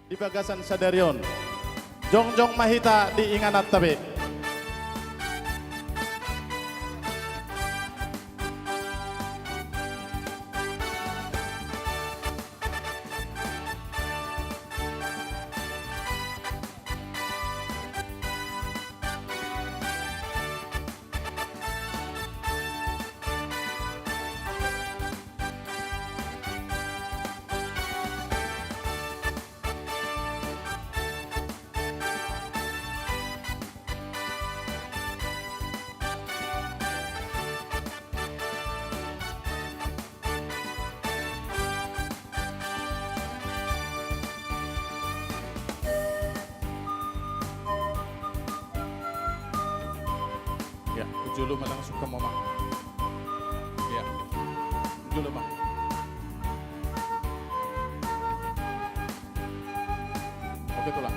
di Bagasan Sadarion. Jongjong Mahita di Inganat Tabe. Ya, ujulu malang suka momang. Ya, ujulu mang. Oke tulang.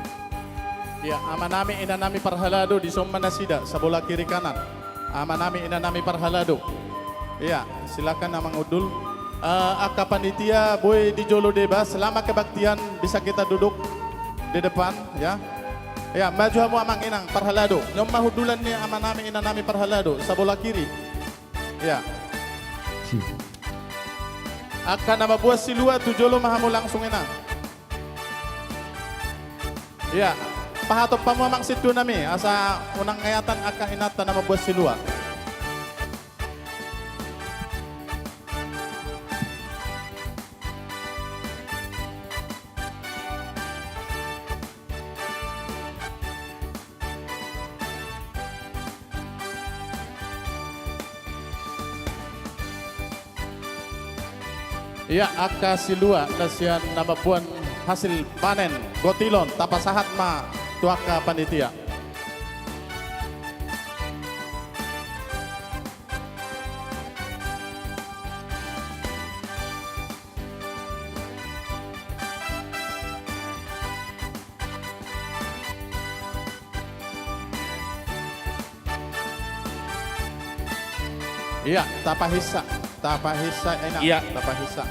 Ya, amanami inanami parhalado di Somanasida sa bola kiri kanan. Amanami inanami parhalado. Ya, silakan namang udul. Aka panitia boy di Jolo Deba, selama kebaktian bisa kita duduk di depan ya. Ya, maju hamu amang inang parhalado. Nyom mahudulan ni aman nami ina nami parhalado sa bola kiri. Ya. Akan nama buah silua tujolo mahamu langsung inang. Ya, pahatop pamu amang situ nami asa unang ngayatan akan inata nama buah silua. Ya, aka silua nasian nama buan hasil panen gotilon tapasahat ma tuaka panitia. Iya, tapahisa enak. Iya. Tapahisa.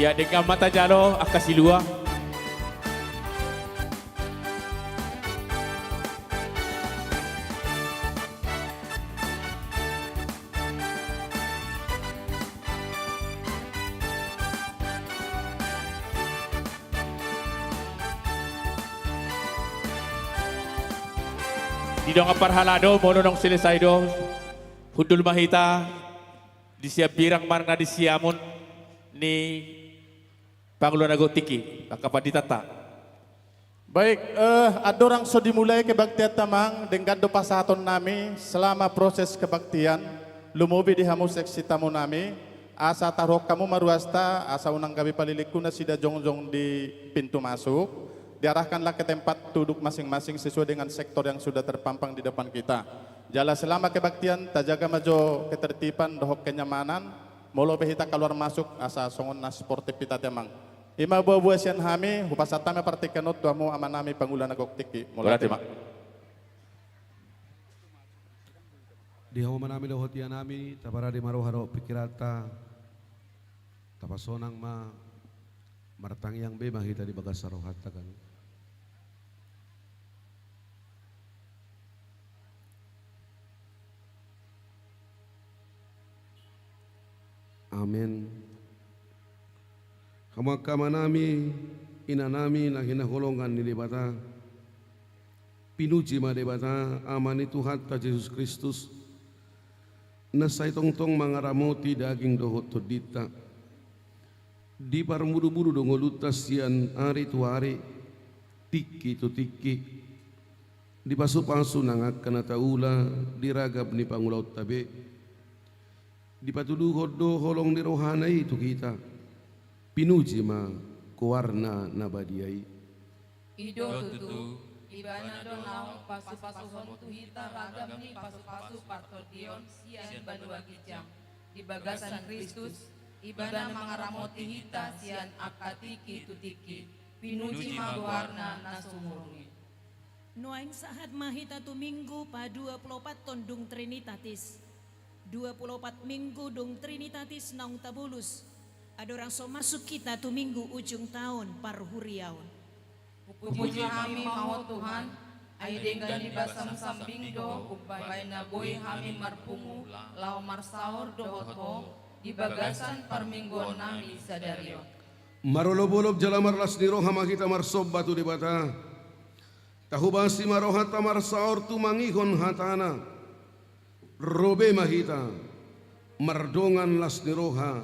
Ya, dengan mata jalo akasilua. Di dong parhalado mono nong selesai do. Hudul mahita di siap birang marna di siamun ni Pangulo Nagotiki, Kapaditata. Baik, adorang so dimulai kebaktian tamang dengan do pasaton nami selama proses kebaktian lumubi di hamu seksi tamu nami asa taruh kamu maruasta asa unang gabi paliliku na sida jongjong di pintu masuk diarahkanlah ke tempat duduk masing-masing sesuai dengan sektor yang sudah terpampang di depan kita. Jala selama kebaktian tajaga majo ketertiban dohok kenyamanan molo behita keluar masuk asa songon na sportif kita temang. Ima buah-buah sian hami, hupasatame partikanot tuamu amanami pangulan nagoktiki. Mulai terima. Di hawa manami dohotia nami, tapara di maruharo pikirata, tapasonang ma martang yang be mahita di bagas sarohata kan. Amin. Kamakama nami, inanami na hinahulungan ni debata, pinuji ma debata, amani Tuhan ta Yesus Kristus, na sa itong mangaramuti daging dohot todita, di parmudu-mudu dongolutas yan ari tuari, tiki tu tiki di pasu-pasu nangak kana taula diragap ni pangulaut tabe di patudu hodo holong di rohanai tu kita pinuji ma kuwarna nabadiai Ido tutu, ibana donau, pasu-pasu hontu hita ragam ni pasu-pasu partordion sian banua kijam. Di bagasan Kristus, ibana mangaramoti hita sian akatiki tutiki, pinuji maguarna nasumurni. Nuaing sahat mahita tu minggu pa 24 tondung Trinitatis. 24 minggu dung Trinitatis naung tabulus. Ada orang so masuk kita tu minggu ujung tahun parhuriaun. Puji kami mau Tuhan, ay dengan basam sambingdo, upay na boy kami marpungu, lau marsaor dohoto, di bagasan parmingguan nami sadaryo. marolobolop jalamar lasniro hama kita marsob batu di bata tahubasi marohata marsaor tu mangihon hatana robe mahita mardongan lasniroha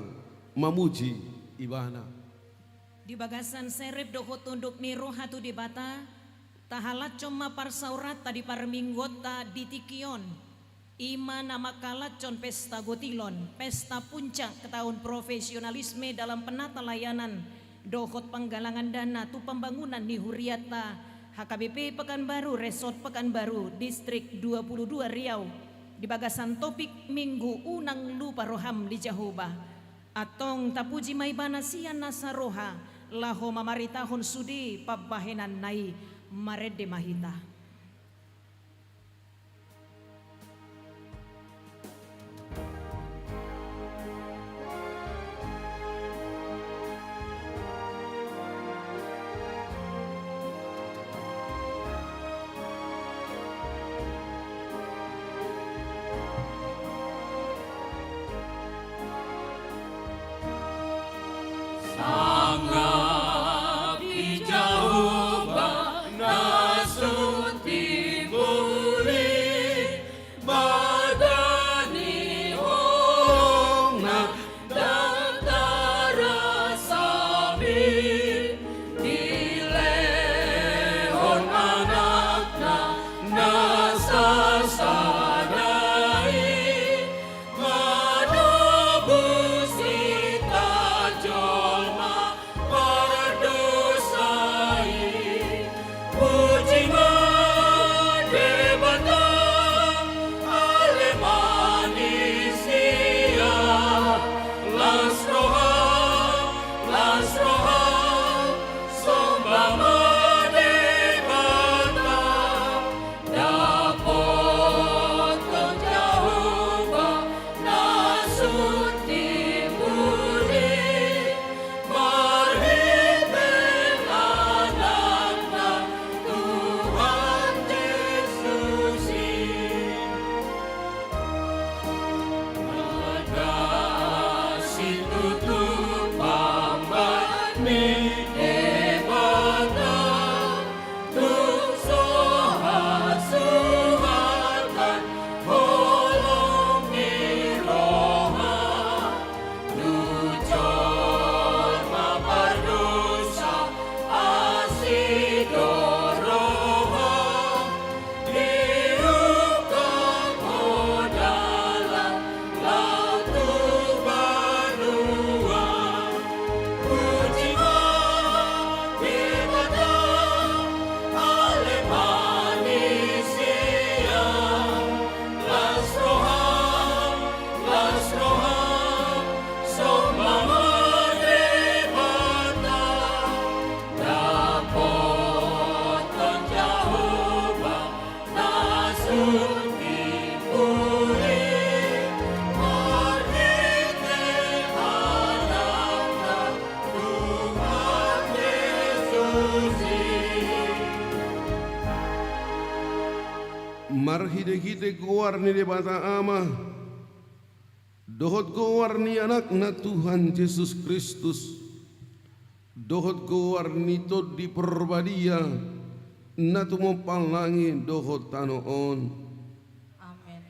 mamuji ibana Di bagasan serep doho tunduk ni rohatu di bata, tahalat coma parsaurat tadi parminggota di tikion. Ima nama kalacon pesta gotilon, pesta puncak tahun profesionalisme dalam penata layanan, dohot penggalangan dana tu pembangunan ni Huriata, HKBP Pekanbaru, Resort Pekanbaru, Distrik 22 Riau. Di bagasan topik Minggu Unang Lupa Roham di Jahoba. Atong tapuji may banasian nasaroha, laho mamaritahon sudi pabahenan nai marede mahita. Marhide-hide goar ni debata ama dohot goar ni anak na Tuhan Yesus Kristus dohot goar ni to di perbadia na tumopalangi dohot tanoon Amen.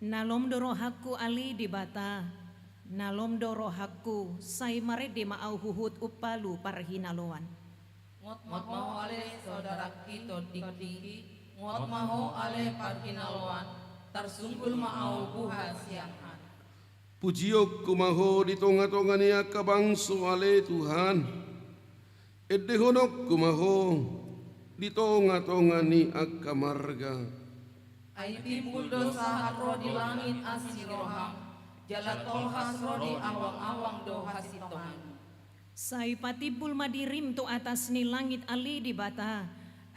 Nalom dorohaku ali di bata, nalom dorohaku say marede maau huhut upalu parhinaloan. ngot mau ale saudara kita diki, ngot mau ale parkinaloan, tersunggul mau buha siangan. Pujiok kumaho di tonga-tonga niya kabangso ale Tuhan. Edehonok kumaho di tonga-tonga ni akamarga. Ay timbul dosa haro di langit asiroham, jala tolhas rodi awang-awang doha sitohan. Sai patibul madirim tu atas ni langit ali di bata.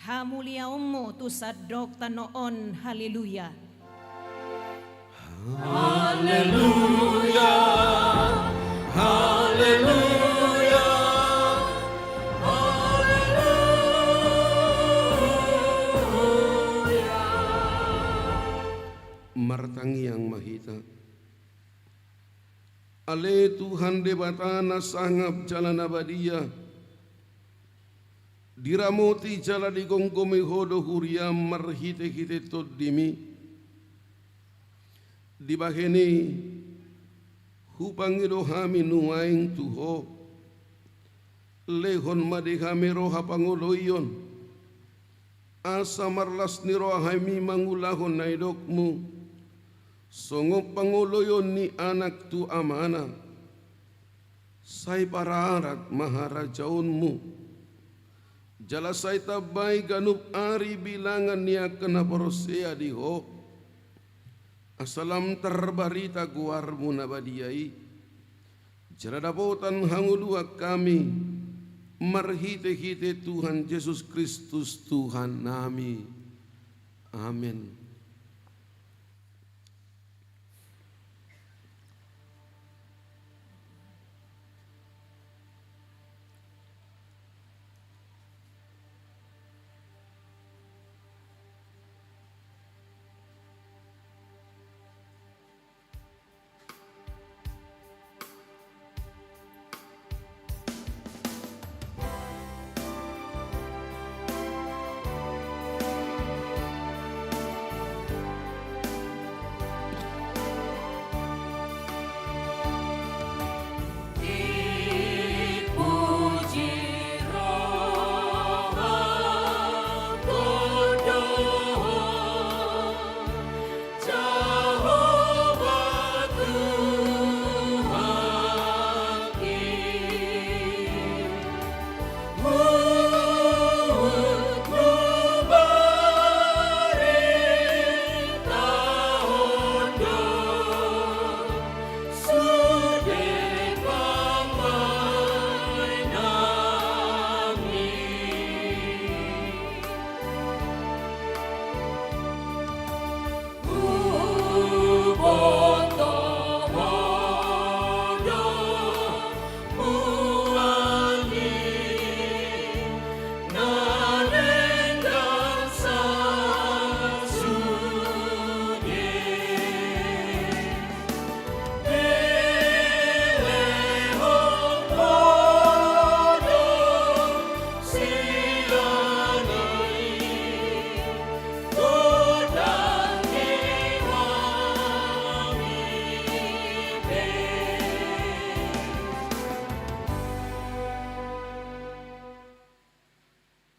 Hamulia ummu tu sadok tanoon. Haleluya. Haleluya, haleluya, haleluya. Martangi yang mahita. Ale Tuhan debatana sangap jalan abadia. Diramoti jala digongkomi hodo huria marhite-hite todimi. Dibaheni hupangido hami nuaing tuho lehon madihami roha pangoloyon asa marlas ni rohami mangulahon naidokmu songo pangoloyon ni anak tu amana say pararat maharajaunmu jala say tabay ganup ari bilangan niya kanaporosea diho. Asalam terbarita guarmu nabadiai jaradapotan hangulua kami marhite-hite Tuhan Yesus Kristus Tuhan nami. Amin.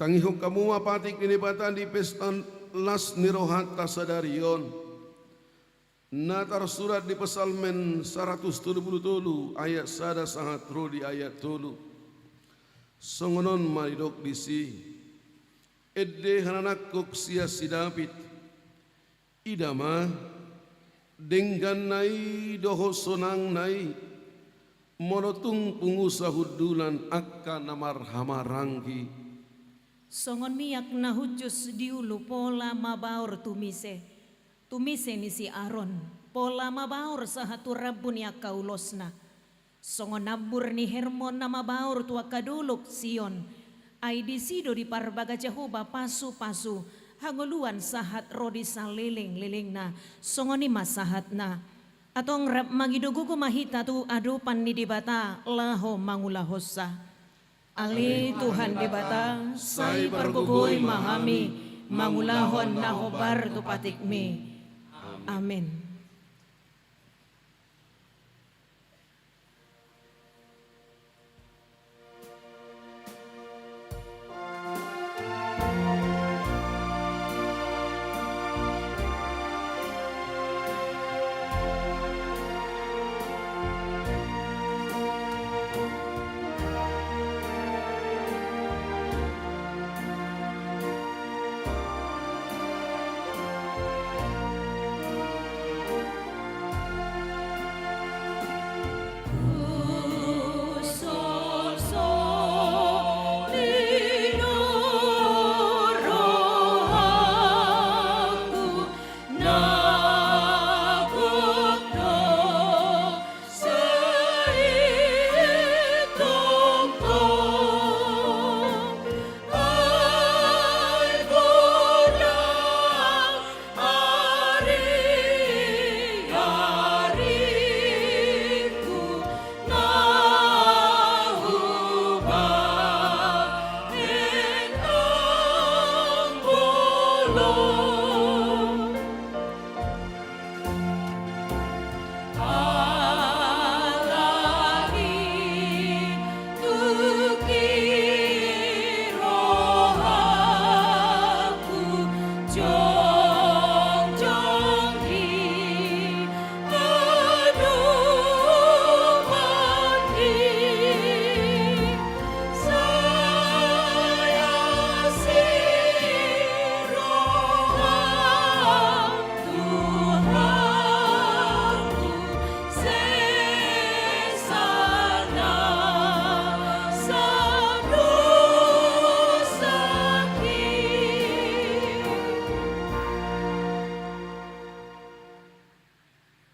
Tangiho kamu mapatik ninibatan di pestan las nirohata sadarion. Natar surat di Pesalmen 177 ayat sada sangat di ayat tolu. Songonon maridok disi. Edde hananakuk sia si David. Idama denggan nai doho sonang nai. Monotung pungusahudulan akka namar hamarangki. Songon miyak na hujus diulu pola mabaur tumise. Tumise ni si Aaron. Pola mabaur sa hatu rabun ya kaulosna. Songon nabur ni Hermon na mabaur tua kaduluk Sion. Ay disido di parbaga Jehovah pasu-pasu. Hanguluan sahat rodi sa liling na. Songon ni masahat na. Atong rap magidugo ko mahita tu adupan ni dibata laho mangulahosa. Ali Tuhan di bata, say pargugoy mahami, mangulahon na hobar tu patikmi. Amen.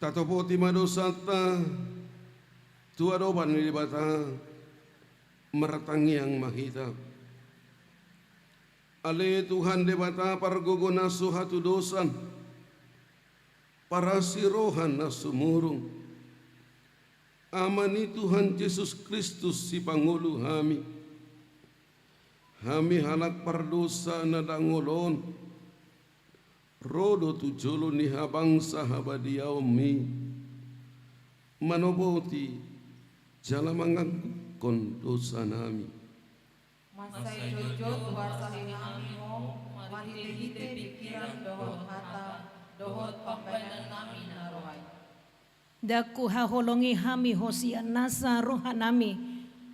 tatopo timadosata tuadoban ni bata meratangiang mahita. Ale Tuhan debata pargogo nasu hatu dosan para sirohan nasu murung. Amani Tuhan Yesus Kristus si Pangulo hami. Hami halak pardosa na dangolon. Rodo tujolo ni habangsa habadiaw mi. Manoboti jalamangan kondosa nami. Masay jojo wasahin kami mo, matihite pikiran dohot hata, dohot pambanan namin arohay. Daku haholongi hami hosian nasa roha nami,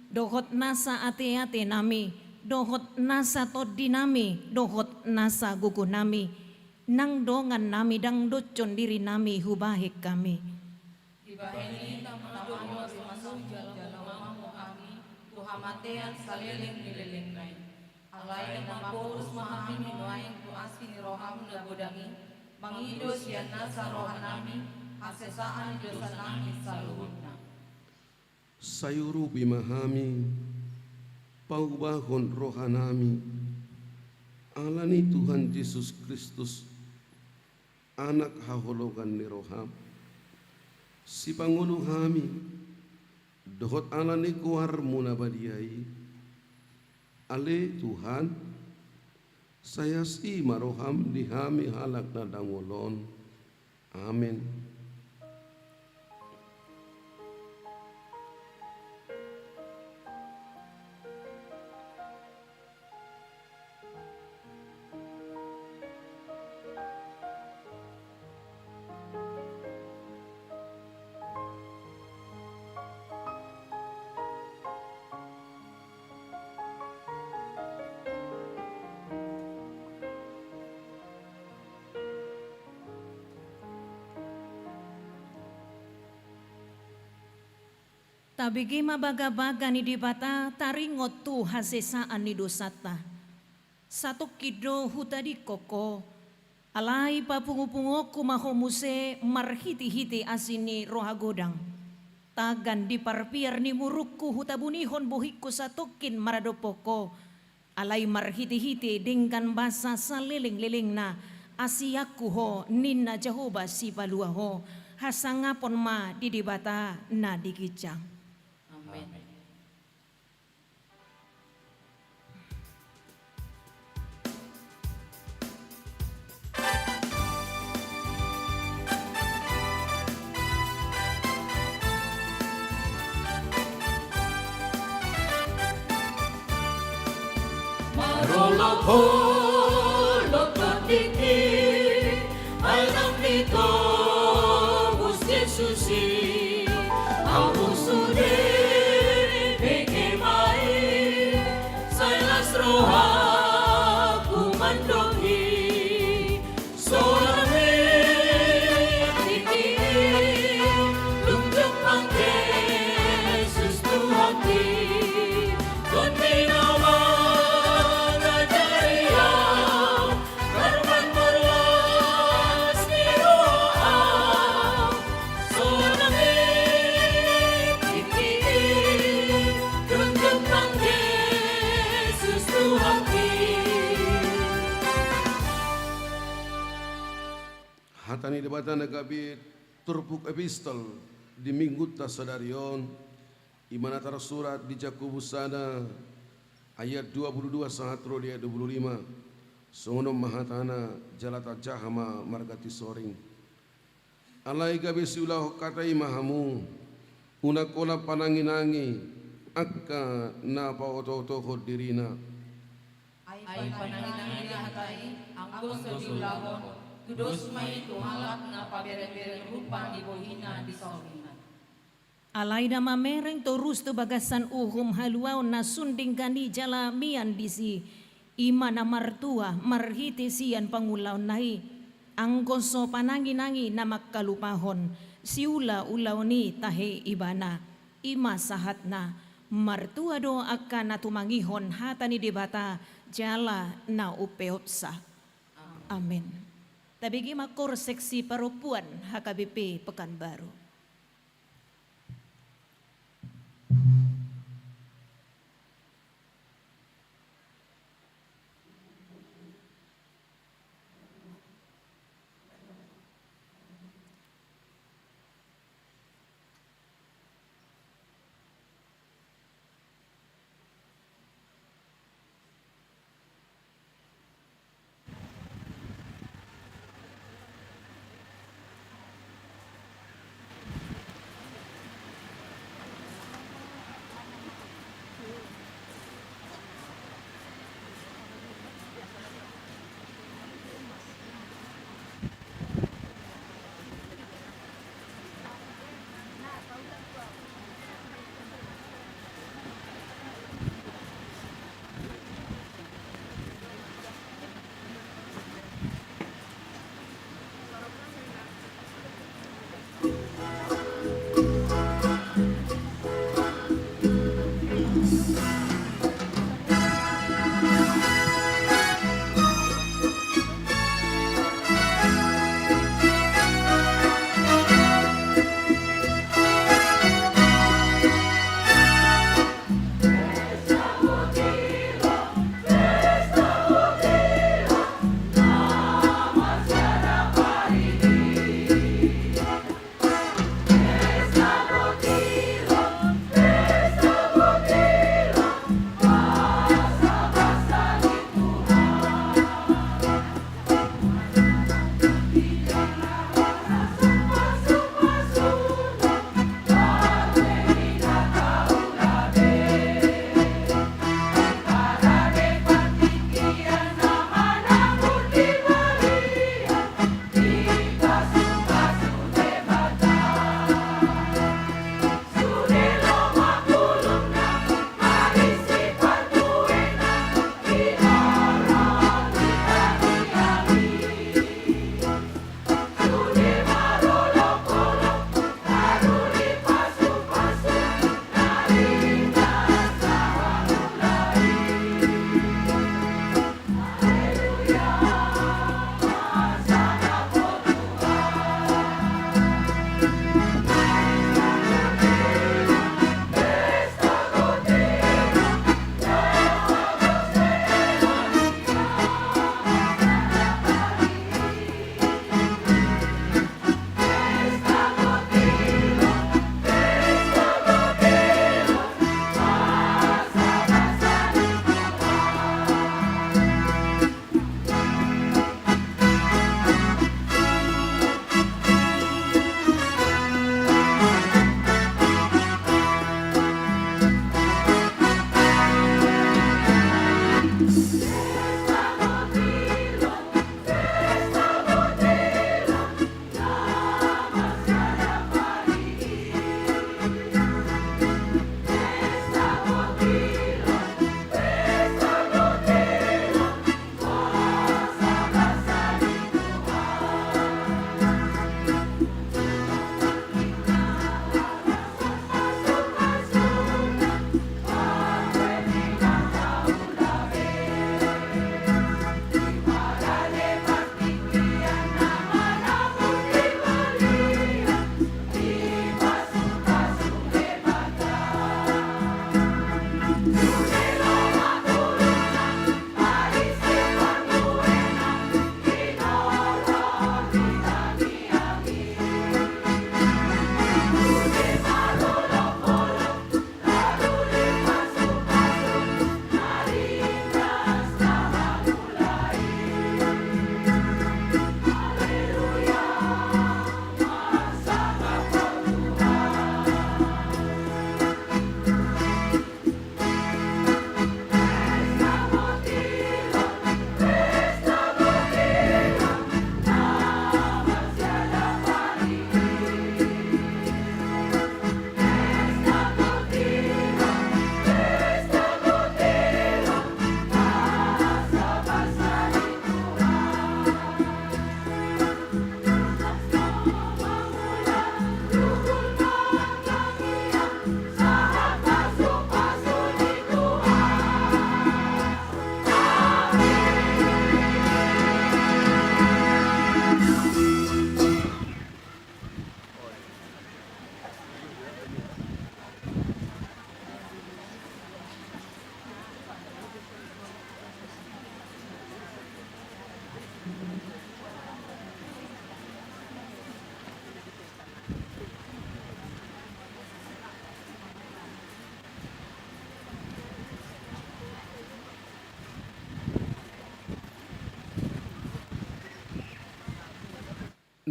dohot nasa ate-ate nami, dohot nasa todi nami, dohot nasa gugu nami, nang dongan nami dang docon diri nami hubahik kami. Dibahini tamano si masuk jalamamu kami, tuhamatean saliling nililing nai. Alay na mapurus mahami minuain tu asin roham na budangi, mangidos yan nasa roha nami, asesaan dosa nami sa luhod na. Sayuru bimahami, paubahon rohanami, alani Tuhan Yesus Kristus, anak hahologan ni roham, si Pangulo hami, dohot alani kuar munabadiai, ale Tuhan, saya si maroham dihami halak na dangolon, amin. Tabigi mabaga-baga ni dibata taringot tu hasesaan ni dosata. Satu kido hutadi koko, alai papungu-pungu kumahomuse marhiti-hiti asini roha godang. Tagan di parpiar ni murukku hutabunihon buhikku satukin maradopoko. Alai marhiti-hiti dingkan basa saliling-liling na asiaku ho ninna Jehovah si balua ho. Hasangapon ma di dibata na dikicang. Amen. Marolok holok tiki, alam nito Gusti susi, aku sude beke mai, sailas roha kumandohi, solame tiki, lumjok pangke Yesus Tuhati, Tuhan nawa Hatani debatan nagabi turpuk epistol di minggu tasadarion imanatara surat di Jakobus sana ayat 22 sahatro dia 25 songonom mahatana jalata jahama margati soring alai gabi siulah katai mahamu unakola pananginangi akka na paoto-oto dirina Ay pananginang hatai, anggo sa diulahon, kudos may tuhalak na pabere-bere rupa di bohina di saulingan. Alay na mamereng torus tu bagasan uhum haluaw na sunding gani jala mian disi ima na martua marhiti siyan pangulaw nahi ang konso pananginangi na makkalupahon siula ulaw ni tahe ibana ima sahat na martua do akan na tumangihon hata ni debata jala na upeotsa. Amen. Tabigi Makor Seksi Perempuan HKBP Pekanbaru.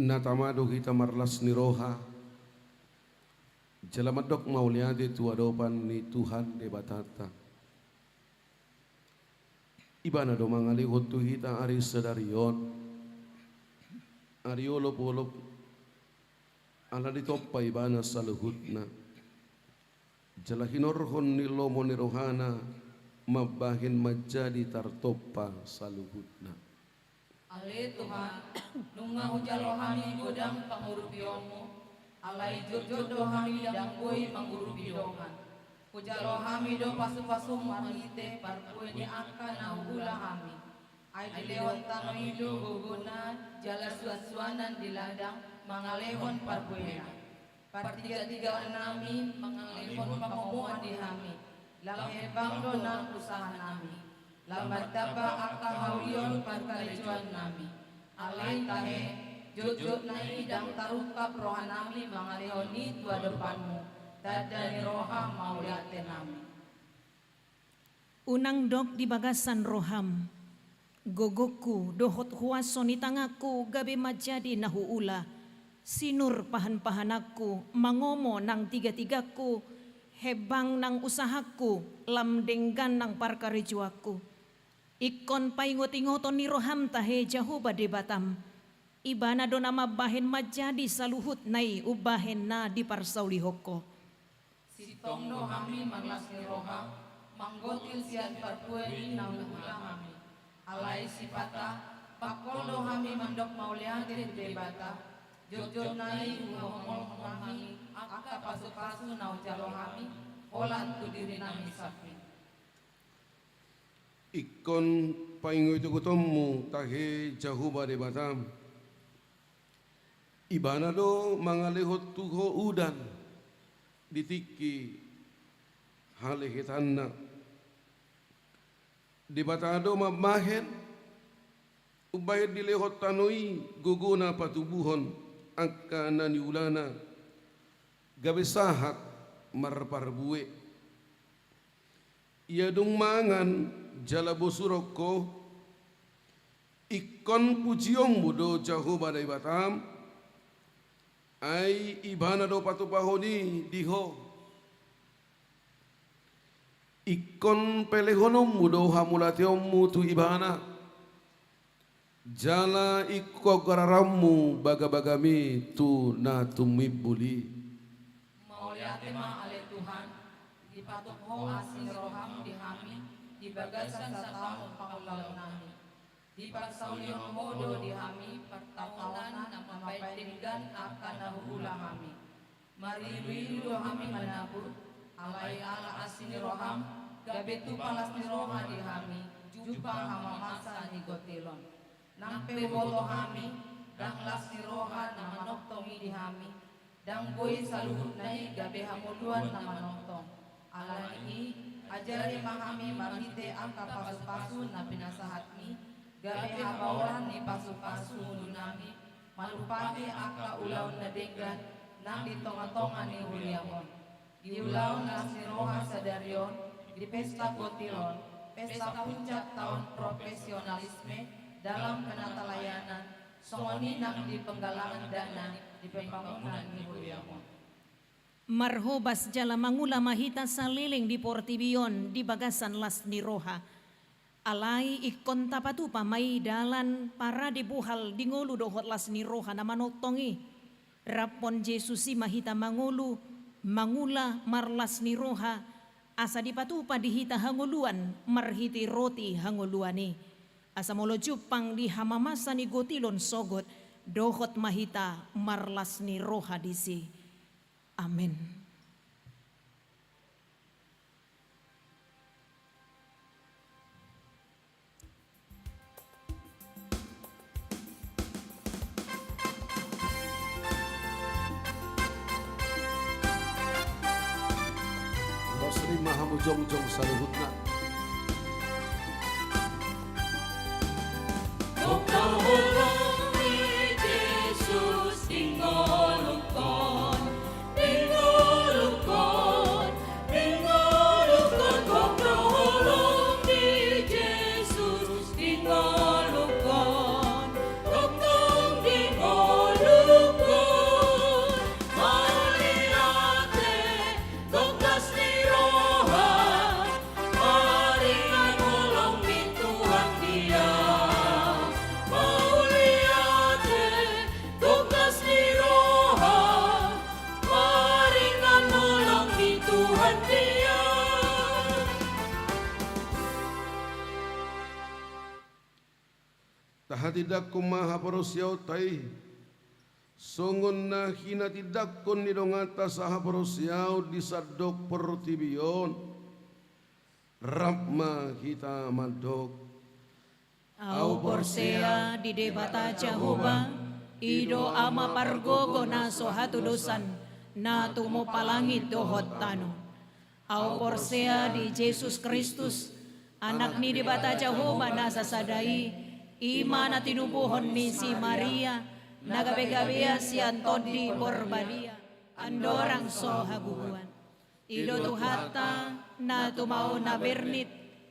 natamado kita marlas ni roha jalamadok mauliade tu adopan ni Tuhan de batata ibana do mangali hotu hita ari sedarion ariolo polop ala ditoppa ibana saluhutna jalahinorhon ni lomo ni rohana mabahin majadi tartoppa saluhutna. Ale Tuhan, nunga hujalo kami godang pangurupiomu, alai jodoh kami dang boy mangurupidongan. Hujalo kami do pasu-pasu marite parpue ni akan naugula kami. Ay lewat tanah hidup guguna jala suan-suanan di ladang mangalehon parpuena. Partiga-tigaan nami mangalehon pamomuan di kami. Lamhebang do nang usaha nami. Lambat taba akal hawion parkalijuan nami. Alay tahe jujut nai dang tarukap roha nami mangalehoni tua depanmu. Tadani roha mauliate nami. Unang dok di bagasan roham, gogoku dohot huaso ni tangaku gabi majadi nahuula, sinur pahan-pahanaku mangomo nang tiga-tigaku, hebang nang usahaku lamdenggan nang parkarijuaku. Ikon paingot-ingoton ni roham tahe jahuba de batam, ibana do nama bahen majadi saluhut nai ubahen na di parsauli hoko. Sitong do kami manlas ni roha, manggotil sian parpueni nang hula kami. Alai sipata, pakol do kami mandok mauliate de bata, jojo nai uhomol kami, akka pasu-pasu nau jalo kami, olat tu diri nami sapi. Ikon paingo itu kutomu tahe jahuba de batam ibana do mangalehot tuho udan ditiki halehitanna di batado mamahen ubayad dilehot tanui guguna patubuhon angka naniulana gabesahat marparbue ia dung mangan jala bosuroko ikon pujiong mudo jahu badai batam ai ibana do patupahoni diho ikon pelehonom mudo hamulatiom mutu ibana jala ikko gararamu baga-bagami tu na tumibuli Mauliate ma ale Tuhan, dipatuk ho asin roham di kami, di bagasan sa taong pakulaw nami. Di pagsauliong modo di kami, pertawanan na mapaidinggan akan nahuhula kami. Marirido kami manabur, alay ala asin ni roham, gabetu palas ni roha di kami, jupa hamamasa ni gotilon. Nang pewolo kami, dang las ni roha na manoktongi di kami, dang boy saluhut nai gabe hamuluan na manoktong. Ala ini, ajari mahami marite angka pasu-pasu na pinasahatmi, gabe habawan ni pasu-pasu mulu nami, malupati angka ulaw na denggan, nang ditonga-tonga ni Huliamon. Di ulaw na si Roha sa Daryon, di pesta Gotilon, pesta puncak tahun profesionalisme, dalam penatalayanan, songoni nang di penggalangan dana, di pembangunan ni Huliamon. Marhobas jala mangula mahita saliling di Portibion di bagasan las ni Roha. Alai ikon tapatu pamai dalan para dibuhal di ngulu dohot las ni Roha na manoktongi. Rapon Jesusi mahita mangulu mangula marlas ni Roha asa dipatupa dihita hanguluan marhiti roti hanguluani. Asa molo jupang di hamamasa ni Gotilon sogot dohot mahita marlas ni Roha disi. Amin. Bosri mahamu jong-jong saluhutna Pagkahulong ni Jesus dingolukon, dingolukon, dingolukon. Pagkahulong ni Jesus dingolukon, tugtong dingolukon. tahatidak kumaha parosyaw tay, songon na hinatidakon ni dongata saha parosyaw di sadok pertibion, rapma kita madok. Au porsea di debata Jehovah, ido ama pargogo na sohatu dosan, na tumo palangit dohot tano. Au porsea di Jesus Kristus, anak ni debata Jehovah na sasadai, ima na tinubuhon ni si Maria, nagabe-gabea si Antodi Porbadia, andorang sohaguan. Ido tuhata na tumao na bernit,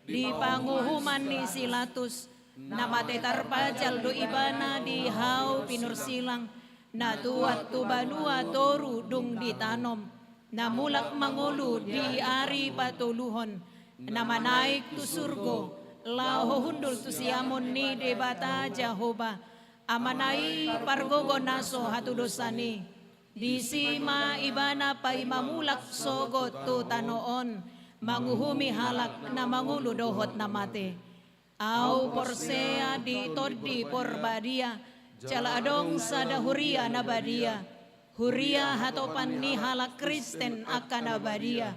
di panguhuman ni si Latus, na matetarpajal do ibana di hau pinursilang, na tuat tubanua toru dung ditanom, na mulak mangulu di ari patuluhon, na manaik tu surgo, lao hundul tu siamon ni debata Jehovah, amanai pargogo naso hatu dosani, di sima ibana pa imamulak sogot tu tanoon, manguhumi halak na mangulu dohot na mate. Au porsea di todi porbadia, caladong sada huria nabadia, huria hatopan ni halak Kristen akan nabadia,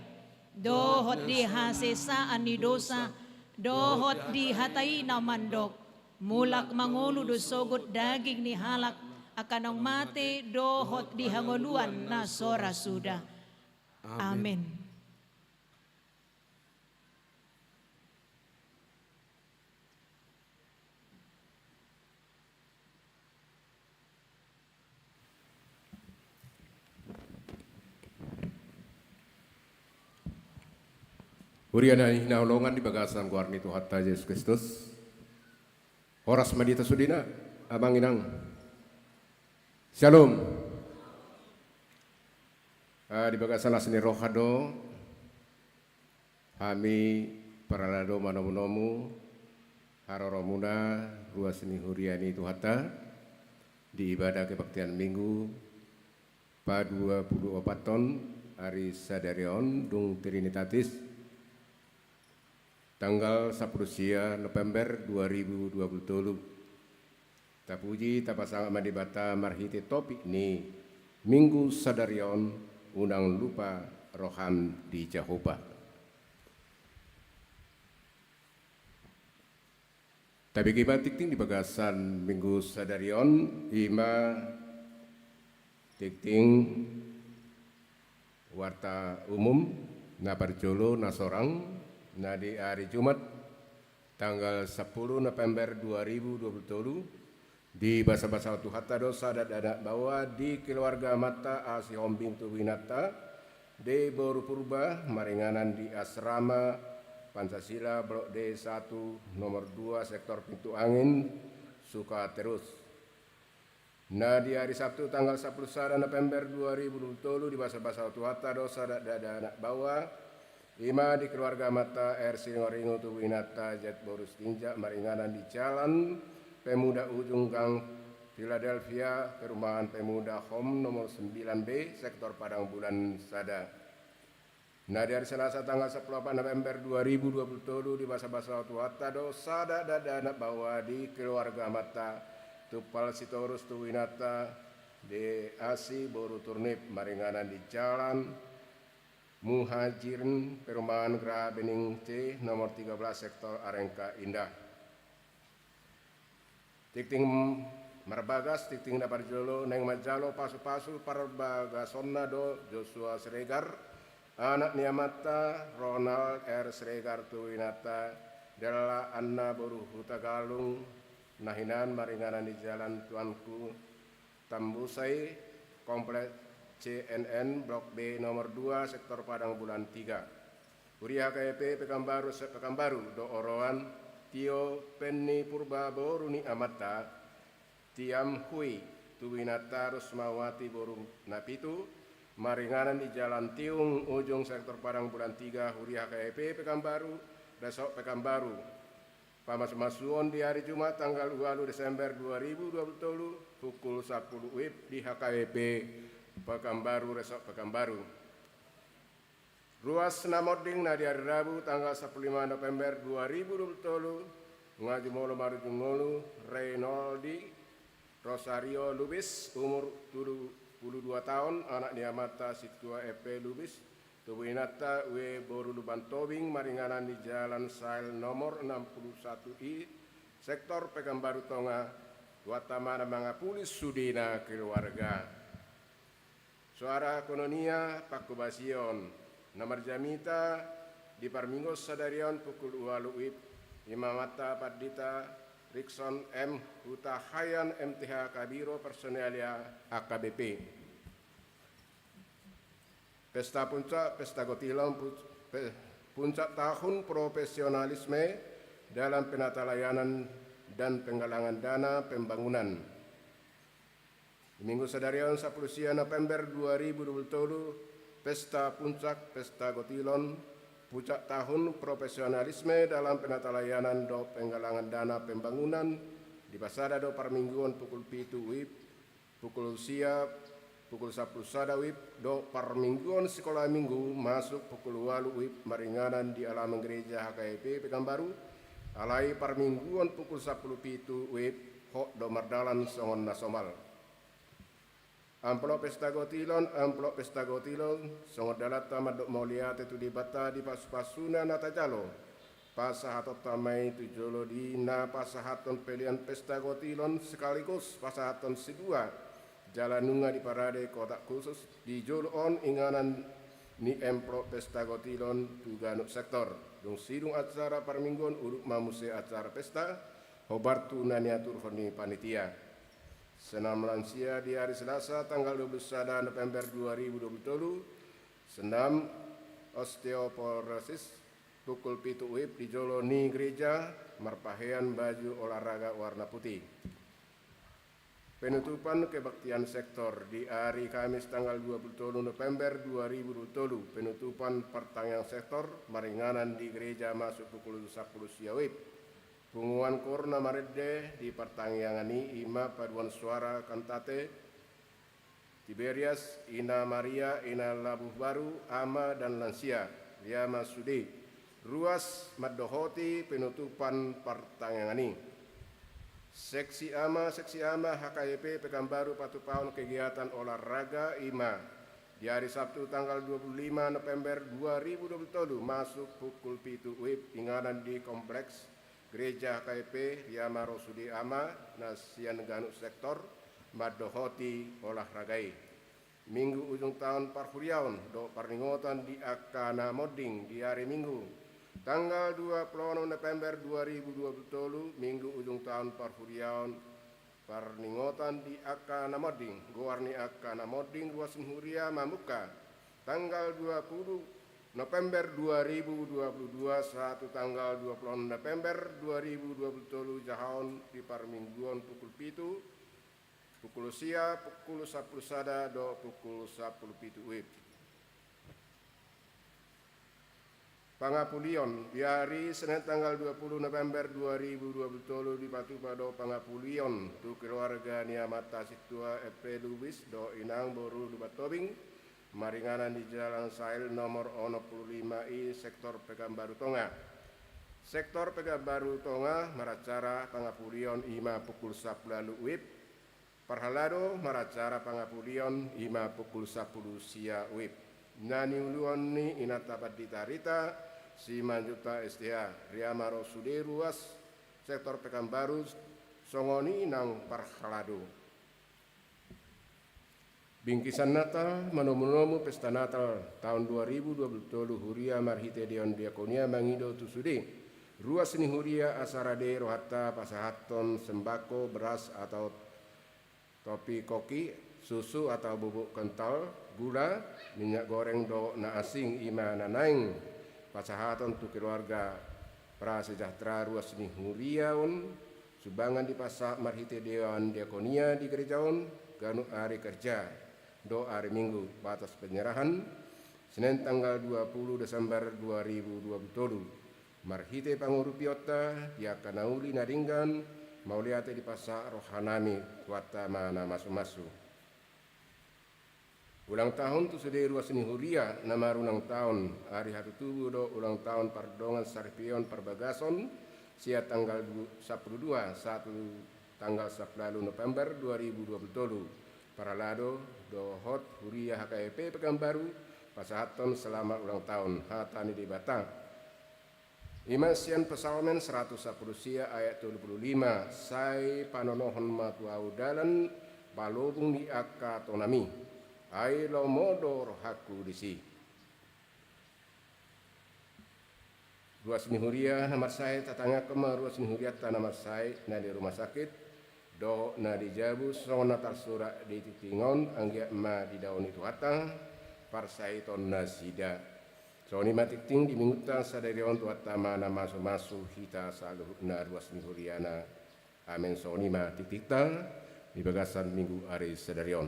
dohot di hasesaan ni dosa, dohot di hatai na mandok, mulak mangulu dosogot daging ni halak, akan ang mate dohot di hangoluan na sora suda. Amen. Uriana hinaulongan di bagasan guarni Tuhan Yesus Kristus. Horas madita sudina, abang inang. Shalom. Di bagasan lasni rohado, kami paralado manomu haroromuna ruasni huriani Tuhata di ibadah kebaktian minggu pa 24 ton hari sadarion dung Trinitatis tanggal 10 November 2020. Tapuji tapasang amadibata marhiti topik ni Minggu Sadarion unang lupa roham di Jehovah. Tapi kibat tikting di bagasan Minggu Sadarion ima tikting warta umum na parjolo na sorang na di hari Jumat tanggal 10 November 2020 di basa-basa Tuhata dosa dan anak bawa di keluarga mata asi hombing tu winata di Boru Purba maringanan di asrama Pancasila Blok D1 nomor 2 sektor Pintu Angin Suka Terus. Nah di hari Sabtu tanggal 10 November 2020 di basa-basa Tuhata dosa dan anak bawa Ima di keluarga mata RC Ngoringo tu winata Jet Borus Tinjak maringanan di jalan Pemuda Ujung Gang Philadelphia perumahan Pemuda Home nomor 9B sektor Padang Bulan Sada. Nah di hari Selasa tanggal 10 November 2020 di basa-basa Tuhata dosa dan anak bawa di keluarga mata Tupal Sitorus tu winata di Asi Boru Turnip maringanan di jalan Muhajirin perumahan Geraha Bening C nomor 13 sektor Arengka Indah. Tikting Marbagas, tikting dapat jolo neng majalo pasu-pasu parbagasonna do Joshua Sregar, anak niamata Ronald R. Sregar tuwinata Della Anna Boru Huta Galung, nahinan maringanan di jalan Tuanku Tambusai, komplek CNN Blok B nomor 2 sektor Padang Bulan 3. Uriah KP Pekanbaru do Oroan Tio Penni Purba Boruni Amata Tiam Hui Tuwinata Rusmawati Boru Napitu maringanan di Jalan Tiung ujung sektor Padang Bulan 3 Uriah KP Pekanbaru besok Pekanbaru. Pamas-masuon di hari Jumat tanggal 2 Desember 2020 pukul 10 WIB di HKWP Pekanbaru resok Pekanbaru. Ruas Namoding na di hari Rabu tanggal 15 November 2020 Ngaji Molo Marujungolu Reynoldi Rosario Lubis, umur 72 tahun, anak Niamata Situa EP Lubis, tubuh inata we Boru Luban Tobing, maringanan di Jalan Sail nomor 61I, sektor Pekanbaru Tonga, Guatemala Mangapulis, Sudina keluarga. Suara Kononia Pakubasion, Namar Jamita, di Parmingos Sadarion pukul 2 WIB, Imamata Padita, Rikson M. Huta Hayan MTH Kabiro Personalia AKBP. Pesta Puncak, Pesta Gotilon, Puncak Tahun Profesionalisme dalam Penata Layanan dan Penggalangan Dana Pembangunan. Minggu Sadarion 10 November 2020, Pesta Puncak, Pesta Gotilon, Puncak Tahun Profesionalisme dalam Penata Layanan do Penggalangan Dana Pembangunan di Pasada do Parmingguan pukul 7 WIB, pukul siap, pukul 10 sada WIB do Parmingguan Sekolah Minggu masuk pukul 8 WIB maringanan di alaman gereja HKIP Pekanbaru, alai Parmingguan pukul 10 pitu WIB hok do Mardalan Songon Nasomal. Amplop Pesta Gotilon, songot dalat tamat dok maulia tetu di bata di pas-pasuna nata jalo. Pasahatot tamai tujolo di na pasahaton pelian Pesta Gotilon sekaligus pasahaton sidua. Jalanunga di parade kotak khusus di jolon inganan ni emplop Pesta Gotilon tuganuk sektor. Dung sidung acara parminggon uruk mamuse acara pesta, hobartu naniatur honi panitia. Senam lansia di hari Selasa tanggal 21 November 2020, senam osteoporosis pukul 7 WIB di Joloni Gereja, marpahean baju olahraga warna putih. Penutupan kebaktian sektor di hari Kamis tanggal 27 November 2020, penutupan pertanian sektor maringanan di gereja masuk pukul 10 WIB. Punguan Korna Marede di Pertangangani Ima Paduan Suara Kantate Tiberias Ina Maria Ina Labuh Baru Ama dan Lansia Lia Masudi Ruas Madohoti penutupan Pertangangani Seksi Ama HKIP Pekanbaru Patupaun kegiatan olahraga Ima di hari Sabtu tanggal 25 November 2020 masuk pukul 7 WIB inganan di kompleks Gereja KIP Yama Rosudi Ama Nasian Ganuk Sektor Madohoti Olahragai. Minggu ujung tahun Parhuriaun do Parningotan di Akana Moding di hari Minggu tanggal 26 November 2020, Minggu ujung tahun Parhuriaun Parningotan di Akana Moding Gowarni Akana Moding Ruas Huria Mamuka tanggal 20 November 2022 satu tanggal 20 November 2020 Jahaun di Parmingguan pukul 7 pukul siap pukul 10 sada do pukul 10 pitu WIB. Pangapulion di hari Senin tanggal 20 November 2020 di Patupa do Pangapulion tu keluarga Niamata Situa EP Lubis do Inang Boru Lubat Tobing maringanan di Jalan Sail nomor 65I sektor Pekanbaru Tonga. Sektor Pekanbaru Tonga maracara Pangapulion Ima pukul 10 WIB. Parhalado maracara Pangapulion Ima pukul 10 sia WIB. Nani uluani inatapat ditarita si manjuta STH Riamaro Sude Ruas sektor Pekanbaru Songoni nang Parhalado. Bingkisan Natal, menomu pesta Natal tahun 2020 Huria Marhite Deon Diakonia Mangido Tusude. Ruas ni Huria Asarade Rohata Pasahaton Sembako Beras atau topi koki, susu atau bubuk kental, gula, minyak goreng do na asing ima nanaing. Pasahaton tu keluarga prasejahtera Ruas ni Huriaun subangan di Pasak Marhite Deon Diakonia di Gerejaun Ganu hari kerja. Do hari Minggu batas penyerahan Senin tanggal 20 Desember 2020 Marhite Pangurupiota Diakanauli Naringgan Mauliate di Pasak Rohanami Wata Mana Masu-Masu. Ulang tahun tu sudah Ruas ni Huria nama ulang tahun hari hatu tubuh do ulang tahun Pardongan Sarpion Perbagason sia tanggal 12 tanggal 10 November 2020 para lado dohot Huria HKP Pekanbaru pasahaton selamat ulang tahun hatani di Batang. Imasian pesawamen 110 sia ayat 25 sai panonohon matuau dalan balobung di aka tonami ai lo modo rohaku disi. Ruas Nihuria nama saya tatangga kema ruas Nihuria nama saya na di rumah sakit do na di Jabu sona tarsura di Titingon anggia ma di daun itu hata parsai ton nasida soni matik ting di mingutan sadarion tu hata mana masu hita saluh na ruas Nihuriana amen soni matik tikta di bagasan minggu hari sadarion.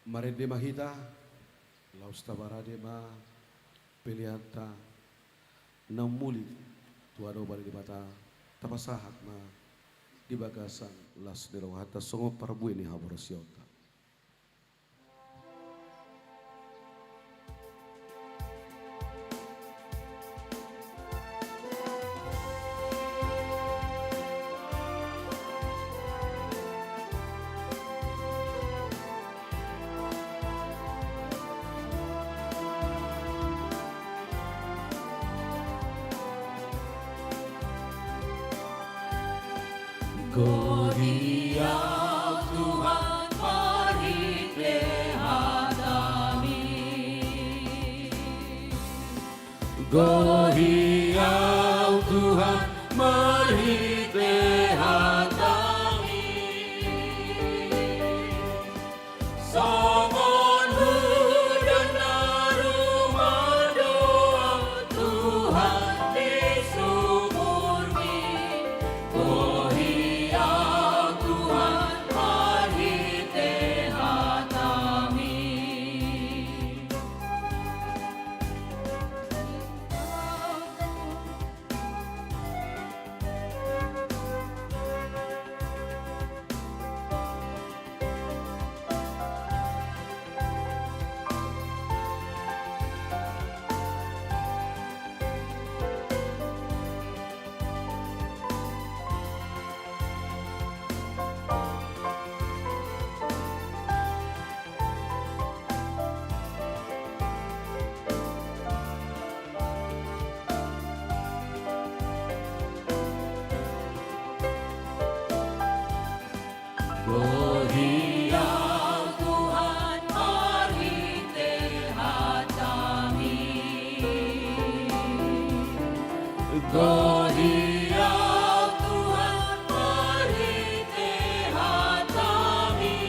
Mari de mahita laus tabarade ma piliata namuli tuado bari di bata tapasahat ma di bagasan las de rohata songo parbu ini haborosiota. Godiau Tuhan mari lihat kami. Godiau Tuhan mari lihat kami. Sogon hujan rumah doa Tuhan di sumur mi. Godiau Tuhan mari lihat kami. Godiau Tuhan mari lihat kami.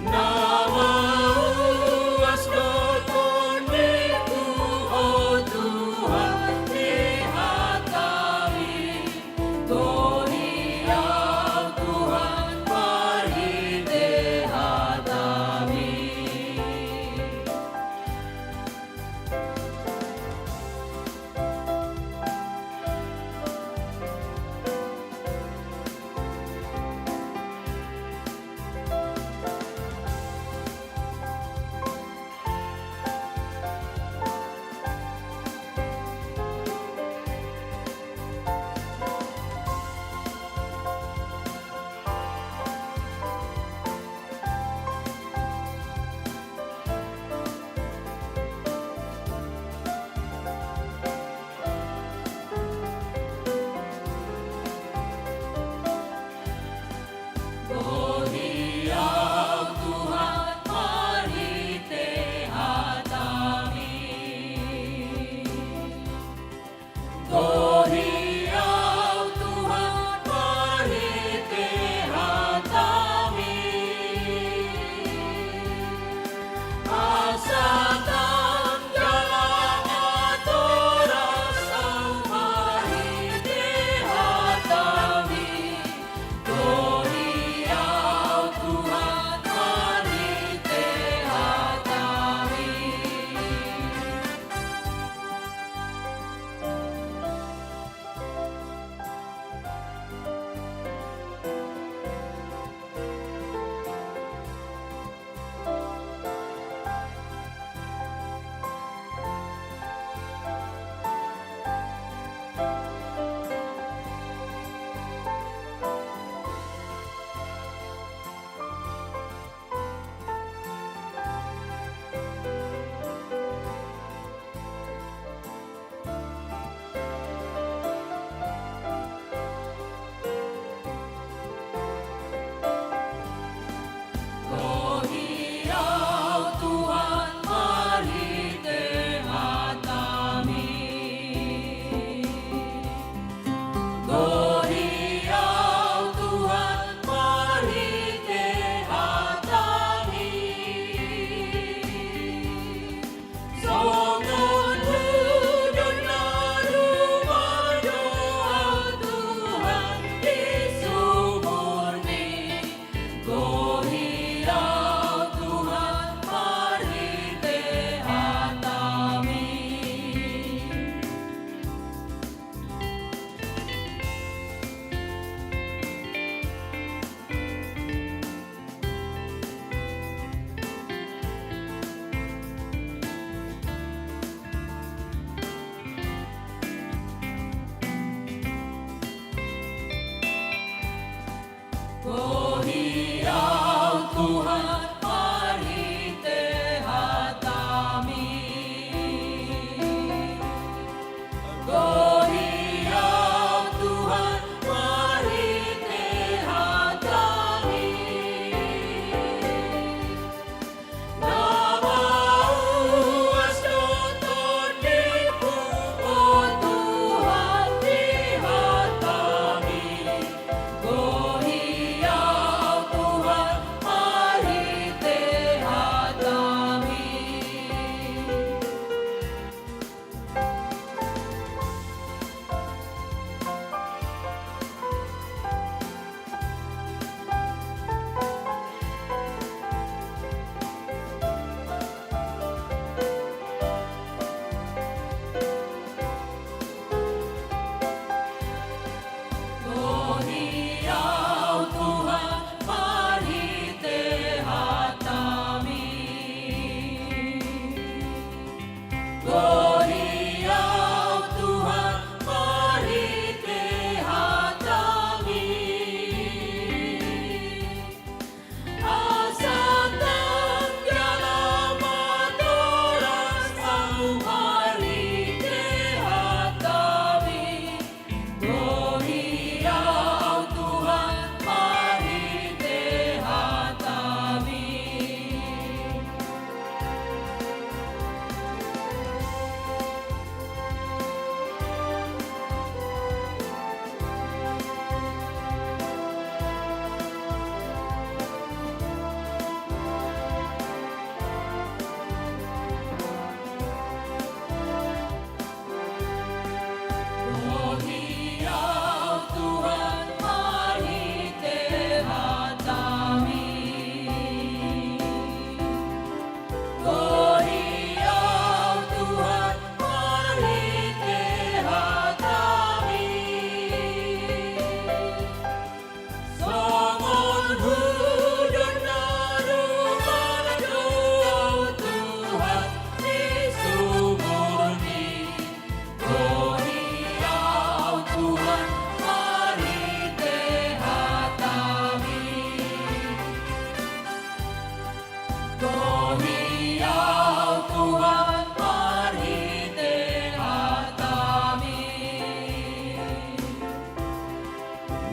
Nama uas dokondiku oh Tuhan lihat kami. Godiau Tuhan mari lihat kami.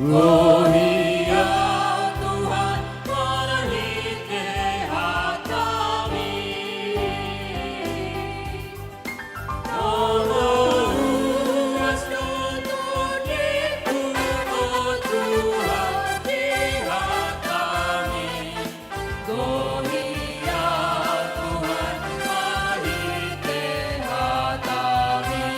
Gloria Tuhan perhitehat kami. Luas tuntunimu, oh Tuhan, lihat kami. Gloria Tuhan perhitehat kami.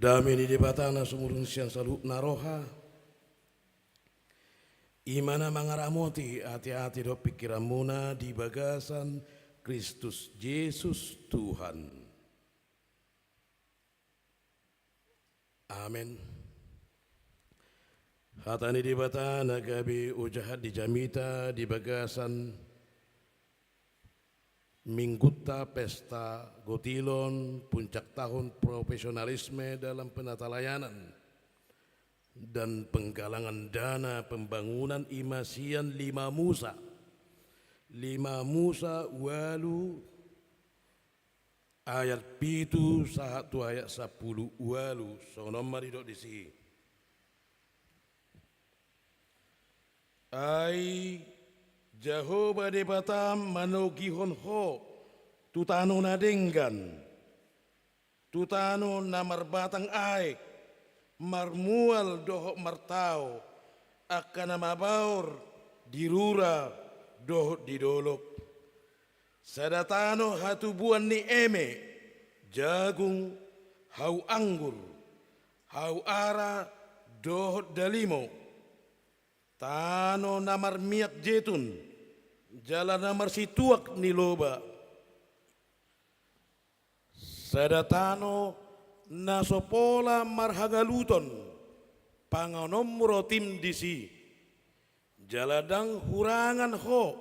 Dami di debatana sumurun siang salu naroha. Imana mangaramoti hati-hati do pikiramuna di bagasan Kristus Yesus Tuhan. Amin. Hatani di batana gabi ujahat di jamita di bagasan Mingguta Pesta Gotilon puncak tahun profesionalisme dalam penata layanan dan penggalangan dana pembangunan Imasian Lima Musa walu ayat pitu satu ayat 10 walu sonom maridok di sini. Ai Jehovah de Batam manogihon ho tutano nadenggan tutano namar batang aik marmual dohok martao akan namabaur dirura dohok didolok sadatano hatubuan ni eme jagung hau anggur hau ara dohok dalimo tano namar miak jetun jalan namar situak ni loba sadatano nasopola marhagaluton panganomro tim disi jaladang hurangan ho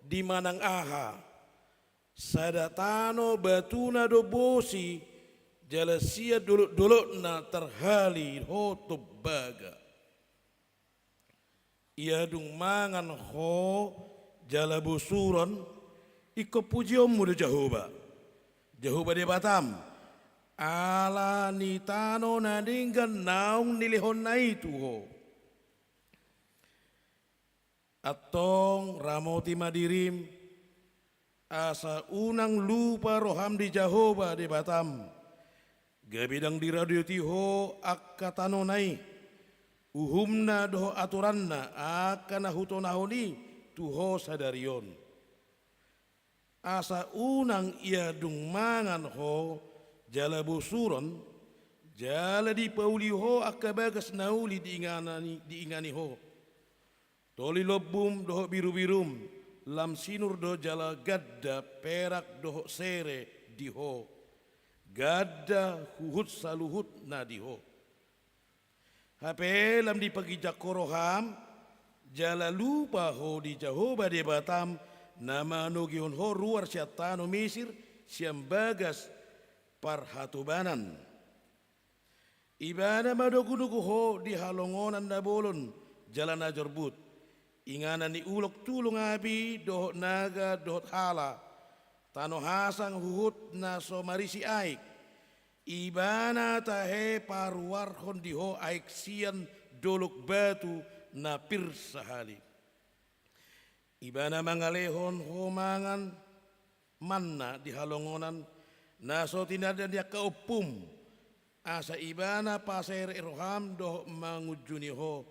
di manang aha sadatano batuna do bosi jalasia dolok na terhali ho tobaga ia dung mangan ho jala busuron iko pujiommu de Jehovah de Batam ala nitano nadinggan naung nilihon na itu ho atong ramoti madirim asa unang lupa roham di Jehovah de Batam gabidang di radio tiho akatano nai uhumna doho aturanna akana hutonahoni tuho sadarion asa unang ia dung mangan ho jala busuron jala di pauli ho akabagas nauli diingani ho toli lobum doho biru-birum lam sinur do jala gadda perak doho sere di ho gadda huhut saluhut na di ho hape lam di pagi jakoroham jala lupa ho di Jehovah de Batam nama nogion ho ruar siatano Mesir siam bagas parhatubanan ibana madogunugu ho di halongonan na bolon jalan ajorbut ingana ni ulok tulung abi dohot naga dohot hala tano hasang huhut na somarisi aik ibana tahe paruar hon di ho aik sian dolok batu na pirsahali ibana mangalehon homangan manna di halongonan naso tinada dia kaupum asa ibana pasir irham doh mangujuni ho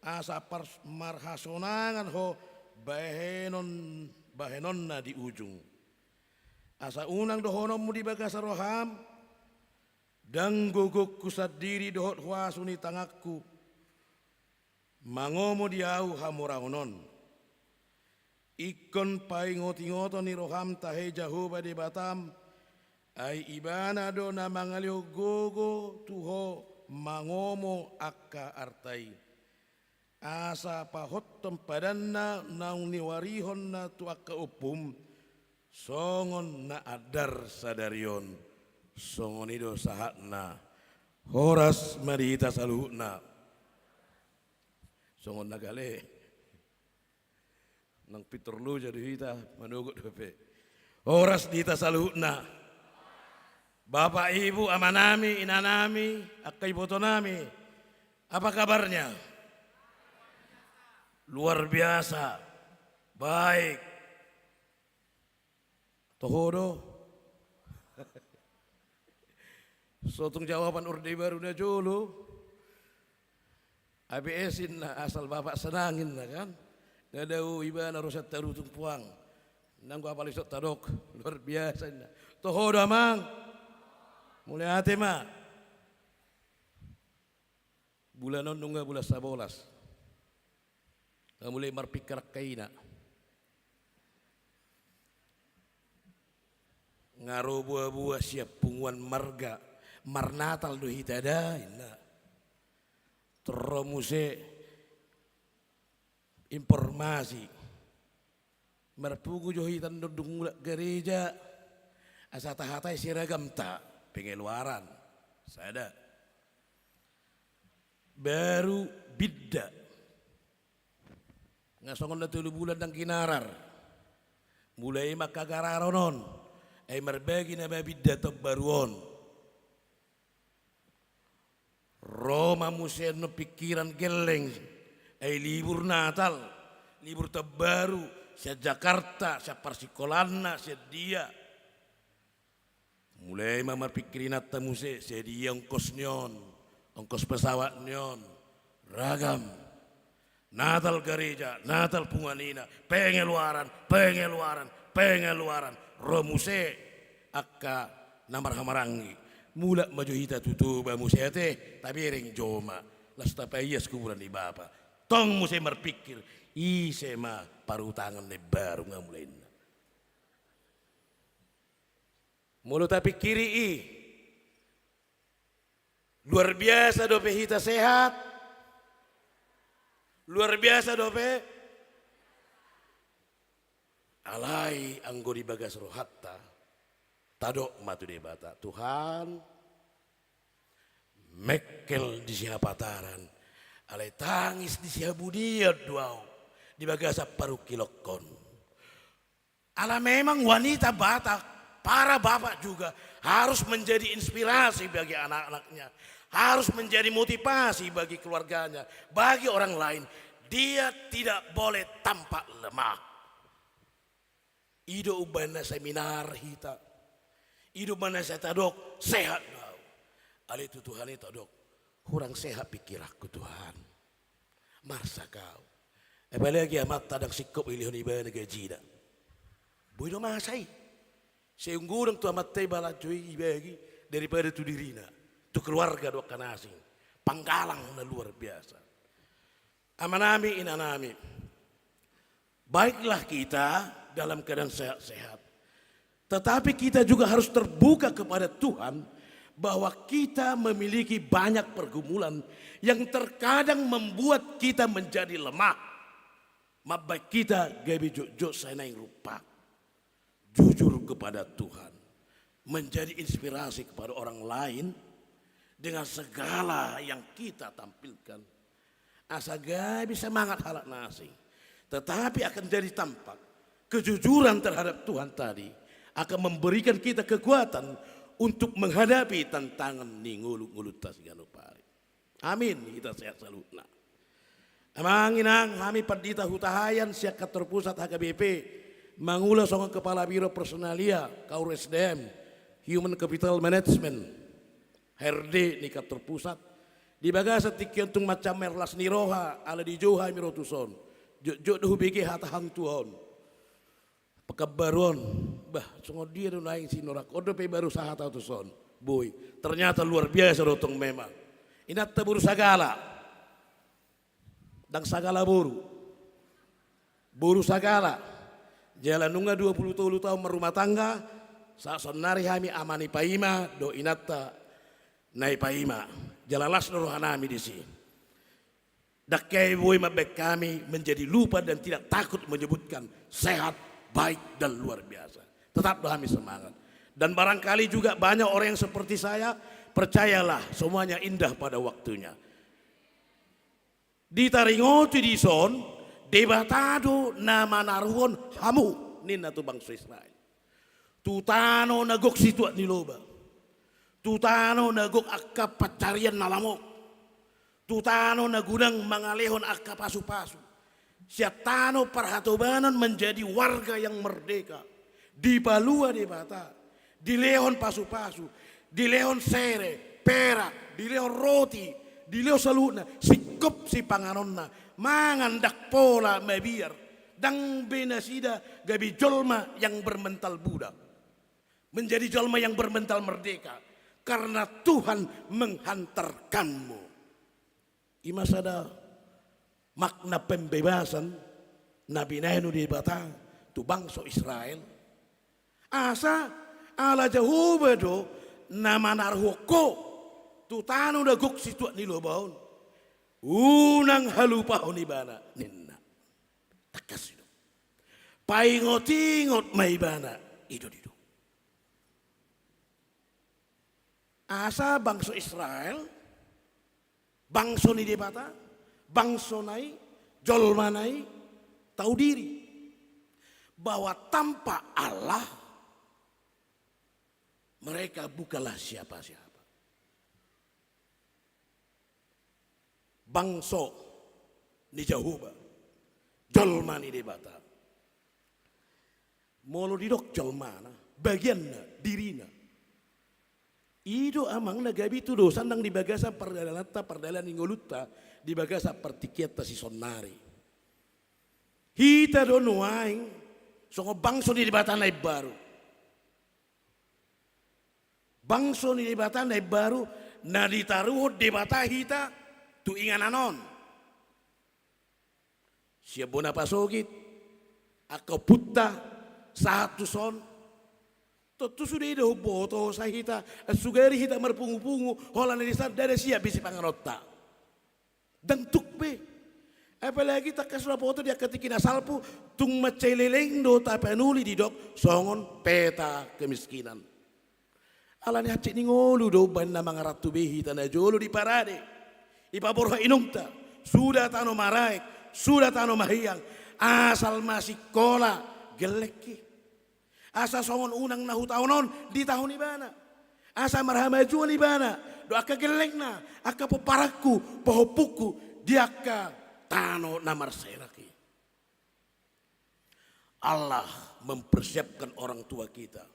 asa marhasonangan ho bahenon na di ujung asa unang dohonomu di bagasa roham dan guguk kusat diri dohot huasuni tangakku mangomo diau hamuraonon ikon pai ngoti-ngoto ni roham tahe Jehovah de Batam ai ibana do na mangalio gogo tuho mangomo akka artai asa pahottom padanna naung niwarihon na tu akka upum songon na adar sadarion songon ido sahatna horas marita saluhna songon nagale nang piturlu jadi hita manugut dope. Horas dita saluhna. Bapak Ibu amanami, inanami, akai botonami. Apa kabarnya? Luar biasa. Baik. Tohodo. Sotong jawaban orde baru na jolo. ABS-in na asal bapak senangin na kan. Nadau iba na rosat tarutung puang. Nanggo apa lisot tadok. Luar biasa na. Tohodo amang. Mulai hati ma. Bulanon nungga bulan 11. Mulai marpikar kaina. Ngaro buah-buah siap punguan marga marnatal do hitada inna teromuse informasi marpugu jo hitan do dungula gereja asa tahatai siragam ta pengeluaran sada baru bidda ngasongon na 3 bulan dang kinarar mulai makagararonon ay marbagi na babidda tabaruon. Roma musen no pikiran geleng ay libur Natal, libur tabaru sa Jakarta, sa Parsikolanna, sa dia. Mulai mamarpikirin at tamuse sa dia ongkos pesawat nyon, ragam. Natal gereja, Natal punganina, pengeluaran. Romuse akka namar hamarangi mula maju hita tutuba musete tapi ring joma lasta payas kuburan di bapa tong muse marpikir isema parutangan ne baru ngamulain mulu tapi kiri luar biasa dope hita sehat luar biasa dope alai anggo di bagas rohatta tadok matu debata Tuhan mekel di siha pataran alai tangis di siha budia duau di bagasa paru kilokon ala memang wanita Batak para bapak juga harus menjadi inspirasi bagi anak-anaknya harus menjadi motivasi bagi keluarganya bagi orang lain dia tidak boleh tampak lemah. Ido ubana seminar hita. Ido mana saya tadok sehat kau. Ali itu Tuhan itu tadok. Kurang sehat pikir aku Tuhan. Marsa kau. Apalagi amat tadang sikop ilihon ibana gajida. Boy do masai. Seunggurang tu amat tebala cuy ibagi daripada tu dirina. Tu keluarga do kanasing. Panggalang na luar biasa. Amanami inanami. Baiklah kita dalam keadaan sehat-sehat. Tetapi kita juga harus terbuka kepada Tuhan bahwa kita memiliki banyak pergumulan yang terkadang membuat kita menjadi lemah. Mabak kita gabi jujur saya yang rupa. Jujur kepada Tuhan. Menjadi inspirasi kepada orang lain dengan segala yang kita tampilkan. Asa gabi semangat halak nasi. Tetapi akan jadi tampak kejujuran terhadap Tuhan tadi akan memberikan kita kekuatan untuk menghadapi tantangan ni ngulu-ngulu tas ganopari. Amin. Kita sehat selalu. Amang inang kami pendita hutahayan siak kantor pusat HKBP mangula songo kepala biro personalia kaur SDM Human Capital Management HRD ni kantor pusat di bagasa tikiantung macam merlas niroha ala di Joha mirotuson jok dah bagi hatahang tuon pekabaron bah songo dia do naik sinorak odo pe baru sahata tu son boy ternyata luar biasa rotong memang inat tabur sagala dang sagala buru sagala jalan nunga 20 tahun merumah tangga saat sonari kami amani paima do inatta nai paima jalan las rohanami di sini. Dakai boy mabek kami menjadi lupa dan tidak takut menyebutkan sehat, baik dan luar biasa. Tetap kami semangat. Dan barangkali juga banyak orang yang seperti saya, percayalah semuanya indah pada waktunya. Ditaringoti di son, debatado na manaruhon hamu nina tu bangsa Israel. Tutano nagok situat ni loba. Tutano nagok akka pacarian nalamok. Tutano nagunang mangalehon akka pasu-pasu. Siatano perhatobanan menjadi warga yang merdeka. Di Palua di Bata. Di lehon pasu-pasu. Di lehon sere, perak, di lehon roti, di lehon saluna. Sikop si panganonna. Mangandak pola mabiar. Dang benasida gabi jolma yang bermental budak. Menjadi jolma yang bermental merdeka. Karena Tuhan menghantarkanmu. Imasada makna pembebasan Nabi Nainu di Bata tu bangsa Israel. Asa ala Jehovah do nama narhoko tu tanu da guk situat ni lobaon. Unang halupahon ibana ninna. Takas itu. Paingot-ingot maibana itu. Asa bangsa Israel, bangsa ni debata, bangsa nai, jolma nai, tahu diri bahwa tanpa Allah mereka bukanlah siapa-siapa. Bangsa ni Jehovah, jolma ni debata. Molo didok jolma na, bagianna, dirina. Ido amang nagabi tu do sandang di bagasa perdalan ingolutta di bagasa pertikieta si sonari. Hita do nuaing songo bangso di batan nai baru. Bangso di batan nai baru na ditaruh di bata hita tu ingananon. Siabona pasogit ako putta satu son. Tuh sudah ada boto saya hita sugari hita merpungu-pungu holan di sana dari siap bisi panganota. Dan tukbe apalagi tak kasih foto dia ketikin asalpu tung maceleleng do tapanuli di dok songon peta kemiskinan. Alani hacik ni ngolu do ban na mga ratu behi tanah jolo di parade. Ipaborha inungta sudah tano maraik sudah tano mahiyang asal masih kola geleki. Asa songon unang nahutaonon di tahun ibana. Asa marhamajuan ibana. Do akka gelek na. Akka poparaku, pohopuku. Di akka tano namar seraki. Allah mempersiapkan orang tua kita.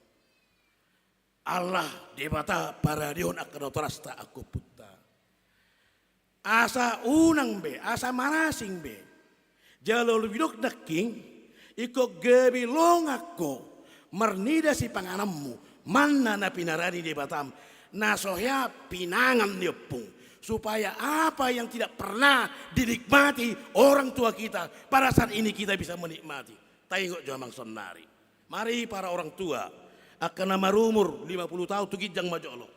Allah debata para dion akka notorasta aku putta. Asa unang be. Asa marasing be. Jalo lebih daking. Iko gebi longakko. Mernida si panganammu mana na pinarani di Batam nasohya pinangan niopung supaya apa yang tidak pernah dinikmati orang tua kita pada saat ini kita bisa menikmati. Tengok jamang sonari. Mari para orang tua akan nama umur 50 tahun tu kijang majolo.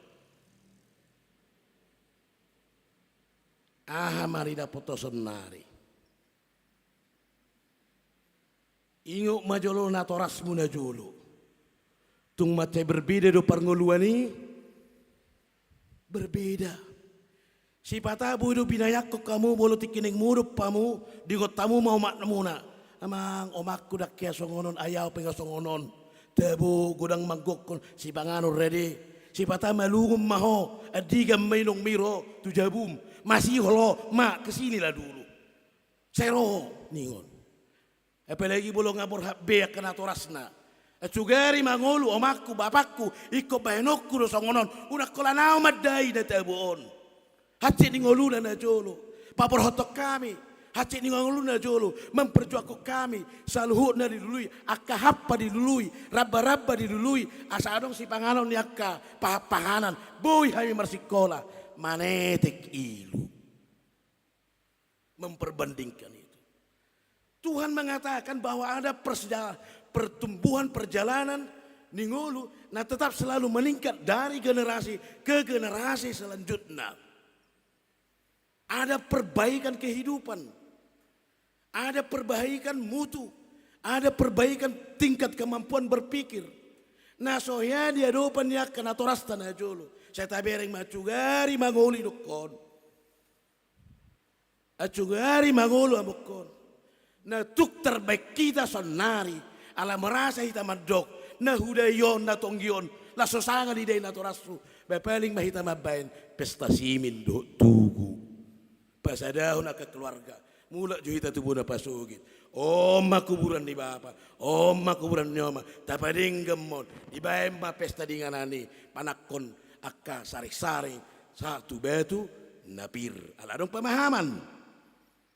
Mari dapat sonari. Ingok majolo natoras muna jolo. Tung macai berbeda do parngoluan ini berbeda. Si patabu do binayak ko kamu bolo tikining murup pamu di tamu mau mak namuna. Amang omakku dak kaya songonon ayaw penga songonon. Tebu gudang manggok si pangano ready. Si pata malungum maho adigam mainong miro tu jabum. Masih holo mak kesinilah dulu. Sero ningon. Apalagi bolo ngabor beak kena torasna. Sugari mangulu omakku bapakku iko bahenokku do songonon unak kolanao madai da tabuon hati ni ngoluna na jolo papor hotok kami hati ni ngoluna jolo memperjuangku kami saluhut na dilului akka happa dilului rabba dilului asadong si panganon ni akka pahapahanan boy kami marsikola manetik ilu memperbandingkan itu. Tuhan mengatakan bahwa ada pertumbuhan perjalanan ningolu nah tetap selalu meningkat dari generasi ke generasi selanjutnya. Ada perbaikan kehidupan, ada perbaikan mutu, ada perbaikan tingkat kemampuan berpikir. Nah soya dia dopan ya kena torasta na jolo. Saya tabereng macugari mangoli dokon. Acugari mangolu amokon. Na tuk terbaik kita sonari. Ala merasa hita madok. Na hudayon na tonggion. La sosanga di day na torasu. Bapaling mahita mabayan. Pesta simin do tugu. Pasadahon na keluarga. Mula juhita tubuh na pasugit. Oma kuburan di bapa. Oma kuburan nyoma. Tapading gemon. Ibayan ma pesta dinganani. Panakon akka sarik-saring. Satu batu napir. Aladong pemahaman.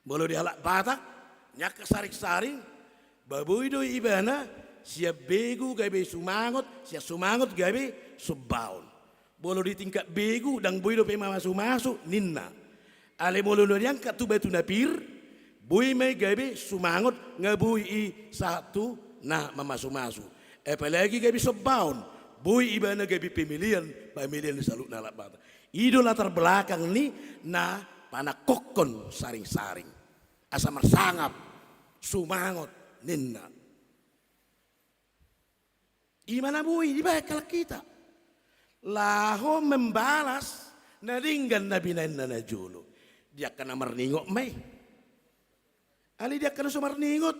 Bolo dihalak batak. Nyak sarik-saring. Baboy do ibana. Siap begu gabe sumangot. Siap sumangot gabe subbaon. Bolo di tingkat begu. Dang boy do pema masuk-masuk. Ninna. Ale bolo do diangkat tu batu napir. Boy may gabi sumangot nga boy i satu na mamasu-masu. Apalagi gabi sobaon. Boy iba na gabi pemilihan ni saluk na bata. Ido latar belakang ni na panakokon saring-saring. Asa marsangap sumangot ninna. Imana boy di bakal kita. Laho membalas na ringgan na binain na julo. Dia kena merningok may. Ali dia kena sumar ningot.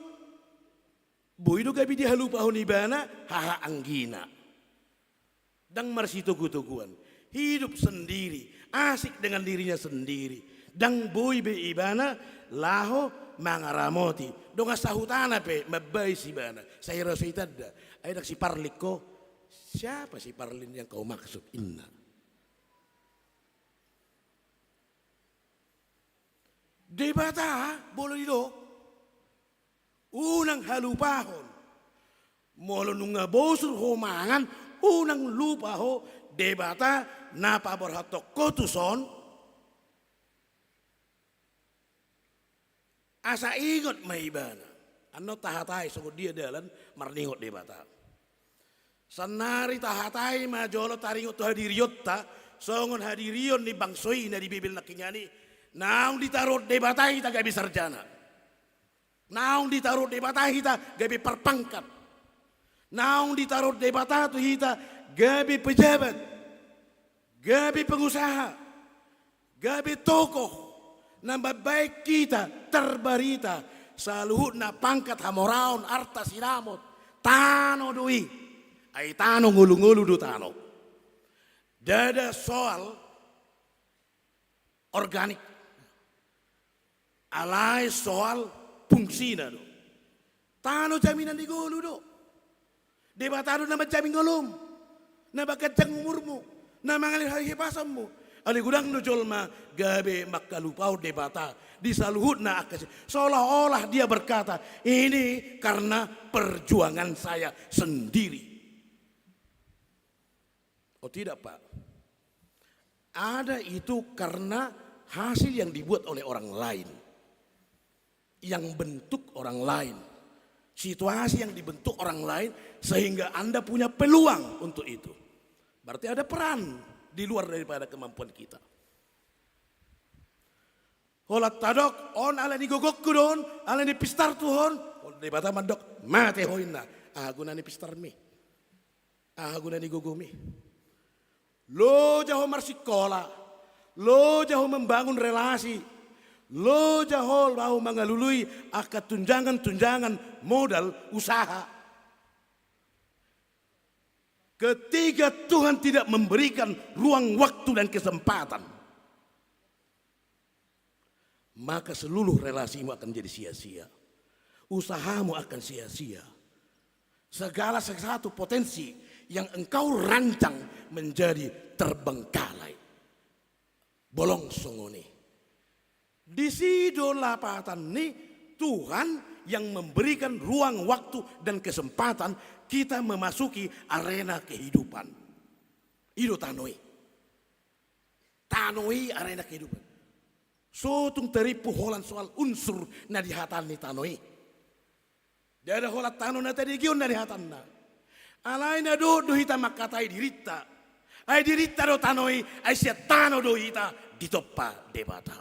Boy do gabi dia halupa honibana haha anggina. Dang marsitugu-tuguan. Hidup sendiri, asik dengan dirinya sendiri. Dang boy be ibana laho mangaramoti. Donga sahutana pe mabay si bana. Saya rasa itada. Ay dak si Parlik ko. Siapa si Parlin yang kau maksud? Inna. Debata boleh itu. Unang halupahon. Molo nunga bosur homangan. Unang lupa ho. Debata napa berhatok kotuson. Asa ingot maibana. Ano tahatai sungguh dia dalan marningot debata. Sanari tahatai majolo taringot tu hadiriyotta. Songon hadiriyon ni bangsoi na di bibil nakinyani. Naung ditaruh debata kita gabi sarjana. Naung ditaruh debata kita gabi perpangkat. Naung ditaruh debata tu kita gabi pejabat. Gabi pengusaha. Gabi tokoh. Nambah baik kita terbarita. Saluhut na pangkat hamoraon arta sinamot. Tano doi. Ay tano ngulu-ngulu do tano. Dada soal organik. Alai soal fungsi na do. Tano jaminan di gulu do. Debatado na majamin ngolom. Na bagajang umurmu. Na mangalir hipasammu. Ali gudang no jolma gabe makalupau debata. Disaluhut na akas. Seolah-olah dia berkata. Ini karena perjuangan saya sendiri. Oh tidak Pak. Ada itu karena hasil yang dibuat oleh orang lain. Yang bentuk orang lain. Situasi yang dibentuk orang lain sehingga Anda punya peluang untuk itu. Berarti ada peran di luar daripada kemampuan kita. Holat tadok on ala ni gogok kudon, ala ni pistar tuhon, di bata mandok mate hoina. Aguna ni pistar mi. Aguna ni gogomi. Lo jauh marsikola, lo jauh membangun relasi, lo jauh mau mengalului akad tunjangan modal usaha. Ketika Tuhan tidak memberikan ruang waktu dan kesempatan, maka seluruh relasimu akan jadi sia-sia. Usahamu akan sia-sia. Segala sesuatu potensi yang engkau rancang menjadi terbengkalai. Bolong songone. Di sido lapatan ini Tuhan yang memberikan ruang waktu dan kesempatan kita memasuki arena kehidupan. Itu tanoi. Tanoi arena kehidupan. Sotung teripu holan soal unsur na dihatan ni tanoi. Dia ada holat tano na tadi gion na dihatan na. Alai na do hita makatai dirita. Ai dirita do tanoi, ai sia tano do hita ditoppa debata.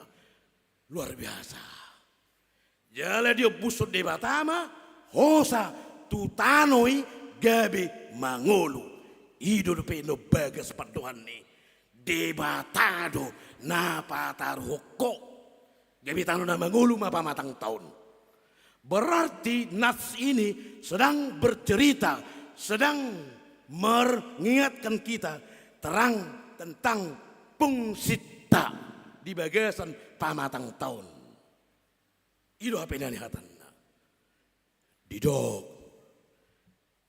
Luar biasa. Jala dia busut debata ma, hosa tu tanoi gabe mangolu. Ido do pe no bagas padohan ni. Debatado na patar hoko. Gabi tano na mangulu mapamatang taon. Berarti nats ini sedang bercerita, sedang mengingatkan kita terang tentang pungsita di bagasan pamatang tahun. Itu apa yang hatanna. Didok,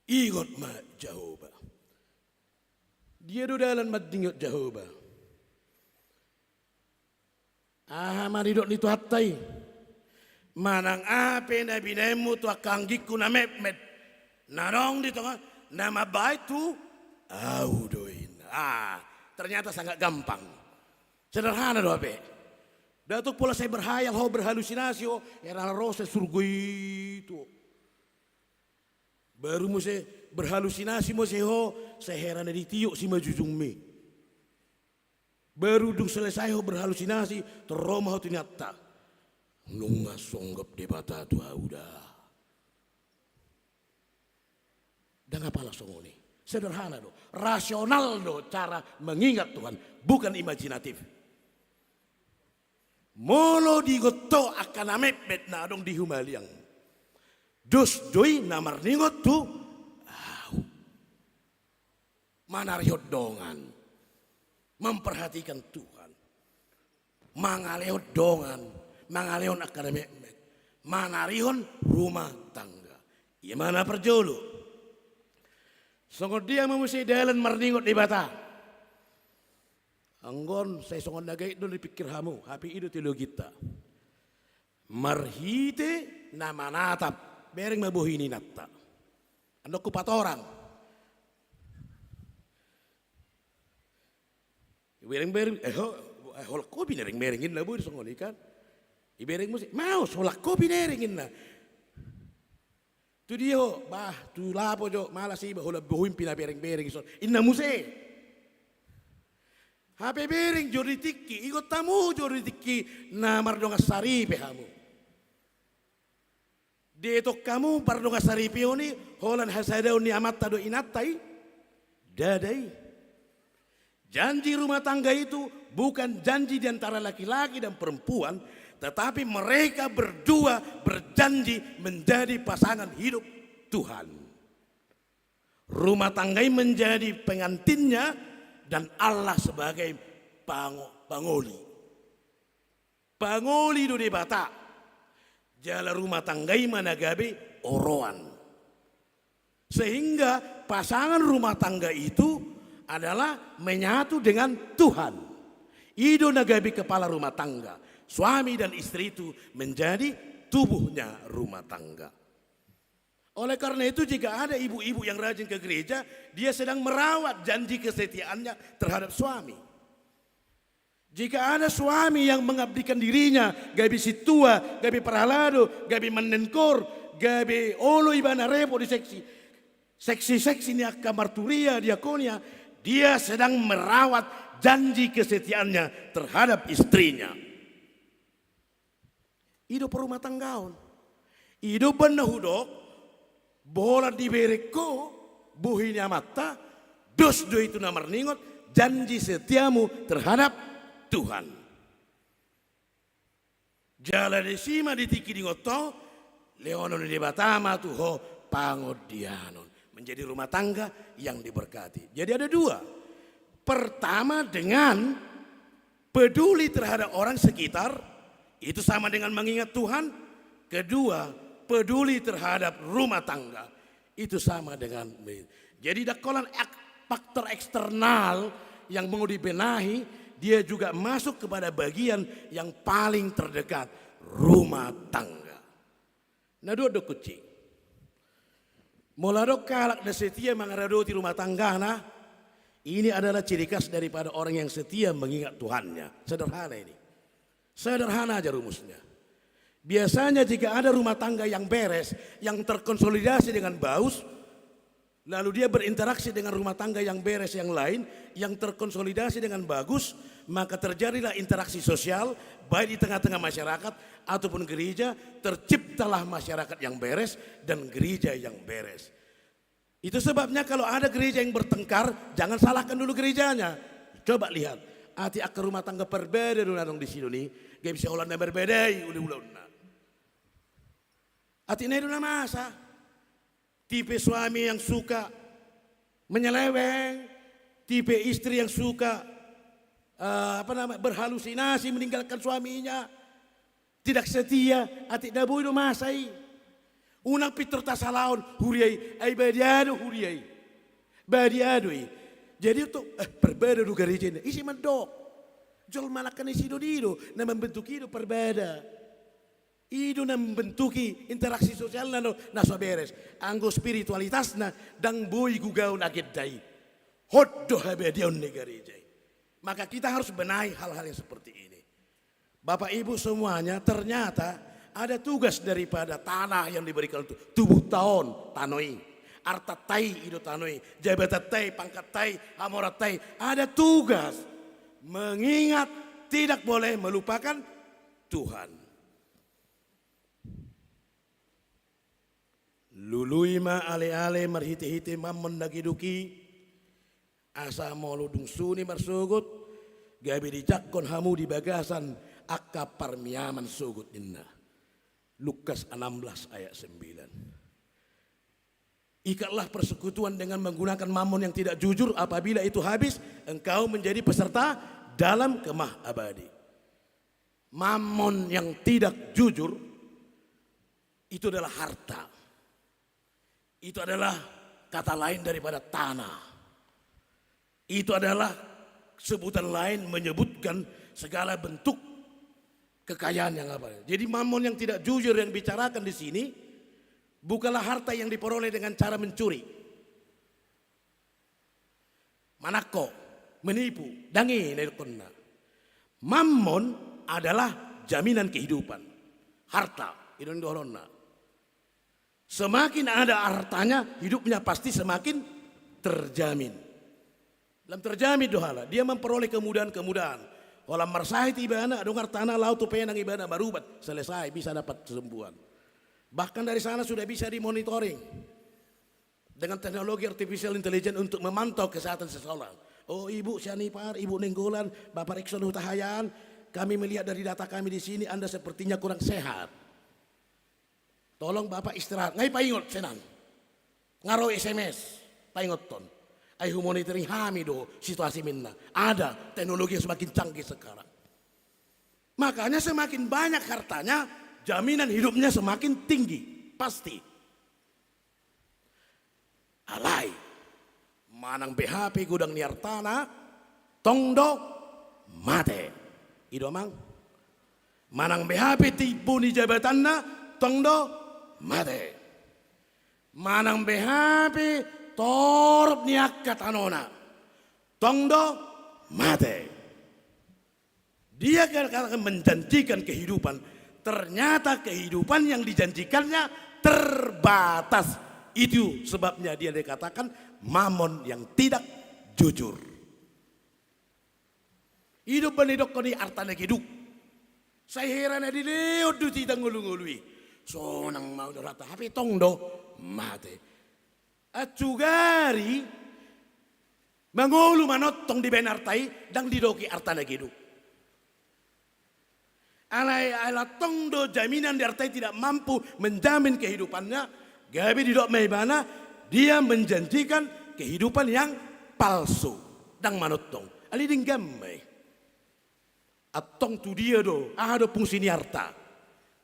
igot ma Jehovah. Dia do dalan madingot Jehovah. Maridok ni tuhatay. Manang ape na binemu tu akanggiku na mepmet. Narong dito nga, na mabait tu, audoin. Ternyata sangat gampang. Sederhana do ape. Datuk pula saya berhayal, berhalusinasi, era rose surgui itu. Baru mo saya berhalusinasi mo saya heran di tiuk si majujung me. Baru dung selesai berhalusinasi, teromah ternyata. Nunga songgap di bata tu udah. Dan apalah songo ni? Sederhana do, rasional do cara mengingat Tuhan, bukan imajinatif. Molo digoto akan amepet na dong di humaliang. Dus doi namar ningot tu, manariot dongan, memperhatikan Tuhan, mangaleot dongan. Mangaleon akademik, manarihon rumah tangga. Iya mana perjolo. Songod dia memusi dalan marningot di bata. Anggon saya songod nagay doon dipikir hamu, hapi itu tilo kita. Marhite na manatap, bereng mabuhini natta. Ando kupatoran. Bereng holak ko binereng-berengin na bu songod ikan. Ibereng musik, mau solak kopi neringin na. Tu dia tu lapo jo malas iba hola buhuin pina bereng so. Inna musik. HP bereng jori tiki, ikut tamu jori tiki na mardonga saripe hamu. Detok kamu pardonga saripe oni holan hasadau ni amatta do inatai. Dadai. Janji rumah tangga itu bukan janji di antara laki-laki dan perempuan, tetapi mereka berdua berjanji menjadi pasangan hidup Tuhan. Rumah tangga menjadi pengantinnya dan Allah sebagai pangoli. Pangoli do debata. Jala rumah tangga managabe oroan. Sehingga pasangan rumah tangga itu adalah menyatu dengan Tuhan. Ido nagabi kepala rumah tangga. Suami dan istri itu menjadi tubuhnya rumah tangga. Oleh karena itu jika ada ibu-ibu yang rajin ke gereja, dia sedang merawat janji kesetiaannya terhadap suami. Jika ada suami yang mengabdikan dirinya, gabi situa, gabi paralado, gabi menenkor, gabi olo ibana repo di seksi ni akamarturia, diakonia, dia sedang merawat janji kesetiaannya terhadap istrinya. Ido perumah tanggaon. Ido benahudok, bola di bereko, buhinya mata, dos do itu namar ningot, janji setiamu terhadap Tuhan. Jala desima ditiki di ngoto, leonon di batama tuho pangodianon. Menjadi rumah tangga yang diberkati. Jadi ada dua. Pertama dengan peduli terhadap orang sekitar, itu sama dengan mengingat Tuhan. Kedua, peduli terhadap rumah tangga, itu sama dengan. Jadi dakolan faktor eksternal yang mau dibenahi, dia juga masuk kepada bagian yang paling terdekat, rumah tangga. Nah dua kucing. Moladok kalak dan setia mengaradoti rumah tangga, nah ini adalah ciri khas daripada orang yang setia mengingat Tuhannya. Sederhana ini. Sederhana aja rumusnya. Biasanya jika ada rumah tangga yang beres, yang terkonsolidasi dengan baus, lalu dia berinteraksi dengan rumah tangga yang beres yang lain, yang terkonsolidasi dengan bagus, maka terjadilah interaksi sosial, baik di tengah-tengah masyarakat ataupun gereja, terciptalah masyarakat yang beres dan gereja yang beres. Itu sebabnya kalau ada gereja yang bertengkar, jangan salahkan dulu gerejanya. Coba lihat, ati akar rumah tangga berbeda dong di sini nih, gak bisa ulangnya berbeda, udah. Atina itu masa. Tipe suami yang suka menyeleweng, tipe istri yang suka berhalusinasi meninggalkan suaminya, tidak setia, atik dabu itu masai. Unang pitur tasalaon huriai, ay badiado huriai, badiado. Jadi itu berbeda do gereja ini, isi mendok, jual malakan isi dido, na membentuk itu berbeda. Itu na membentuki interaksi sosial na so beres, anggo spiritualitas na dang boy gugaun agedai, hoddo habedion ne gereja. Maka kita harus benahi hal-hal yang seperti ini. Bapak Ibu semuanya, ternyata ada tugas daripada tanah yang diberikan untuk tubuh tahun tanoi, arta tai itu tanoi, jabatan tai, pangkat tai, amorat tai. Ada tugas mengingat tidak boleh melupakan Tuhan. Luluima ale-ale marhiti-hiti mamon nagiduki. Asa moludung suni marsugut, gabi dijakkon hamu di bagasan akka parmiaman sugut inna. Lukas 16 ayat 9. Ikatlah persekutuan dengan menggunakan mamon yang tidak jujur, apabila itu habis engkau menjadi peserta dalam kemah abadi. Mamon yang tidak jujur itu adalah harta. Itu adalah kata lain daripada tanah. Itu adalah sebutan lain menyebutkan segala bentuk kekayaan yang apa. Jadi mamon yang tidak jujur yang dibicarakan di sini bukanlah harta yang diperoleh dengan cara mencuri, manako, menipu, dangi nerkonna. Mamon adalah jaminan kehidupan, harta itu doronna. Semakin ada hartanya, hidupnya pasti semakin terjamin. Dalam terjamin dohala, dia memperoleh kemudahan-kemudahan. Walau marsahit ibana, dongar tanah laut tu penang ibana barubat, selesai bisa dapat kesembuhan. Bahkan dari sana sudah bisa dimonitoring dengan teknologi artificial intelligence untuk memantau kesehatan seseorang. Oh ibu Sianipar, ibu Nenggolan, bapak Rikson Hutahayan, kami melihat dari data kami di sini Anda sepertinya kurang sehat. Tolong bapak istirahat. Ngai paingot senang. Ngaro SMS, paingot ton. Ayo monitoring hami do situasi minna. Ada teknologi yang semakin canggih sekarang. Makanya semakin banyak hartanya, jaminan hidupnya semakin tinggi. Pasti. Alai. Manang BHP gudang niar tanah, tongdo mate. Ido mang. Manang BHP tipu ni jabatanna, tongdo mate. Manang BHP torp niakat anona, tongdo mate. Dia akan menjanjikan kehidupan, ternyata kehidupan yang dijanjikannya terbatas. Itu sebabnya dia dikatakan mamon yang tidak jujur. Hidup benidok koni artana hidup. Saya heran di leot du titang ngulu-ngului. Sonang mau dorata tapi tongdo mate. Acugari mangulu manotong di benartai dan didoki artana gidu. Alai alatong do jaminan di artai tidak mampu menjamin kehidupannya. Gabi didok meibana dia menjanjikan kehidupan yang palsu dan manotong. Ali dinggamai. Atong tu dia do ada fungsi harta.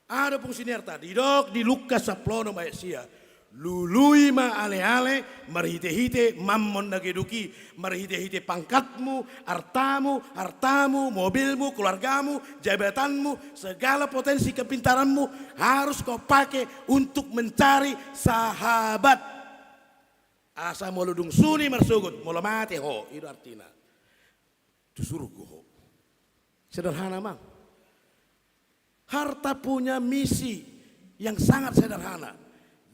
Ada fungsi harta didok di Lukas 10 ayat sia. Lului ma ale-ale marhite-hite mammon nageduki, marhite-hite pangkatmu, hartamu, mobilmu, keluargamu, jabatanmu, segala potensi kepintaranmu harus kau pakai untuk mencari sahabat. Asa moludung suni marsugut, molo mate ho, itu artinya. Itu suruhku ho. Sederhana mang. Harta punya misi yang sangat sederhana.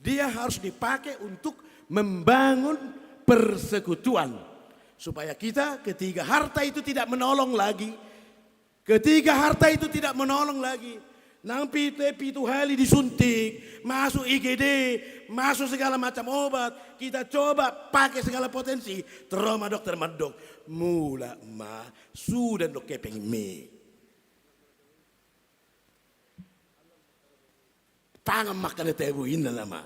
Dia harus dipakai untuk membangun persekutuan. Supaya kita ketika harta itu tidak menolong lagi. Nampi pitu hali disuntik. Masuk IGD. Masuk segala macam obat. Kita coba pakai segala potensi. Trauma dokter madok. Mula ma sudah dok kepeng me. tangan makan tebuin nama.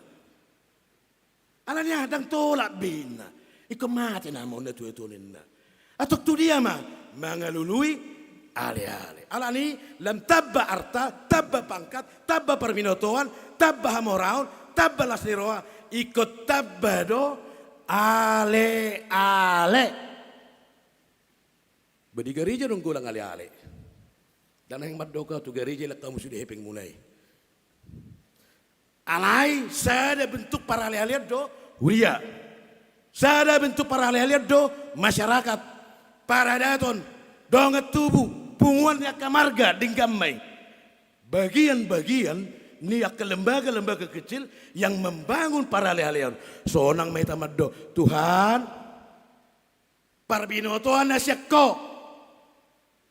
Alanya dang tolak bina. Iko mati nama na tuetunin na. Atau tu dia mah mengalului ale-ale. Alani lam tabba arta, tabba pangkat, tabba perminotoan, tabba hamoraun, tabba lasniroa, ikut tabba do ale-ale. Bedi gereja dong gulang ale-ale. Dan yang madoka tu gereja lah kamu sudah hepeng mulai. Alai saya ada bentuk para ale-ale do huria. Saya ada bentuk para ale-ale do masyarakat. Para daton donget tubuh punguan yak marga dinggamai. Bagian-bagian ni yak lembaga-lembaga kecil yang membangun para ale-alean. Sonang mai tamaddo Tuhan parbinotoan nasyakko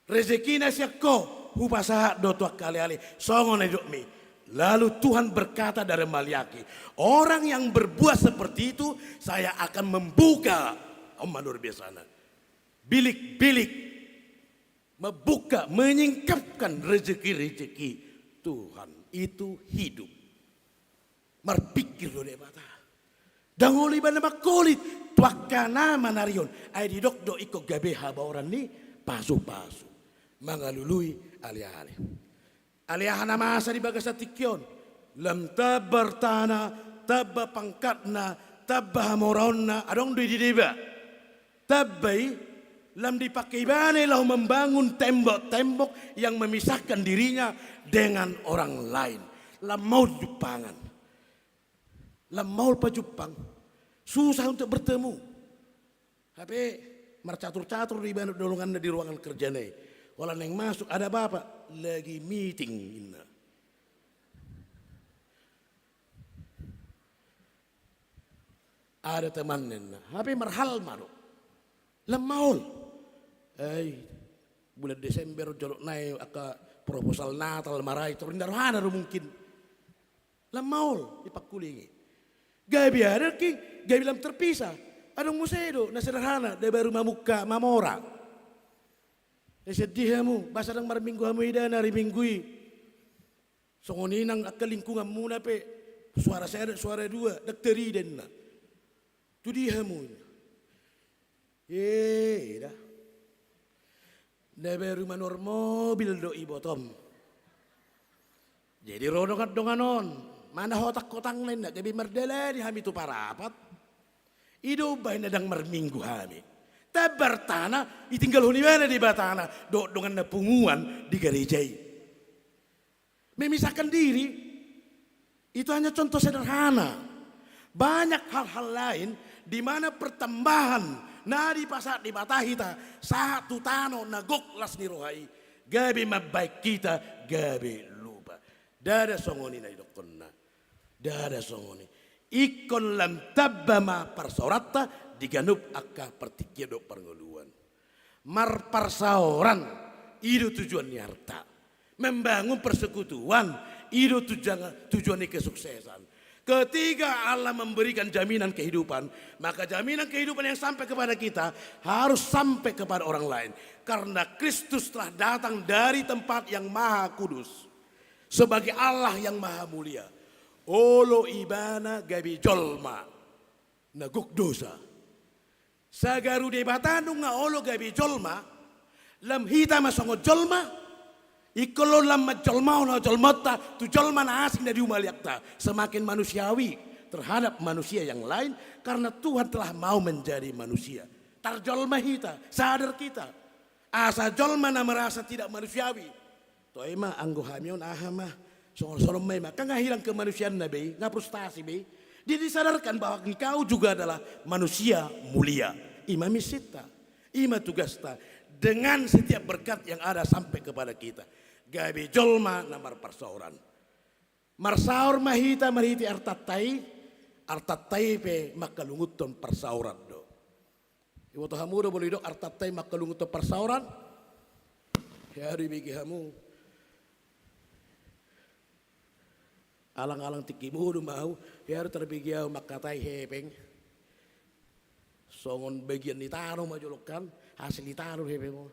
rezeki nasyakko hupasaha do tuak ale-ale songon mi. Lalu Tuhan berkata dari Maliaki, orang yang berbuat seperti itu saya akan membuka luar biasa bilik-bilik membuka menyingkapkan rezeki-rezeki Tuhan itu hidup merpikir do debata dangoli bana makolit tuakana manarion ai didok do iko gabeha bauran ni pasu-pasu mangalului ali-ali alihana masa di bagasa tikyon lam tabar tanah tabba pangkatna tabba hamoronna adong dui dideba tabbai lam dipakai bane lau membangun tembok-tembok yang memisahkan dirinya dengan orang lain. Lam mau Jepangan. Lam mau pa Jepang. Susah untuk bertemu. Tapi mercatur-catur di dolongan di ruangan kerja nih. Walau yang masuk ada bapak lagi meeting. Ada teman nena. Tapi merhal malu. Lam maul. Bulan Desember jolok naik aka proposal Natal marai terindar-hana mungkin. Lamaul dipakulingi. Gabi ada ki, gabi lam terpisah. Adong musedo na sederhana da baru mamuka mamora. Sedih kamu, basa nang marminggu kamu ida nari minggui. Songoninang aka lingkungan muna pe suara saya suara dua dakteri denna. Tu dia kamu. Dah. Debe rumah nor mobil do ibotom. Jadi rodongan-donganon. Mana hotak-kotang lain nak gabi merdele di hami tu parapat. Ido bain nadang merminggu hami. Tabar tanah itinggal huni mana di batana. Do dongan na punguan di gerejai. Memisahkan diri. Itu hanya contoh sederhana. Banyak hal-hal lain di mana pertambahan nadi pasat di mata kita satu tano nagok las ni rohai gabi mabaik kita gabi lupa dada songoni na idokonna dada songoni ikon lam tabbama parsorata diganup akka pertikiado perngoluan mar parsauran itu tujuan harta membangun persekutuan itu tujuan kesuksesan. Ketika Allah memberikan jaminan kehidupan, maka jaminan kehidupan yang sampai kepada kita harus sampai kepada orang lain. Karena Kristus telah datang dari tempat yang maha kudus. Sebagai Allah yang maha mulia. Olo ibana gabi jolma. Naguk dosa. Sagaru de batanung nga olo gabi jolma. Lam hita masongo jolma. Ikolo lam jolma na jolmata tu jolma na asing dari umaliakta semakin manusiawi terhadap manusia yang lain karena Tuhan telah mau menjadi manusia. Tarjolma kita, sadar kita. Asa jolma na merasa tidak manusiawi. Toema anggo hamion ahama sorong mai maka hilang kemanusiaan nabi, nggak frustasi be. Dia disadarkan bahwa engkau juga adalah manusia mulia. Imami sita, ima tugasta dengan setiap berkat yang ada sampai kepada kita. Gabi jolma namar parsauran. Marsaur mahita mariti artatai pe makalunguton parsauran do. Iwo to hamudo boleh do artatai makalunguton parsauran. Hari bigi hamu. Alang-alang tikimu do mau, hari terbigi au makatai hepeng. Songon bagian ditaro majolokan, hasil ditaro hepeng.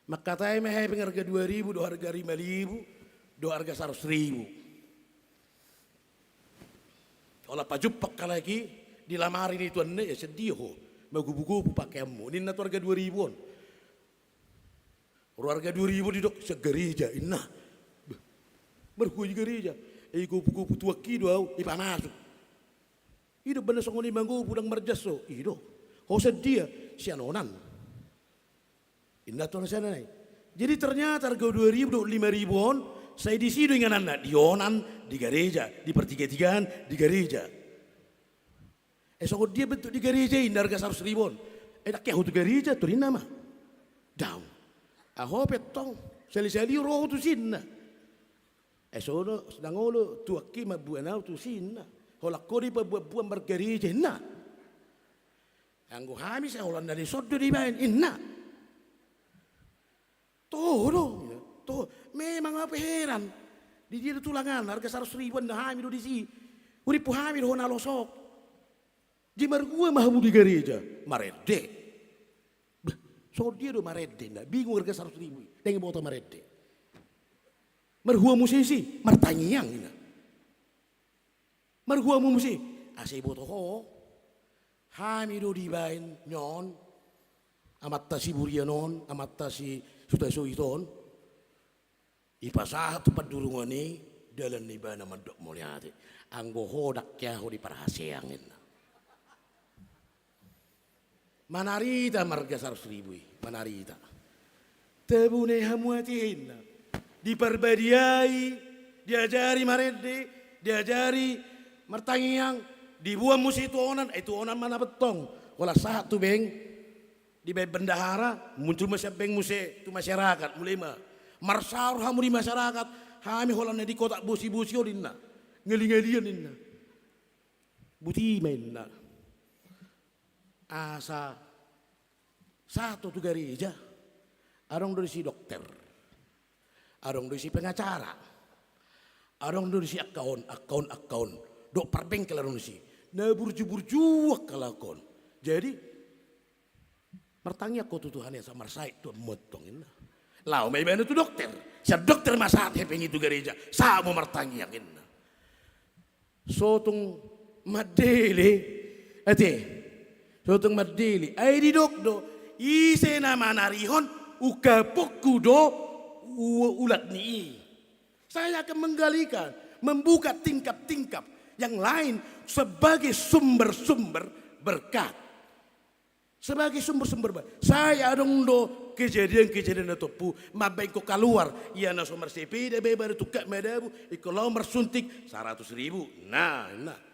Makatai mah harga 2.000 do harga 5.000 do harga 100.000. Olah pajupak lagi di lamari ni tuan ya sedih ho. Magubu-gubu pakaianmu. Ini tu harga 2.000-an. Harga 2.000 di dok segereja inna. Berkuih gereja. Gubu-gubu tuaki doau ipanasu. Ido benar songoni manggu pudang merjaso. Ido. Ho sedih si anonan. Inna tuan sana nai. Jadi ternyata harga 2.000 do 5.000-an. Saya di situ dengan anak di onan di gereja, di pertiga-tigaan di gereja. Esok dia bentuk di gereja ini harga 100.000-an. Nak kaya tu gereja tu ni nama. Down. Aho petong seli-seli roh tu sinna. Esok no sedang olo tu aki mabuana tu sinna. Holak kodi pa buat bergereja inna. Anggo hamis orang dari sodo di main inna. Tuh, memang apa heran. Di dia tulangan harga 100.000-an dah hamil di sini. Uripu hamil hona losok. Di margua mahamu di gereja, marede. So dia do marede, nak bingung harga 100.000. Dengan botol marede. Margua musisi, martanyang ina. Margua musisi, asai botol ho. Hamido di bain nyon. Amat tasi buria non, amat tasi sudah soiton. Ipasah tu padurungan ni dalam niba nama dok mulyati. Anggo hodak kya ho di parahasiangin. Manarita marga 100.000, manarita. Tebune hamuatin. Diperbadiai, diajari marede, diajari martangiang, dibuang musi itu onan mana betong. Wala satu beng di bendahara muncul masih beng musi tu masyarakat mulai marsar hamu di masyarakat, hami holana di kota busi-busi odinna. Ngeli-ngelian inna. Buti mainna. Asa satu tu gereja arong dari si dokter, arong dari si pengacara, arong dari si akaun dok perbengkel arong si na burju kalakon. Jadi mertanya kau Tuhan yang sama saya tu motongin lau mai bana tu dokter si dokter masa hepeng itu gereja sama mertanya inna sotung madele ate Sotong mardili, ay di dokdo, ise na manarihon, ukapokku do, ulat ni. Saya akan menggalikan, membuka tingkap-tingkap yang lain sebagai sumber-sumber berkat. Sebagai sumber-sumber berkat. Saya dong do kejadian-kejadian itu mabeng ko keluar, ia na somar sepeda bebar tukak medabu, ikolau mersuntik 100.000. Nah.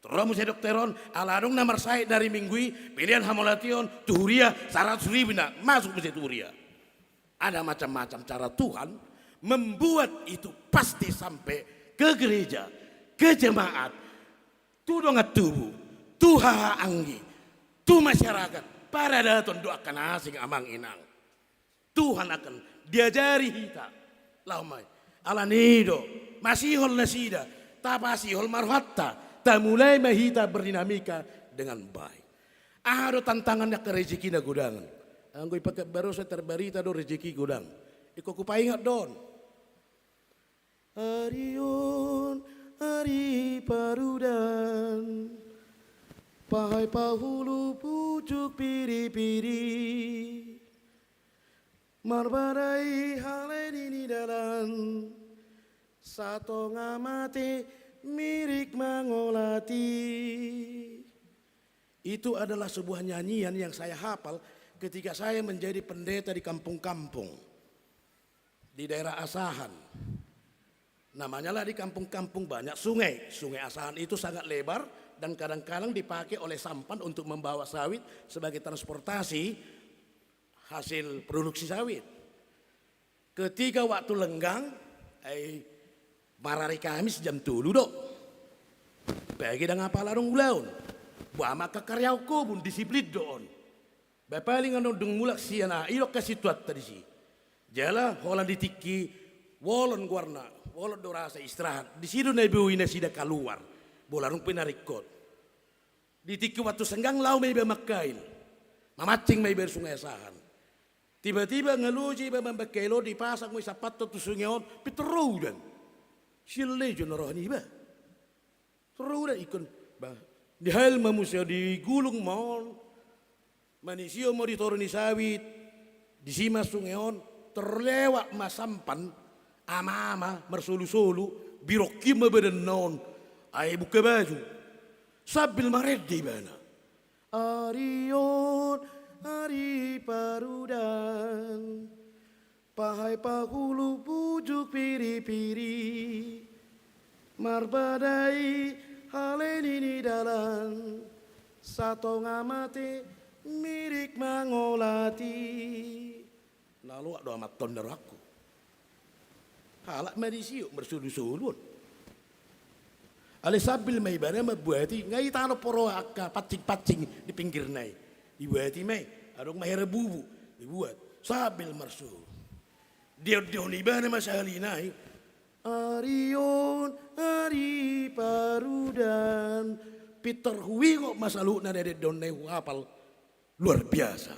Terus saya dokteron, aladong nomor saya dari minggu pilihan hamolation, tuhuria 100.000 nak masuk ke tuhuria. Ada macam-macam cara Tuhan membuat itu pasti sampai ke gereja, ke jemaat, tu dongat tubuh, tu anggi, tu masyarakat. Para datang doakan asing amang inang. Tuhan akan diajari kita. Laumai, alanido, masihol nasida, tapasihol marhatta. Tak mulai mahita berdinamika dengan baik. Ada tantangannya ke rezeki na gudangan. Anggoy pakai baru saya terberita do rezeki gudang. Iko kupaingat don. Arion, ari parudan. Pahai pahulu pucuk piri-piri. Marbadai haleni dalan. Sato ngamati mirik mangolati. Itu adalah sebuah nyanyian yang saya hafal ketika saya menjadi pendeta di kampung-kampung di daerah Asahan. Namanya lah di kampung-kampung banyak sungai. Sungai Asahan itu sangat lebar dan kadang-kadang dipakai oleh sampan untuk membawa sawit sebagai transportasi hasil produksi sawit. Ketika waktu lenggang, marari Kamis jam 7 dok. Bagi dengan apa larung ulaun. Buah maka karyau ko pun disiplin doon. Bapaling ano dung mulak siya na ilok kasi tuat tadi si. Jala holan ditiki wolon guarna, wolon dorasa istirahat. Di situ na ibu ina sida keluar. Bolarung pinarikot. Ditiki waktu senggang lau may makain. Mamacing may bersungai Asahan. Tiba-tiba ngeluji membekelo dipasang mo sapato to sungaon pitrudan. Sile jo rohani ba. Trudan ikon ba. Di hal mamusya di gulung mon. Manisio mo di toroni sawit. Di sima sungaon terlewat masampan ama-ama mersulu-sulu birokim bedenon. Ay buka baju. Sabil mared di mana. Arion hari parudan, pahai pahulu pujuk piri-piri, marbadai haleni dalan, sato ngamate mirik mangolati. Lalu ada amat tonder aku. Halak medisiuk bersulu-sulun. Ale sabil may bana mabuati ngai tano poro akka pacing-pacing di pinggir nai. Dibuati may, adong mahera bubu, dibuat sabil marsul. Dia ni bana masahalinay. Arion, ari parudan, Peter Huwingo masalu na dedon na hapal luar biasa.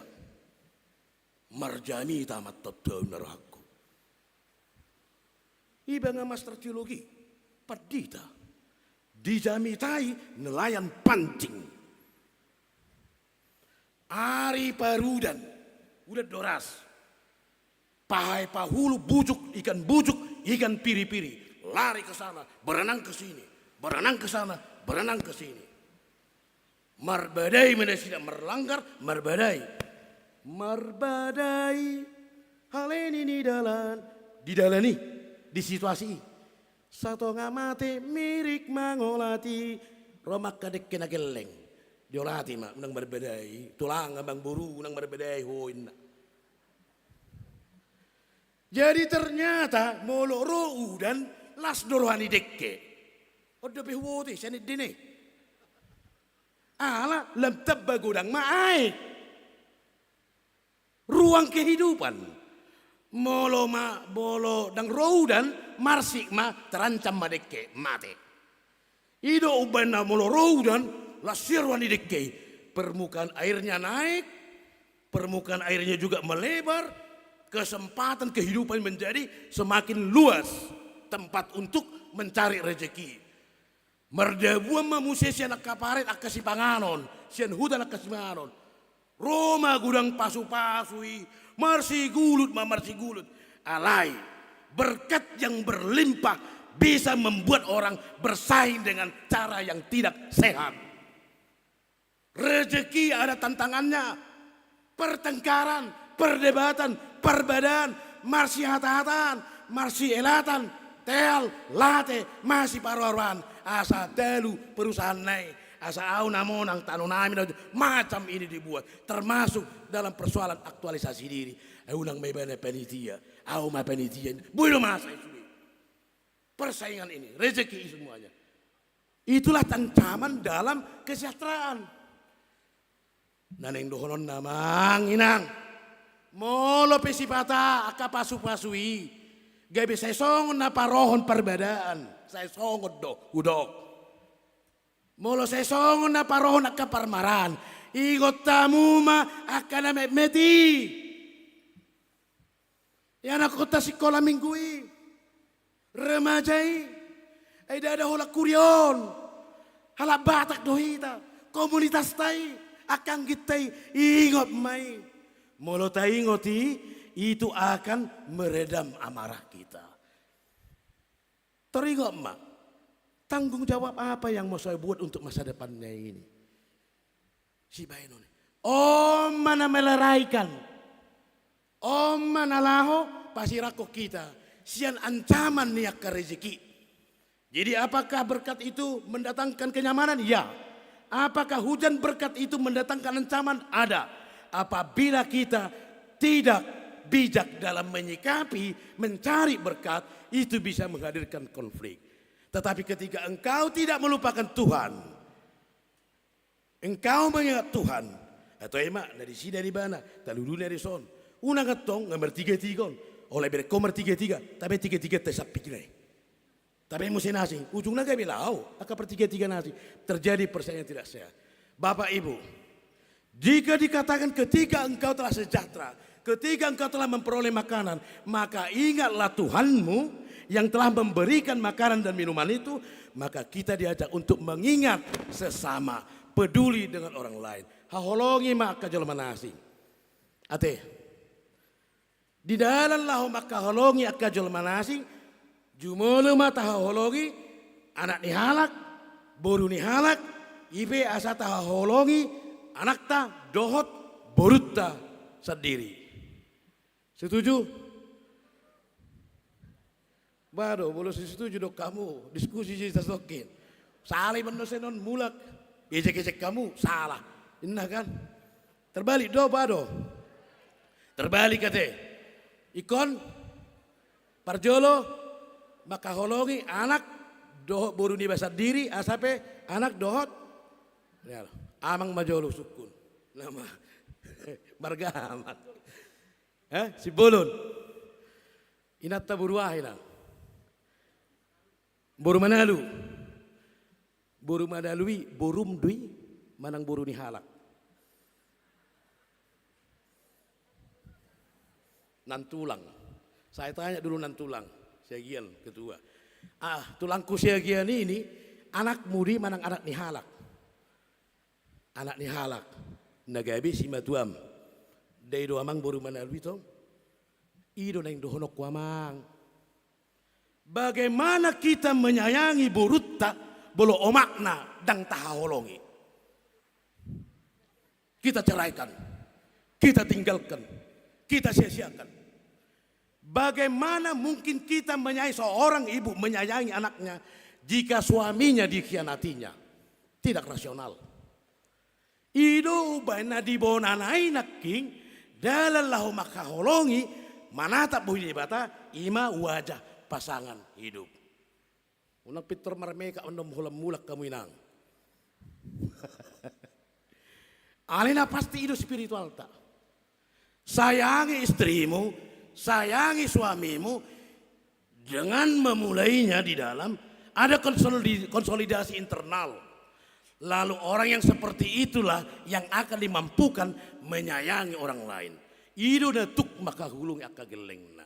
Marjani tamat totoo na raku. Iba nga master teologi, padita. Dijamitai nelayan pancing. Ari parudan, udah doras. Pahai pahulu bujuk, ikan piri-piri. Lari ke sana, berenang ke sini, berenang ke sana, berenang ke sini. Marbadai mana tidak melanggar, marbadai. Marbadai, hal ini di dalam di situasi. Satu ngamate mirik mangolati, romak kadek kena geleng. Diolati mak, unang berbedai, tulang abang buru, unang berbedai hoin. Jadi ternyata molo rou dan las dorohani dekke. Odo behwoti sanit dine. Ala lam tabba godang maai. Ruang kehidupan. Molo ma bolo dang rou dan marsik ma terancam madekke mate. Ido ubana molo rou dan lasirwan di dekke, permukaan airnya naik, permukaan airnya juga melebar, kesempatan kehidupan menjadi semakin luas, tempat untuk mencari rezeki. Merdabuan mamusia sian akaparet akasi panganon, sian hutan akasi panganon. Roma gudang pasu-pasui, marsi gulut. Alai, berkat yang berlimpah bisa membuat orang bersaing dengan cara yang tidak sehat. Rezeki ada tantangannya, pertengkaran, perdebatan, perbedaan, marsi hata-hatan, marsi elatan, tel, late, masih paruaruan, asa telu perusahaan naik, asa au namonang tanunami, macam ini dibuat, termasuk dalam persoalan aktualisasi diri. Unang may bana panitia, au ma panitia, builo masa itu. Persaingan ini, rezeki semuanya. Itulah ancaman dalam kesejahteraan. Naneng dohonon namang inang. Molo pesipata aka pasu-pasui. Gabi saya songon na parohon perbedaan. Saya songon udok. Molo saya songon na parohon aka parmaran. Igot tamu ma aka na meti. Yan ako ta sikola minggui. Remajai. Ay dada hola kuryon. Hala batak dohita. Komunitas tay. Akan kita ingot mai. Molo ta ingoti itu akan meredam amarah kita. Teringat mak, tanggung jawab apa yang mau saya buat untuk masa depannya ini? Si Baino nih. Om mana meleraikan. Om mana laho pasirako kita. Sian ancaman niak ke rezeki. Jadi apakah berkat itu mendatangkan kenyamanan? Ya. Apakah hujan berkat itu mendatangkan ancaman? Ada. Apabila kita tidak bijak dalam menyikapi, mencari berkat, itu bisa menghadirkan konflik. Tetapi ketika engkau tidak melupakan Tuhan, engkau mengingat Tuhan, atau emak dari sini dari mana, talulu dari son, unang atong ngamber tiga-tiga, oleh berkomer tiga-tiga, tapi tiga-tiga tesap pikirnya. Tapi musim nasi, ujungnya gak bilang, akan pertiga-tiga nasi. Terjadi persaingan tidak sehat. Bapak Ibu, jika dikatakan ketika engkau telah sejahtera, Ketika engkau telah memperoleh makanan, maka ingatlah Tuhanmu yang telah memberikan makanan dan minuman itu. Maka kita diajak untuk mengingat sesama, peduli dengan orang lain. Haholongi maka jalma nasi. Ate, di dalam lahu maka holongi akka jalma nasi, jumolo mata haholongi, anak ni halak, boru ni halak, ibe asata haholongi, anak ta dohot, borutta sendiri. Setuju? Baru boleh setuju dok kamu diskusi cerita sokin. Salah menosenon mulak, ejek-ejek kamu salah. Inna kan? Terbalik do bado. Terbalik kate. Ikon parjolo maka holongi anak dohot boru ni basat diri asape anak dohot. Ya, amang majolo sukun. Nama marga amat. Si bolon. Inatta buruahina. Boru manalu. Boru madalui, borum dui, manang boru ni halak. Nantulang. Saya tanya dulu nantulang. Segian ketua. Tulangku segian ini anak mudi manang anak ni halak. Anak ni halak. Nagabi si matuam. Dai do amang boru manalui to. Ido nang dohonok wamang. Bagaimana kita menyayangi borutta bolo omakna dang taholongi. Kita ceraikan. Kita tinggalkan. Kita sia-siakan. Bagaimana mungkin kita menyayangi seorang ibu menyayangi anaknya jika suaminya dikhianatinya? Tidak rasional. Ido ubana di bonanai naking dalam lahu makaholongi manatap buhi bata ima wajah pasangan hidup. Unang Peter marmeka unom hulam mulak kamu inang. Alena pasti hidup spiritual tak. Sayangi istrimu, sayangi suamimu dengan memulainya di dalam ada konsolidasi internal. Lalu orang yang seperti itulah yang akan dimampukan menyayangi orang lain. Ido datuk maka hulung akka gelengna.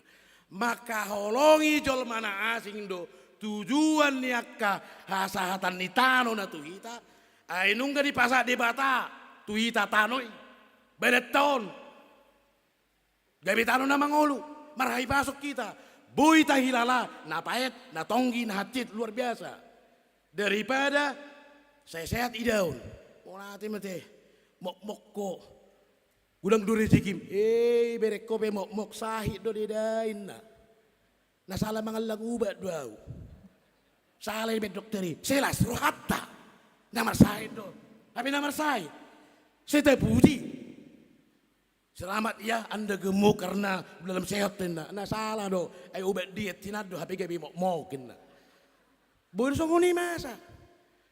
Maka holongi jol mana asing do tujuan ni akka hasahatan ni tano na tuhita. Ay nungga di pasak di bata tuhita tanoi. Bedeton. Gabi tano na mangolu. Marhay pasok kita. Boy tahilala. Napayet, natonggi, nahatid. Luar biasa. Daripada saya sehat idaun. Wala ati mate. Mok-mok ko. Gudang duri sikim. Berek ko pe mok-mok sahit do didain na. Nasala mga lagubat daw. Salah be dokteri. Selas rohatta. Namar sahit do. Tapi namar sahit. Saya puji. Selamat ya Anda gemuk karena dalam sehat na. Nah salah do. Ay ubat diet tinado hapi gabi mok-mokin na. Boy songoni masa.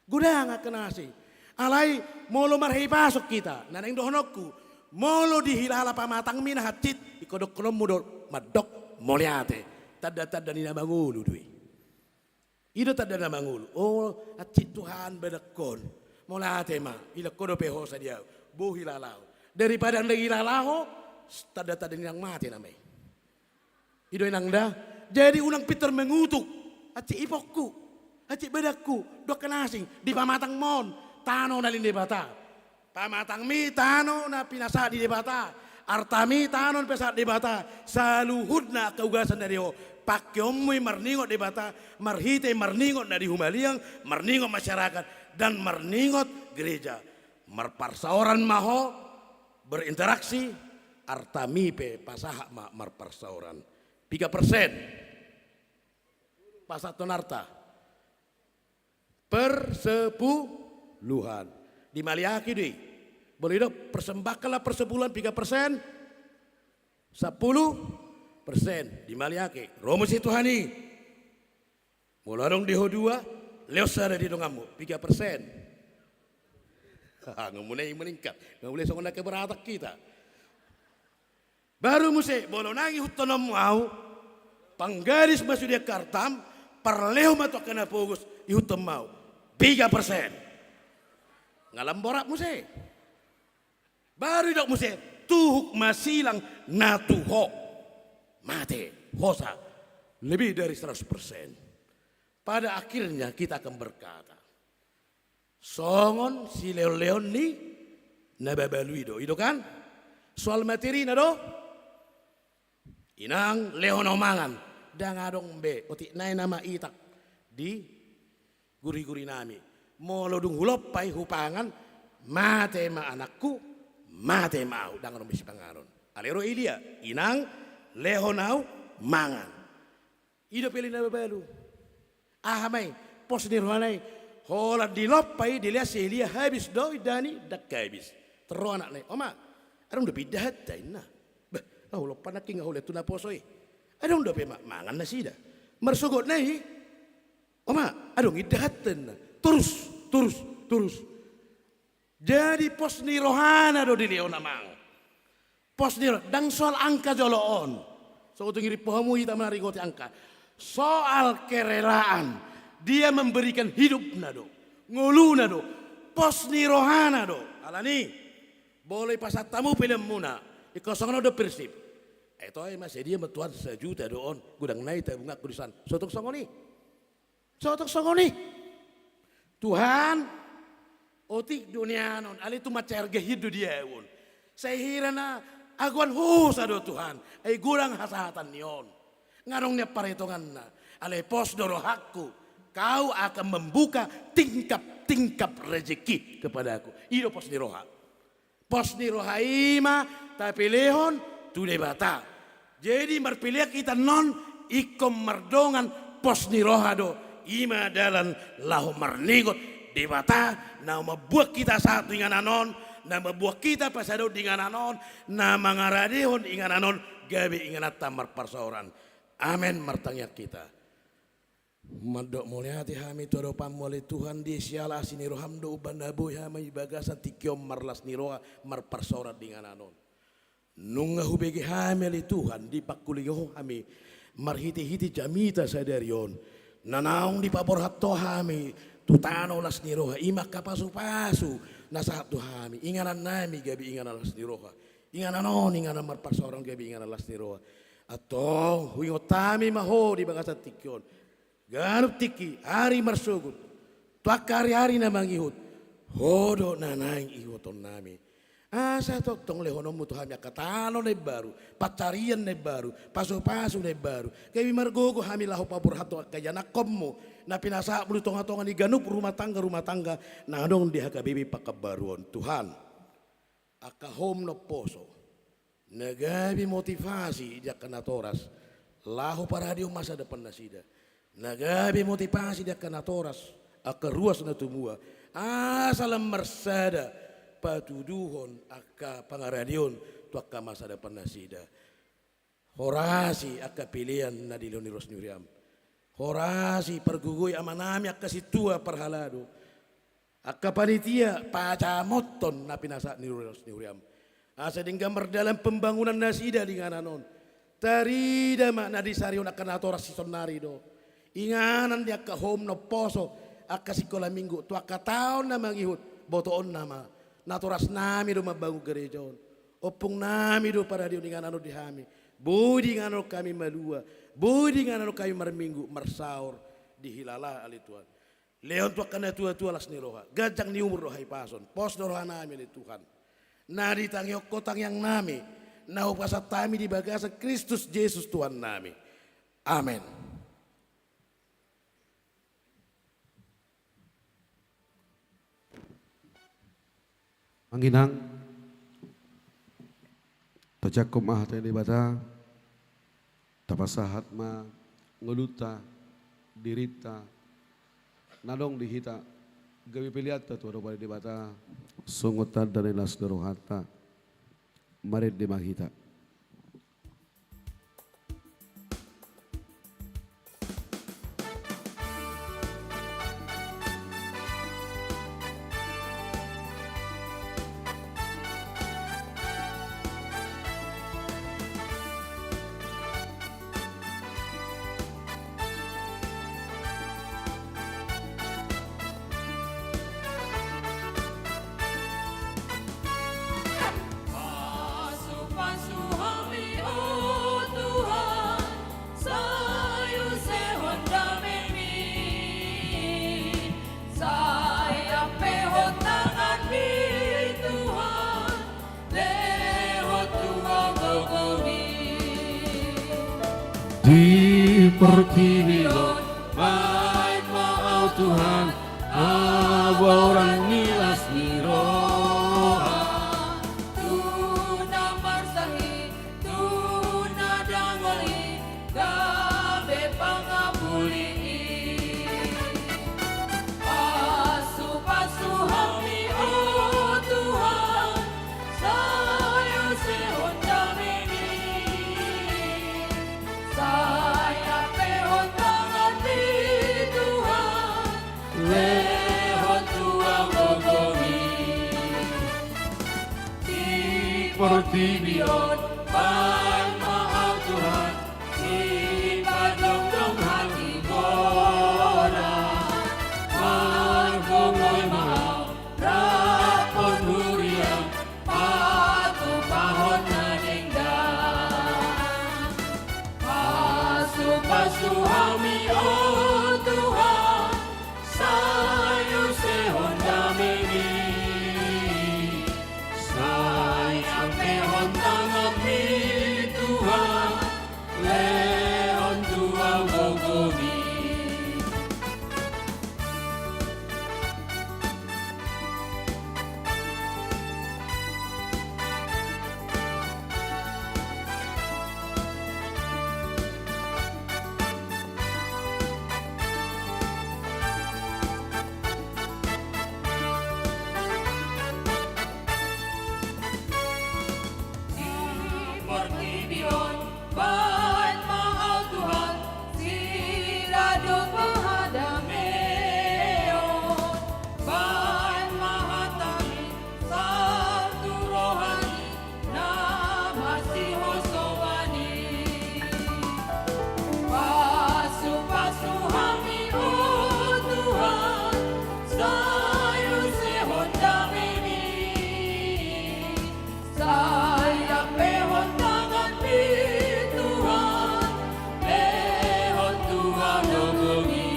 Gudang akan nasi. Alai molo marhei pasok kita. Nanang dohonokku. Molo dihilala pamatang mina hatit. Ikodok kolom mudor madok moliate. Tada-tada nina mangulu dui. Ido tada na mangulu. Oh hatit Tuhan bedakon. Moliate ma. Ila kodo peho sa dia. Bu hilalau. Daripada lagi hilalau. Tada-tada nina mati namai. Ido inang dah. Jadi unang Peter mengutuk. Hatit ipokku. Acik bedakku, dok kenasing di pamatang mon, tano na linde bata. Pamatang mi tano na pinasa di debata. Artami tano pesa di bata. Saluhud na kaugasan dari ho. Pakyomui marningot di bata, marhite marningot dari humaliang, marningot masyarakat dan marningot gereja. Marparsauran maho berinteraksi artami pe pasahak marparsauran. 3%. Pasatonarta. Persepuluhan. Di Maliaki deh. Boleh dong persembahkanlah persebulan 3%. 10% di Maliaki. Romo si Tuhani. Mula dong di Ho2. Leosa ada di dongamu 3%. Nggak mulai meningkat. Nggak boleh songong keberatak kita. Baru musik. Bolo nangi hutonom mau. Panggadis masuk dia kartam. Perleho matok kena fokus. Ihutom mau. 3%. Ngalam borak musik. Baru dok musik. tuhuk masilang natuho mate hosa lebih dari 100%. Pada akhirnya kita akan berkata, songon si leon ni nababalui do, itu kan? Soal materi na do, inang leon omangan, dangadong be, otik nai nama itak di guri-guri nami. Molo dung hulop pai hupangan, mate ma anakku, mate mau dangadong bisi pangaron. Alero idia, inang leonau mangan. Ido pilih nababalu. Ahamai, pos nirwanai, hola dilopai dilihat selia habis do idani dak habis. Terus anak nih, oma, ada udah pindah dah ina. Bah, oh lupa nak king oleh tuna posoi. Ada udah pemak mangan nasi dah. Mersugot nih, oma, ada ngidahatan. Terus. Jadi pos ni rohana do dilihat namang. Pos ni dang soal angka joloon. So tu ngiri pohamu kita menari goti angka. Soal kerelaan, dia memberikan hidup nado, ngulu nado, pos ni rohana do. Alani, boleh pasat tamu film muna, ikosong nado persib. Itu ay mas dia metuan sejuta doon, gudang naik tabunga kudisan. Sotok songoni, Tuhan, otik dunia non, ali tu macerge hidup dia un. Saya hirana aguan husado Tuhan, ay gurang hasatan nion. Ngarongnya perhitungan na, alai pos doro hakku, kau akan membuka tingkap rezeki kepadaku. Itu pos di roha. Pos di roha ima, tapi lehon tu debata. Jadi merpilih kita non ikom merdongan pos di roha do. Ima dalam lahu mernigot debata, na membuat kita satu dengan anon, na membuat kita pasado dengan anon, na mangaradehon dengan anon, gabi dengan tamar persoalan. Amin martangnya kita. Madok mulia hati hami todo pamole Tuhan di siala sini roham do bandabu hami bagasan tikiom marlas niroa marparsorat dengan anon. Nunga hubegi hami li Tuhan di pakuligo hami marhiti-hiti jamita sadarion. Nanaung di pabor hatto hami tutano las niroha imak kapasu-pasu nasahat tu hami inganan nami gabi inganan las niroha. Inganan non inganan marparsoran gabi inganan las niroha. Atau huingotami maho di bangsa tikion. Ganup tiki hari marsugut. Tuak hari-hari na mangihut. Hodo nanaing ihoton nami. Asa tong lehonom mo Tuhan ya katano na baru. Pacarian na baru. Paso-paso na baru. Kaya margogo hami laho pabor hato kaya nakom mo. Na pinasa mo tonga-tonga ni ganup rumah tangga. Na adong dihakabibi pakabaruan. Tuhan. Akahom no poso. Nagabi motivasi dia kena toras. Lahu para dia masa depan nasida. Nagabi motivasi dia kena toras. Aka ruas na tumua. Asalam mersada patuduhon aka pangaradion tu aka masa depan nasida. Horasi aka pilihan na diloni rosnuriam. Horasi pergugui amanami aka situa perhalado. Aka panitia pacamoton na pinasa ni rosnuriam. Asa dinggambar dalam pembangunan nasida dengan anon. Tarida makna disarion akan atoras si sonari do. Inganan dia ke home no poso. Aka sikola minggu. Tu aka taon na mangihut. Botoon nama. Natoras nami do mabangu gereja on. Opung nami do para dio dengan anon dihami. Budi dengan anon kami malua. Budi dengan anon kami marminggu. Marsaur. Dihilala ali Tuhan. Leon tu akan tua-tua las ni roha. Gajang ni umur rohai pason. Pos do roha nami ali Tuhan. Nadi tangiok kotang yang nami. Nahu pasat tami di bagasa Kristus Yesus Tuhan nami. Amin. Manginang tajakom ahate di bata tapasahat ma nguluta dirita nadong dihita gabi pilihat tu ada pada di bata sungutan dari nas derohata marid di mahita. Masuk pertibion baik mau Tuhan orang nilas niroha Tuna marsahi, tuna dangoli, gabe pangabuli. Pasu-pasu hami, oh Tuhan, sayo sehon damini. Saya pehon tangan di Tuhan, lehon tuang gogomi. pertibion Baik mahal Tuhan, si padong-dong hati goda. Margongoy mahal, rapon huriang, patu pahon na dingdang. Pasu-pasu hami, oh Tuhan, sayo sehon damini. Sayang pehon tangan ni Tuhan, leon tuang gogomi. Pertibion, baik mahal Tuhan, sirado pahadameon. Baik mahatami, satu rohani, namasi hosowani. Pasu-pasu hami, oh Tuhan, sayo sehon damini. Saya pehon tangan di Tuhan, pehon Tuhan gogomi.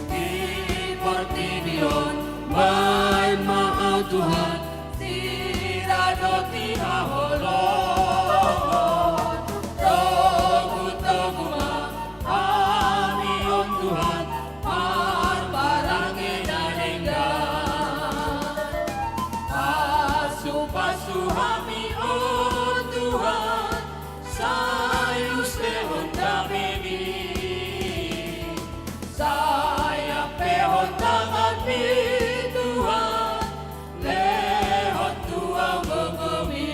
Di pertibion, baik mau Tuhan sirado tiha holon. Togu-toguma, amion Tuhan, parbarange dadenggan. Pasu-pasu hami, oh Tuhan, sayo sehon damini. Saya pehon tangan di Tuhan, lehon tuang gogomi.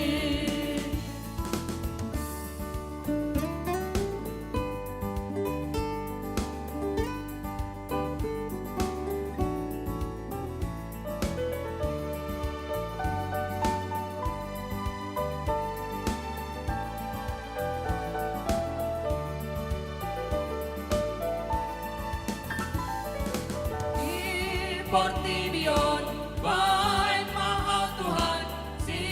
Di pertibion, baik mahal Tuhan, si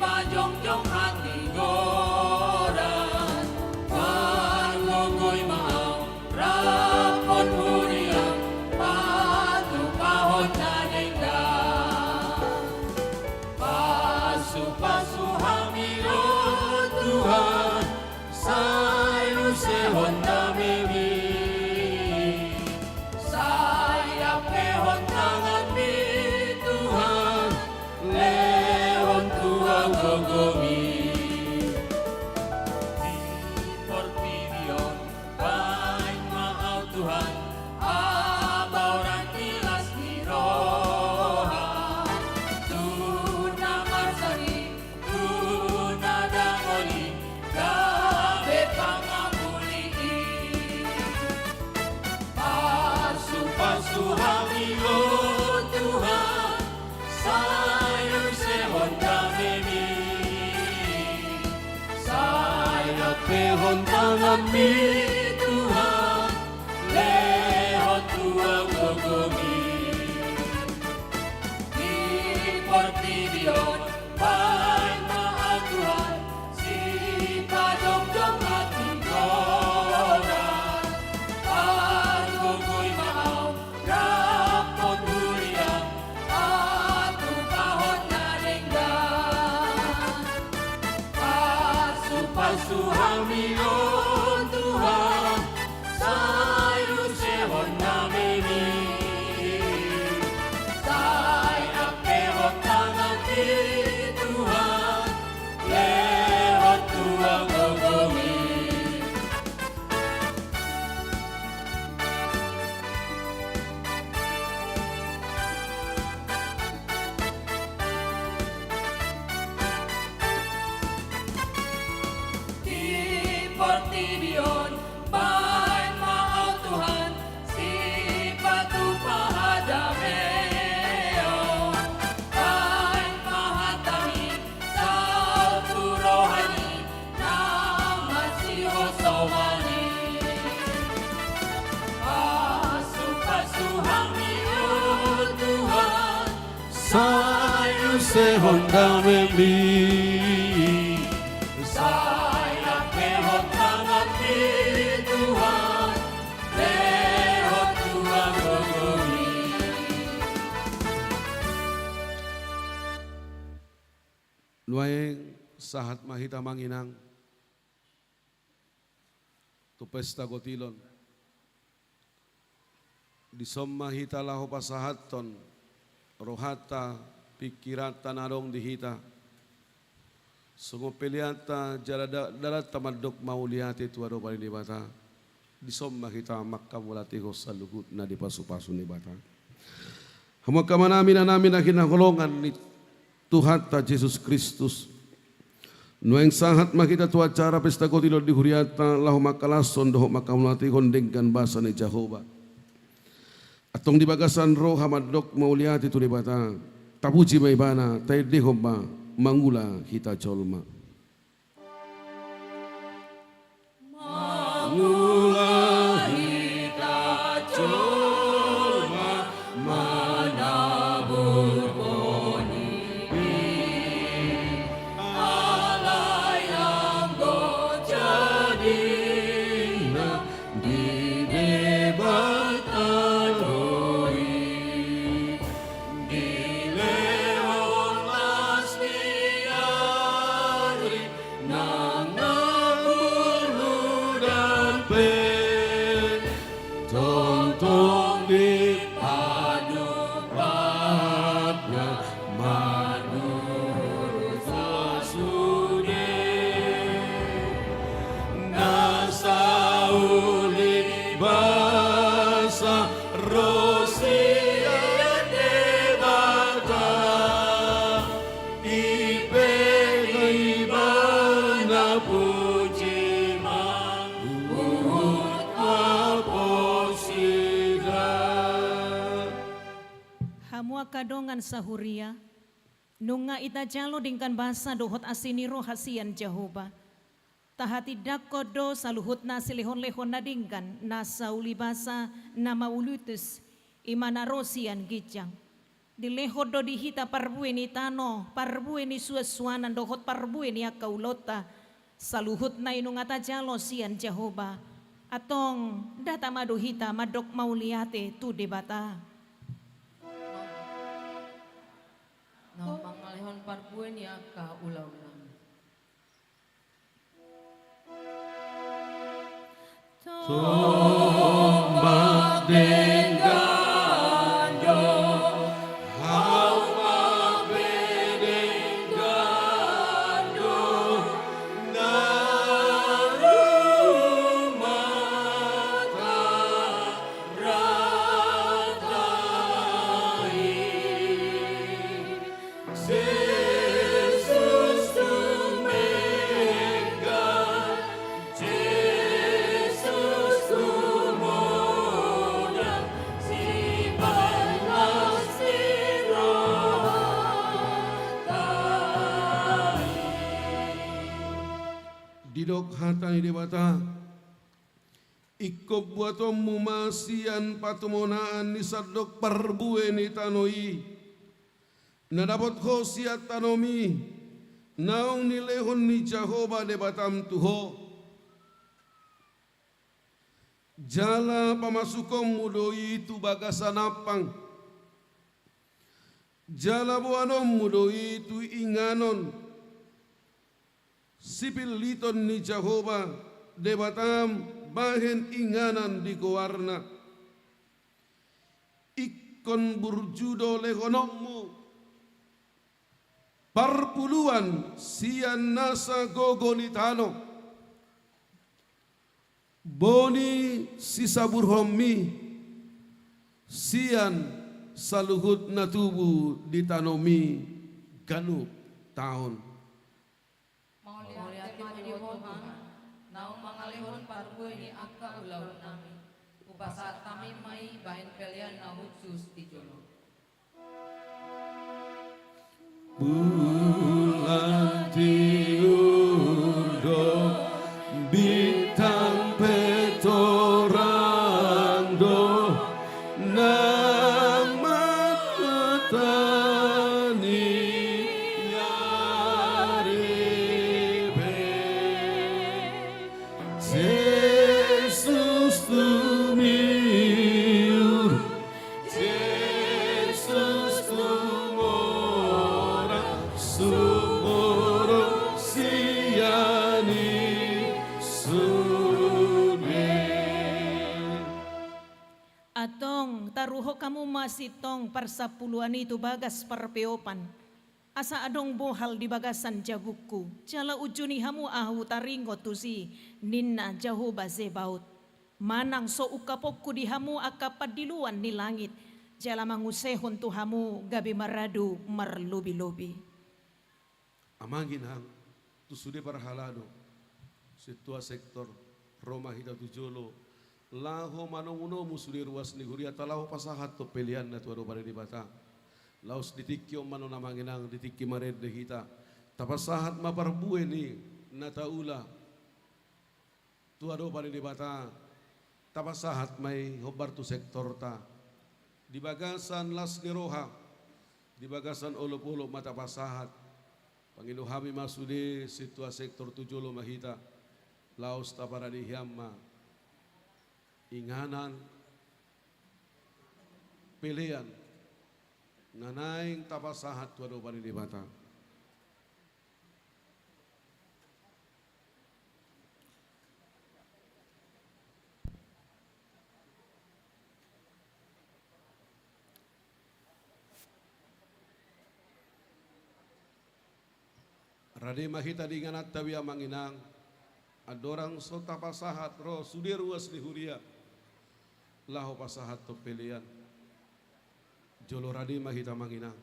pajongjong hati godan. Margongoy mahal, rapon huriang, patu pahon na dengdang. Pasu-pasu hami, oh Tuhan, sayo sehon damini. Saya pehon tangan di Tuhan, leon tuang gogomi. Di pertibion, baik mahal Tuhan, abauran tilas niroha. Tuna marsani, tuna dangoli, gabe pangabuli. Pasu-pasu hami, oh Tuhan, sayo sehon damini. Saya pehon tangan di Tuhan, lehon tuang gogomi. Di pertibion, baik mahal Tuhan, si padong-dong hati godan. Argogoy mahal, rapon huriang, atu pahon na denggan. Pasu-pasu hami, oh Tuhan, sehondame mi Sayang lehot tangan di Tuhan, lehot Tuhan berduri. Nuaeng sahat mahita manginang tu pesta gotilon di somma hita laho pasahaton rohata pikirata narong dihita sungo peliata jala dalat tamadok mauliati tuaro pali ni bata di somma hita makkamulati ho salugut na di pasu-pasu ni bata hamakkamanamin na namin na kinahulungan ni Tuhan ta Yesus Kristus nueng sahat makita tu acara pesta gotilon di huriata lahu makalason doho makamulati hondengkan basa ni Jehovah atong di bagasan roh hamadok mauliati tu bata tabuji may bana tay dehomba mangula hita jolma Mula hita cuma menabur poni Allah yang bojadina di debat adoi di leon lasniari nang nabur dan tong di padu patnya manurut sasude nasauli basa rosia debata ibana puji manguhut aposida. Hamua kadongan sahuria nunga ita jalo dingkan basa dohot asiniro hasian Jehovah tahati dakodo saluhut na silihon-lehon na dingkan nasa uli basa nama ulutus imana rosian gijang dilehodo dihita parbue ni tano parbue ni suaswanan dohot parbue ni akaulota saluhut na inungata jalo sian Jehovah atong data maduhita madok mauliate tu debata. Nah, mangalihon parbuen ya ka ulaw namin. tombak Denggando, hawa bedenggando, narumata ratai. Jesus tumengga, Jesus tumoda, si balas sirotai. didok hatani debata ikop buatom mumasian patumonaan ni sadok parbue ni tanoi na dapat ko siya tanomi naong nilehon ni Jehovah debatam tuho jala pamasukom mudoi tu bagasanapang jala buanom mudoi tu inganon sipil liton ni Jehovah debatam bahen inganan di kowarna ikon burjudo lehonommu parpuluan sian nasa gogolitano boni sisa burhomi sian saluhut natubu ditanomi ganup tahun Mauliati manihon Tuhan, naong mangalihon parbuen ni akka ulaw namin. Upasa kami may bahin pelian na hutsus di jono. bulan tiudo bintang petorando nang matani taruho kamu masitong parsapuluan itu bagas parpeopan. Asa adong bohal di bagasan jabukku. Jala ujuni hamu ahu taringo tusi ninna jahu bazebaut. Manang so ukapokku di hamu akapadiluan ni langit. Jala mangusehon tu hamu gabi maradu marlubi-lubi. Amangin hang tu sude parhalado situa sektor Roma hita tujolo laho manonguno musuli ruas ni huria talahu pasahat to pelian na tuaro pada di bata laos ditikyo mano namanginang ditikki mared de hita tapasahat maparbue ni nataula tuaro pada di bata tapasahat may hobar tu sektor ta di bagasan las ni roha di bagasan olop-olop mata pasahat Pangiluhami masude situa sektor tujolo mahita laos tapara di hiamma inganan pilihan nganaing tapasahat tuado pani di bata Rade mahita di nganat tawi amanginang adorang sota pasahat ro sudir ruas di huria laho pasahat to pelian jolo rade mahita manginang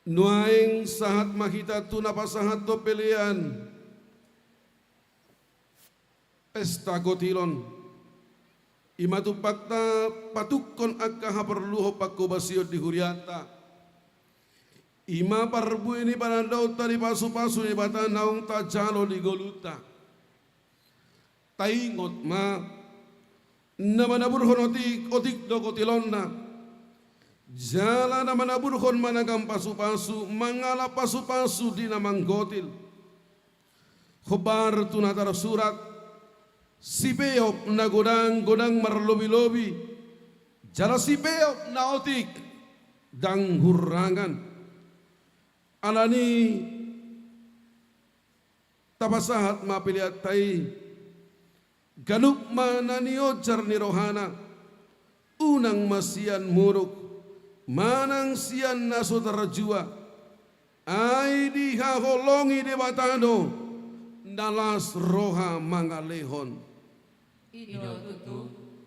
nuaing sahat mahita tu napasahat to pelian pesta gotilon Imatu pakta patukon akka haperluho pakko basio di huriata. Ima parbu ini panandau tadi pasu-pasu ni bata naung ta jalo di goluta. Taingot ma namanabur honotik otik do kotilonna. Jala namanabur hon managam pasu-pasu mangala pasu-pasu di namang gotil. Khobar tunatar surat si beop na godang marlobi-lobi jala si beop na otik dang hurangan alani tapasahat mapiliat tai ganuk mananio jarni rohana unang masian muruk manang sian naso terjua ai dihaholongi de batano nalas roha mangalehon Ido tutu,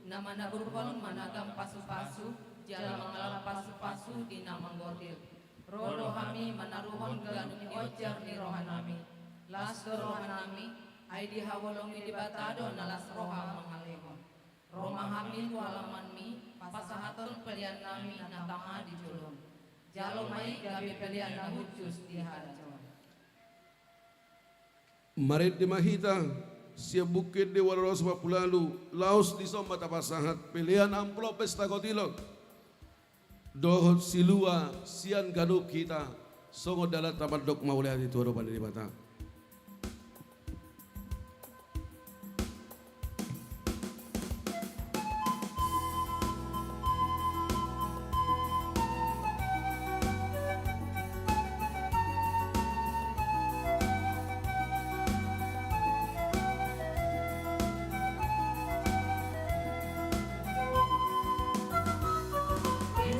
nama naburkon managam pasu-pasu, jala mangala pasu-pasu di namang godil. Rodo hami manaruhon ganung ojar ni rohanami. Las rohanami, ay di hawalongi di batado nalas roha mangalehon. Roma hami tu halaman mi, pasahaton pelian nami natama di julung. Jalo mai gabi pelian na hucus di harajawan. Marit di mahita siap bukit di walaros mapulalu laos di somba tapasahat pilihan amplop pesta kotilon dohot silua sian gaduk kita songo dalat tamadok maulaya di tuaro pada di mata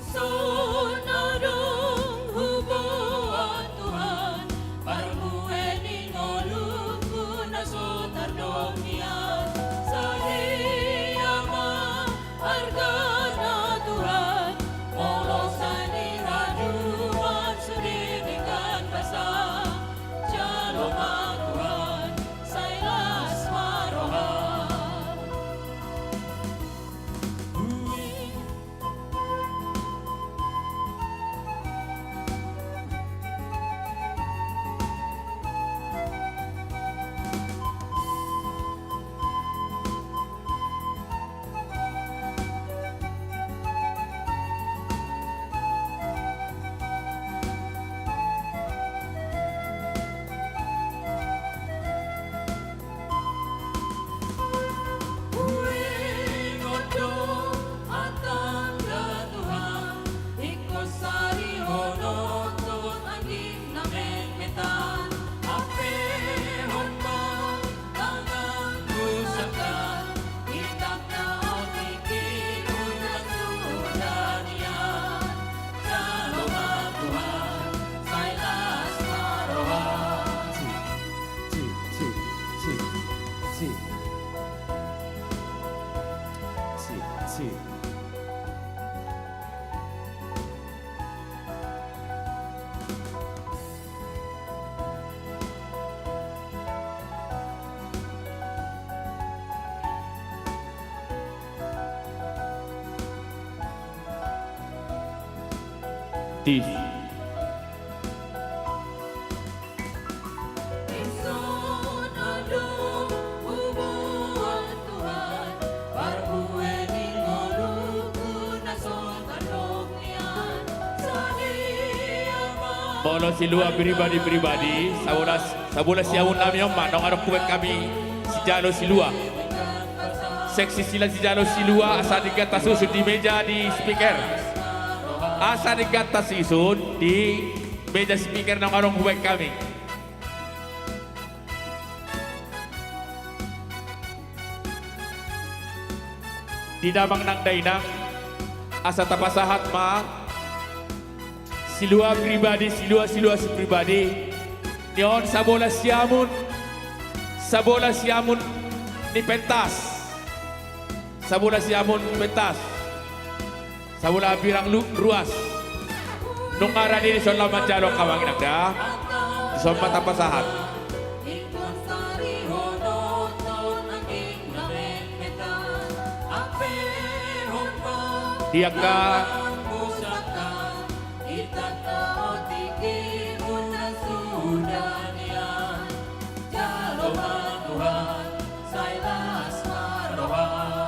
Sonarong hubuan Tuhan, parmuen baptis. Ingsun adung hubungan Tuhan, parbueni ngoluku nason kandongian, sadia Mono silua pribadi-pribadi, sabola siawun nami om manong arok kuwet kami si Jano Silua. Seksi sila si Jano Silua asa digata susun di meja di speaker. Asa digata susun di meja speaker ng arong kuwet kami. Di damang ng dainang asa tapasahat ma silua pribadi, silua si pribadi. Niyon sabola siamun ni pentas. Sabola siamun pentas. Sabola birang ruas. Nung araw ini son laman jalo kawang nagda. Son matapasahat. ikon sari honoton angking namemetan, ape honpa Diaka pusaka, itatao tiki unan sudanian, jalohan Tuhan, sailas marohan.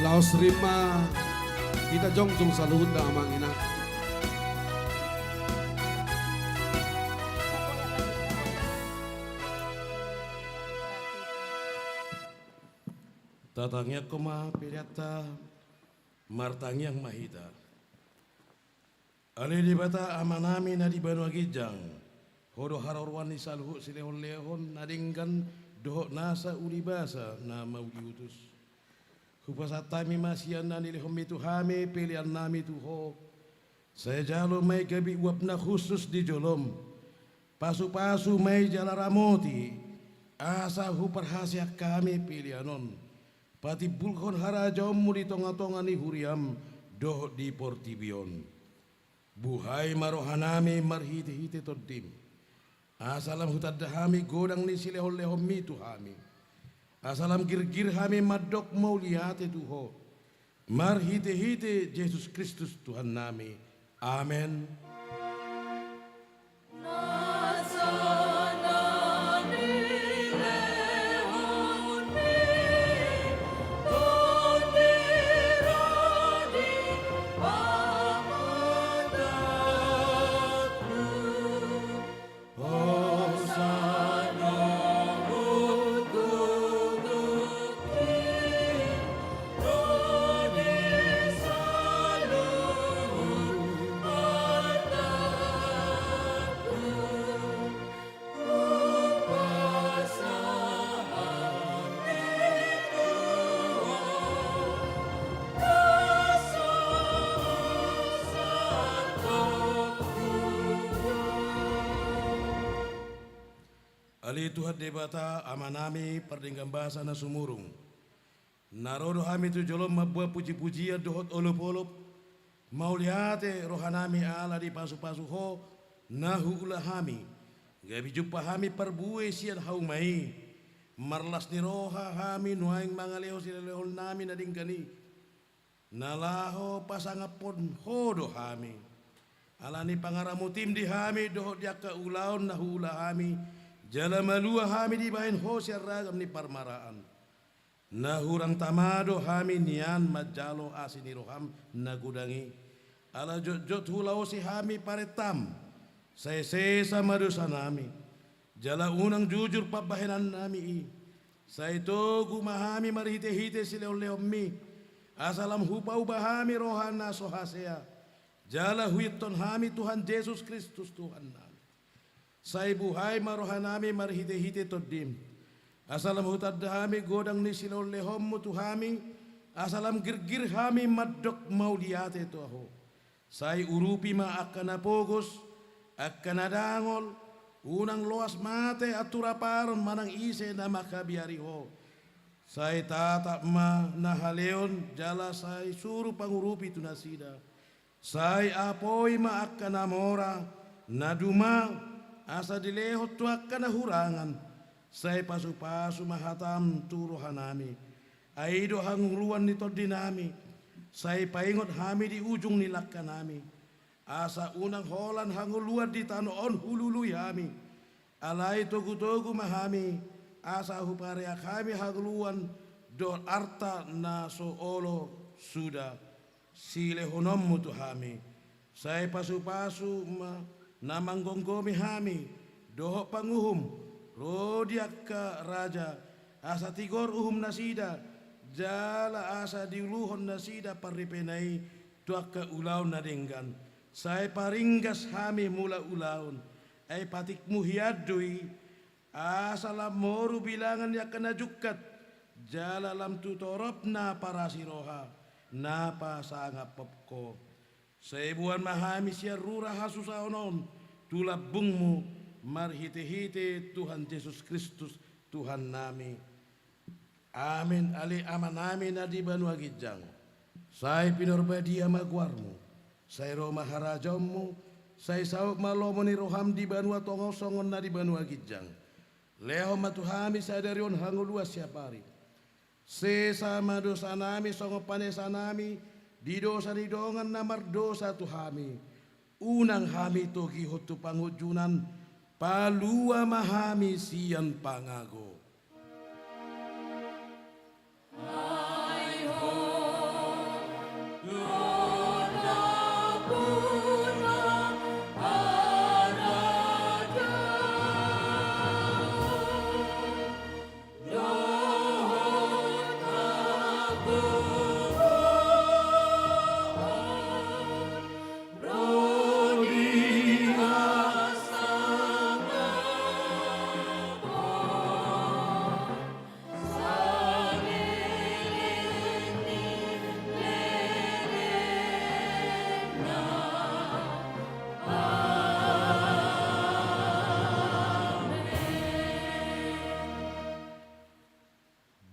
Laos rima kita jongjong saluhut da amang ina. Tatangnya koma piliata martangyang mahita. Ali di bata amanami na di Banua Gijang. Hodo harorwan ni saluhut silehon-lehon nadingkan dohok nasa ulibasa na maudiutus. Kupasatami masian na nilihom itu hame pilihan nami tuho. Saya jalo may gabi uap na khusus di jolom. Pasu-pasu may jalaramoti. Asa huparhasya kami pilihanon. Pati bulkon harajom muli tonga-tonga ni huriam doh di portibion. Buhay marohanami marhiti-hiti todim. Asalam hutadahami godang ni silehon-lehom itu hami. Asalam gir-gir hami madok mau lihat Tuho. Marhite-hite Yesus Kristus Tuhan nami. Amen. Ali Tuhan debata amanami perdenggang bahasa na sumurung. Narodo hami tu jolom mabua puji-pujian dohot olup-olup. Mau lihate rohanami ala di pasu-pasu ho nahu ulah hami. Gabi jumpa hami perbuwe sian haumai. Marlas ni roha hami nuaing mangaleo silelehol nami nadingkani. Nalaho pasangapon hodo hami. Alani pangaramu tim di hami dohot diaka ulaon nahu ulah hami. Jala malua hami di bahin hosya ragam ni parmaraan. Nahurang tamado hami nian majalo asini roham nagudangi. Ala jot hulau si hami paretam. Saya sesa madosa nami. Jala unang jujur pabahenan nami. Saya togu mahami marhite-hite sileon-leon mi. Asalam hupau bahami rohana sohasea. Jala huiton hami Tuhan Yesus Kristus Tuhan nami. Saya buhay marohanami marhite-hite todim. Asalam hutad hami godang ni silon lehom mutu hami. Asalam gir-gir hami madok mau diate to aho. Saya urupi ma akana pogos, akana dangol, unang loas mate atura paron manang ise na makabiari ho. Saya tatap ma nahaleon jala saya suruh pangurupi tunasida. Saya apoi ma akana mora naduma. Asa dilehot tuak kana hurangan. Saya pasu-pasu mahatam turuhanami. Aido hanguluan ni todinami. Saya paingot hami di ujung nilak kanami. Asa unang holan hanguluan di tanoon hulului hami. Alai togu-togu mahami. Asa huparia kami hanguluan do arta na soolo sudah. Silehonom mutu hami. Saya pasu-pasu namang gonggomi hami, dohok panguhum, rodiak ka raja, asa tigor uhum nasida, jala asa diuluhon nasida paripenai, tuak ka ulaun nadenggan. Saya paringgas hami mula ulaun, ay patik muhiadui, asa lam moru bilangan ya kena jukat, jala lam tutorop na para siroha, napa sangap popko. Seibuan mahami siya rura hasusaonon tulabungmu marhiti-hiti Tuhan Yesus Kristus Tuhan nami. Amin ali aman nami na di Banua Gijang. Sai pinorbadia magwarmu, sai Roma harajamu, sai sauk malomo ni roham di Banua Tongo songon na di Banua Gijang. Leho matuhami sadarion hangulua siapari. Sesama dosa nami songo panesa nami, di dosa di dongan namar dosa tuhami. Unang hami toki hotu pangujunan, palua mahami sian pangago.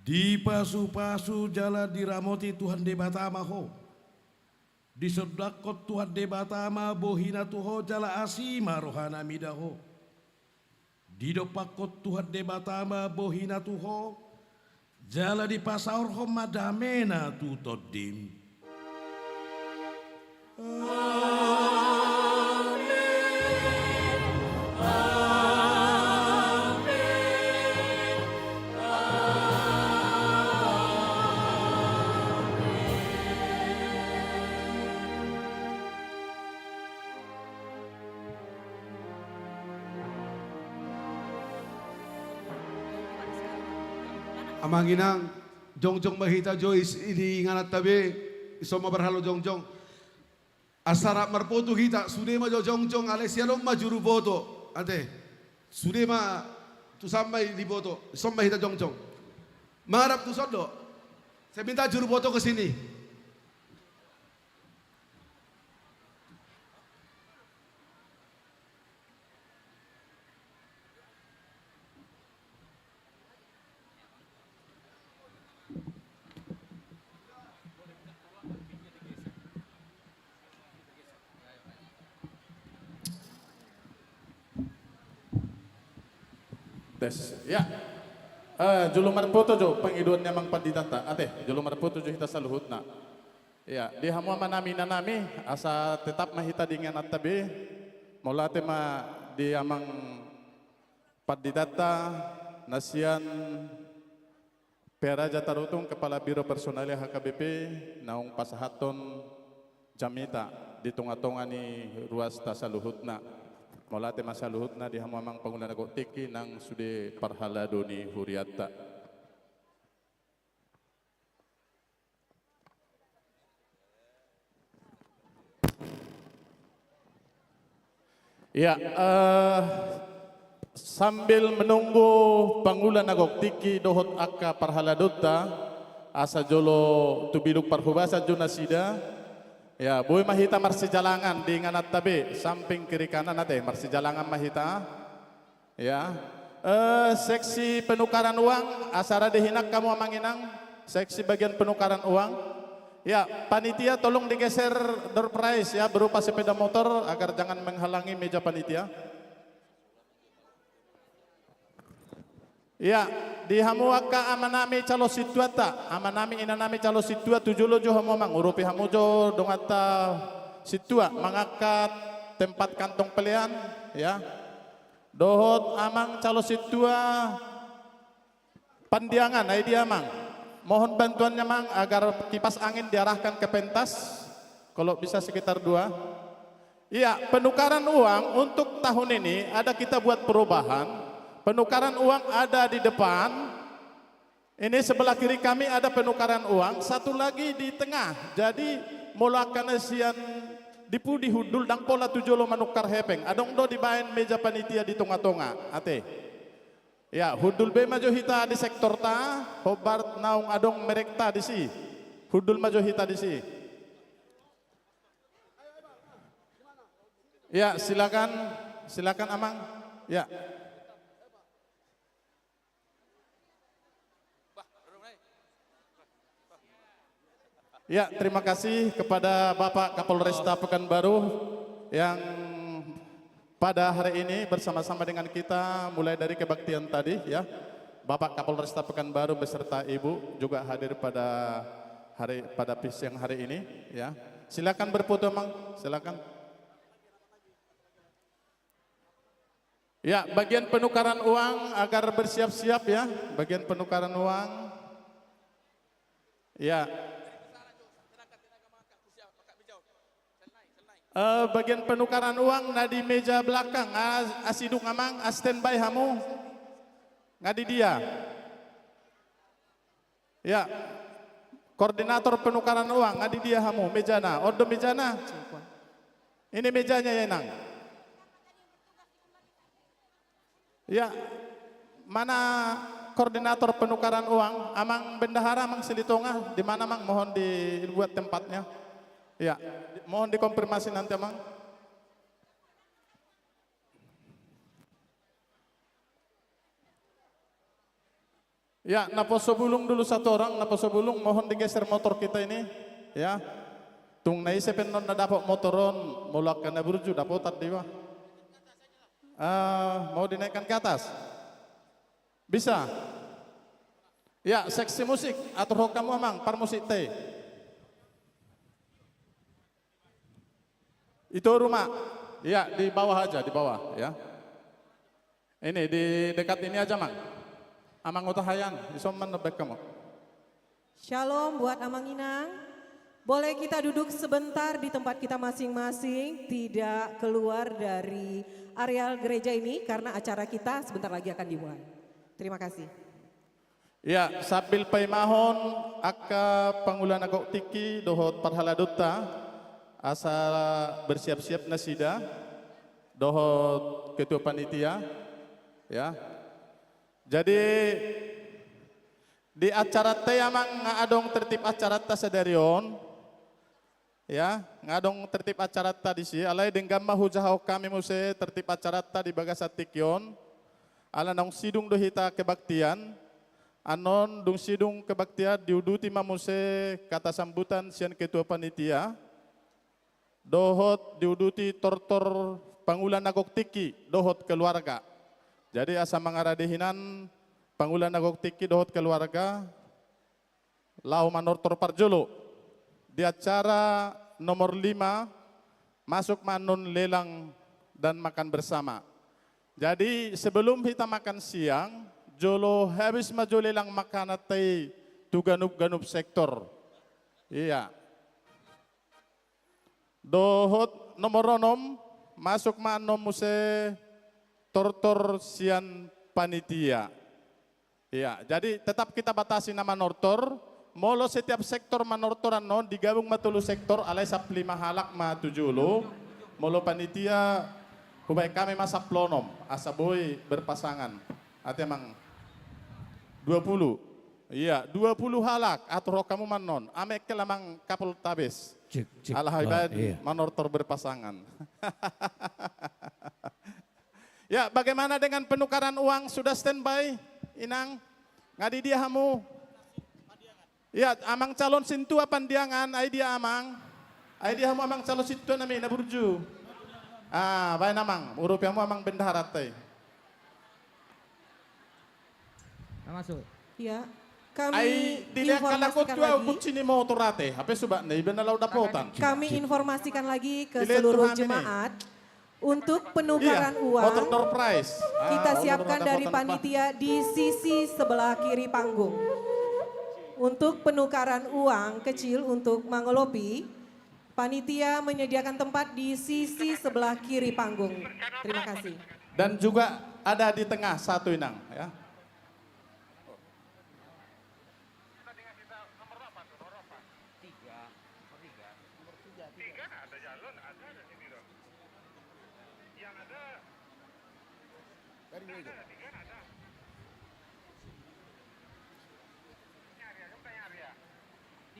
Di pasu-pasu jala diramoti Tuhan debatama ho. Di sedakot Tuhan debatama bohina tuho jala asima rohana midaho. Di dopakot Tuhan debatama bohina tuho jala di pasaur ho madamena tutodim. Amanginang jongjong mahita Joyce ini inganat tabi isoma berhalo jongjong asara marpoto kita sudema jo jongjong alesialong majuru boto ante sudema tu sampai di boto isoma mahita jongjong marap tu sodo saya minta juru boto ke sini. Tes, ya. Julumar foto jo pangiduannya mang panditanta. Ate, julumar foto jo kita saluhut na. Ya, di hamua manami nanami asa tetap mahita dengan atabe. Maulate ma di amang panditanta nasian Pera Jatarutung Kepala Biro Personalia HKBP naung pasahaton jamita di tunga-tunga ni ruas tasaluhutna. Molate masaluhutna di hamamang pangulan ako tiki nang sude parhalado ni Huriata. Ya, sambil menunggu pangulan agok tiki dohot akka parhaladota asa jolo tubiluk parhubasa junasida. Ya, boy mahita marsijalangan di nganat tabe samping kiri kanan ate marsijalangan mahita. Ya, seksi penukaran uang asara dihinak kamu amanginang seksi bagian penukaran uang. Ya, panitia tolong digeser door prize ya berupa sepeda motor agar jangan menghalangi meja panitia. Ya, di hamuaka amanami calo situata, amanami inanami calo situa tujulo jo hamomang urupi hamujo dongata situa mangangkat tempat kantong pelian ya. Dohot amang calo situa pandiangan ai dia mang. Mohon bantuannya mang agar kipas angin diarahkan ke pentas kalau bisa sekitar 2. Iya, penukaran uang untuk tahun ini ada kita buat perubahan. Penukaran uang ada di depan. Ini sebelah kiri kami ada penukaran uang. Satu lagi di tengah. Jadi mulakan sian dipu di hudul dang pola tujolo manukar hepeng. Adong do dibain meja panitia di tonga-tonga. Ate. Ya, hudul be majo hita di sektor ta. Hobart naung adong merek ta di si. Hudul majo hita di si. Ya, silakan amang. Ya. Ya, terima kasih kepada Bapak Kapolresta Pekanbaru yang pada hari ini bersama-sama dengan kita mulai dari kebaktian tadi ya. Bapak Kapolresta Pekanbaru beserta Ibu juga hadir pada siang hari ini ya. Silakan berfoto, Mang. Silakan. Ya, bagian penukaran uang agar bersiap-siap ya. Bagian penukaran uang. Ya. Bagian penukaran uang di meja belakang, asiduk ngamang, standby hamu, ngadi dia. Ya, koordinator penukaran uang, ngadi dia hamu, mejana, odo mejana. Ini mejanya ya nang. Ya, mana koordinator penukaran uang, amang bendahara, amang silitonga, di mana mang mohon dibuat tempatnya. Ya, mohon dikonfirmasi nanti, Mang. Ya, naposo bulung dulu satu orang, naposo bulung, mohon digeser motor kita ini, ya. Tung naisipin non na dapat motoron, mulak ka na burju, dapat di ba? Mau dinaikkan ke atas? Bisa? Ya, seksi musik, atur kamu Mang, par musik teh. Itu rumah, ya di bawah aja, di bawah ya. Ini di dekat ini aja Mang. Amang utahayan, isoman nebek kamu. Shalom buat Amang Inang. Boleh kita duduk sebentar di tempat kita masing-masing, tidak keluar dari areal gereja ini karena acara kita sebentar lagi akan dimulai. Terima kasih. Ya, sambil paimahon aka pangulan agok tiki dohot parhaladutta. Asal bersiap-siap nasida dohot ketua panitia ya. Jadi di acara teh amang ngadong tertib acara ta sadarion ya, ngadong tertib acara ta di si alai dengan mahujahau kami muse tertib acara ta di bagasat tikyon ala nang sidung dohita kebaktian anon dung sidung kebaktian diuduti mamuse kata sambutan sian ketua panitia dohot diuduti tortor pangulan nagok tiki dohot keluarga. Jadi asa mangaradehinan pangulan nagok tiki dohot keluarga lau manortor parjolo di acara nomor 5 masuk manon lelang dan makan bersama. Jadi sebelum kita makan siang jolo habis maju lelang makan tei tu ganup sektor. Iya. Dohot nomor 6 masuk manom muse tortor sian panitia. Iya, jadi tetap kita batasi nama nortor. Molo setiap sektor manortoran non digabung matulu sektor alai sapli mahalak ma tujulu. Molo panitia kubai kami masa plonom asaboy berpasangan. Ati emang 20. Iya, 20 halak atau kamu manon. Amek kelamang kapul tabes. Alhamdulillah manortor berpasangan. Ya, bagaimana dengan penukaran uang? Sudah standby, Inang? Ngadi dia hamu? Ya, amang calon sintua pandiangan, ay dia amang. Ay dia hamu amang calon sintua nami na burju. Baik namang, urup yamu amang bendaharat tay. Masuk. Ya. Kami Ay dilihat kalau kau informasikan tua lagi. kucini mau turate, apa subak nih benar lau dapotan. Kami informasikan lagi ke Dilihat seluruh Tuhan ini. jemaat untuk penukaran Iya, uang. door prize. Kita siapkan dari dapotan apa? panitia di sisi sebelah kiri panggung. Untuk penukaran uang kecil untuk Mangelopi, panitia menyediakan tempat di sisi sebelah kiri panggung. Terima kasih. Dan juga ada di tengah satu Inang ya.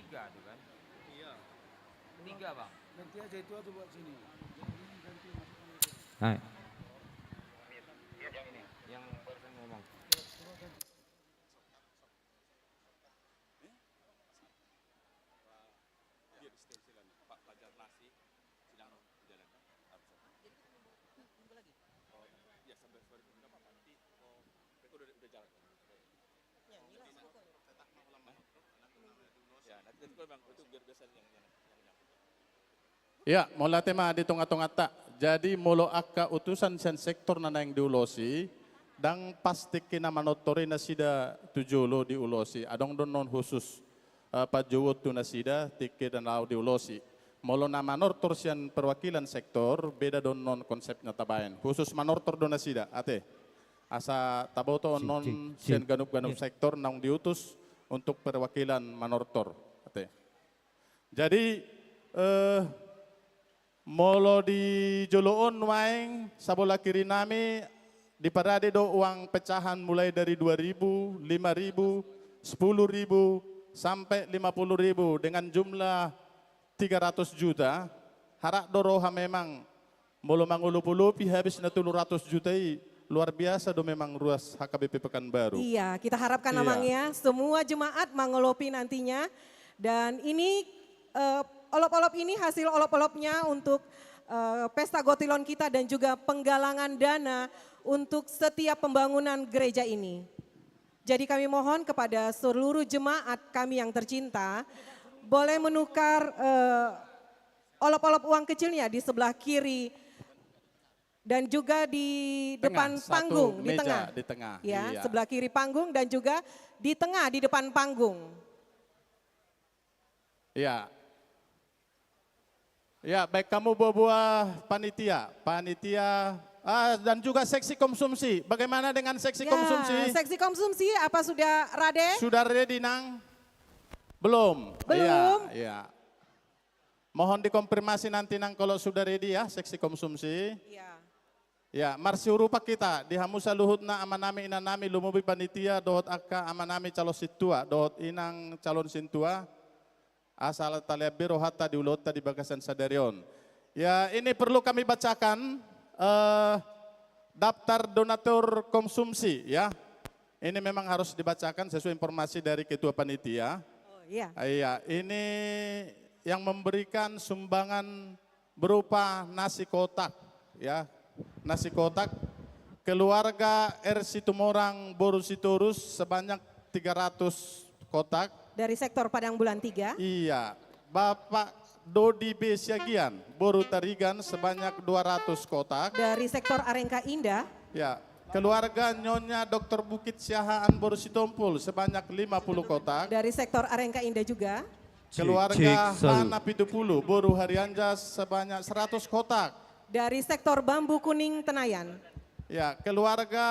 Tiga tuh kan? Iya. Tiga bang. Nanti aja itu buat sini. Hai. Ya, mula tema di tunga-tunga tak. Jadi molo akka utusan sen sektor nana yang diulosi, dan pasti kina manotori na sida tujulo diulosi. Adong don non khusus pajuwot tu na sida tiki dan lau diulosi. Molo na manortor sian perwakilan sektor, beda don non konsepnya tabayan. Khusus manortor don na sida, ate. Asa taboto non sian ganup-ganup sektor nang diutus untuk perwakilan manortor, ate. Jadi, molo di Joloon waeng sabola kiri nami di parade do uang pecahan mulai dari 2.000, 5.000, 10.000 sampai 50.000 dengan jumlah 300 juta. Harak doroha memang molo mangulup-ulupi habis na 200 juta luar biasa do memang ruas HKBP Pekanbaru. Iya, kita harapkan namanya semua jemaat mengelopi nantinya. Dan ini olop-olop ini hasil olop-olopnya untuk pesta gotilon kita dan juga penggalangan dana untuk setiap pembangunan gereja ini. Jadi kami mohon kepada seluruh jemaat kami yang tercinta, boleh menukar olop-olop uang kecilnya di sebelah kiri dan juga di depan panggung, di tengah. Di tengah. Ya, iya. sebelah kiri panggung dan juga di tengah di depan panggung. Ya. Ya, baik kamu buah-buah panitia, dan juga seksi konsumsi. Bagaimana dengan seksi konsumsi? Seksi konsumsi apa sudah Rade? Sudah ready nang? Belum. Belum. Iya. Mohon dikonfirmasi nanti nang kalau sudah ready ya seksi konsumsi. Iya. Ya, marsi urupa kita di hamusa luhutna amanami inanami lumubi panitia dohot akka amanami calon situa dohot inang calon sintua asal talia biro hatta diulota di bagasan sadarion. Ya, ini perlu kami bacakan daftar donatur konsumsi ya. Ini memang harus dibacakan sesuai informasi dari ketua panitia. Oh iya. Iya, ini yang memberikan sumbangan berupa nasi kotak ya. Nasi kotak, keluarga R. Situmorang Boru Sitorus sebanyak 300 kotak. Dari sektor Padang Bulan 3. Iya, Bapak Dodi B. Siagian Boru Tarigan sebanyak 200 kotak. Dari sektor Arengka Indah. Ya, keluarga Nyonya Dr. Bukit Siahaan Boru Sitompul sebanyak 50 kotak. Dari sektor Arengka Indah juga. Keluarga Hana Pitupulu Boru Harianja sebanyak 100 kotak. Dari sektor Bambu Kuning Tenayan. Ya, keluarga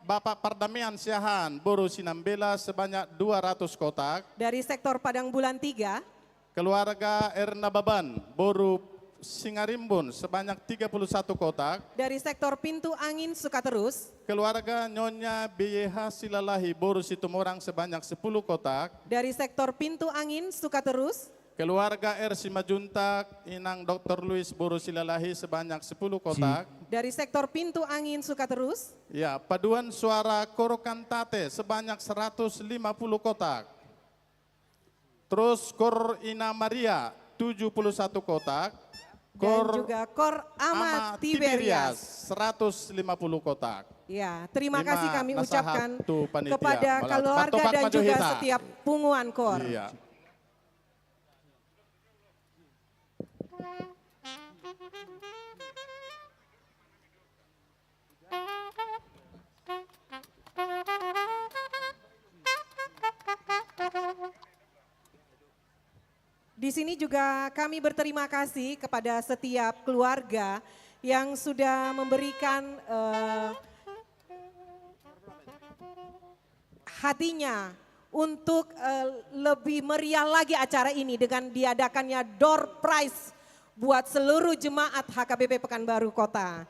Bapak Pardamian Siahan Boru Sinambela sebanyak 200 kotak. Dari sektor Padang Bulan 3. Keluarga Erna Baban Boru Singarimbun sebanyak 31 kotak. Dari sektor Pintu Angin Sukaterus. Keluarga Nyonya BYH Silalahi Boru Situmorang sebanyak 10 kotak. Dari sektor Pintu Angin Sukaterus. Keluarga R. Simajuntak Inang Dr. Luis Boru Silalahi sebanyak 10 kotak. Dari sektor Pintu Angin Sukaterus. Ya, paduan suara Koro Kantate sebanyak 150 kotak. Terus Kor Ina Maria 71 kotak. Dan juga Kor Ama Tiberias 150 kotak. Ya, terima Lima kasih kami ucapkan nasahatu panitia. kepada keluarga Batopak dan maju juga hita. setiap punguan Kor. Iya. Di sini juga kami berterima kasih kepada setiap keluarga yang sudah memberikan hatinya untuk lebih meriah lagi acara ini dengan diadakannya door prize buat seluruh jemaat HKBP Pekanbaru Kota.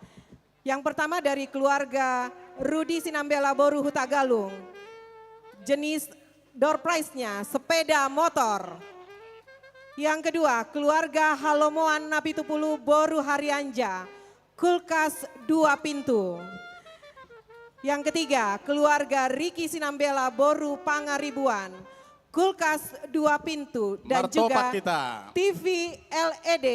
Yang pertama dari keluarga Rudi Sinambela Boru Hutagalung. Jenis door prize-nya sepeda motor. Yang kedua, keluarga Halomoan Napitupulu Boru Harianja, kulkas 2 pintu. Yang ketiga, keluarga Riki Sinambela Boru Pangaribuan, kulkas 2 pintu dan Martopak juga kita. TV LED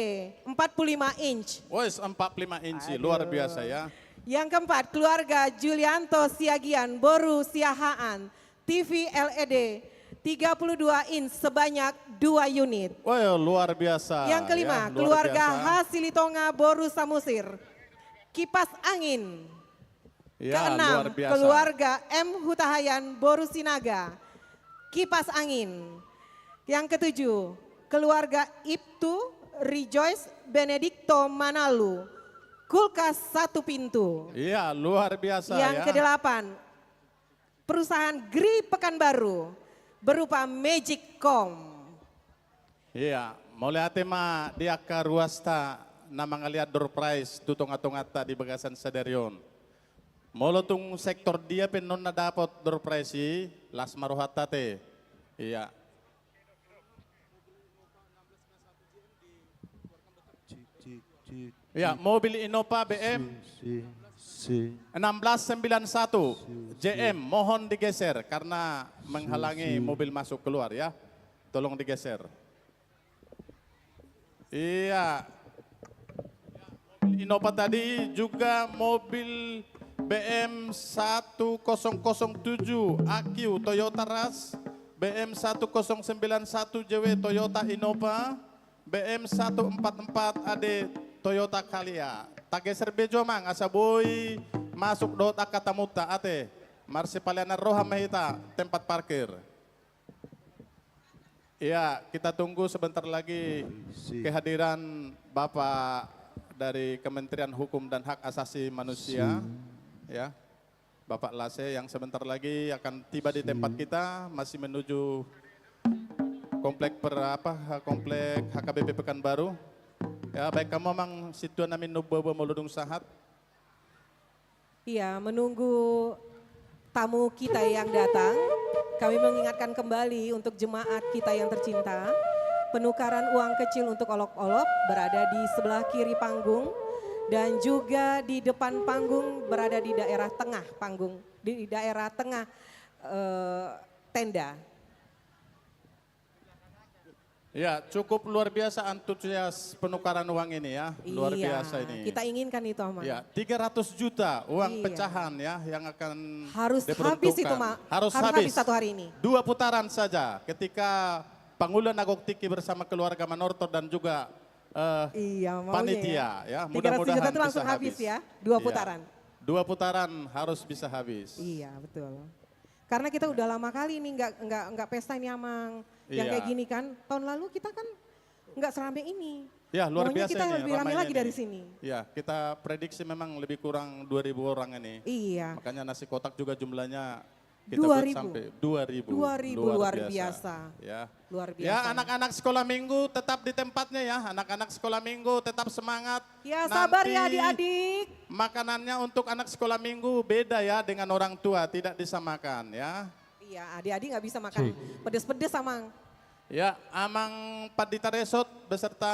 45 inch. Wes 45 inci, luar biasa ya. Yang keempat, keluarga Julianto Siagian Boru Siahaan, TV LED 32 inch sebanyak 2 unit. Wah, luar biasa. Yang kelima, ya, luar keluarga biasa. Hasilitonga Boru Samusir. Kipas angin. Ya, Keenam, luar biasa. keluarga M. Hutahayan Boru Sinaga. Kipas angin. Yang ketujuh, keluarga Ibtu Rejoice Benedicto Manalu. Kulkas 1 pintu. Iya, luar biasa Yang ya. kedelapan, perusahaan Gri Pekanbaru berupa Magicom. Iya, mulai atema dia ka ruasta na mga liad door prize tutong-atong-ata di bagasan sa deryon. Molo tung sektor dia penon na dapat door prize las maruhat tate. Iya. Ya, mobil Innova BM 1691 JM mohon digeser karena menghalangi mobil masuk keluar ya. Tolong digeser. Iya. Mobil Innova tadi juga mobil BM 1007 AQ Toyota Rush, BM 1091 JW Toyota Innova, BM 144 AD Toyota Calya. Tageser bejo mang asaboy masuk dot akatamuta ate. Marsipaliana roha mahita tempat parkir. Iya, kita tunggu sebentar lagi kehadiran Bapak dari Kementerian Hukum dan Hak Asasi Manusia. Ya, Bapak Lase yang sebentar lagi akan tiba di tempat kita, masih menuju komplek komplek HKBP Pekanbaru. Ya, baik kamu mang situ namin nubawa moludung sahat. Iya, menunggu tamu kita yang datang, kami mengingatkan kembali untuk jemaat kita yang tercinta, penukaran uang kecil untuk olok-olok berada di sebelah kiri panggung dan juga di depan panggung berada di daerah tengah panggung, di daerah tengah tenda. Ya, cukup luar biasa antusias penukaran uang ini ya, luar biasa ini. Kita inginkan itu, Mas. Ya, 300 juta uang Iya. pecahan ya yang akan Harus diperuntukkan. habis itu, Mak. Harus Harus habis satu hari ini. 2 putaran saja ketika Pangulan Agok Tiki bersama keluarga Manortor dan juga Iya, maunya panitia ya. 300 Mudah-mudahan juta itu langsung bisa habis ya, 2 Iya. putaran. 2 putaran harus bisa habis. Iya, betul. Karena kita udah lama kali ini nggak pesta ini Amang. Yang Iya. kayak gini kan, tahun lalu kita kan nggak seramai ini. Ya, luar Maunya biasa kita ini. lebih ramai ramainya lagi ini. dari sini. Ya, kita prediksi memang lebih kurang 2.000 orang ini. Iya. Makanya nasi kotak juga jumlahnya kita 2.000. buat sampai 2.000. 2.000 luar biasa. Ya. Luar biasa. Ya, anak-anak sekolah minggu tetap di tempatnya ya. Anak-anak sekolah minggu tetap semangat. Ya, sabar Nanti ya adik-adik. Makanannya untuk anak sekolah minggu beda ya dengan orang tua, tidak disamakan ya. Iya, adik-adik nggak bisa makan pedes-pedes Amang. Ya, Amang Padita Resot beserta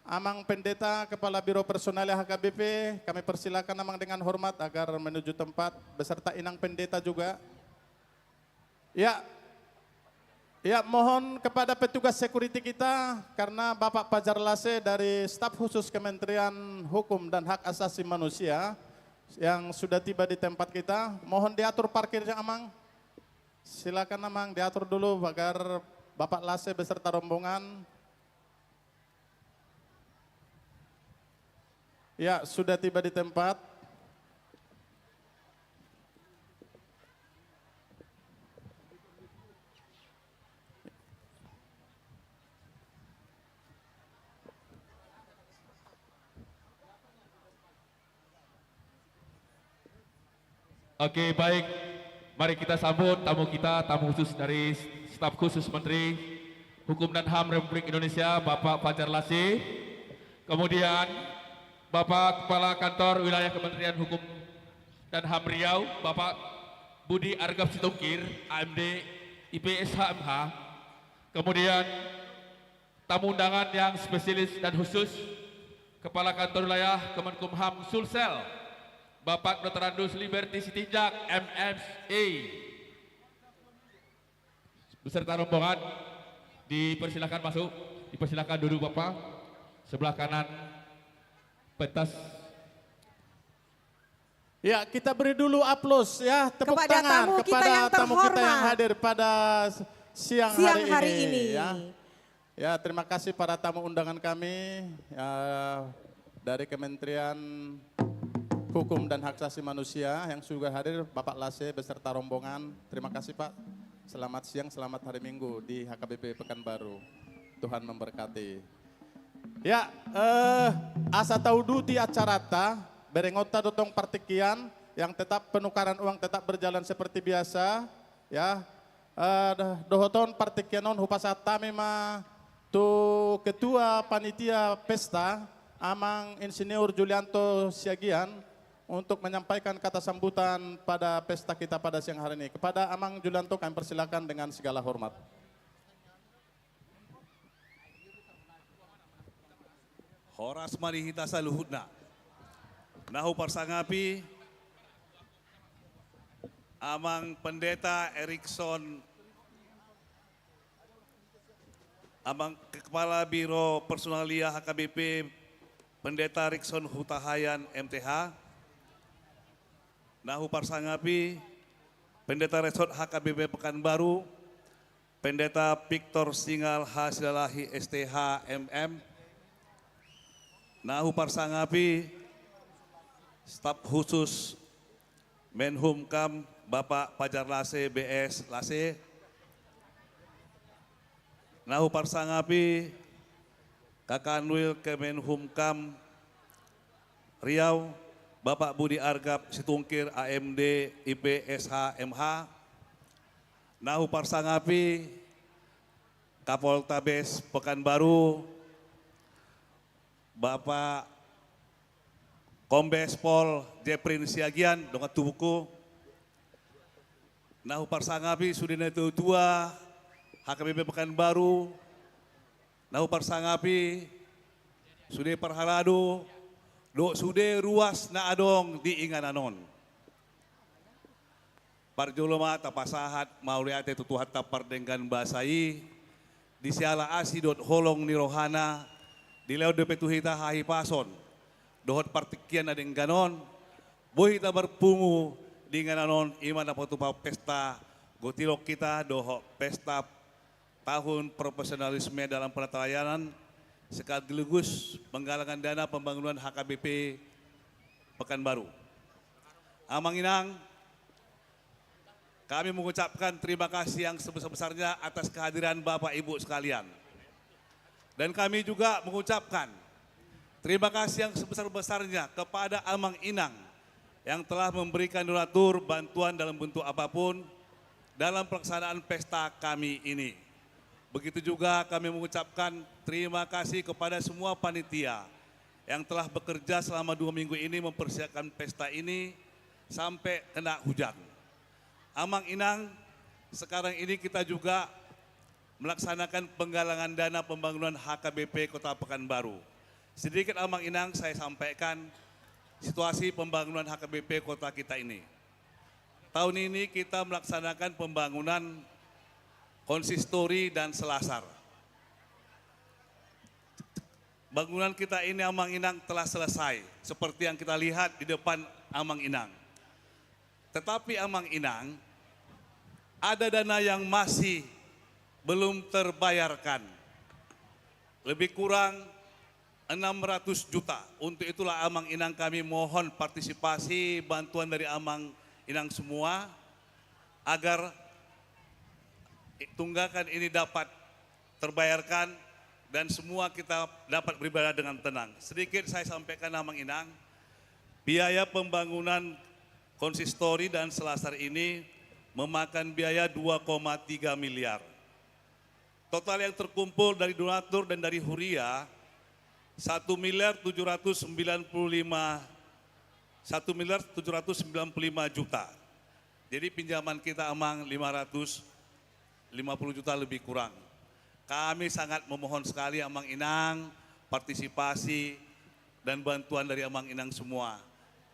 Amang Pendeta Kepala Biro Personal HKBP, kami persilakan Amang dengan hormat agar menuju tempat beserta Inang Pendeta juga. Ya, mohon kepada petugas security kita karena Bapak Pajar Lase dari staf khusus Kementerian Hukum dan Hak Asasi Manusia yang sudah tiba di tempat kita, mohon diatur parkirnya Amang. Silakan Amang diatur dulu agar Bapak Lase beserta rombongan. Ya, sudah tiba di tempat. Oke, baik. Mari kita sambut tamu kita, tamu khusus dari staf khusus Menteri Hukum dan HAM Republik Indonesia, Bapak Fajar Lase. Kemudian Bapak Kepala Kantor Wilayah Kementerian Hukum dan HAM Riau, Bapak Budi Argap Situngkir, AMD IPSHMH. Kemudian tamu undangan yang spesialis dan khusus, Kepala Kantor Wilayah Kemenkumham Sulsel, Bapak Dr. Andus Liberty Sitinjak, MSA. Beserta rombongan, dipersilakan masuk, dipersilakan duduk Bapak, sebelah kanan pentas. Ya, kita beri dulu aplaus ya, tepuk Kepada tangan tamu kita kepada yang tamu kita yang terhormat. hadir pada siang, Siang hari hari ini. Ya. Ya, terima kasih para tamu undangan kami ya, dari Kementerian Hukum dan Hak Asasi Manusia yang sudah hadir, Bapak Lase beserta rombongan. Terima kasih Pak. Selamat siang, selamat hari Minggu di HKBP Pekanbaru. Tuhan memberkati. Ya, asa tahu di acara berengota dotong partikian yang tetap penukaran uang tetap berjalan seperti biasa. Ya, dohoton partikianon hupasata mema tu ketua panitia pesta Amang Insinyur Julianto Siagian untuk menyampaikan kata sambutan pada pesta kita pada siang hari ini. Kepada Amang Julianto kami persilakan dengan segala hormat. Horas marihita sa luhutna. Nahu parsangapi Amang Pendeta Erikson, Amang Kepala Biro Personalia HKBP Pendeta Erikson Hutahayan MTH, Nahu parsangapi Pendeta Resort HKBP Pekanbaru, Pendeta Victor Singal Hasilalahi STH MM, Nahu parsangapi staf khusus Menhumkam Bapak Pajar Lase BS Lase, nahu parsangapi Kakanwil Kemenhumkam Riau Bapak Budi Argap Situngkir AMD IPSH MH, nahu parsangapi Kapoltabes Pekanbaru Bapak Kombes Pol Jeprin Siagian dengan tubuhku, nahu parsangapi sudina tua HKBP Pekanbaru, nahu parsangapi sude parhalado do sude ruas na adong di ingananon. Parjoloma tapasahat mauliate tutuhat tapar dengan basai di siala asidot holong ni rohana di leo de petuhita hahi pason. Dohot partikian na ding ganon, buhi ta berpungu di ganon iman na patupa pesta gotilok kita doho pesta tahun profesionalisme dalam penatalayanan sekaligus penggalangan dana pembangunan HKBP Pekanbaru. Amang Inang, kami mengucapkan terima kasih yang sebesar-besarnya atas kehadiran Bapak Ibu sekalian. Dan kami juga mengucapkan terima kasih yang sebesar-besarnya kepada Amang Inang yang telah memberikan donatur bantuan dalam bentuk apapun dalam pelaksanaan pesta kami ini. Begitu juga kami mengucapkan terima kasih kepada semua panitia yang telah bekerja selama 2 minggu ini mempersiapkan pesta ini sampai kena hujan. Amang Inang, sekarang ini kita juga melaksanakan penggalangan dana pembangunan HKBP Kota Pekanbaru. Sedikit Amang Inang saya sampaikan situasi pembangunan HKBP kota kita ini. Tahun ini kita melaksanakan pembangunan konsistori dan selasar. Bangunan kita ini Amang Inang telah selesai seperti yang kita lihat di depan Amang Inang. Tetapi Amang Inang ada dana yang masih belum terbayarkan. Lebih kurang 600 juta. Untuk itulah Amang Inang kami mohon partisipasi bantuan dari Amang Inang semua agar tunggakan ini dapat terbayarkan dan semua kita dapat beribadah dengan tenang. Sedikit saya sampaikan Amang Inang, biaya pembangunan konsistori dan selasar ini memakan biaya 2,3 miliar. Total yang terkumpul dari donatur dan dari huria 1.795 juta. Jadi pinjaman kita Amang 550 juta lebih kurang. Kami sangat memohon sekali Amang Inang partisipasi dan bantuan dari Amang Inang semua.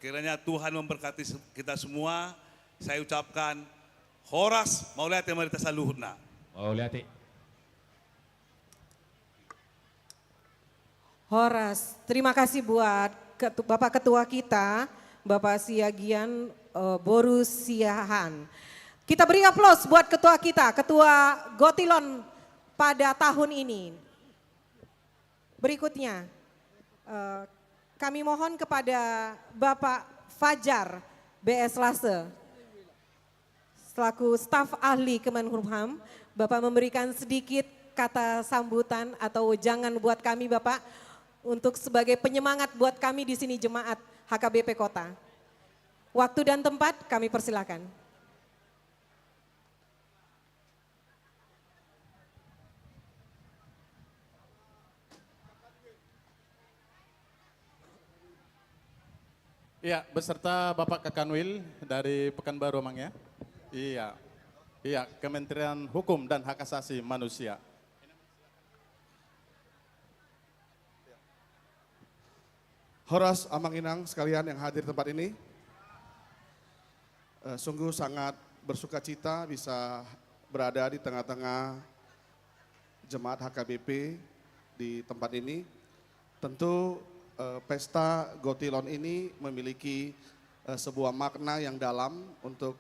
Kiranya Tuhan memberkati kita semua. Saya ucapkan horas mauliate marita saluhutna. Mauliate. Horas, terima kasih buat Bapak Ketua kita Bapak Siagian Borusiahan. Kita beri aplaus buat ketua kita, Ketua Gotilon pada tahun ini. Berikutnya, kami mohon kepada Bapak Fajar BS Lase, selaku staf ahli Kemenkumham, Bapak memberikan sedikit kata sambutan atau wejangan buat kami Bapak, untuk sebagai penyemangat buat kami di sini jemaat HKBP Kota. Waktu dan tempat kami persilakan. Iya, beserta Bapak Kakanwil dari Pekanbaru Mang ya. Iya, Kementerian Hukum dan Hak Asasi Manusia. Horas Amanginang sekalian yang hadir di tempat ini, sungguh sangat bersuka cita bisa berada di tengah-tengah jemaat HKBP di tempat ini. Tentu pesta Gotilon ini memiliki sebuah makna yang dalam untuk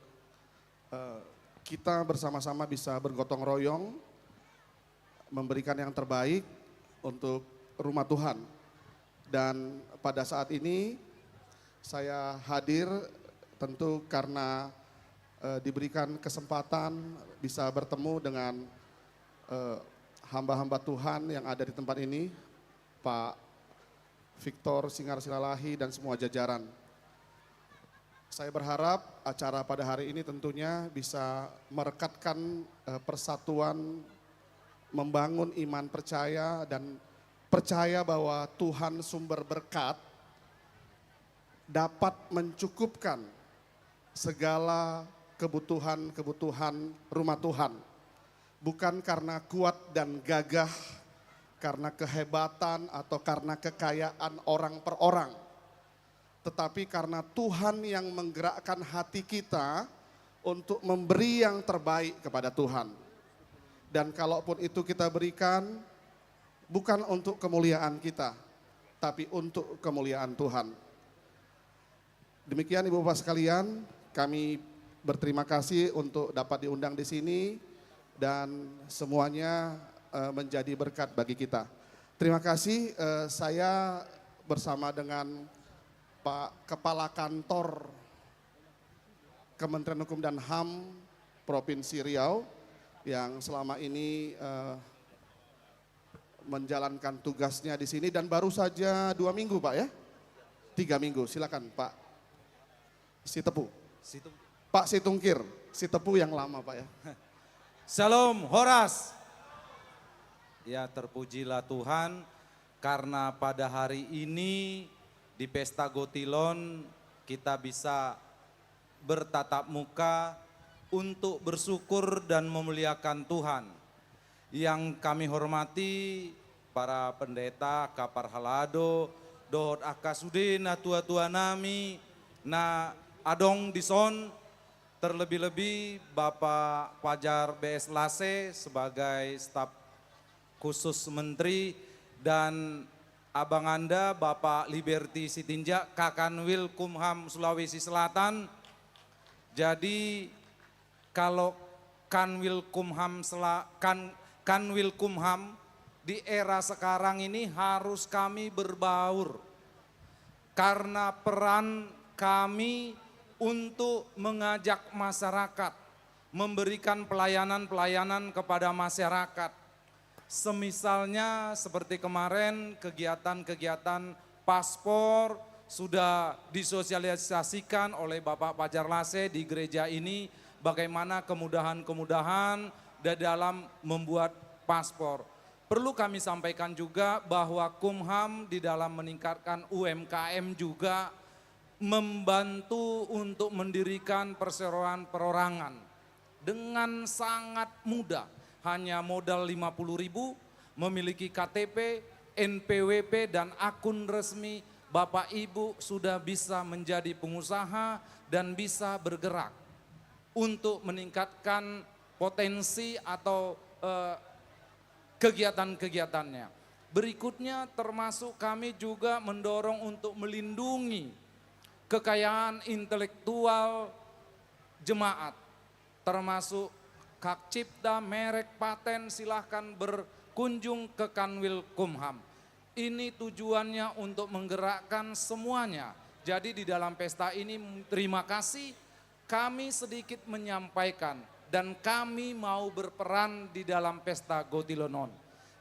kita bersama-sama bisa bergotong royong, memberikan yang terbaik untuk rumah Tuhan. Dan pada saat ini saya hadir tentu karena diberikan kesempatan bisa bertemu dengan hamba-hamba Tuhan yang ada di tempat ini, Pak Victor Singar Silalahi dan semua jajaran. Saya berharap acara pada hari ini tentunya bisa merekatkan persatuan, membangun iman percaya dan percaya bahwa Tuhan sumber berkat dapat mencukupkan segala kebutuhan-kebutuhan rumah Tuhan. Bukan karena kuat dan gagah, karena kehebatan atau karena kekayaan orang per orang. Tetapi karena Tuhan yang menggerakkan hati kita untuk memberi yang terbaik kepada Tuhan. Dan kalaupun itu kita berikan, bukan untuk kemuliaan kita, tapi untuk kemuliaan Tuhan. Demikian Ibu Bapak sekalian, kami berterima kasih untuk dapat diundang di sini dan semuanya menjadi berkat bagi kita. Terima kasih, saya bersama dengan Pak Kepala Kantor Kementerian Hukum dan HAM Provinsi Riau yang selama ini menjalankan tugasnya di sini dan baru saja 2 minggu Pak ya? 3 minggu, silakan Pak Sitepu. Pak Situngkir, Sitepu yang lama Pak ya. Shalom Horas. Ya terpujilah Tuhan karena pada hari ini di Pesta Gotilon kita bisa bertatap muka untuk bersyukur dan memuliakan Tuhan. Yang kami hormati para pendeta, kapar halado, dohot akasude na tua-tua nami, na adong dison, terlebih-lebih Bapak Fajar BS Lase sebagai staf khusus menteri dan abang Anda Bapak Liberty Sitinja Kakanwil Kumham Sulawesi Selatan. Jadi kalau Kanwil Kumham di era sekarang ini harus kami berbaur karena peran kami untuk mengajak masyarakat, memberikan pelayanan-pelayanan kepada masyarakat. Semisalnya seperti kemarin kegiatan-kegiatan paspor sudah disosialisasikan oleh Bapak Fajar Lase di gereja ini bagaimana kemudahan-kemudahan dalam membuat paspor. Perlu kami sampaikan juga bahwa Kumham di dalam meningkatkan UMKM juga membantu untuk mendirikan perseroan perorangan dengan sangat mudah. Hanya modal 50.000, memiliki KTP, NPWP dan akun resmi, Bapak Ibu sudah bisa menjadi pengusaha dan bisa bergerak untuk meningkatkan potensi atau kegiatan-kegiatannya. Berikutnya termasuk kami juga mendorong untuk melindungi kekayaan intelektual jemaat, termasuk hak cipta, merek, paten, silahkan berkunjung ke Kanwil Kumham. Ini tujuannya untuk menggerakkan semuanya. Jadi di dalam pesta ini terima kasih, kami sedikit menyampaikan dan kami mau berperan di dalam pesta Gotilonon.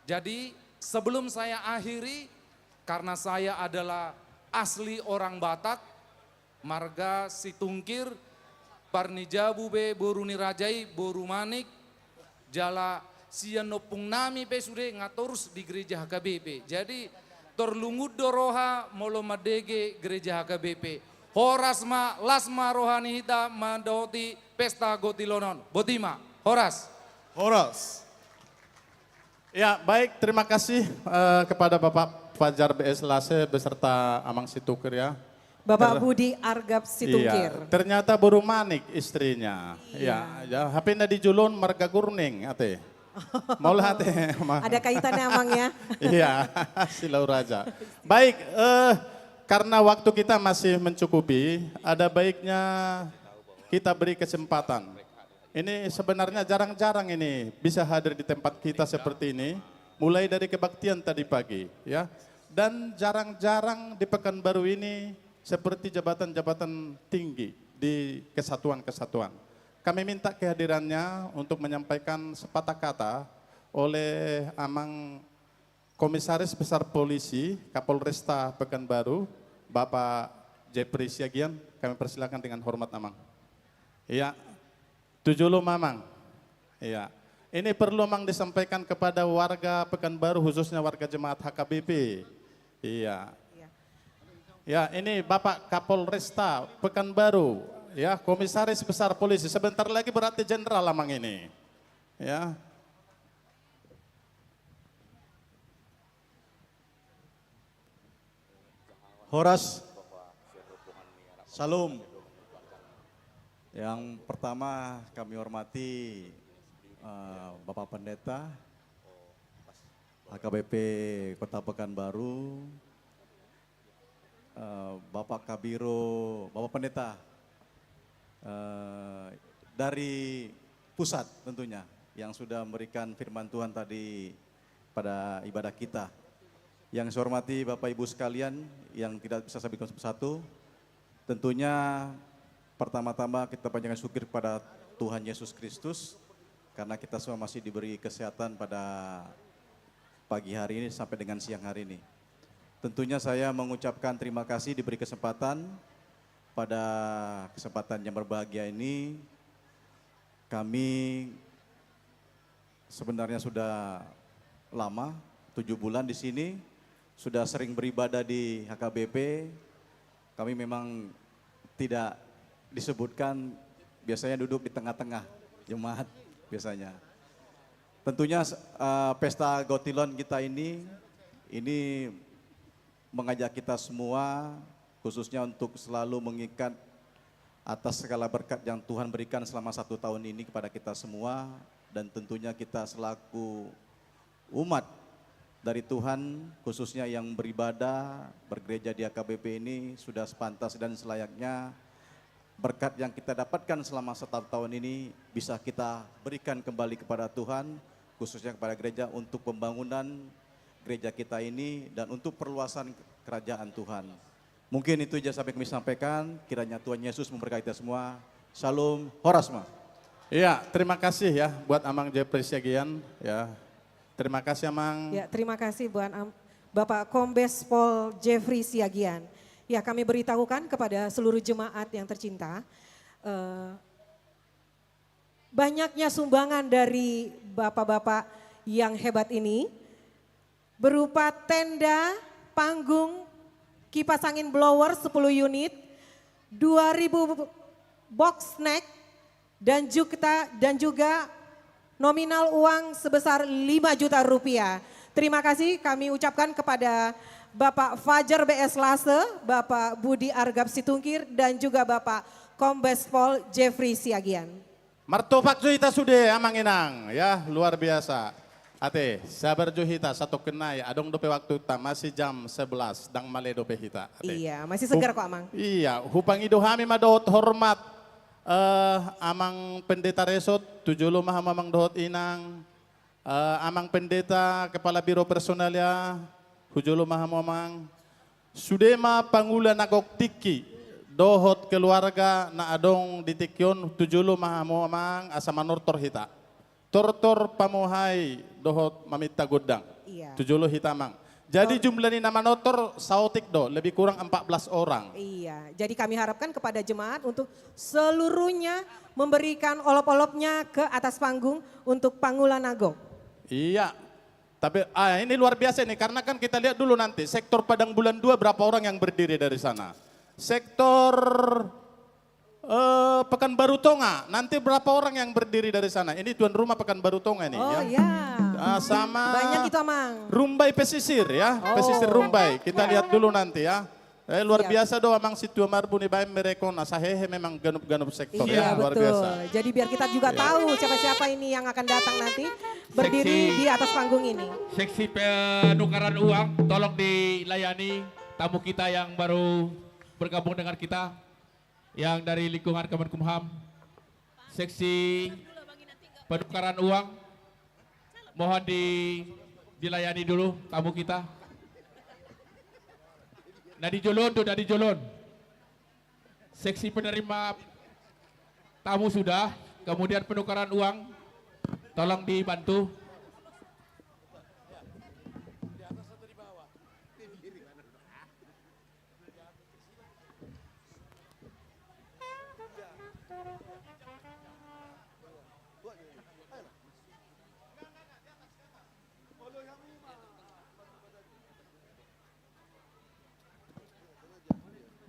Jadi sebelum saya akhiri, karena saya adalah asli orang Batak, marga Situngkir, Parnijabu be Boru Nirajai, Boru Manik, Jala Sianopung Nami pe sude ngaturus di gereja HKBP. Jadi Torlungud Doroha Molo Madege gereja HKBP. Horasma Lasma Rohani Hita Madoti Pesta Gotilonon. Botima, Horas. Horas. Ya, baik, terima kasih kepada Bapak Fajar BS Lase beserta Amang Situngkir ya. Bapak Budi Argap Situngkir. Iya, ternyata Boru Manik istrinya. Iya, ya, HP di Julun marga Gurning ate. Maulah ate. Ada kaitannya Amang ya? Iya, Silau Raja. Baik, karena waktu kita masih mencukupi, ada baiknya kita beri kesempatan. Ini sebenarnya jarang-jarang ini bisa hadir di tempat kita seperti ini, mulai dari kebaktian tadi pagi, ya. Dan jarang-jarang di Pekanbaru ini seperti jabatan-jabatan tinggi di kesatuan-kesatuan. Kami minta kehadirannya untuk menyampaikan sepatah kata oleh Amang Komisaris Besar Polisi Kapolresta Pekanbaru, Bapak Jeffrey Siagian, kami persilakan dengan hormat Amang. Iya, tujulu Mamang. Iya, ini perlu Amang disampaikan kepada warga Pekanbaru, khususnya warga jemaat HKBP. Iya. Ya, ini Bapak Kapolresta Pekanbaru, ya, Komisaris Besar Polisi. Sebentar lagi berarti jenderal Amang ini. Ya. Horas, Salam. Yang pertama kami hormati Bapak Pendeta HKBP Kota Pekanbaru, Bapak Kabiro, Bapak Pendeta dari pusat tentunya yang sudah memberikan firman Tuhan tadi pada ibadah kita. Yang saya hormati Bapak Ibu sekalian yang tidak bisa saya berikan satu-satu, tentunya pertama-tama kita panjatkan syukur kepada Tuhan Yesus Kristus karena kita semua masih diberi kesehatan pada pagi hari ini sampai dengan siang hari ini. Tentunya saya mengucapkan terima kasih diberi kesempatan pada kesempatan yang berbahagia ini. Kami sebenarnya sudah lama, 7 bulan di sini, sudah sering beribadah di HKBP. Kami memang tidak disebutkan, biasanya duduk di tengah-tengah jemaat biasanya. Tentunya pesta Gotilon kita ini mengajak kita semua khususnya untuk selalu mengikat atas segala berkat yang Tuhan berikan selama 1 tahun ini kepada kita semua, dan tentunya kita selaku umat dari Tuhan khususnya yang beribadah bergereja di HKBP ini sudah sepantas dan selayaknya berkat yang kita dapatkan selama 1 tahun ini bisa kita berikan kembali kepada Tuhan, khususnya kepada gereja untuk pembangunan gereja kita ini dan untuk perluasan kerajaan Tuhan. Mungkin itu saja sampai kami sampaikan, kiranya Tuhan Yesus memberkati kita semua. Shalom, Horasma. Iya, terima kasih ya buat Amang Jeffrey Siagian ya. Terima kasih Amang. Ya, terima kasih buat Bapak Kombes Pol Jeffrey Siagian. Ya, kami beritahukan kepada seluruh jemaat yang tercinta, banyaknya sumbangan dari bapak-bapak yang hebat ini berupa tenda, panggung, kipas angin blower 10 unit, 2.000 box snack, dan juga nominal uang sebesar 5 juta rupiah. Terima kasih kami ucapkan kepada Bapak Fajar BS Lase, Bapak Budi Argap Situngkir, dan juga Bapak Kombes Pol Jeffrey Siagian. Martopak kita sudah Amang Inang ya, luar biasa. Ate, sabar jo hita satu kenai, adong dope waktu ta masih jam 11, dang male dope hita. Ate. Iya, masih segar kok Amang. Iya, hupang idohami madot hormat amang pendeta resot, tujulu mahamamang dohot inang, amang pendeta kepala biro personalia, hujulu mahamamang, sudema pangula nagok tiki, dohot keluarga na adong ditikyon, tujulu mahamamang asa manortor hita. Tortor pamuhay dohot mamita godang. Iya. Tujulu hitamang. Jadi jumlah ni nama notor sautik do lebih kurang 14 orang. Iya, jadi kami harapkan kepada jemaat untuk seluruhnya memberikan olop-olopnya ke atas panggung untuk Pangulan Agung. Iya. Tapi ini luar biasa nih karena kan kita lihat dulu nanti sektor Padang Bulan 2 berapa orang yang berdiri dari sana. Sektor Pekanbaru Tonga, nanti berapa orang yang berdiri dari sana? Ini tuan rumah Pekanbaru Tonga nih Oh ya. ya. Sama Banyak itu Amang. Rumbai pesisir ya, pesisir Rumbai. Kita lihat dulu nanti ya. Luar Siap. biasa do Amang situ marbu ni bae mereka sahehe memang ganup-ganup sektor Iya ya, luar betul. biasa. Jadi biar kita juga tahu siapa-siapa ini yang akan datang nanti berdiri di atas panggung ini. Seksi penukaran uang, tolong dilayani tamu kita yang baru bergabung dengan kita, yang dari lingkungan Kemenkumham. Seksi penukaran uang, mohon dilayani dulu tamu kita. Nadi Jolon tuh, Nadi Jolon. Seksi penerima tamu sudah, kemudian penukaran uang, tolong dibantu.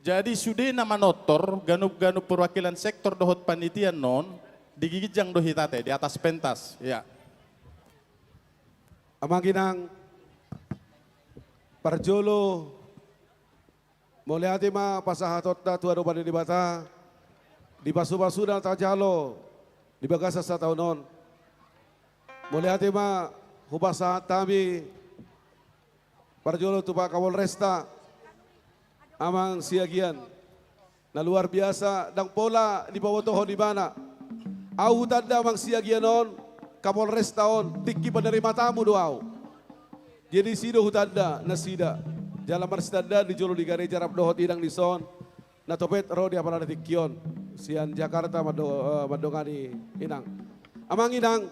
Jadi sudah nama notor ganup-ganup perwakilan sektor dohot panitia non digigijang dohitate di atas pentas ya. Amang Ginang, Parjolo, Moleatima pasahatotna tuado pada di bata, di basu-basu dan tajalo, di bagasa sa taunon. Moleatima hubasahat tami, Parjolo tupa kawal resta, amang siagian, na luar biasa, dang pola di bawah toho di mana. Au tanda amang siagian on, Kapolres taon, tiki penerima tamu doau. Jadi sido hutanda nasida. Jalan marsitanda di jolo di gareja rap dohot idang di son. Na topet ro di apalada tikion. Sian Jakarta madongani inang. Amang inang,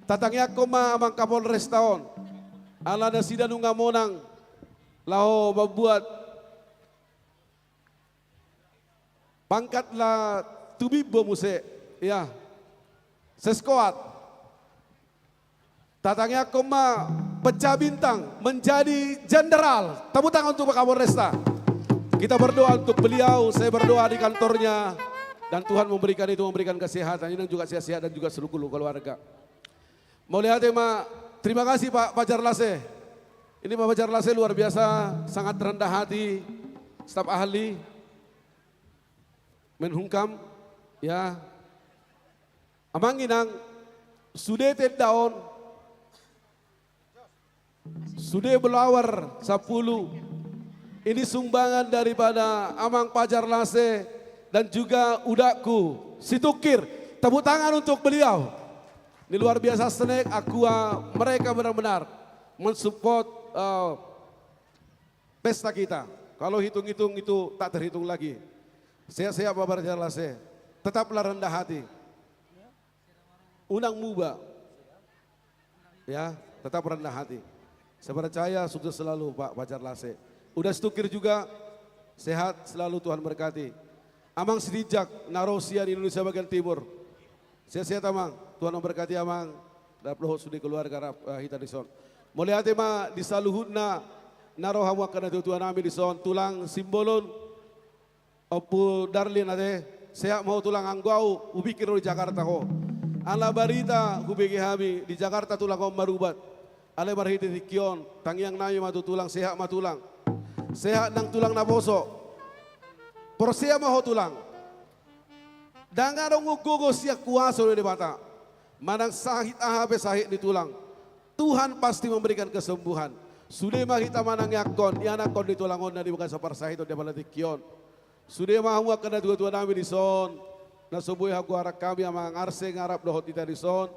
tatangnya koma amang Kapolres taon. Ala nasida nunga monang. Lao membuat pangkatlah tubibo muse. Ya. Seskoat, tatangnya koma pecah bintang menjadi jenderal. Tepuk tangan untuk Pak Kapolresta. Kita berdoa untuk beliau, saya berdoa di kantornya. Dan Tuhan memberikan itu, memberikan kesehatan. Ini juga sehat-sehat dan juga seluruh keluarga. Mau lihat ya Ma, terima kasih Pak Fajar Lase. Ini Pak Fajar Lase luar biasa, sangat rendah hati. Staf ahli, Menhumkam, ya. Amang inang, sudah daun, sudah belawar 10. Ini sumbangan daripada Amang Fajar Lase dan juga udakku, Situkir. Tepuk tangan untuk beliau. Ini luar biasa snack, aqua, mereka benar-benar mensupport pesta kita. Kalau hitung-hitung itu tak terhitung lagi. Saya Pak Fajar Lase, tetaplah rendah hati. Unang muba, ya tetap rendah hati. Saya percaya sukses selalu Pak Fajar Lase. Udah Situkir juga sehat selalu, Tuhan berkati. Amang Sidijak Narosia di Indonesia bagian timur. Sehat-sehat Amang, Tuhan memberkati Amang. Dan pelohot sudi keluarga hita di son. Mulai hati ma di saluhutna narohamu akan Tuhan kami di son. Tulang simbolon opu darlin ade sehat mau tulang anggau ubikir di Jakarta ko. Ala barita hubegi hami di Jakarta tulang kau marubat. Ale barhiti tikion tangiang nayo matu tulang sehat matulang. Sehat nang tulang na boso. Porsia maho tulang. Dangarong ugogo siya kuaso di bata. Manang sahit ahabe sahit di tulang. Tuhan pasti memberikan kesembuhan. Sudah mah kita manang yakon, iana kon ditulangon na di bukan saparsah itu dia balatikion. Sudah mah huwag ka na tuwa namin di son. Nasubuhi aku harap kami amang arse ngarap dohot ita di son.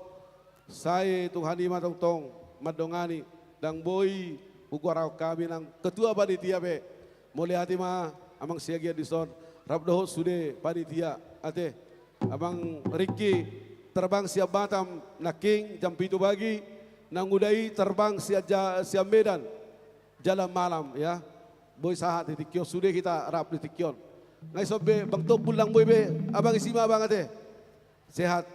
Saya Tuhan ima tong madongani dang boy buku harap kami nang ketua panitia be. Mulai hati mah amang siagia di son. Rap dohot sudah panitia ate. Amang Ricky terbang siap Batam naking jam 7 pagi. Nang udai terbang siap Medan jalan malam ya. Boy sahat di Tikyon sudah kita rap di Tikyon. Ngai sobe bang to pulang boy be abang isima abang ate. Sehat.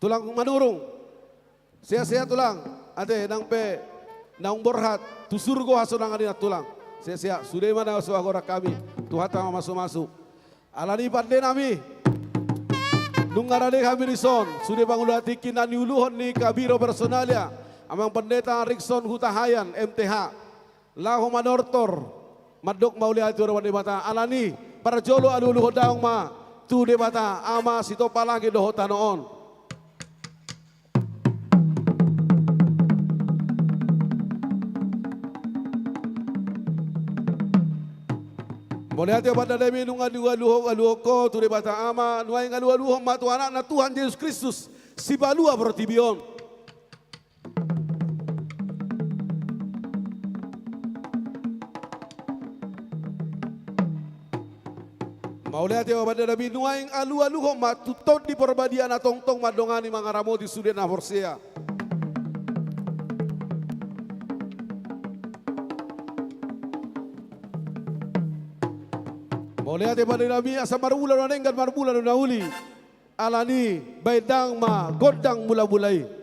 Tulang manurung. Sehat-sehat tulang. Ate nang pe nang borhat tu surgo hasunang adina tulang. Sehat-sehat sudah mana suagora kami. Tuhan tama masuk-masuk. Alani pande nami. Nungarane kami rison. Sudah bangulati kinani uluhon ni kabiro personalia. Amang pendeta Rickson Hutahayan MTH Lahu Manortor Madok Maulia Turawan di Bata Alani para jolo aluluho daong ma tu di Bata ama sito palagi doho tanoon. Boleh hati pada demi nunga dua luho ko tu di Bata ama nuai ngaluho matu anak na Tuhan Yesus Kristus si balua bertibion. Maulia tiwa pada Nabi nuaing alu-alu ho matutot di perbadian atong-tong madongani mangaramo di Sudena Forsea. Maulia tiwa pada Nabi asa marbulan manenggan marbulan nauli. Alani baidang ma godang mula-mulai.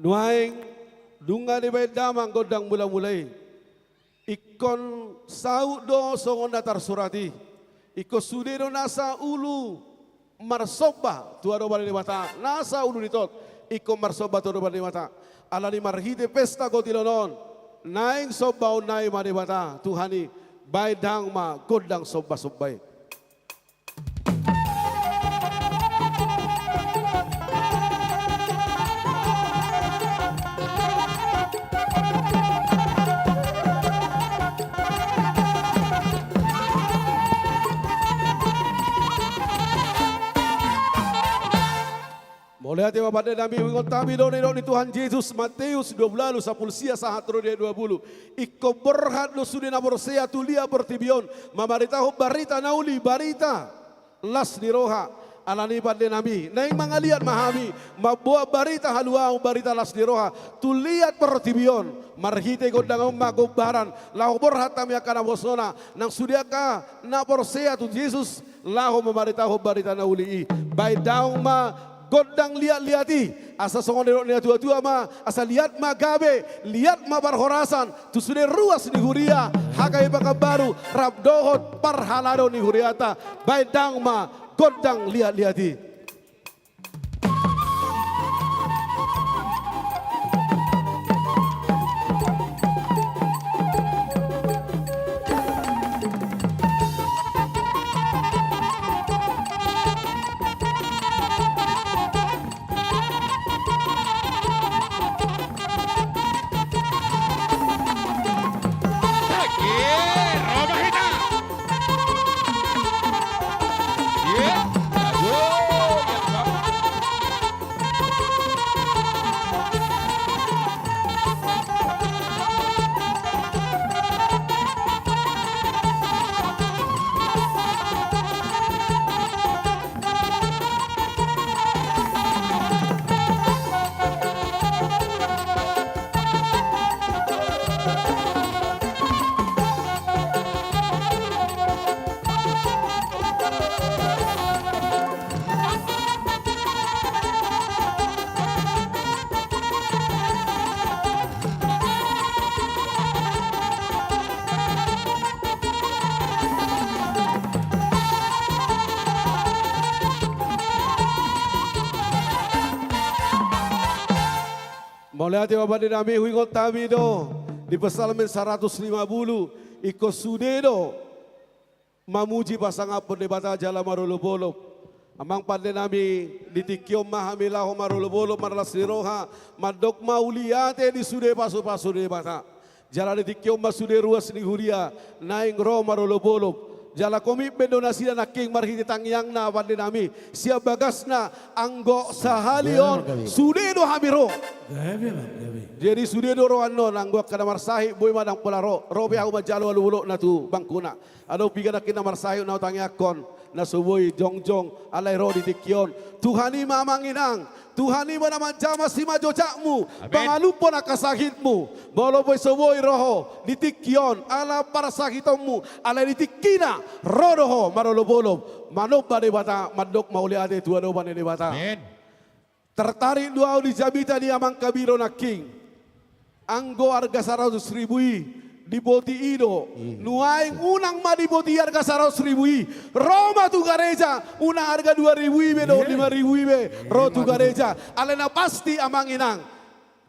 Nuaing dunga di bayi damang godang mula-mulai. Ikon sau do songon datar surati. Iko sudero nasa ulu marsoba tuaro bali mata. Nasa ulu ditot. Iko marsoba tuaro bali mata. Alani marhide pesta gotilonon. Naing sobau nai mari mata. Tuhani bayi dang ma godang soba-sobai. Oleh hati pada Nabi mengutami doni Tuhan Yesus Matius 12 sapulsia sahat dia 20. Iko berhat lo sudah nabor sea tulia bertibion. Mamaritahu barita nauli barita las di roha. Alani pada Nabi. Naing mangaliat mahami. Mabuah barita haluang barita las di roha. Tuliat bertibion. Marhite godang magobaran. Lahu berhat kami akan abosona. Nang sudah ka nabor sea tu Yesus. Lahu mamaritahu barita nauli. Baik daung ma godang lihat-lihati asa songon derok tua-tua ma asa lihat ma gabe lihat ma barhorasan tu sudah ruas ni huria hagai baka baru rab dohot parhalado ni huriata baidang ma godang lihat-lihati. Yeah. Mulai hati Bapak dinami huingot kami do. Di Psalmen 150 iko sudedo mamuji pasangan pendebata jala marulubolo. Amang pandai nami ditikiom mahamilah marulubolo marlas diroha madok mauliate di sude pasu debata. Jala ditikiom masude ruas ni huria naing ro marulubolo. Jala komitmen donasi dan aking marhiti tangyang na pandai nami siap bagasna anggo sahalion sudedo hamiro. Jadi sudedo roano nanggo kada marsahi boy madang polaro robe aku majalo alu na tu bangkuna. Ado piga nakina marsahi na tangyakon na suboy jongjong alay ro ditikyon. Tuhani mamanginang Tuhani mo naman jama si majojakmu, pangalupon ang kasakitmu, bolo boy suboy roho, ditikyon, ala para sakitommu, ala ditikina, rodoho, marolobolob, manok ba bata, madok mauliade, tuwado ba ni bata. Tertarik dua di jabita di amang kabiro na king, anggo harga 100.000 di boti ido, nuaing unang ma di boti harga 100.000, Roma tu gareja, una harga 2.000 bedo 5.000 be, ro tu gareja, alena pasti amang inang.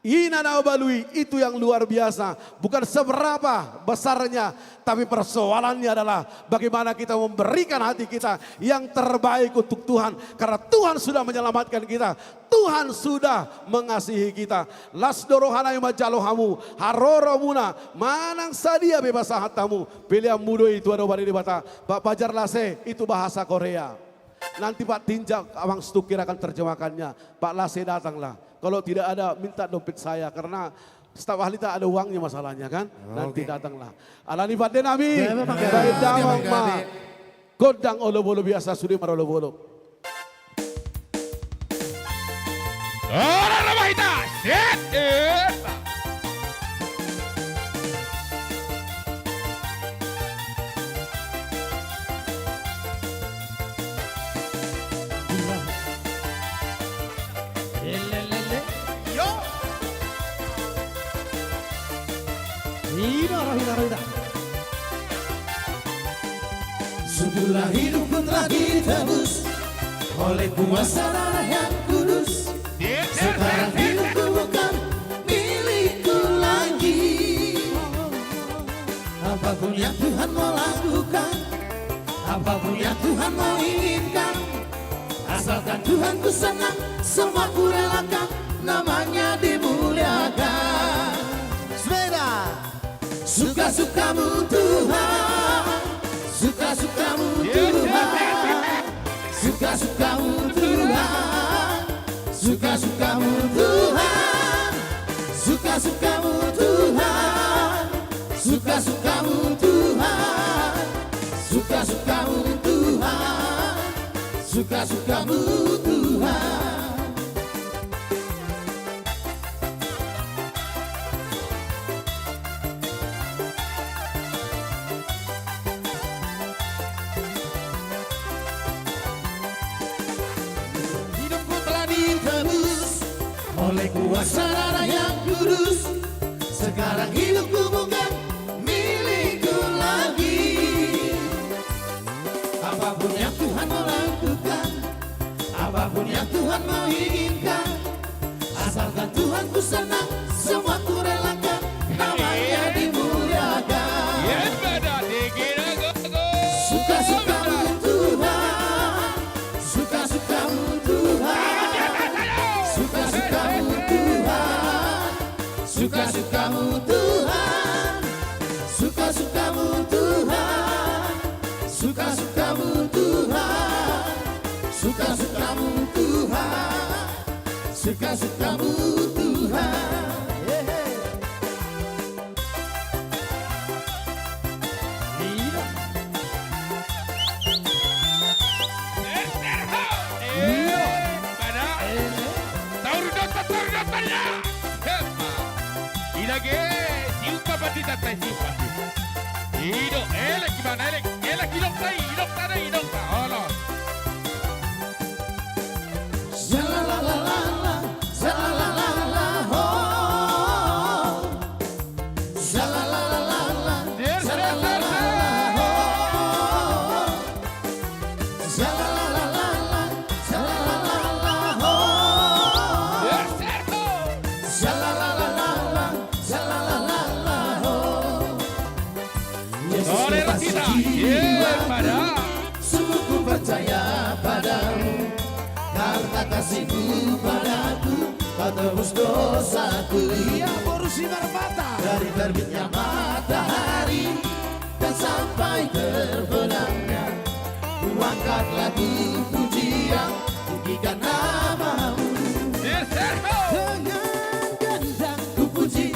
Ina na balui itu yang luar biasa, bukan seberapa besarnya, tapi persoalannya adalah bagaimana kita memberikan hati kita yang terbaik untuk Tuhan, karena Tuhan sudah menyelamatkan kita, Tuhan sudah mengasihi kita. Las dorohana yang majalohamu, haroro muna, manang sadia bebas hatamu, pilih mudo itu ada bari bata, Pak Pajar Lase itu bahasa Korea. Nanti Pak Tinjak Abang Stukir akan terjemahkannya, Pak Lase datanglah. Kalau tidak ada minta dompet saya karena staf ahli tak ada uangnya masalahnya kan. Nanti datanglah. Alani Pak Denami, baik damang ma, kodang olo-bolo biasa sudah marolo-bolo. Orang lemah kita, set. Sudahlah hidupku telah ditebus oleh kuasa darah yang kudus. Sekarang hidupku bukan milikku lagi. Apapun yang Tuhan mau lakukan, apapun yang Tuhan mau inginkan, asalkan Tuhanku senang, semua ku relakan, namanya dimuliakan. Sepeda, suka-sukamu Tuhan, suka-sukamu Tuhan, suka-sukamu Tuhan, suka-sukamu Tuhan, suka-sukamu Tuhan, suka-sukamu Tuhan, suka-sukamu Tuhan, suka-sukamu Tuhan. Oleh kuasa darah yang kudus, sekarang hidupku bukan milikku lagi. Apapun yang Tuhan mau lakukan, apapun yang Tuhan mau inginkan, asalkan Tuhanku senang, semua ku relakan, namanya dimuliakan. Suka-sukamu Tuhan, suka-sukamu Tuhan, suka-sukamu Tuhan, suka-sukamu Tuhan, suka-sukamu Tuhan, suka-sukamu Tuhan, suka-sukamu Tuhan, suka-sukamu Tuhan. Ido, elek gimana elek? Elek hidung tak, Allah. Zalalalala, zalalalala, ho. Zalalalala, zalalalala, ho. Zalalalala, zalalalala, ho. Zalalalala. tebus dosaku. Ia baru sinar mata Dari terbitnya matahari dan sampai terbenamnya, ku angkat lagu pujian, tinggikan namamu. Dengan gendang ku puji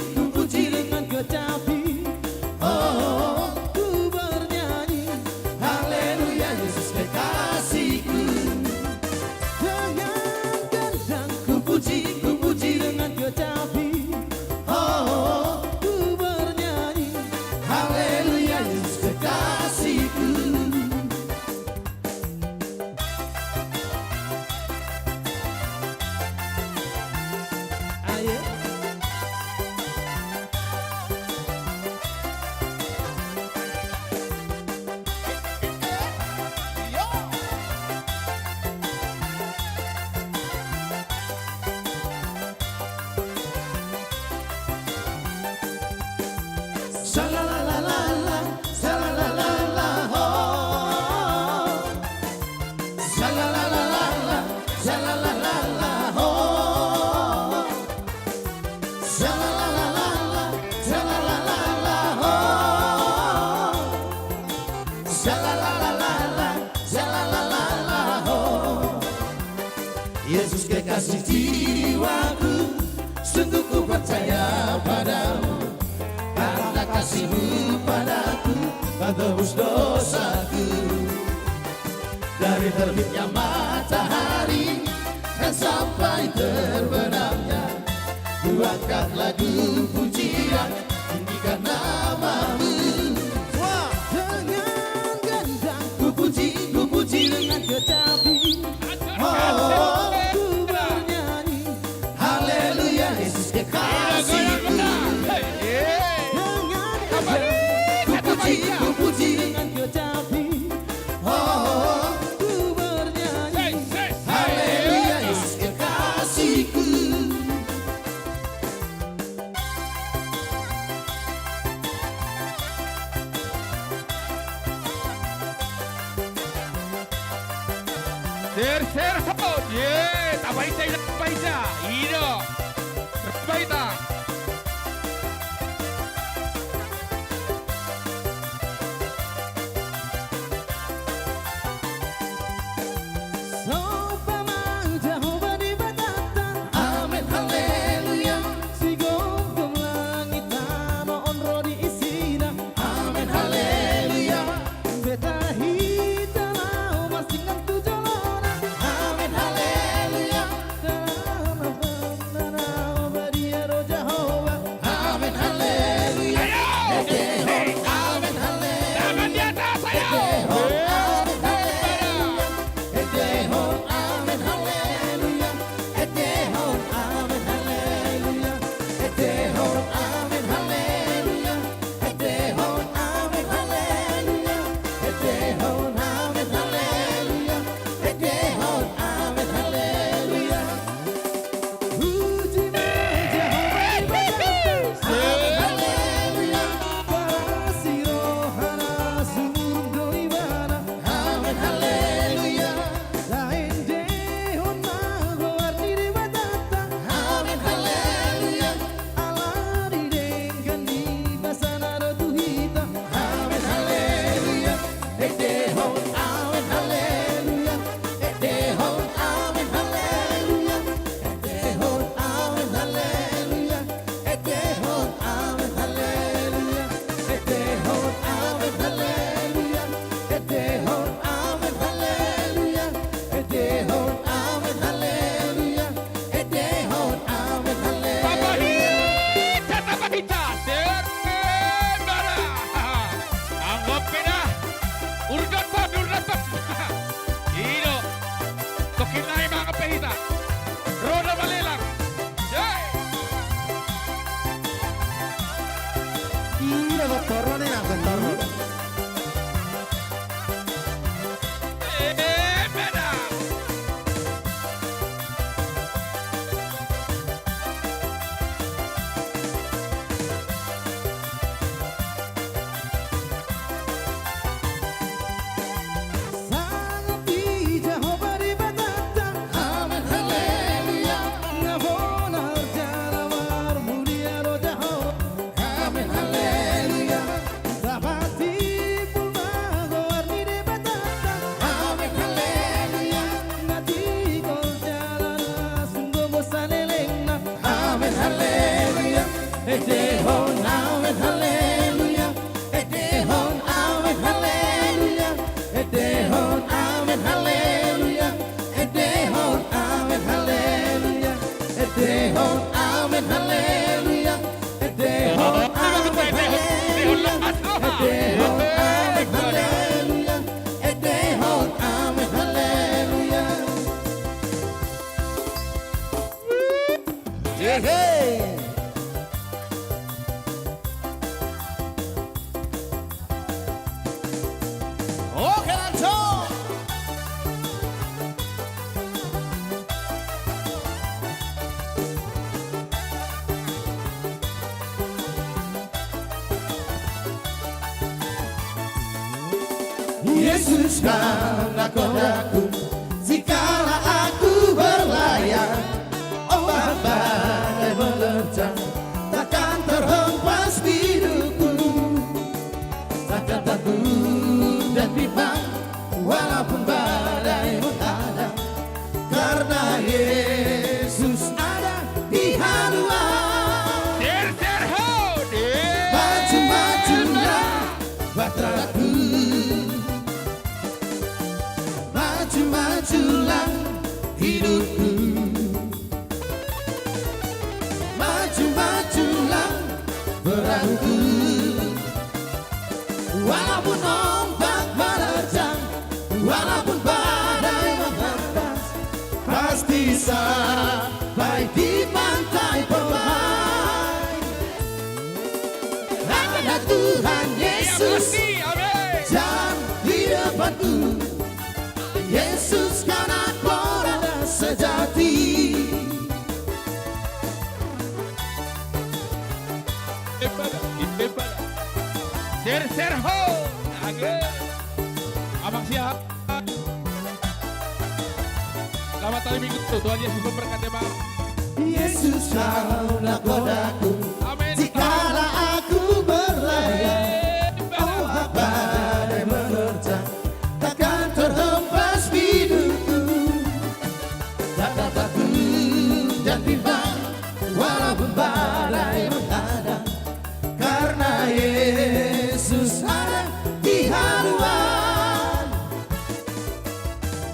dengan kecapi. Oh, ku bernyanyi, haleluya Yesus kekasihku. Dengan gendang ku puji dengan kecapi. Oh, ku bernyanyi, haleluya Yesus kekasihku. Ayo. Sha-la-la-la-la-la, sha-la-la-la-la, oh. Sha-la-la-la-la-la, sha-la-la-la-la, oh. Sha-la-la-la-la-la, sha-la-la-la-la, oh. Sha-la-la-la-la-la, sha-la-la-la-la, oh. Yesus kekasih jiwaku, sungguh ku percaya padamu. Karena kasihmu padaku, kau tebus dosaku. Dari terbitnya matahari dan sampai terbenamnya, ku angkat lagu pujian, tinggikan namamu. Wah, dengan gendang ku puji dengan kecapi. Oh, ku bernyanyi, haleluya Yesus kekasihku. Ku puji dengan kecapi. Oh, ku bernyanyi, haleluya Yesus kekasihku. Terserho, yes, apaisa, ino, baita. Sopamang Jehovah di batata, amin haleluya. Sigom kum langit nama onro di isina, amin haleluya. Beta hita lau mastingan tu jolona, amin haleluya. Dalam abang danau badia roja Hehe. Oke lanjut. Yesus karena kodaku, jikalau aku berlayar, ombak badai menerjang, takkan terhempas hidupku, takkan takut dan bimbang, walaupun badai menghadang, karena Yesus ada di haluan. Maju-majulah bahteraku, maju-majulah hidupku, maju-majulah perahuku, walaupun ombak menerjang, walaupun badai menghantam, pasti sampai di pantai permai. Ada Tuhan Yesus jalan di depanku, Yesus karena korban sejati. Serho. Abang siap. Selamat hari Minggu. Tuhan Yesus memberkati Bang. Yesus kau nakodaku, jikalau aku berlayar, ombak badai menerjang, takkan terhempas hidupku, takkan takut dan bimbang, walaupun badai menghadang, karena Yesus ada di haluan.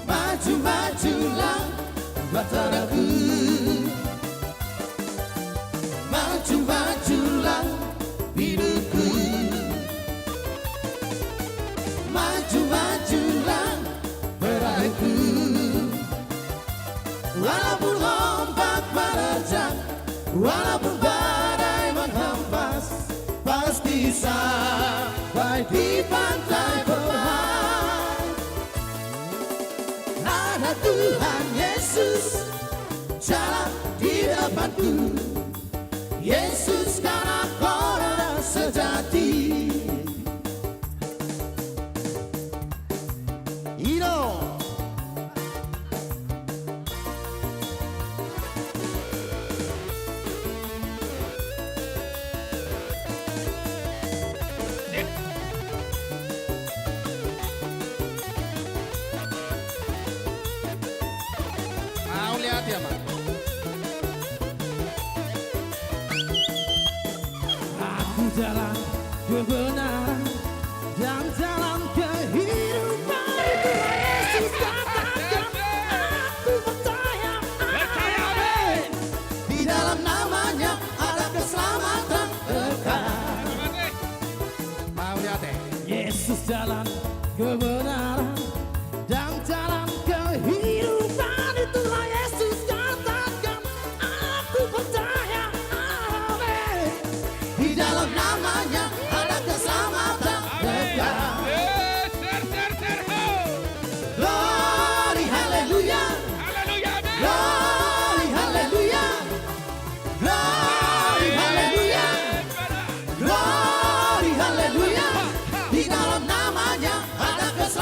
Maju-majulah bahteraku, maju-majulah hidupku, maju-majulah perahuku, walaupun ombak menerjang, walaupun badai menghempas, pasti sampai di pantai permai. Ada Tuhan Yesus jalan di depanku, Yesus karena korban sejati. Ino. Mau lihat ya, Pak. Aku jalan kebenaran dan jalan kehidupan. Yesus katakan, aku percaya. Amin. Di dalam namanya ada keselamatan kekal. Mau lihat ya? Yesus jalan kebenaran dan jalan kehidupan. Itulah Yesus katakan, aku percaya. Amin. Di dalam namanya ada keselamatan kekal. Glory haleluya, glory haleluya, glory haleluya, glory haleluya. Di dalam namanya ada keselamatan.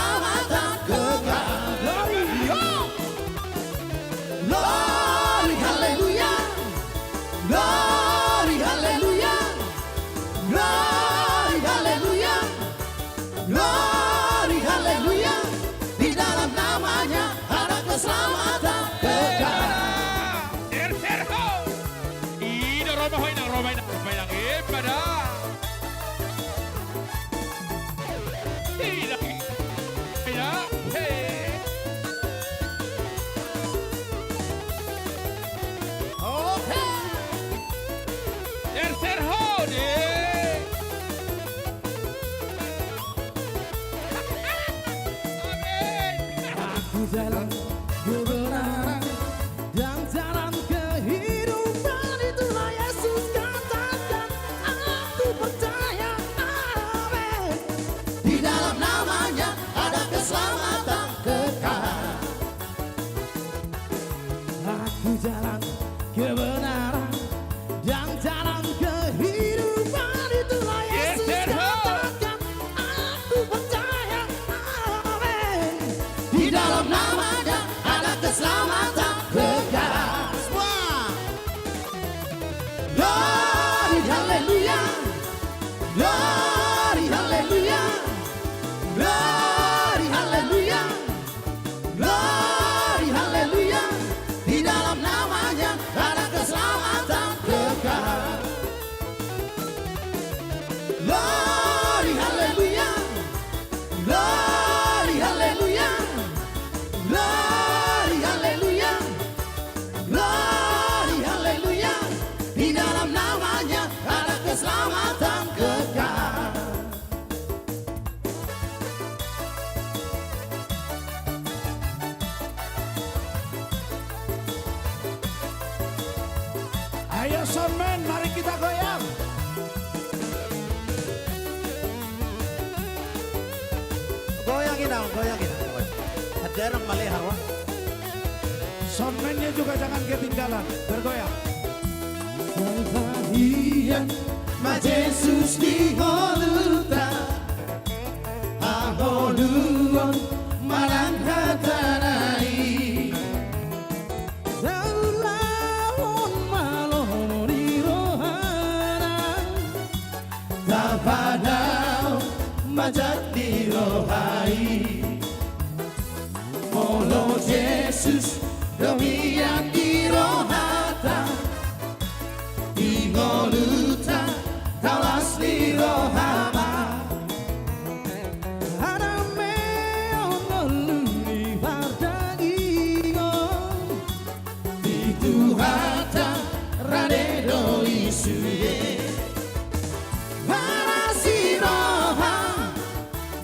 Ku jalan kebenaran dan jalan kehidupan, itulah Yesus katakan, aku percaya, amin. Di dalam namanya ada keselamatan kekal. Semua glory haleluya, glory haleluya, glory haleluya, glory haleluya. Di dalam namanya ada keselamatan kekal. Glory haleluya, glory haleluya, glory haleluya, glory haleluya. Di dalam namanya ada keselamatan kekal. Ayo soundman, mari kita goyang. Goyangin dong, goyangin. Hadirang malihar wah. Soundman-nya juga jangan ketinggalan, bergoyang. Bahagian Ma Jesus di Golgota, Ahoduon marang hatanai. Daulawon malon di rohana, Tapadao majat di rohai. Molo Jesus domian di rohata, di Golgota tawas di rohama. Ada meon di pardagingon, di Tuhata radedo isuye. Para si roha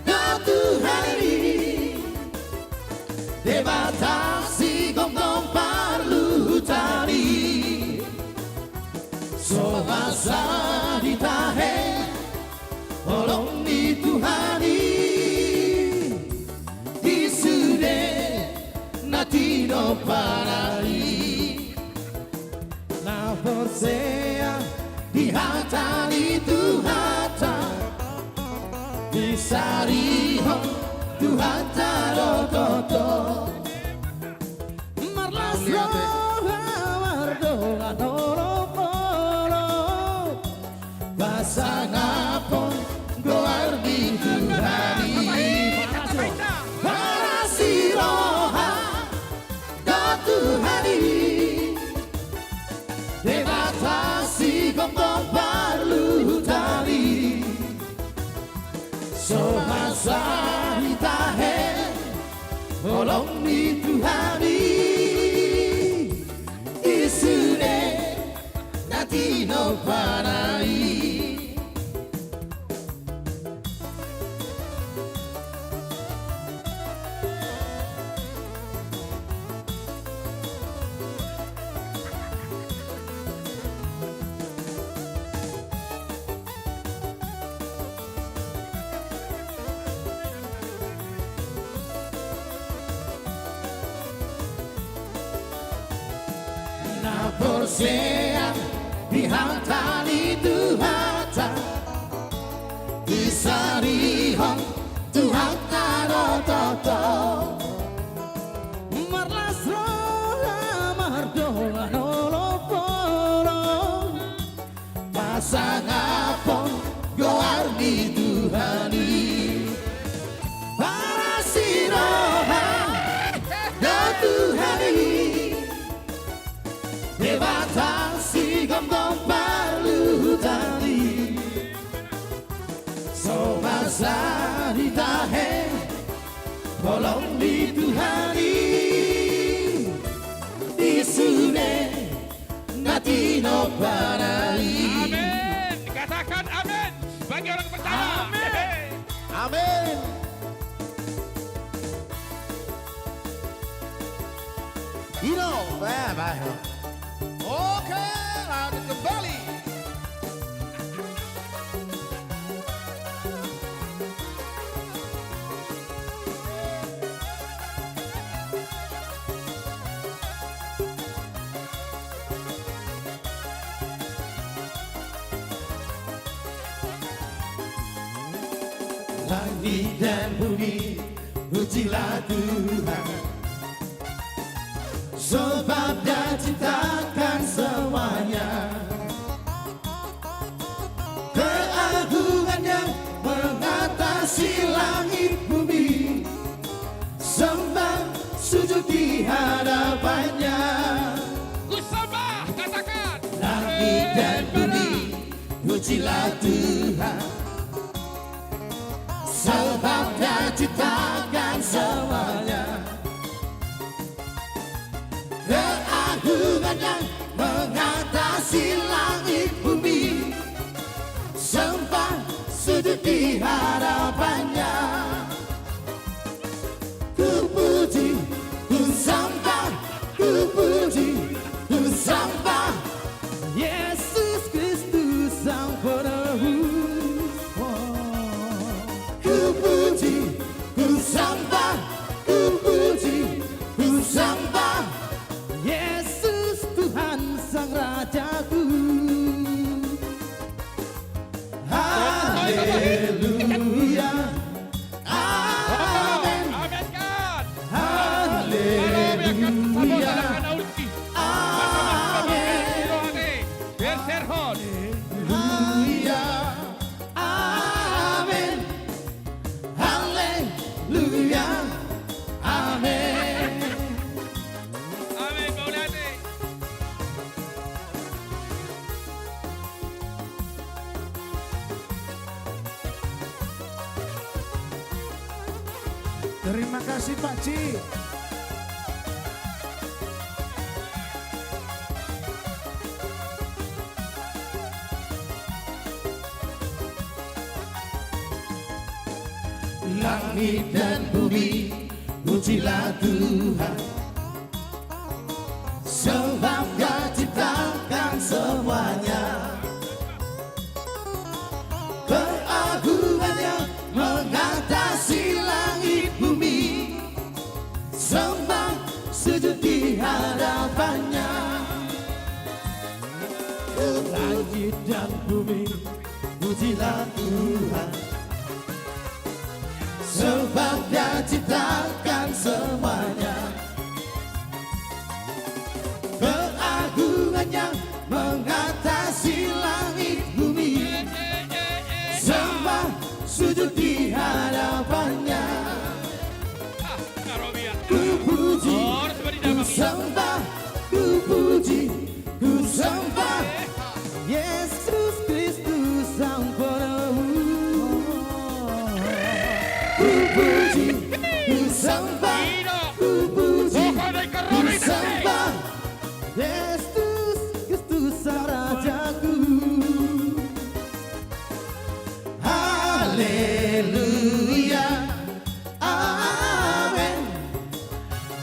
do Tuhari, debatasi gom-gom parlutari. Sobasa ditahe tolong di Tuhari, disude natino parai. La forsea di hata di Tuhata, di sariho Tuhata rototo. Marlas roha wardola toro-toro, pasangapon goar di Tuhari. Para si roha do Tuhari, debatasi gom-gom parlutari. Somasa hitahe tolong di Tuhari, isude natino parai. Na porsea di hata di Tuhata, di sariho Tuhata rototo. Marlas roha mardola noloporo, pasangapon goar di Tuhari. Para si roha do Tuhari, debatasi gom-gom parlutari. Somasa ditahe tolong di Tuhari, disude natino parai. Amin. Katakan amin. Bagi orang pertama. Amin. Amin. Hino, baik. Oke, lanjut kembali. Langit dan bumi, pujilah Tuhan, sebab Dia ciptakan semuanya. Keagungannya mengatasi langit bumi, sembah sujud di hadapannya. Ku sembah, katakan. Langit dan bumi, pujilah Tuhan, sebab Dia ciptakan semuanya. Keagungannya mengatasi langit bumi, sembah sujud di hadapannya. Ku puji, ku sembah, ku puji, ku sembah Yesus Kristus Sang Penebus. Ku puji, ku sembah, ku puji, ku sembah Yesus Tuhan Sang Rajaku. Haleluya, amin, Amin kan. haleluya, amin, Berserhon. haleluya, amin, haleluya, amin. Amin Maulana. Terima kasih Pak Ci. Langit dan bumi, pujilah Tuhan, sebab Dia ciptakan semuanya. Keagungannya mengatasi langit bumi, sembah sujud di hadapannya. Langit dan bumi, pujilah Tuhan, sebab Dia ciptakan semuanya. Keagungannya mengatasi langit bumi, sembah sujud di hadapannya. Ku puji, ku sembah, ku puji, ku sembah Yesus Kristus Sang Penebus. Ku puji, ku sembah, ku puji, ku sembah Yesus Kristus Sang Rajaku. Haleluya, amin,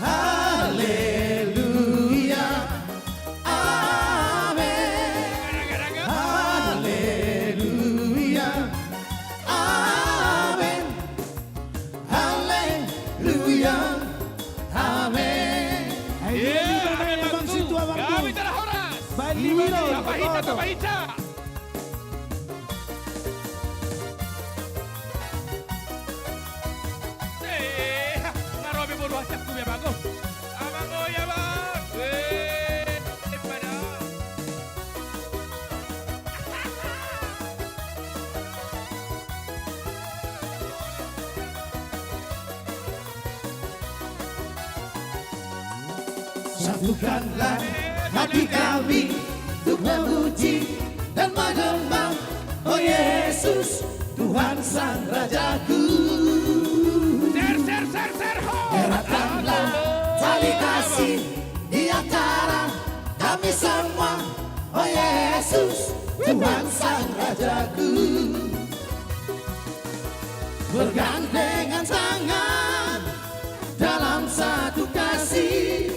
haleluya, amin, haleluya, amin, haleluya, amin. Kami telah horas. Tapahita, tapahita. Ngarobi mo ruang siap kumya bago. Abang o ya bang. Pada. Satukanlah hati kami untuk memuji dan menyembah, oh Yesus Tuhan Sang Rajaku. Eratkanlah tali kasih di antara kami semua, oh Yesus Tuhan Sang Rajaku. Bergandengan tangan dalam satu kasih,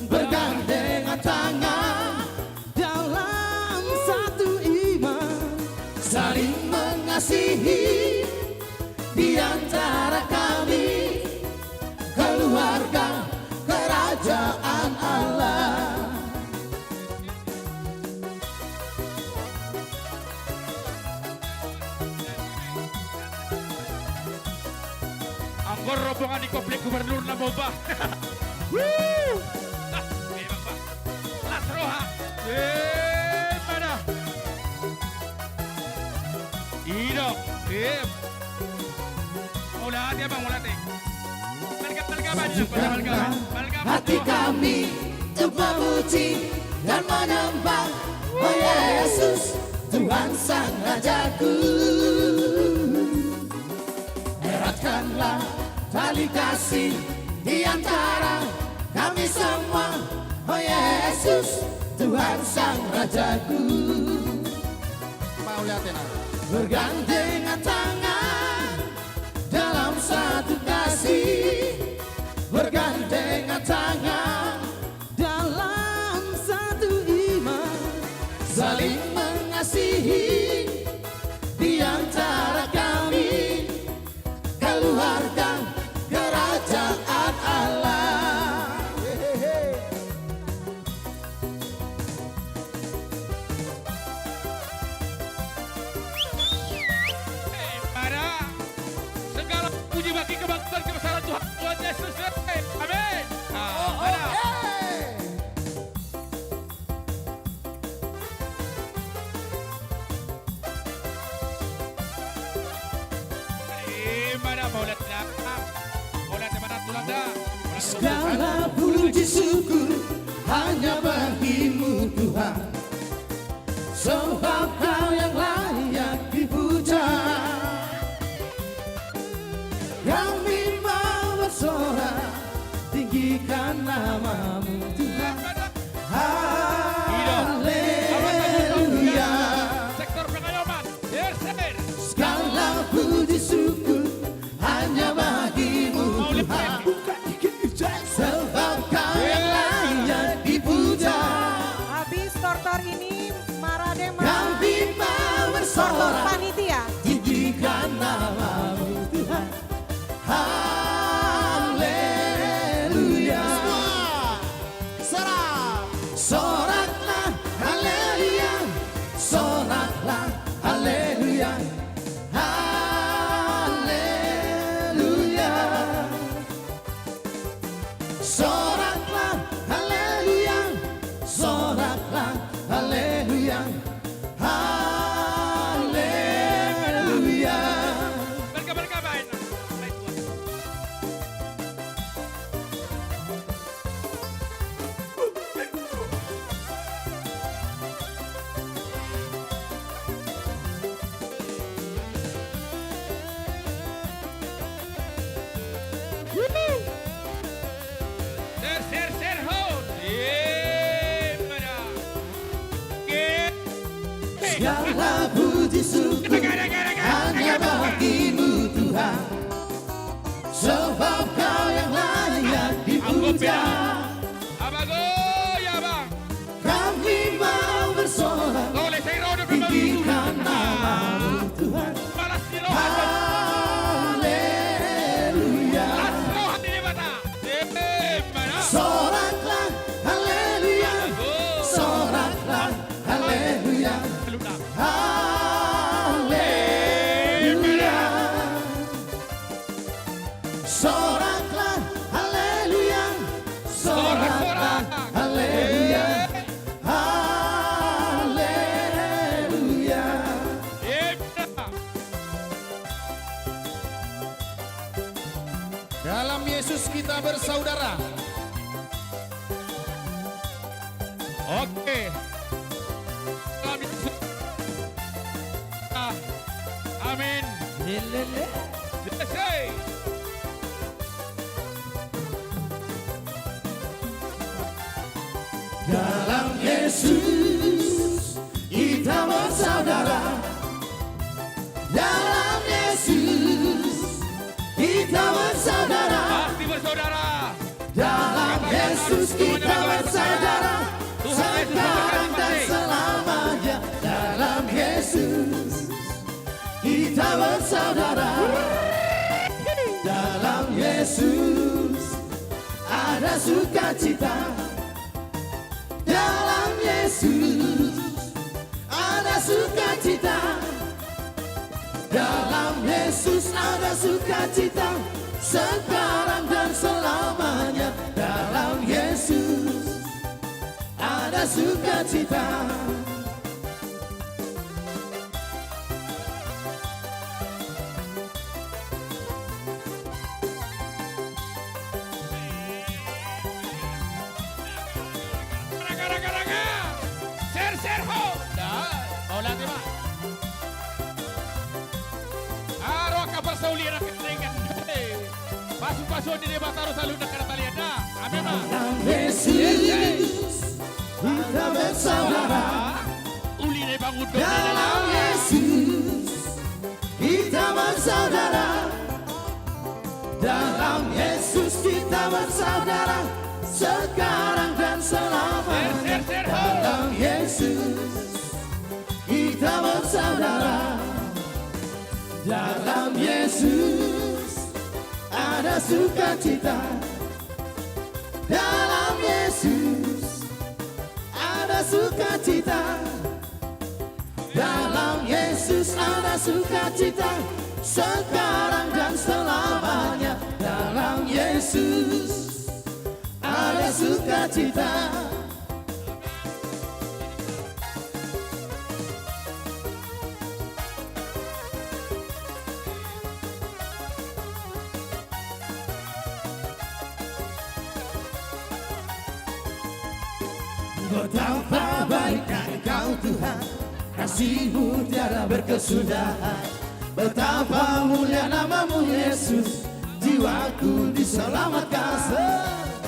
bergandengan tangan dalam satu iman, saling mengasihi di antara kami, keluarga kerajaan Allah. Pokok rombongan di komplek gubernur Namoba. Woo! Nah, memang Pak. Las Roha. Mana? Ido. Mula dia bang, mula teh. Hati kami untuk memuji dan menyembah Oh Yesus, Tuhan Sang Rajaku. Eratkanlah tali kasih di antara kami semua Oh Yesus, Tuhan Sang Rajaku. Mau lihatin Bergandengan tangan dalam satu kasih, bergandengan tangan dalam satu iman, saling mengasihi di antara kami, keluarga kerajaan Allah. Segala puji bagi kebangkitan kebesaran Tuhan Yesus. Amin. Segala puji syukur hanya bagimu Tuhan, sebab Kau yang layak dipuja. Kami mau bersorak, tinggikan namamu Tuhan. Haleluya. Sektor pengayoman. Segala puji syukur hanya bagimu Tuhan, sebab Kau yang layak dipuja. Habis tortor ini Maradema. Kami mau bersorak, Panitia. tinggikan namamu Tuhan. Haleluya. Soraklah haleluya, soraklah haleluya, haleluya. Soraklah haleluya, soraklah haleluya, haleluya. Berkabar-kabar. Ser, hold. Segala puji syukur hanya bagimu Tuhan, sebab Kau yang layak dipuja. Abago, ya bang. Kami mau bersorak, tinggikan namamu Tuhan. Haleluya. Soraklah haleluya, soraklah haleluya, haleluya. Soraklah haleluya, soraklah haleluya, haleluya. Dalam Yesus kita bersaudara. Oke. Dalam Yesus. Amin. Selesai. Dalam Yesus kita bersaudara. Dalam Yesus kita bersaudara. Pasti bersaudara. Dalam Yesus kita bersaudara. Sekarang dan selamanya. Dalam Yesus kita bersaudara. Dalam Yesus ada sukacita. Dalam Yesus ada sukacita. Dalam Yesus ada sukacita. sekarang dan selamanya. Dalam Yesus ada sukacita. Raga. Ser ho. Dah. Bola tema. Aro ka persaulian ketengan. Pasu di debat taruh selalu nak kata lihat dah. Amin mah. Dalam Yesus kita bersaudara. Uli ne bangun Dalam Yesus kita bersaudara. Dalam Yesus kita bersaudara. Sekarang dan selamanya. Dalam Yesus kita bersaudara. Dalam Yesus ada sukacita. Dalam Yesus ada sukacita. Dalam Yesus ada sukacita. Sekarang dan selamanya. Dalam Yesus ada sukacita. Betapa baiknya Engkau Tuhan, kasih-Mu tiada berkesudahan. Betapa mulia nama-Mu Yesus, jiwaku diselamatkan.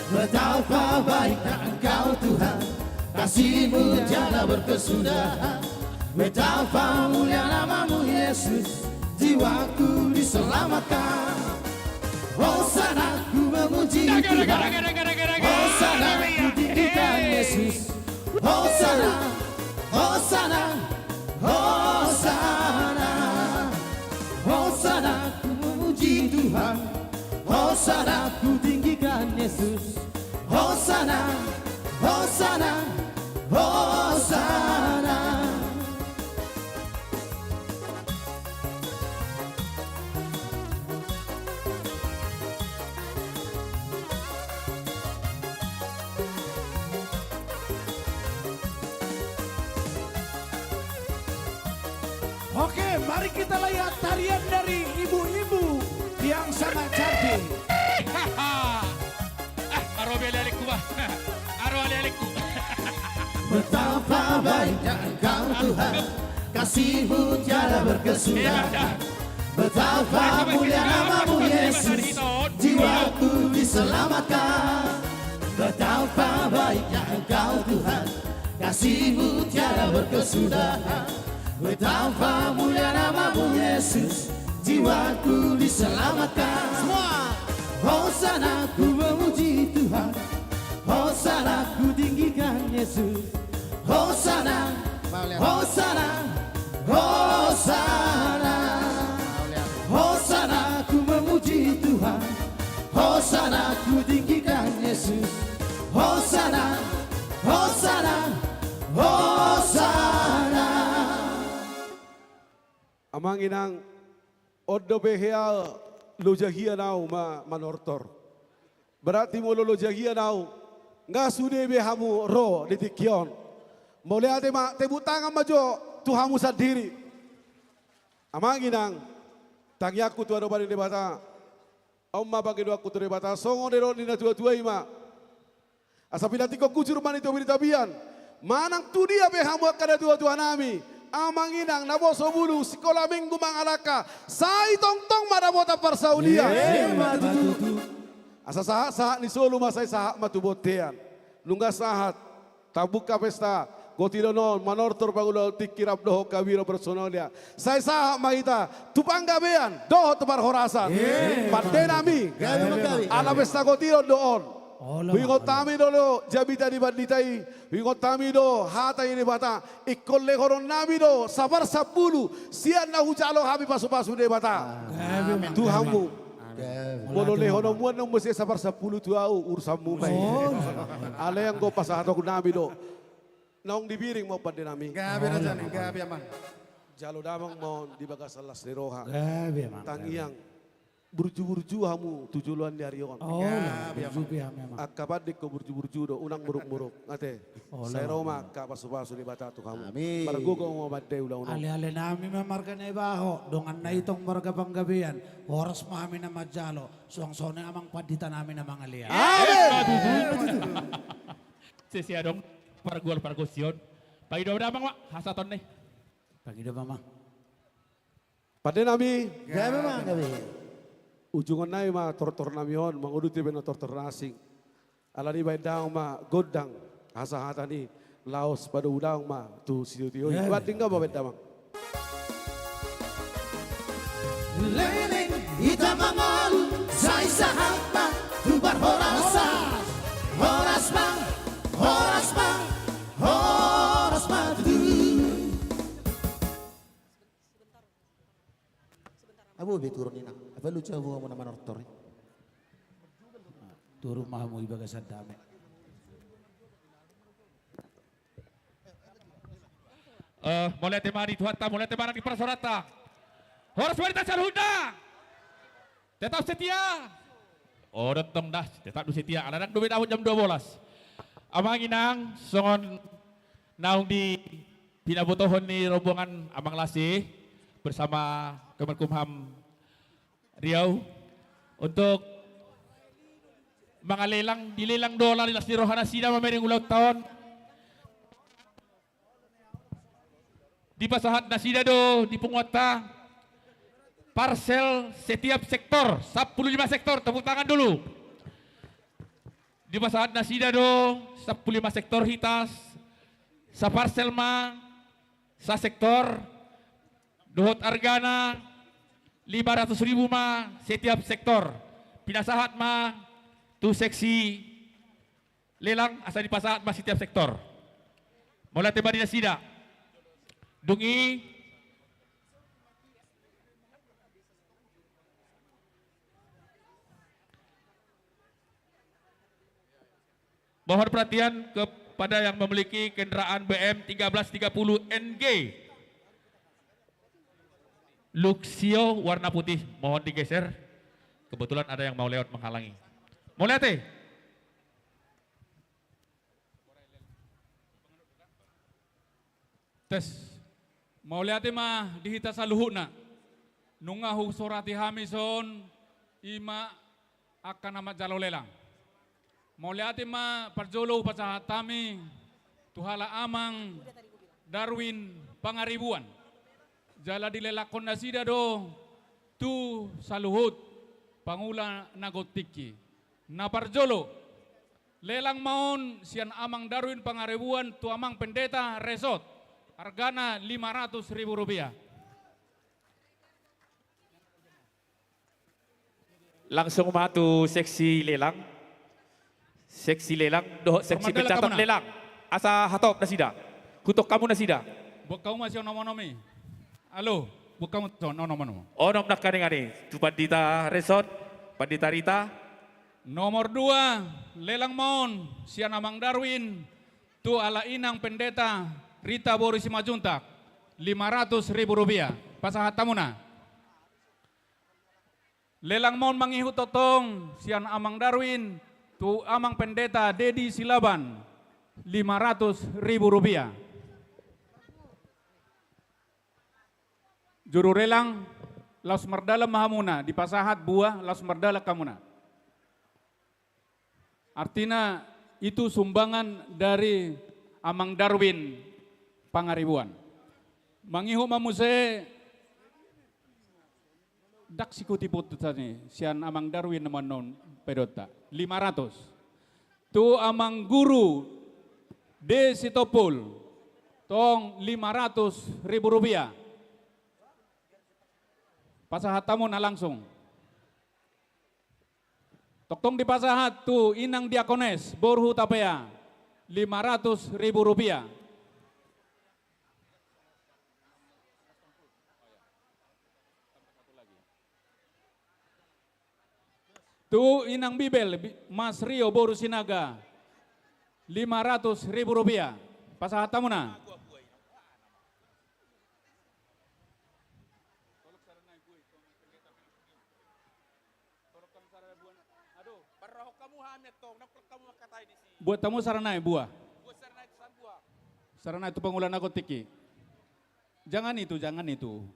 Betapa baiknya Engkau Tuhan, kasih-Mu tiada berkesudahan. Betapa mulia nama-Mu Yesus, jiwaku diselamatkan. Hosana ku memuji Tuhan, Hosana ku tinggikan Yesus. Hosana, Hosana, Hosana, Hosana ku memuji Tuhan, Hosana ku tinggikan Yesus. Hosana, Hosana, Hosana. Oke, mari kita lihat tarian dari ibu-ibu yang sangat cantik. Aro beli-aliku bah. Aro beli-aliku. Betapa baiknya Engkau Tuhan, kasih-Mu tiada berkesudahan. Betapa mulia nama-Mu Yesus, jiwaku diselamatkan. Betapa baiknya Engkau Tuhan, kasih-Mu tiada berkesudahan. Betapa mulia nama-Mu Yesus, jiwaku diselamatkan. Semua Hosana ku memuji Tuhan, Hosana ku tinggikan Yesus. Hosana, Hosana, Hosana, Hosana ku memuji Tuhan, Hosana ku tinggikan Yesus. Hosana, Hosana, Hosana. Amang inang odo behea lo jahia nau manortor. Berarti mo lo jahia nau nga sude behamu ro ditikion. Mulai ate ma tebu tangan majo Tuhamu sendiri. Amang inang tangyaku tu ado bari debata. Amma bagi dua kutu debata songo dero nina tua ima. Asapila tiko kucur mani to tabian. Manang tu dia behamu kada tua nami. Amang inang naboso bulu sekolah minggu mangalaka sai tong madabota persaulia asa sahat ni solo masai sahat matubotean lungga sahat tabuka pesta gotidonon manortor pagulo tikirap doho kawiro personalia sai sahat mahita tupangga bean doho tebar horasan patenami ala pesta gotidon doon Wingot tami dolo jabita di banditai, wingot tami do hata ini bata, ikolle koron nami do sabar sabulu sian na hujalo habi pasu de bata. Tuhanmu, boleh hono muan nong mesti sabar sabulu tuau ursamu mai. Ale yang go pasahato nami do, nong dibiring mau pada nami. Gabi aja nih, gabi aman. Jalo damang mau di bagas alas deroha. Tangiang burju-burju hamu tujuan dari on. Oh, burju ya memang. Akabat dik ko burju-burju do unang buruk-buruk. Ate. Saya Roma ka pasu-pasu di bata tu kamu. Amin. Margo ko mo badde ulang-ulang. Ali-ali namin mamarga na ibaho, dongan na itong marga panggabihan, oras mami na majalo, suang-sone amang padita namin na mga liya. Sisi adong pargol-pargosion. Paido na bang hasaton nih. Pagido mama. Pada nami. Gaya memang gabi. Ujungan na ma tortor namion, manguduti beno tortor nasing. Alani baydang ma godang asa hatani laos pada udang ma tu siu-tiu. Buat tinggal bawa bedamang. Leleng ita mangol sa isa hakbang tubar horas bang Abu be turunin na. Apa lucu abu kamu nama nortor? Turun mahamu ibaga sa dami. Mulai temani Tuhan, mulai temani di prasorata. Horas wanita salhunda. Tetap setia. Oh, datang dah, tetap setia. Anak-anak 2 tahun jam 12. Amang inang songon naung di pinabutohon ni rombongan Amang Lasih bersama Kemenkumham Riau untuk mangalelang dilelang dolar di Lasih Rohana Sida mamering ulang tahun di pasahat nasida do di Punguata parcel setiap sektor 15 sektor, tepuk tangan dulu. Di pasahat nasida do 15 sektor hitas sa parcel ma sa sektor dohot argana 500.000 ma setiap sektor. Pinasahat ma tu seksi lelang asa di pasahat ma setiap sektor. Mulai tiba di nasida. Dungi mohon perhatian kepada yang memiliki kendaraan BM 1330 NG Luxio warna putih, mohon digeser. Kebetulan ada yang mau lewat menghalangi. Mau lihat eh? Tes. Mau lihat mah dihita saluhuna. Nungahu sorati hamison ima akan nama jalo lelang. Mau lihat mah parjolo pasahatami tuhala amang Darwin Pangaribuan. Jala dilelakon na sida do tu saluhut pangula nagotiki. Na parjolo lelang maon sian amang Darwin Pangaribuan tu amang pendeta resort. Hargana Rp500.000. Langsung matu seksi lelang. Seksi lelang, doh seksi pencatat lelang. Asa hatop nasida. Kutok kamu nasida. Buat kamu masih nomonomi. Halo, buat kamu nomonomi. Onom nak kadang-kadang. Tu Pandita Resort, Pandita Rita. Nomor 2, lelang maon, sian amang Darwin. Tu ala inang pendeta Rita Boris Simajuntak, Rp500.000. Pasahat tamuna. Lelang maun mangihu totong, sian amang Darwin, tu amang pendeta Dedi Silaban, Rp500.000. Juru relang, Laus Merdala Mahamuna, di pasahat buah Laus Merdala Kamuna. Artinya itu sumbangan dari amang Darwin Pangaribuan. Mangihu mamuse dak sikutiput tadi sian amang Darwin naman non pedota 500. Tu amang guru de Sitopul tong Rp500.000. Pasahat tamu na langsung. Toktong di pasahat tu inang diakones Borhu Tapea Rp500.000. Tu inang Bibel Mas Rio Boru Sinaga Rp500.000. Pasahat tamu na. Buat tamu sarana buah. Sarana itu pengulangan aku tiki. Jangan itu, jangan itu.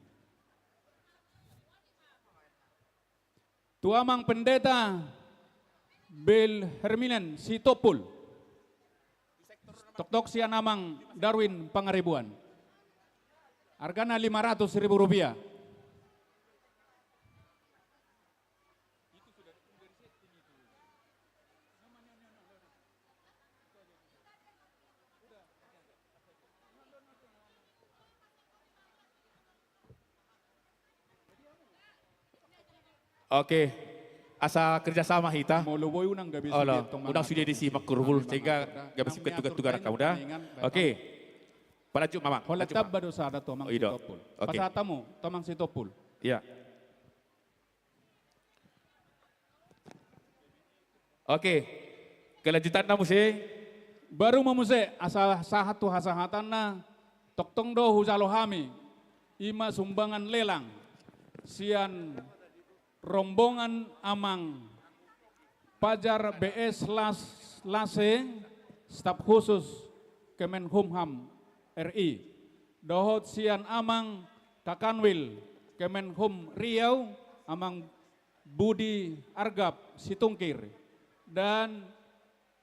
Tuamang pendeta Bel Herminan Sitopul. Tok-tok sian amang Darwin Pangaribuan. Hargana Rp500.000. Oke, asa kerjasama kita. Mau luboy unang gabi Allah, unang sudah disimak kurul sehingga gak bisa tugas-tugas kamu dah. Oke, palaju mama. Hola tabba dosa ada tomang Sitopul. Oke. Pasatamu tomang Sitopul. Iya. Oke, kelanjutan namu sih. Baru memuse asal sahatu hasahatan na toktong do huzalohami ima sumbangan lelang sian rombongan amang Pajar BS Lase staf khusus Kemenkumham RI dohot sian amang Kakanwil Kemenhum Riau amang Budi Argap Situngkir dan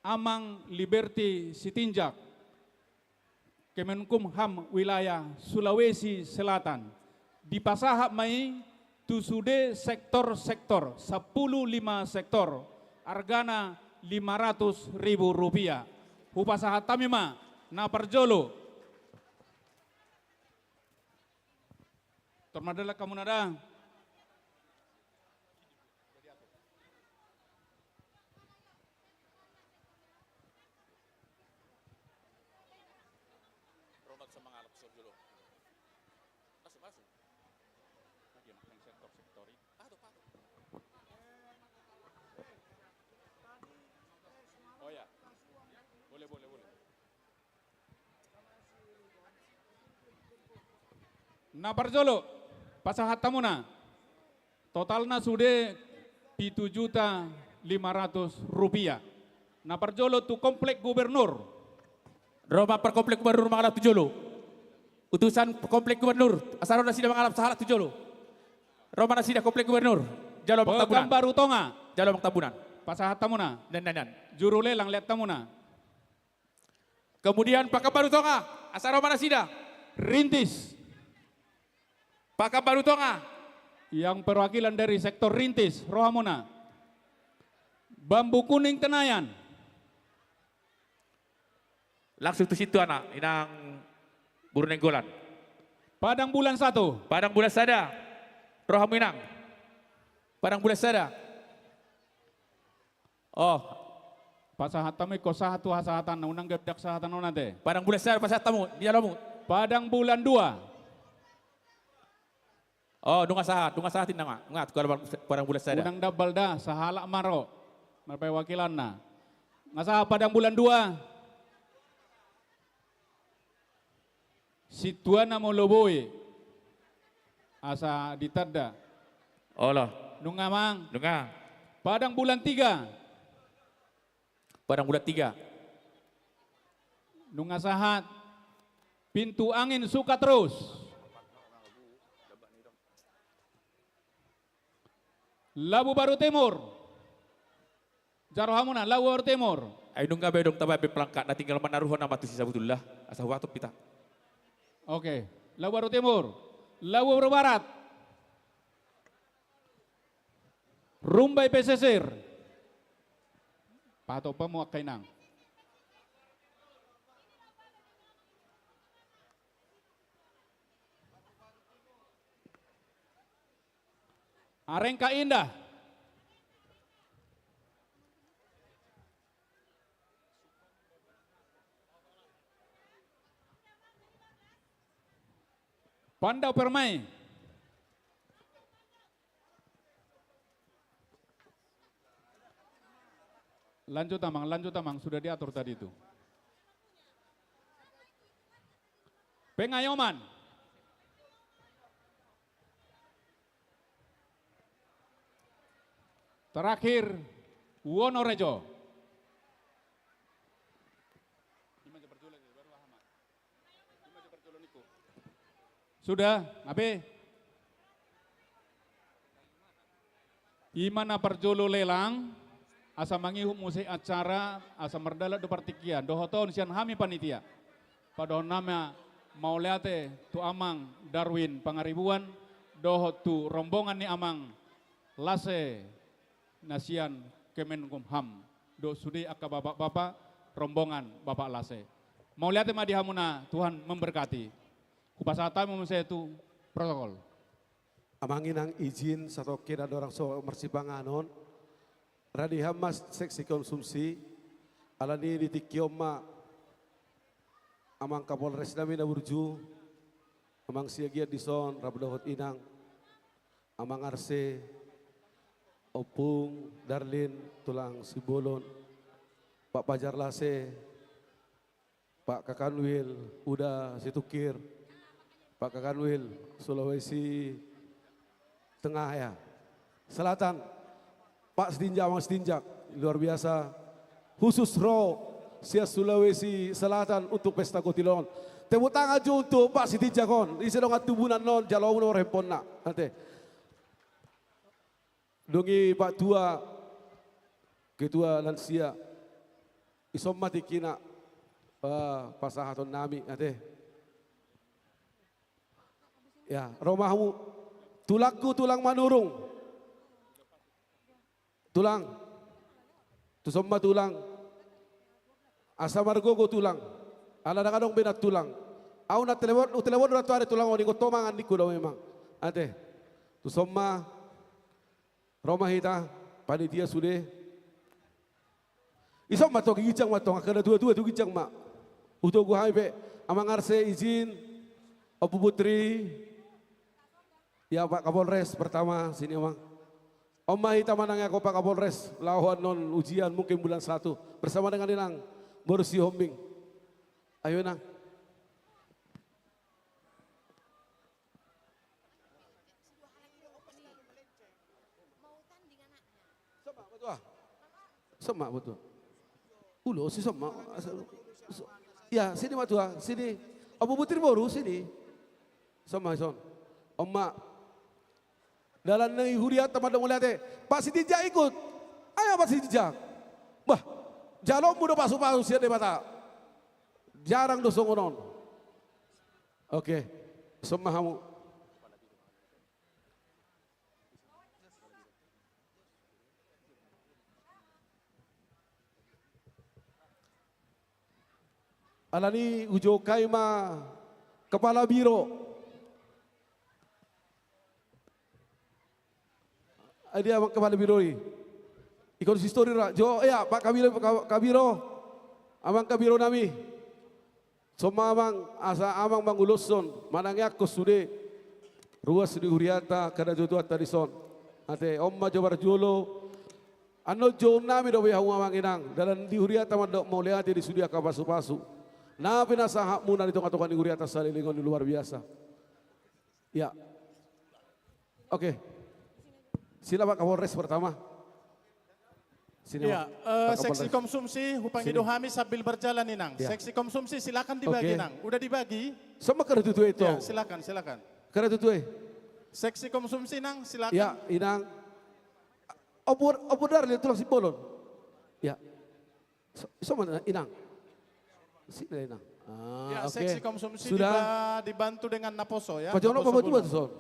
amang Liberty Sitinjak Kemenkumham wilayah Sulawesi Selatan di pasahap mai tusude sektor-sektor 10 sektor argana Rp500.000 hupasahat tamima na parjolo tormadala kamu nada na parjolo pasahat tamuna totalna sude Rp7.500.000 na parjolo tu komplek gubernur Roma per komplek gubernur mengalap tujolo. Utusan komplek gubernur asal nasi dah mengalap sahalat tujolo. Roma nasi dah komplek gubernur. Jalo bang tabunan. baru tonga Jalo bang tabunan. pasahat tamuna Dan. juru lelang lihat tamuna Kemudian Pakam Baru Tonga asal Roma nasi dah. Rintis Pakam Baru Tonga yang perwakilan dari sektor Rintis Rohamuna Bambu Kuning Tenayan langsung tu situ anak inang Burunenggolan. Padang Bulan 1 Padang Bulan Sada Rohamu inang Padang Bulan Sada. Oh, pasahat tamu ko sahatu hasahatan unang gabdak sahatan nate. Padang Bulan Sada pasal tamu di dalammu. Padang Bulan 2 Oh, dunga sahatin nama. Ngat kalau Padang Bulan Sada. unang dabal da sahala maro marpay wakilan na. Ngasaha Padang Bulan 2 Situana mo loboy asa ditada. Allah. Nunga mang. Dunga. Padang Bulan 3 Padang Bulan 3 nunga sahat pintu angin suka terus. Labu Baru Timur. Jarohamuna Labu Baru Timur. Ay nung gabi dong tababi pelangkat na tinggal manaruhan nama tu sisa butullah asa waktu pita. Oke, Labu Baru Timur. Labu Baru Barat. Rumbai Pesisir. Pato Pamuak Kainang. Arengka Indah. Pandau Permai. Lanjut Amang, sudah diatur tadi itu. Pengayoman. Terakhir, Wonorejo. Sudah, abe. Imana perjolo lelang, asa mangihu musik acara, asa merdala do partikian, dohoton sian hami panitia. Padahal nama Mauliate tu amang Darwin Pangaribuan, dohot tu rombongan ni amang Lase Nasian Kemenkumham, do sudi akka bapak-bapak rombongan Bapak Lase. Mauliate madihamuna, Tuhan memberkati. Kupasata memusai itu protokol. Amangin ang izin sa tokin ada orang so mersibanganon. Radihamas seksi konsumsi. Alani ditikioma. Amang Kapolres namin na burju. Amang siagia dison rabdahot inang. Amang Arse. Opung, Darlin, Tulang Sibolon. Pak Pajar Lase. Pak Kakanwil, Uda Situkir. Pak Kakanwil, Sulawesi Tengah ya, Selatan, Pak Setinjak, Mang Setinjak, luar biasa. Khusus Ro, Sia Sulawesi Selatan untuk Pesta Kotilon. Tepuk tangan aja untuk Pak Setinjakon. Isi dong atubunan non, jalau nomor handphone nak. Nanti. Dongi Pak Tua, Ketua Lansia, isom mati kina pasahaton nami nanti. Ya, romahmu. Tulakku tulang manurung. Tulang. Tusomma tulang. Asamargogo tulang. Ala kadang benat tulang. Au na telepon na tuare tulang oni ko tomangan niku daw memang. Ate. Tusomma Roma hita panitia sude. Isom mato gigicang mato kada dua-dua tu gicang mak. Uto gua haibe amang Arse izin Opu Putri. Ya Pak Kapolres pertama sini Bang. Oma hita manangnya ko Pak Kapolres lawan non ujian mungkin bulan 1 bersama dengan Inang Borsi Hombing. Ayo Nang. Sama betul. Ulo si sama. Ya sini matua sini. Opu Putri baru sini. Sama son. Oma dalam nai huriat teman teman lihat Pak Sitijak ikut. Ayo Pak Sitijak. Bah, jalom muda pasu-pasu siapa mata. Jarang dosong onon. Oke, semahamu. Alani ujo kaima kepala biro. Dia kepala biro ni. Ikut histori ra. Jo ya Pak Kabiro. Amang Kabiro nami. Soma amang asa amang manguluson manangyak ko sude. Ruas di huriata kada joto atadison. Ate omma jobar jolo. Ano jo nami do yahu amang inang dalam di huriata mandok mau lihat di sudia kapasu-pasu. Na pinasahak muna nitong atokan di huriata salilingon di luar biasa. Ya. Oke. Sila Pak Kapolres pertama. Sini, ya, seksi konsumsi hupang hidup kami sambil berjalan Inang. Ya. Seksi konsumsi silakan dibagi Inang. Udah dibagi? Sama kena tutu itu. Ya, silakan. Kena tutu. Seksi konsumsi Inang silakan. Ya, Inang. Opor dari tulang Sibolon. Ya. Sama Inang. Sini Inang. Ya, okay. seksi konsumsi sudah dibantu dengan Naposo ya. Pak Jono Pak Batu Son.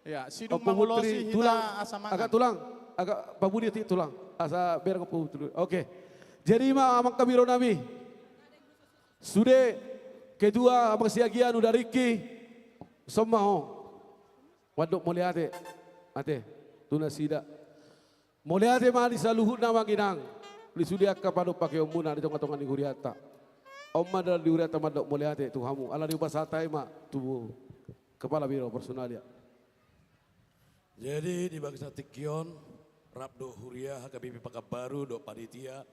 Ya, sidung mangulosi tulang, asamangan. agak tulang, agak Pak Budi tulang, asa biar ke Putri. Oke. Jadi amang Kabiro nami. Sude kedua amang siagian udah Riki. Somaho. Waduk moliate. Ate, tuna sida. Moliate mah di saluhut nama ginang. Di sudia kapado pakai omuna di tongkat-tongkat di huriata. Omma dalam di huriata madok moliate tuhamu. Ala di basatai mah tubuh kepala biro personalia. Jadi di bangsa Tikion, Rabdo Huria, HKBP Pakabaru, Dok Panitia,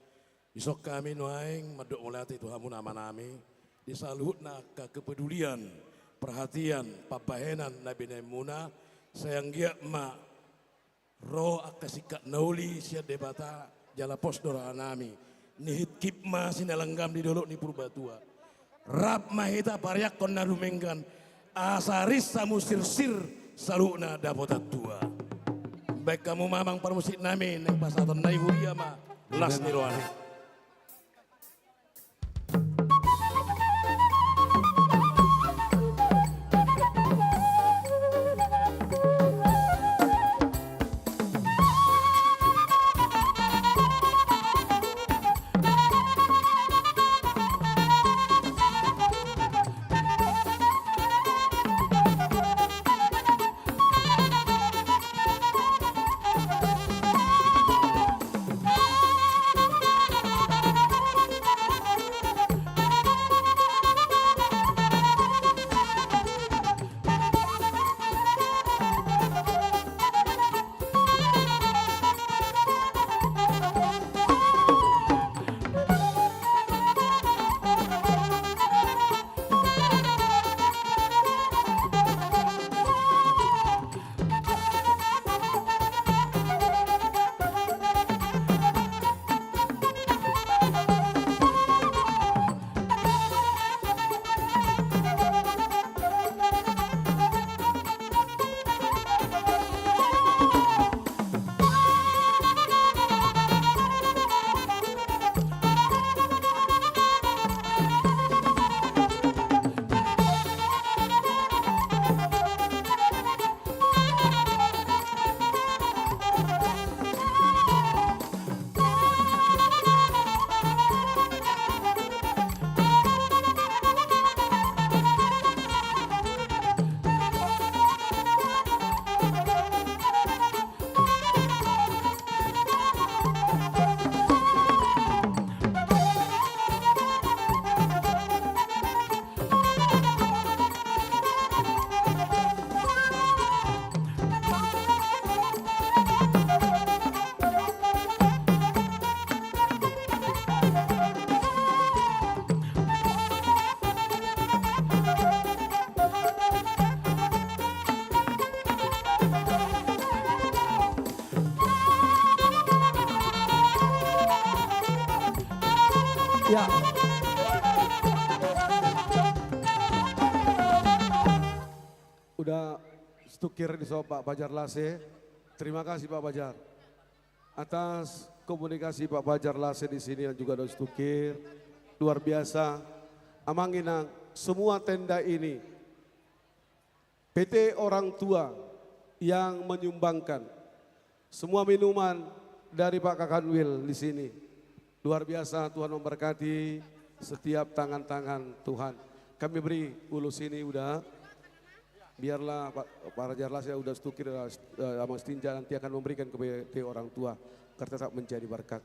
isok kami nuaing, madok mulati Tuhamu nama nami, disalut na kepedulian, perhatian, papahenan Nabi Naimuna, sayang gia ma, roh akasikat nauli siat debata, jala pos dora nami, nihit kipma sinalanggam di dolok ni Purbatua. Rab mahita pariak kona rumengkan asaris samu sir saluna dapota tua. Baik kamu mamang permusik nami neng pasaton nai huria ma las nirwane. Ya. Udah stukir di Pak Bajar Lase. Terima kasih Pak Bajar atas komunikasi Pak Bajar Lase di sini dan juga ada stukir luar biasa. Amanginang semua tenda ini PT Orang Tua yang menyumbangkan semua minuman dari Pak Kakanwil di sini. Luar biasa, Tuhan memberkati setiap tangan-tangan Tuhan. Kami beri ulu sini udah, biarlah Pak Raja Lasya udah stukir, Amang Setinja nanti akan memberikan ke PT Orang Tua, karena tetap menjadi berkat.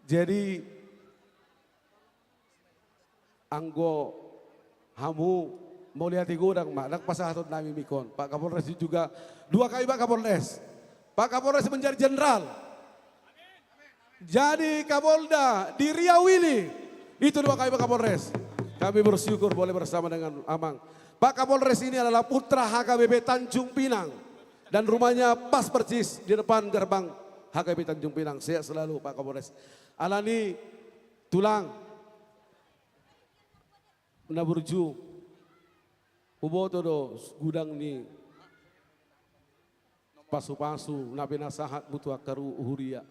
Jadi anggo hamu mau lihat di gudang mak, nak pasahatut nami mikon. Pak Kapolres juga 2 kali Pak Kapolres. Pak Kapolres menjadi jenderal. Jadi Kapolda di Riau ini itu 2 kali Pak Kapolres. Kami bersyukur boleh bersama dengan Amang. Pak Kapolres ini adalah putra HKBP Tanjung Pinang dan rumahnya pas persis di depan gerbang HKBP Tanjung Pinang. Sehat selalu Pak Kapolres. Alani tulang naburju uboto do gudang ni pasu-pasu nabi nasahat butuh akaru uhuria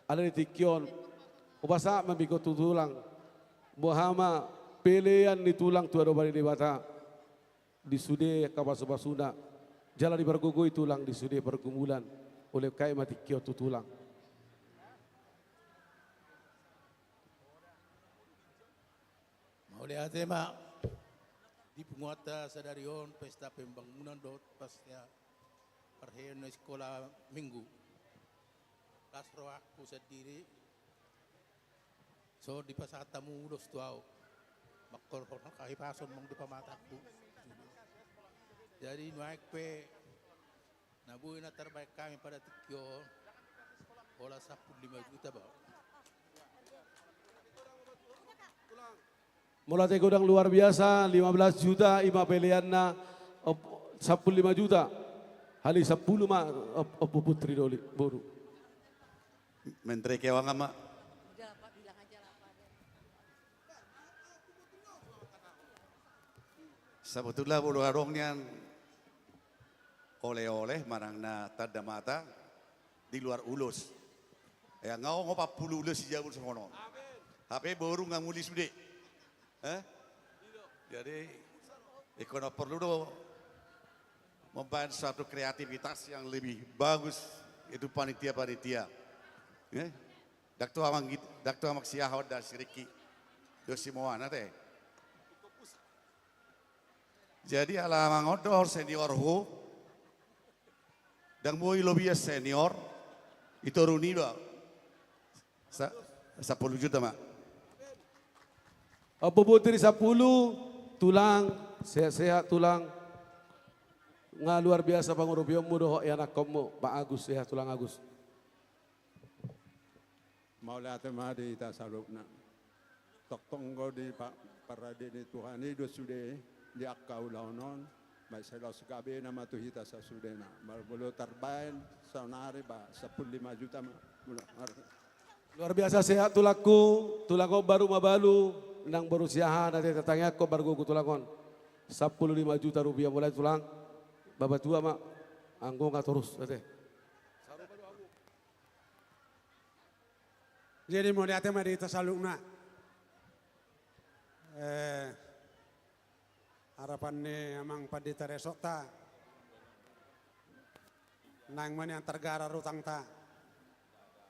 alani tikion ubasa mambiko tulang bohama pelean ni tulang tua do bari di bata di sude kapasu-pasuna jalan di bergogoi tulang di sude pergumulan oleh kai mati kio tulang. Oleh tema di penguata sadarion pesta pembangunan dot pasca perheon sekolah minggu kasro aku sendiri So di pasata mo ulos tuaw. Bakor kahit pason mong di pamatakbo. Jadi naik pe nabuhay na terbaik kami pada Tikyo. Wala 15 juta ba. Mulai gudang luar biasa 15 juta ima pilihan na 15 juta. Hali 10 ma putri doli boru. Menteri Keuangan mak. Sebetulnya bulu harongnya oleh-oleh marang na tada mata di luar ulus. Ya ngau ngopa puluh ulus jauh semono. Tapi baru ngamuli sude. Jadi ekonomi perlu membangun suatu kreativitas yang lebih bagus itu panitia-panitia. Dakto amak siahod dan siriki dosi moana teh. Jadi ala mangodor senior ho dan moi lobby senior itu runi ba 10 juta mak. Apa putri 10 tulang sehat-sehat tulang nga luar biasa pangurupiom mo doho yan akom Pak Agus sehat tulang Agus. Maulate madi ta salukna. Toktonggo di Pak Parade di Tuhan itu sudah di akau launon. Mai selos gabe nama tuhita sa sudena. Barbolo tarbain saunari ba 15 juta Luar biasa sehat tulangku baru mabalu nang berusiahan nanti tetangga ko baru ku tulakon 15 juta rupiah mulai tulang babat tua mak anggo nggak terus nanti. Jadi mau lihatnya mari kita salukna. Harapannya amang pandita resok ta. Nang mana yang tergara rutang ta.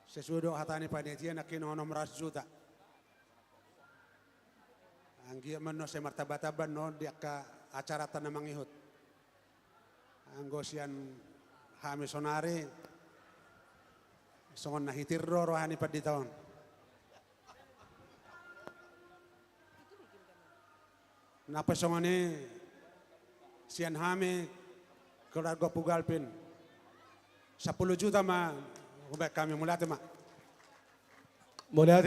Sesudah hatani panitia nak kinonom 100 juta. Anggi mano se martabataban no dia ka acara tanah mangihut. Anggosian hamisonari. Songon nahitir rohani paditaon. Napa songone sian hame keluarga Pugalpin 10 juta ma ubek kami mulate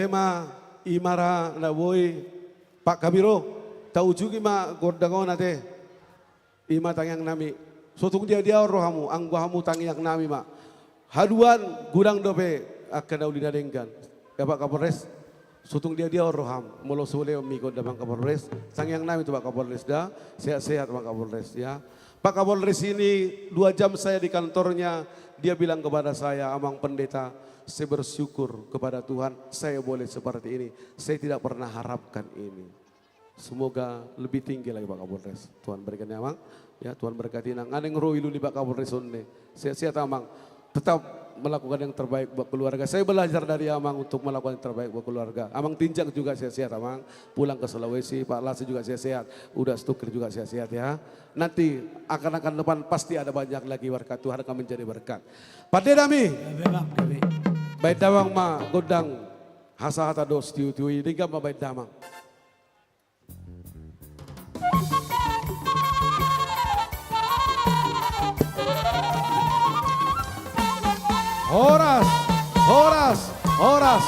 ma imara na boy Pak Kabiro tahu juga ma gordangon nate ima tangyang nami sotung dia rohamu angguhamu tangyang nami ma haduan gudang dope akan dauli nadengkan ya Pak Kapolres sutung dia roham molo sule miko damang Kapolres sangyang nami itu Pak Kapolres dah sehat-sehat Pak Kapolres ya. Pak Kapolres ini 2 jam saya di kantornya dia bilang kepada saya amang pendeta saya bersyukur kepada Tuhan saya boleh seperti ini saya tidak pernah harapkan ini semoga lebih tinggi lagi Pak Kapolres Tuhan berikan ya amang ya Tuhan berkati nang aneng roilu di Pak Kapolres onne sehat-sehat amang tetap melakukan yang terbaik buat keluarga. Saya belajar dari Amang untuk melakukan yang terbaik buat keluarga. Amang Tinjak juga sehat-sehat Amang. Pulang ke Sulawesi, Pak Lasi juga sehat-sehat. Udah Stukir juga sehat-sehat ya. Nanti akan depan pasti ada banyak lagi berkat Tuhan akan menjadi berkat. Pada dami. Baik dawang ma godang hasa-hata dos tiu-tiu ini gak ma baik damang. Horas.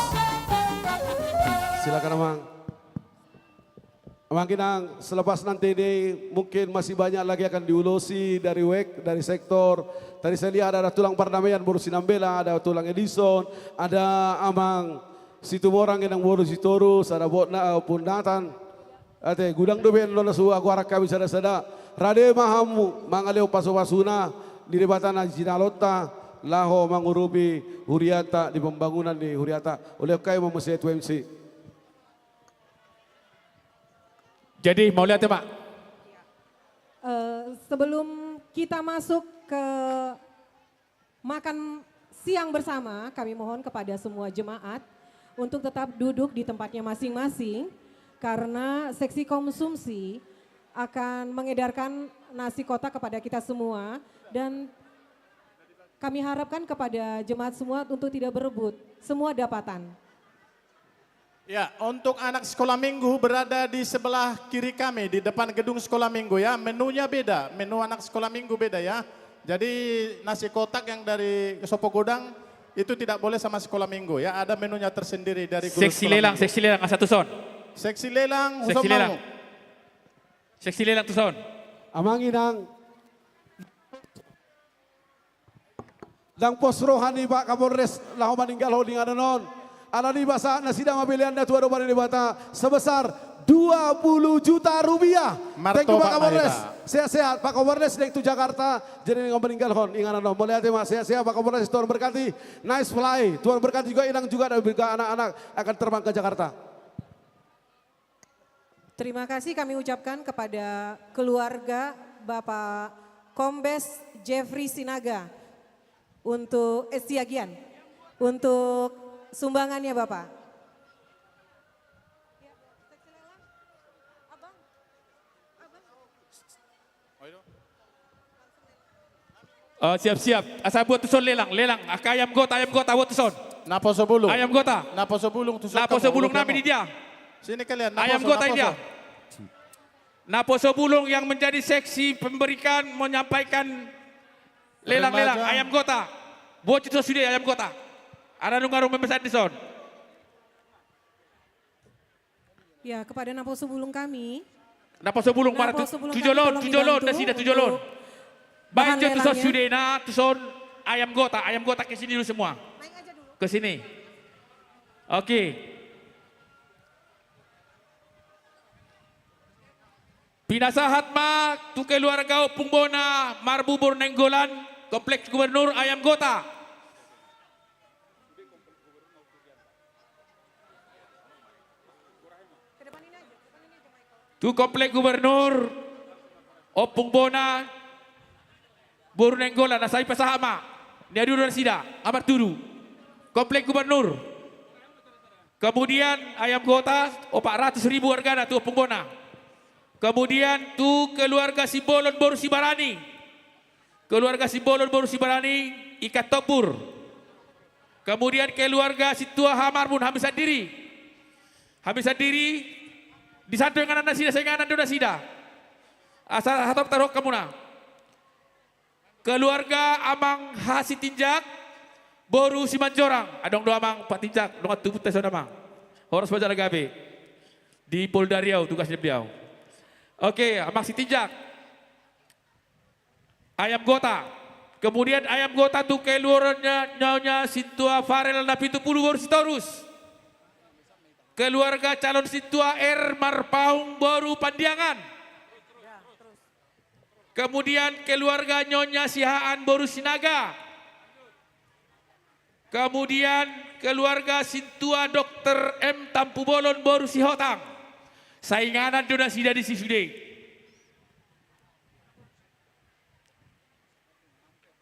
Silakan Amang. Amang Kinang, selepas nanti ini mungkin masih banyak lagi akan diulusi dari WEK, dari sektor. Tadi saya lihat ada tulang perdamaian Boru Sinambela, ada tulang Edison, ada Amang Situmorang yang Boru Sitorus, ada Pundatan. Ate gudang doben lola su aku arak kami sada-sada. Rade mahamu mangaleo paso-pasuna di debatan Jinalota. Laho mangurubi Huriata di pembangunan di Huriata oleh kayu memusia MC. Jadi mau lihat ya Pak? Sebelum kita masuk ke makan siang bersama, kami mohon kepada semua jemaat untuk tetap duduk di tempatnya masing-masing karena seksi konsumsi akan mengedarkan nasi kotak kepada kita semua dan kami harapkan kepada jemaat semua untuk tidak berebut, semua dapatan. Ya, untuk anak sekolah minggu berada di sebelah kiri kami, di depan gedung sekolah minggu ya. Menunya beda, menu anak sekolah minggu beda ya. Jadi nasi kotak yang dari Sopo Godang itu tidak boleh sama sekolah minggu ya. Ada menunya tersendiri dari guru Seksi sekolah lelang, minggu. seksi lelang satu son. Seksi lelang, Seksi lelang. Seksi lelang tu son. Amanginang Dang pos rohani Pak Kapolres lahu meninggal holding ananon. Alani basa nasidang mabilian tua do bani bata sebesar 20 juta rupiah. Thank you Pak Kapolres. Sehat-sehat Pak Kapolres dek tu Jakarta. Jadi ngom meninggal hon inganan no. Boleh hati Mas sehat-sehat Pak Kapolres, Tuhan berkati. Nice fly. Tuhan berkati juga Inang juga dan juga anak-anak akan terbang ke Jakarta. Terima kasih kami ucapkan kepada keluarga Bapak Kombes Jeffrey Sinaga untuk Siagian untuk sumbangannya Bapak. Siap-siap. Asal buat tu son lelang, lelang. Ayam gota buat tu son. Napo sebulung. Ayam gota. Napo sebulung tu son. Napo sebulung nami di dia. Sini kalian. Napo Ayam gota dia. Napo sebulung yang menjadi seksi pemberikan menyampaikan lelang-lelang ayam gota. Buat itu sudah ayam gota. Ada nungarung membesar di son. Ya, kepada Napo Sebulung kami. Napo sebulung para tujolon dah sida tujolon. Baik tu son sudah na tu son ayam gota ke sini dulu semua. Ke sini. Okey. Pinasahat ma tu keluarga Opung Bona Marbubur Nenggolan Kompleks Gubernur Ayam Gota. Tu Kompleks Gubernur Opung Bona Buru Nenggolan asai pasahama. Dia dulu sida amar turu. Kompleks Gubernur. Kemudian Ayam Gota 400.000 warga tu Opung Bona. Kemudian tu keluarga Simbolon Boru Sibarani. Keluarga Simbolon Boru Sibarani Ikat Topur. Kemudian keluarga Situa Hamarbun Hamisan Diri. Hamisan Diri di satu dengan anda sida, saya dengan anda sida. Asal hatop taruh kamuna. Keluarga Amang Hasi Tinjak Boru Simanjorang. Adong do Amang Pak Tinjak, dong tubuh tes Amang. Horas Bajar Gabe. Di Polda Riau tugasnya beliau. Oke, Amang Sitinjak. Ayam Gota. Kemudian Ayam Gota tuh keluarnya Nyonya Sintua Farel Napitu Pulu Boru Sitorus. Keluarga calon Sintua Marpaung Boru Pandiangan. Kemudian keluarga Nyonya Sihaan Boru Sinaga. Kemudian keluarga Sintua Dr. M Tampu Bolon Boru Sihotang. Sainganan donasi dari Sisude.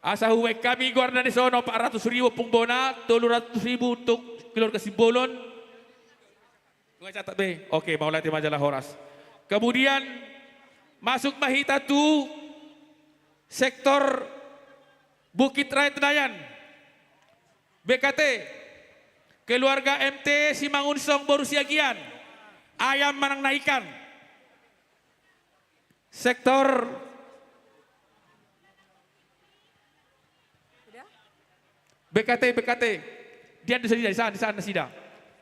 Asa huwek kami guarda di sono 400.000 Opung Bona, 300.000 untuk keluarga Simbolon. Catat be. Oke, mau lihat majalah Horas. Kemudian masuk Mahita tu sektor Bukit Raya Tenayan. BKT keluarga MT Simangunsong Boru Siagian. Ayam Manang Naikan. Sektor BKT. Dia di sana sida.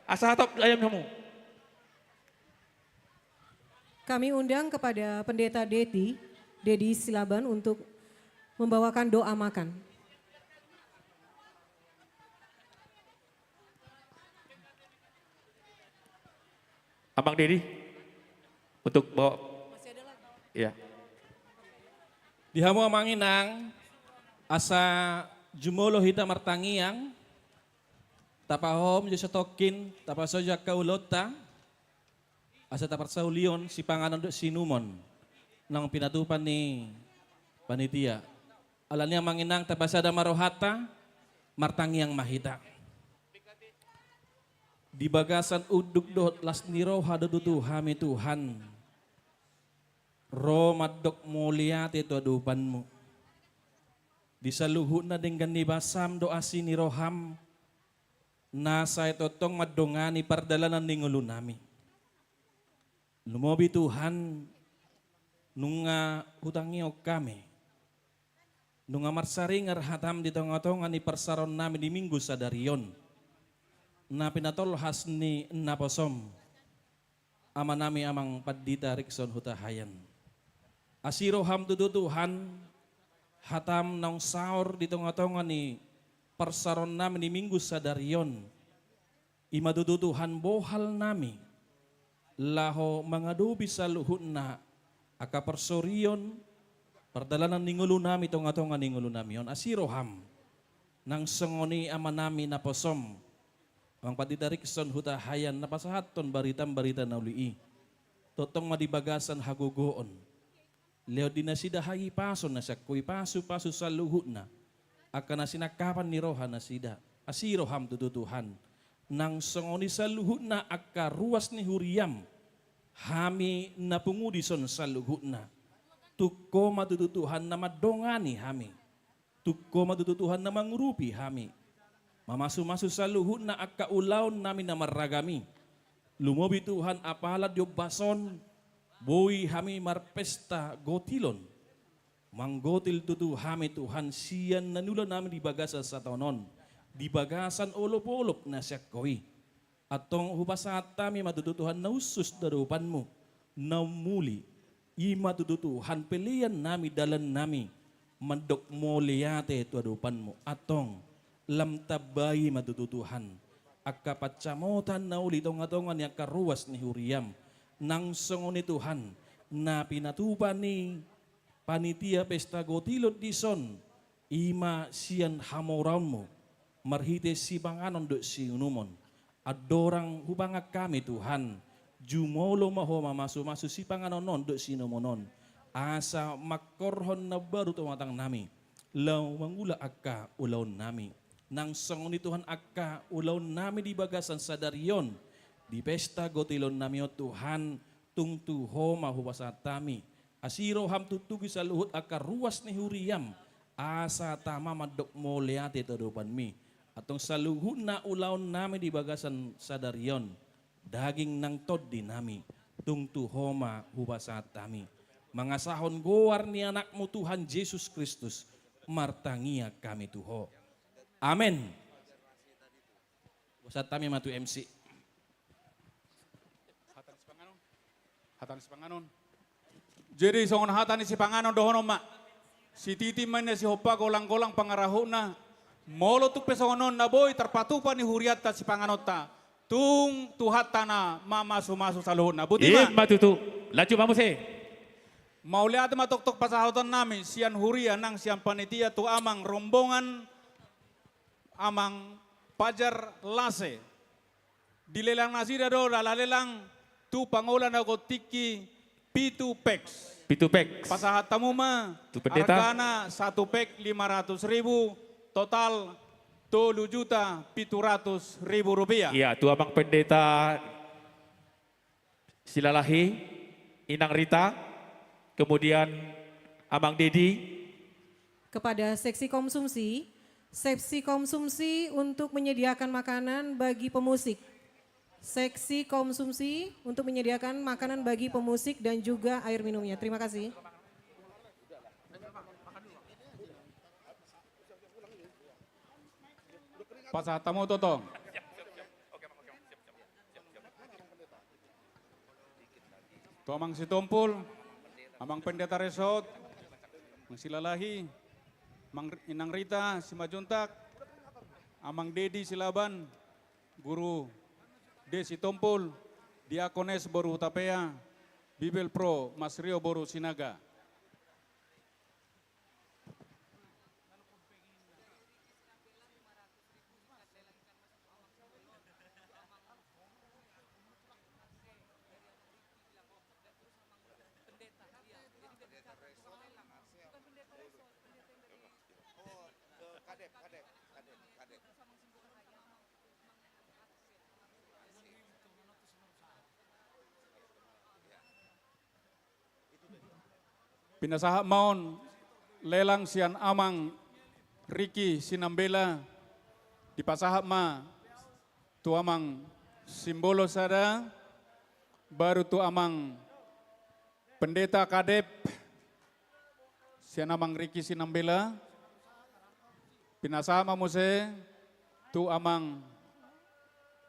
Asal hatop ayam kamu. Kami undang kepada Pendeta Dedi Silaban untuk membawakan doa makan. Abang Dedi untuk bawa. Ya. Di hamu amanginang asa jumolo hita martangiang tapahom jo tokin tapasoja kaulota asa taparsaulion si panganan do sinumon nang pinatupan ni panitia. Alanya manginang tapasada marohata martangiang mahita. Di bagasan uduk dot las niro hadudu hami Tuhan. Ro madok mulia tito adupanmu. Di saluhut na dengan nibasam doa sini roham. nasa itotong madongani pardalanan ni ngulo nami. Lumobi Tuhan, nunga hutangi o kami, nunga marsaringar hatam di tongah-tongah ni persaron nami di minggu sadarion, na pinatol hasni naposom, ama nami amang padita Rikson hutahayan. Asiro ham tutu Tuhan, hatam nang saur di tongah-tongah ni persaron nami di minggu sadarion, imadudu Tuhan bohal nami, laho mangadu bisa luhut na aka persorion, perdalanan ningulu nami tongah-tongah ningulu nami on asiroham, nang sengoni ama nami naposom, ang patitarik son hutahayan napasahaton baritam-barita naulii, totong madibagasan hagugoon, leo dinasidahayi paso na sakui pasu sa luhut na, akan nasinakapan ni roha nasida, asiroham tututuhan, nang sengoni sa luhut na aka ruas ni huriam, hami napungudison sa luhut na, tuko matututuhan na madongani hami, tuko matututuhan na mangurupi hami, mamasu-masu sa luhut na aka ulaon namin na maragami, lumobi Tuhan apalad yung bason, boy hami marpesta gotilon, manggotil tutu hami Tuhan siyan nanula namin di bagasan sa tonon, di bagasan olop-olop na syakkoy. Atong hubasat kami matututuhan na usus darupan mo, na muli, matututuhan pilihan nami dalan nami, mandok mo liyate darupan mo. Atong lamtabay matututuhan, akapatsamotan na uli tong-atongan niya karuwas ni Huriam, nang songon ni Tuhan, na pinatupan ni panitia pesta gotilot dison, ima siyan hamoraun mo, marhite si banganon do si unumon, adorang hubangak kami Tuhan, jumolo maho mamasu-masu si panganonon do si numonon, asa makorhon na baru tumatang nami, law mangula akka ulaw nami, nang songon ni Tuhan akka ulaw nami di bagasan sa daryon, di pesta gotilon nami o Tuhan, tungtuho mahubasat tami, asiro ham tutugi sa luhut aka ruas ni Huriam, asa tama madok mo leate tadupan mi, atong sa luhut na ulaon nami di bagasan sa daryon, daging nang tod di nami, tungtuho mahubasat tami, mga sahon goar ni anak mo Tuhan Jesus Kristus, martangia kami tuho. Amen. Wasat tami matu MC. Hatan si Panganon. Jadi songon hatan si Panganon dohono mak. Si titi man si hopa golang-golang pangaraho na. Molo tu pesongonon na boy terpatupa ni huriat ta si Panganon ta. Tung tuhat tanah mamasu-masu sa luhut na. Buti ma. Matutu. Laju mamuse. Mau lihat matok-tok pasahotan nami sian huria nang sian panitia tu amang rombongan amang pajar lase. Dilelang nasida do lalelang tu pangola na gotiki pitu peks. Pitu peks. Pasahat tamu mah. Tu pendeta. Hargana 1 pek 500.000, total 7.700.000 rupiah. Iya, tu abang pendeta Silalahi, Inang Rita, kemudian Amang Dedi. Kepada seksi konsumsi untuk menyediakan makanan bagi pemusik. Seksi konsumsi untuk menyediakan makanan bagi pemusik dan juga air minumnya. Terima kasih. Pasah tamu totong. Tu amang si Tompul, amang pendeta Resort, Mang Silalahi, Mang Inang Rita, si Majuntak, amang Dedi Silaban, guru Desi Tompul, Diakones Boru Tapea, Bibel Pro Mas Rio Boru Sinaga. Pinasahap maon lelang sian amang Ricky Sinambela di pasahap ma tu amang simbolo sada, baru tu amang pendeta kadep, sian amang Riki Sinambela, pinasama mo se, tu amang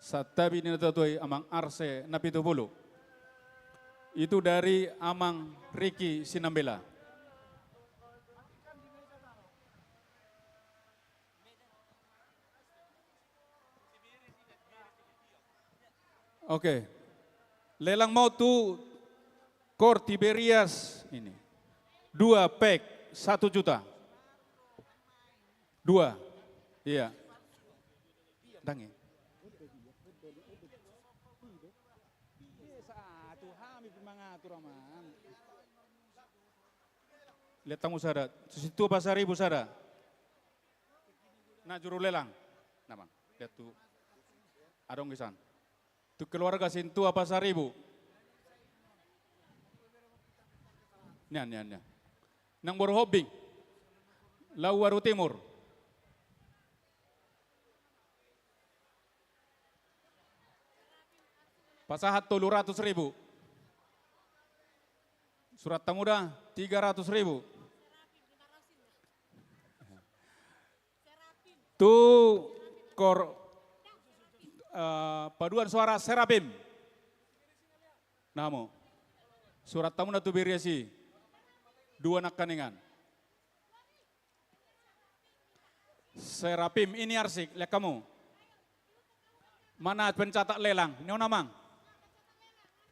satabi ni natutoy amang Arse na 70. Itu dari amang Riki Sinambela. Oke, lelang mau tu Kor Tiberias ini 2 pek 1 juta. 2, iya. Dangi. Lihat tamu sada, situ pasar ibu sada. Nah juru lelang, namang lihat tu, adong kisan. Tu keluarga sintu apa saribu? Nyan. Nang Borhobing, Lawaru Timur. Pasahat 700.000. Surat Tamuda 300.000. Tu paduan suara Serapim. Namo. Surat tamu natu biriasi. 2 anak kaningan. Serapim ini arsik, lihat kamu. Mana pencatat lelang? Ini namang.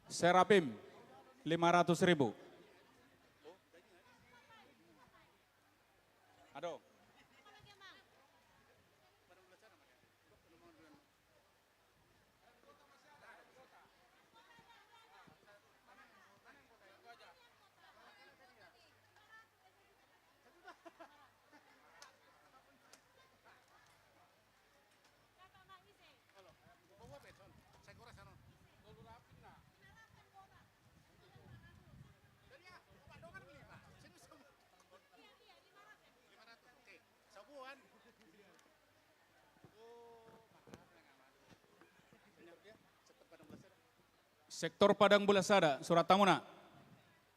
Serapim 500.000. Aduh. Sektor Padang Bulasada, surat tamuna.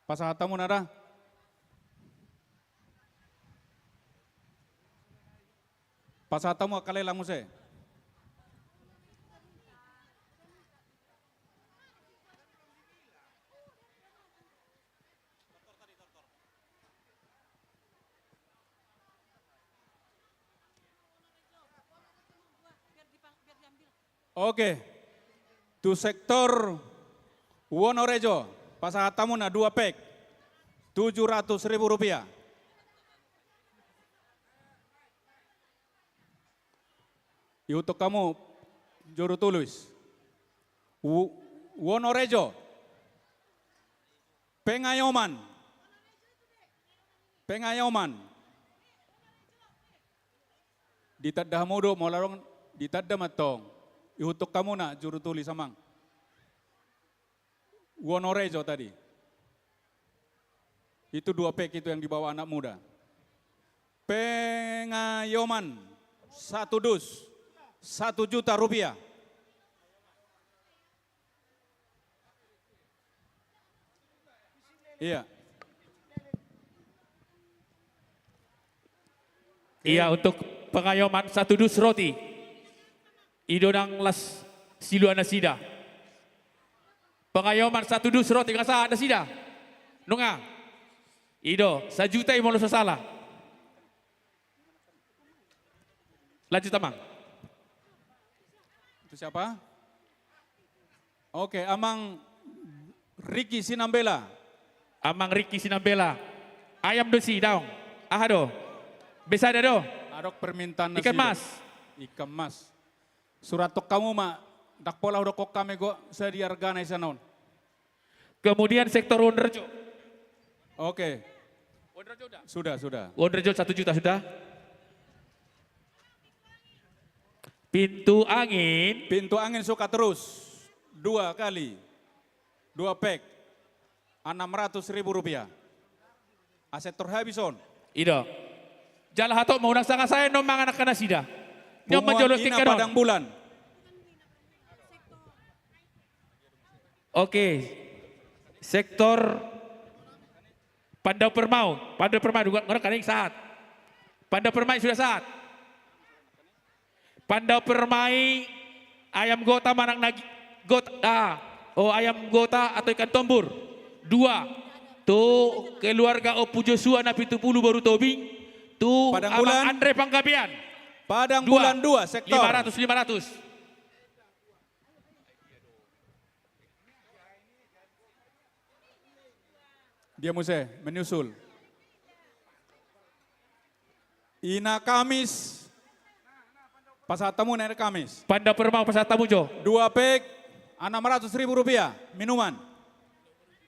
Pasahat tamuna dah. Pasahat tamu kalelang muse. Oke, tu sektor Wonorejo, pasahat tamuna 2 pek, 700.000 rupiah. Untuk kamu, juru tulis. Wonorejo, Pengayoman, ditaddah mudo, mau larong ditaddah matong. Untuk kamu nak juru tulis samang. Wonorejo tadi. Itu 2 pek itu yang dibawa anak muda. Pengayoman 1 dus 1 juta rupiah. Iya. Iya, untuk pengayoman 1 dus roti. Idonang las siluana sida. Pengayoman 1 dus roti kasa ada sida. Nunga. Ido, 1 juta yang mau salah. Lanjut tamang. Itu siapa? Oke, Amang Riki Sinambela. Amang Riki Sinambela. Ayam dosi daung. Ahado. Besada do. Adok permintaan ikan mas. Ikan mas. Surat tok kamu mak. Dak pola udah kok kami go sediargana isanon. Kemudian sektor Wonderjo. Oke. Wonderjo sudah. Wonderjo 1 juta sudah. Pintu angin suka terus 2 kali. 2 pek. 600.000 rupiah. Asetor habison. Ido. Jalah hatok mau nang sanga saya nomang anak kana sida. Punguan ina padang bulan. Oke, sektor Pandau Permau, ngorang kaning saat. Pandau Permai sudah saat. Pandau Permai, ayam gota manang nagi, ayam gota atau ikan tombur. 2, tuh keluarga Opu Joshua na 70 baru tobing. Tuh Padang Abang Bulan. Andre Panggabean. Padang Bulan 2 sektor. 500. Dia Muse menyusul. Ina Kamis. Pasar Temu naik Kamis. Pandau Permau Pasar Temu Jo. 2 pek Rp600.000 minuman.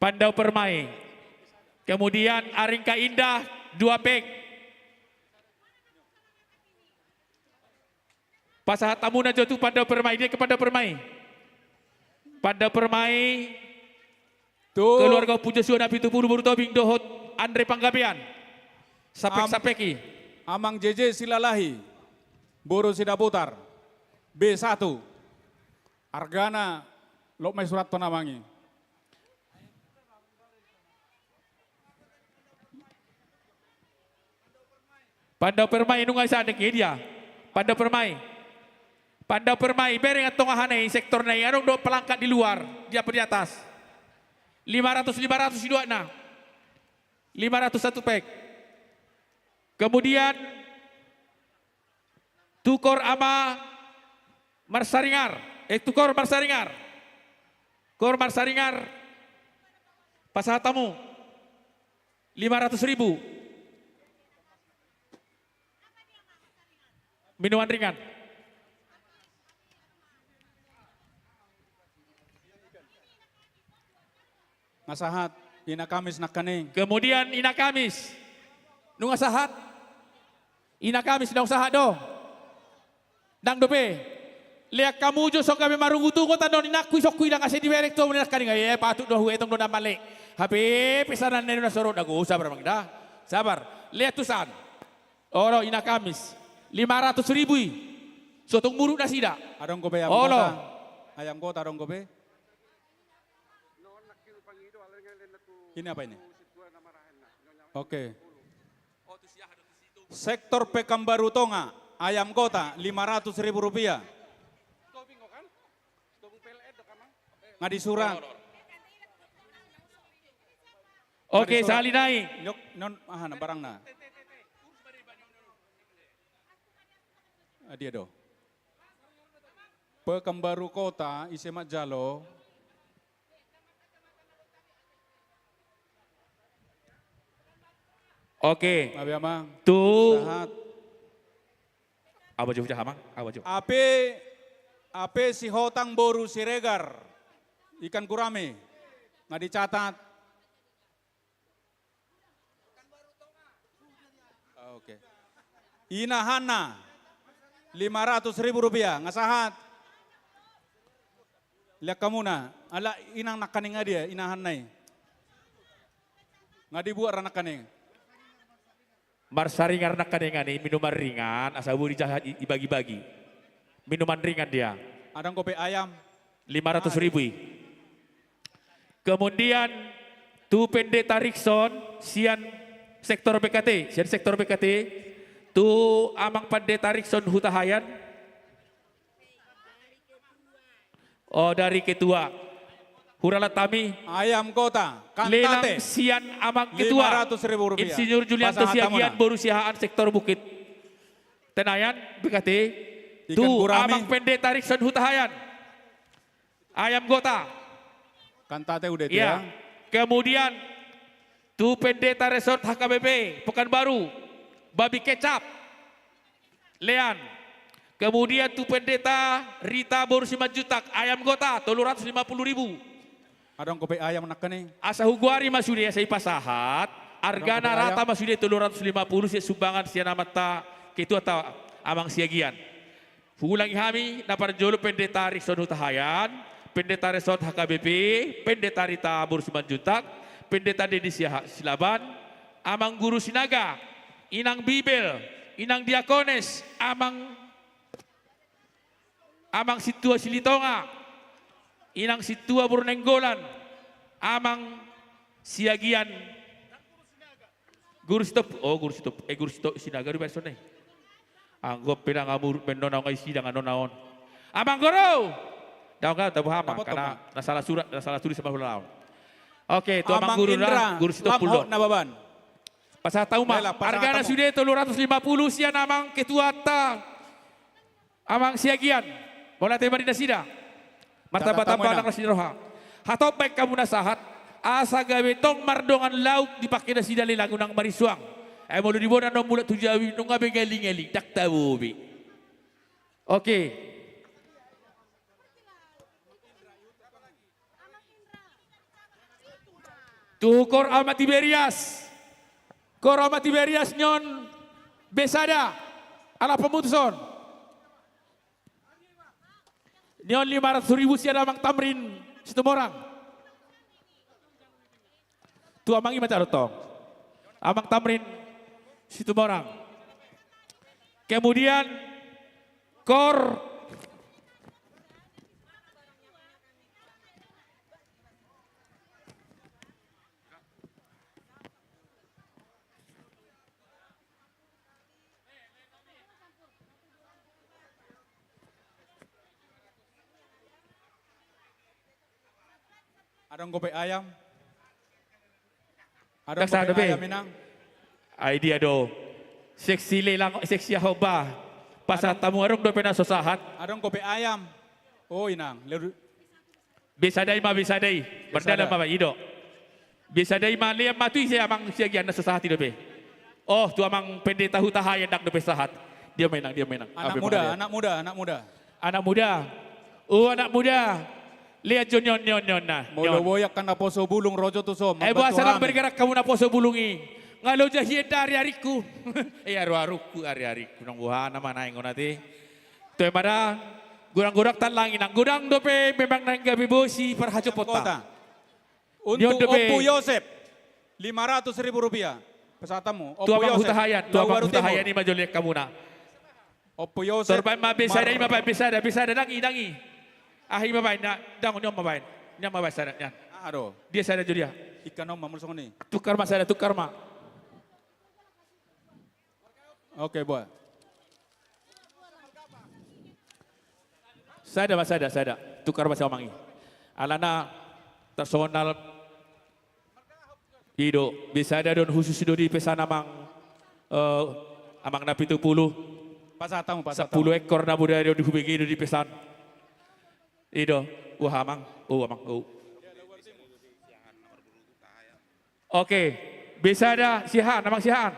Pandau Permai. Kemudian Aringka Indah 2 pek. Pasar Tamu na Jo tu Pandau Permai, dia ke Pandau Permai. Pandau Permai. Tuh. Keluarga Puja Suana Pitu Puru Baru Tobing Dohot Andre Panggabean. Sapek-sapeki. Amang JJ Silalahi. Boru Sidaputar. B1. Argana Lokmai Surat Tonamangi. Pandau Permai nungai sa adek dia. Pandau Permai. Pandau Permai bereng atong ahanay sektor na anong do pelangkat di luar, dia di atas. 500 dua na. 501 pek. Kemudian Tukor ama Marsaringar. Tukor Marsaringar. Kor Marsaringar. Pasar Tamu. 500.000. Minuman ringan. Ngasahat, Ina Kamis nak kaning. Kemudian Ina Kamis. Nung asahat. Ina Kamis na usaha do. Dang dope. Liak kamu jo sok kami marungutu ko tanon inakui sok kui lang kasi di merek to menas kaning ay patut do huetong do namale. Hape pesanan neno na sorot dago sabar mangda. Sabar. Lihat tusan. Oro Ina Kamis. 500.000. Sotong muruk na sida. Adong kobe ayam Olo. kota. Ayam kota adong kobe. Ini apa ini? Oke. Sektor Pekanbaru Tonga, ayam kota Rp500.000. Ngadi surat. Oke, salinai. Yok non ahana barang na. Dia do. Pekanbaru kota Isemak Jalo. Oke. Abi amang. Tuh. Sahat. Apa jauh amang? Apa jauh? Ape si hotang boru siregar. Ikan gurame. Nggak dicatat. Oke. Ina Hana. Rp500.000. Ngasahat. Lihat kamu na. Ala inang nakaning nga dia. Inahan na eh. Nga dibuat ranak kaning. Marsaringar nak kadengani minuman ringan, asabu dibagi-bagi. Minuman ringan dia. Adang kopi ayam. 500.000. Kemudian tu Pendeta Rikson, sian sektor BKT, tu amang Pendeta Rikson Hutahayan. Oh dari ketua. Huralatami. Ayam kota. Lelang Kantate. sian amang ketua. Rp500.000. Insinyur Julianto Siagian Borusihaan sektor Bukit. Tenayan BKT. Tu gurame. amang Pendeta Rikson Hutahayan. Ayam gota. Kantate udah itu Ya. ya. Kemudian tu Pendeta Resort HKBP Pekanbaru. Babi kecap. Lean. Kemudian tu Pendeta Rita Borusiman Jutak. Ayam gota 350.000. Adang kopi ayam nak kaning. Asa huguari masudia sa ipasahat, argana rata masudia 350 siya sumbangan siya namata kitu atau amang siagian. Hugulang ihami na parjolo Pendeta Rikson Hutahayan, Pendeta Resort HKBP, Pendeta Rita Borusiman Jutak, Pendeta Dedi Silaban, amang guru sinaga, inang Bibel, inang diakones, amang situasi litonga, inang situa burnenggolan, amang siagian, guru stop sinaga di besok nih. Anggap pinang amur pendonaw ngay sidang ano naon. Amang guru, daw ka tabu hamang karena nasalah surat sama hulaw. Oke, tu amang guru dah, guru stop pulo. Nababan. Pasal tahu mah, harga sudah 350 sian amang ketua ta, amang siagian, bola tembak di nasida. Martabat apa anak nasi roha. Hatop baik kamu nasahat. Asa gawe tong mardongan lauk dipakai nasi dali lagu nang marisuang. Mau di bodan nong mulut tujawi nong ngabe geling dak tahu bi. Oke. Tuh kor Ahmad Tiberias. Kor Ahmad Tiberias nyon besada ala pemutusan. Nyon 500.000 siya amang tamrin situmorang. Tu amang ima carotong. Amang tamrin situmorang. Kemudian kor Adong gope ayam. Adong Daksa gope dobe. ayam minang. Idea do. Seksi lelang seksi hoba. Pasal tamu arong do pena sosahat. Adong gope ayam. Oh inang. Bisa dai ma bisa dai. Berdala ma ido. Bisa dai ma liam matu saya amang siagian na sosahat dobe. Oh tu amang pende tahu tahayan dak dobe sahat. Dia menang. Anak muda. Anak muda. Oh anak muda. Lihat nyon nah. Molo boyak kan naposo bulung rojo tusom. Buat sarang bergerak kamu naposo bulungi. Ngalo jahie hari-hariku. Aru-aruku hari-hariku nang buhana mana ingon nanti. Tuh pada gurang-gurang tanlangin ang gurang dope memang nang gabi bosi perhajo pota. Untuk Opu Yosep 500.000 rupiah. Pesatamu. Tua bang hutahayan ni majolek kamu na. Opu Yosep. Terbaik ma bisa ada dangi. Ahi mabain na dangon nyom mabain. Nyam mabain sana nyan. Ado. Dia sana judia. Ikan om mamul songoni. Tukar ma. Oke, boy. Sada. Tukar masa omangi. Alana personal Ido bisa ada don khusus do di pesan amang amang na 70. Pasatamu. 10 ekor na budaya di hubigi di pesan. Ido, amang. Oke, bisa ada sihan, amang sihan.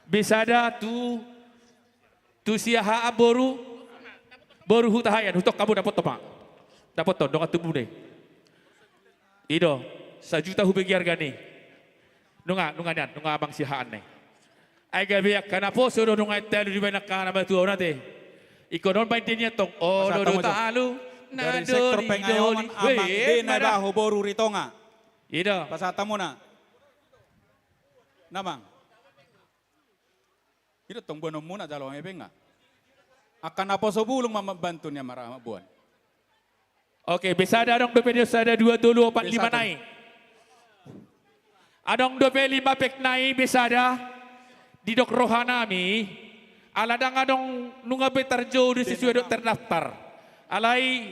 Bisa ada tu siha boru hutahayan, hutok kamu dapat tomak. Dapat ton, dong atuh bude. Ido, 1 juta hubigi harga nih. Nunga abang sihaan nih. Ay gabi kana po so nunga telu di banak kana batu orate. Ikonon pa intinya tong do talu. Dari sektor pengayoman amang dina baho boru ritonga. Ida. Pasatamu na. Namang. Ida tong bonom muna jalo ang nga. Akan apa sobulong mamabantu niya marama buwan. Oke, bisa ada dong DP ada 2 dulu 45 naik. Adong DP 5 pek naik bisa ada di dok rohanami. Aladang adong nungabe terjauh di sesuai dok terdaftar. Alai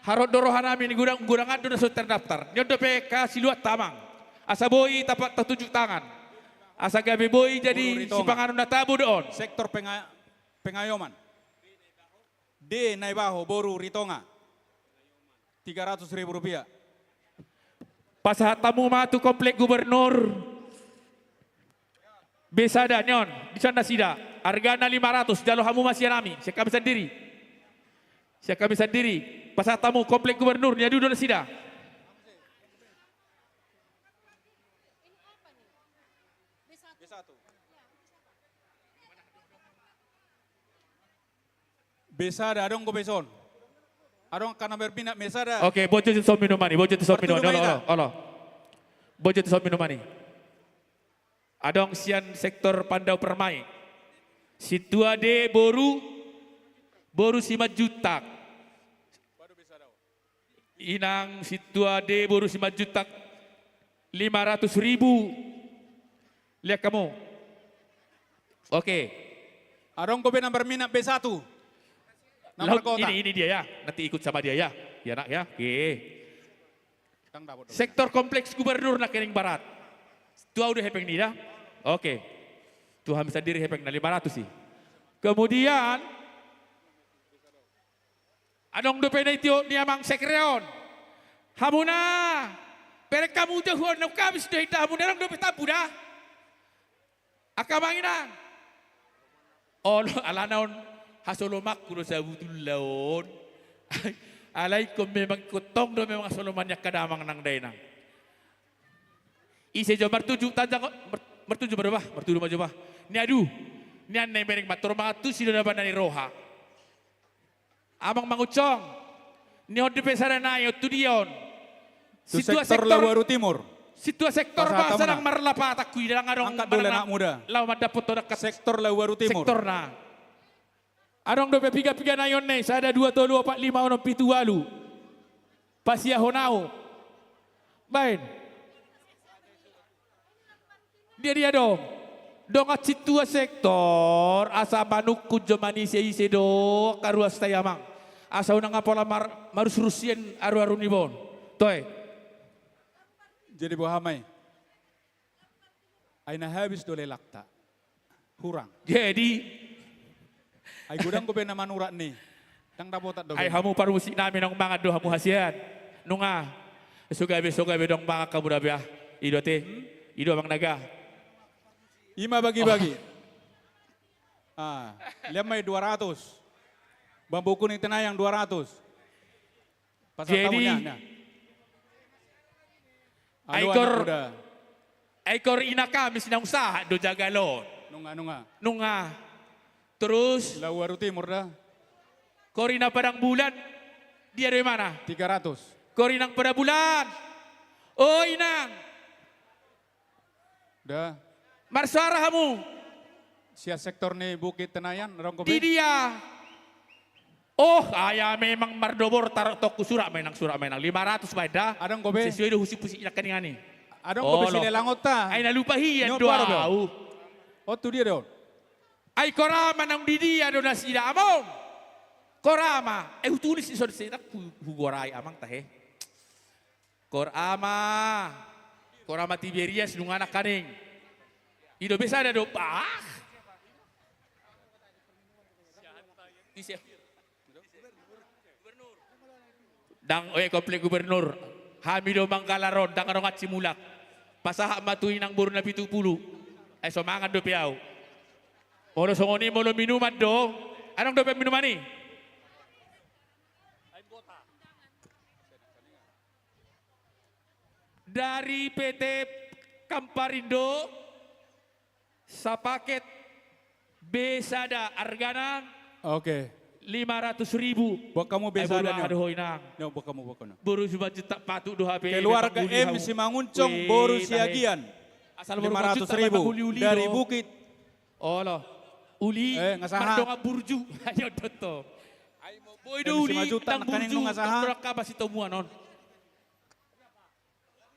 harot dorohan amin gurang ado na so terdaftar. Nyon do PK siluat tamang. Asa boy tapat tertunjuk tangan. Asa gabi boy jadi si panganon na tabu doon. Sektor pengayoman. D Naibaho boru ritonga. 300.000 rupiah. Pasahat tamu matu komplek gubernur. Besada nyon di sana sida. Hargana 500 jalo hamu masih nami. Saya kami sendiri. Pasal tamu komplek gubernur nya dulu sida. Besada adong ko beson. Adong kana berbina mesada. Oke, bojo tu som minumani. Olo. Bojo tu som minumani. Adong sian sektor Pandau Permai. Situa de boru 5 juta. Inang situa D baru 5.500.000. Lihat kamu. Oke. Adong kobe nomor minat B1. Nomor kota. Ini dia ya. Nanti ikut sama dia ya. Ya nak ya. Oke. Sektor kompleks gubernur nak Kering Barat. Tua udah hepeng ni dah. Oke. Tuhan bisa diri hepeng na 500 sih. Kemudian adong do penay tio ni amang sekreon. Hamuna. Perek kamu dah huan nak kami sudah hita hamuna orang do petapu dah. Akamanginan. Oh, alanaon hasolomak kuno sa butulaon. Alaikum memang kutong do memang hasolomannya kadamang nang dainang. Ise jo mertuju tanjang mertuju berapa? Mertuju maju bah. Ni adu. Ni aneh mereng matur matu si do dapat dari roha. Amang mangucong. Ni hodi pesara na yo tudion. Sektor Lawaru Timur. Situa sektor bahasa nang marlapa takui dalang adong angkat dulu anak muda. Lau madapot dekat sektor Lawaru Timur. Sektor na. Adong do piga-piga nayon ne, sada 2 tolu 4 5 ono 7 walu. Pasia honao. Bain. Dia dong. Dong at situa sektor asa manuk kunjo manisia ise do karuas tayamang. Asa unang apola marus rusien aru-aru nibon. Toy. Jadi bohamai. Aina habis dole lakta. Hurang. Jadi ay gudang ko ben naman urat ni. Tang dapotat do. Ay hamu parusi namin ng mga do hamu hasian. Nunga. Sugabe dong mga kabudabya. Ido te. Ido amang naga. Ima bagi-bagi. Ah, lemay 200. Bambu kuning tenayang 200. Pasal tamunya. Aikor ina kami sinang usaha do jagalon. Nunga. Terus Lawaru Timur dah. Korina padang bulan. Dia dari mana? 300. Korinang pada bulan. Oh inang. Dah. Marsara kamu. Sia sektor ni Bukit Tenayan. Di dia. Oh, ayah memang mardobor taruh toko surak mainang 500 baik dah. Adang kobe. Sesuai do husi-husi nak keningani. Adang kobe sile langot ta. Ay nalupa hiyan do au. Oh tu dia do. Ay korama nang di dia do nasida among. Korama. Utulis iso sida hugoray amang tahe. Korama Tiberias nung anak kaning. Ido bisa ada do Dang komplek gubernur. Hamido Mangkalaron dang arongat simulak. Pasaha matuin ang buru na 70. Ay somangan do piaw. Oro songoni mo lo minuman do. Anong do minuman ni? Dari PT Kamparindo sa paket Besada Argana. Oke. 500.000. Buat kamu Besada nyo. Aduh inang. No, buat kamu. Baru cuma cetak patu do HP. Keluarga M si Manguncong boru siagian. Asal 500.000 dari Bukit. Oh loh. Uli. Ngasaha. Mardonga burju. Ayo toto. Boy do uli. Tang burju. Tang kabas ito mua non.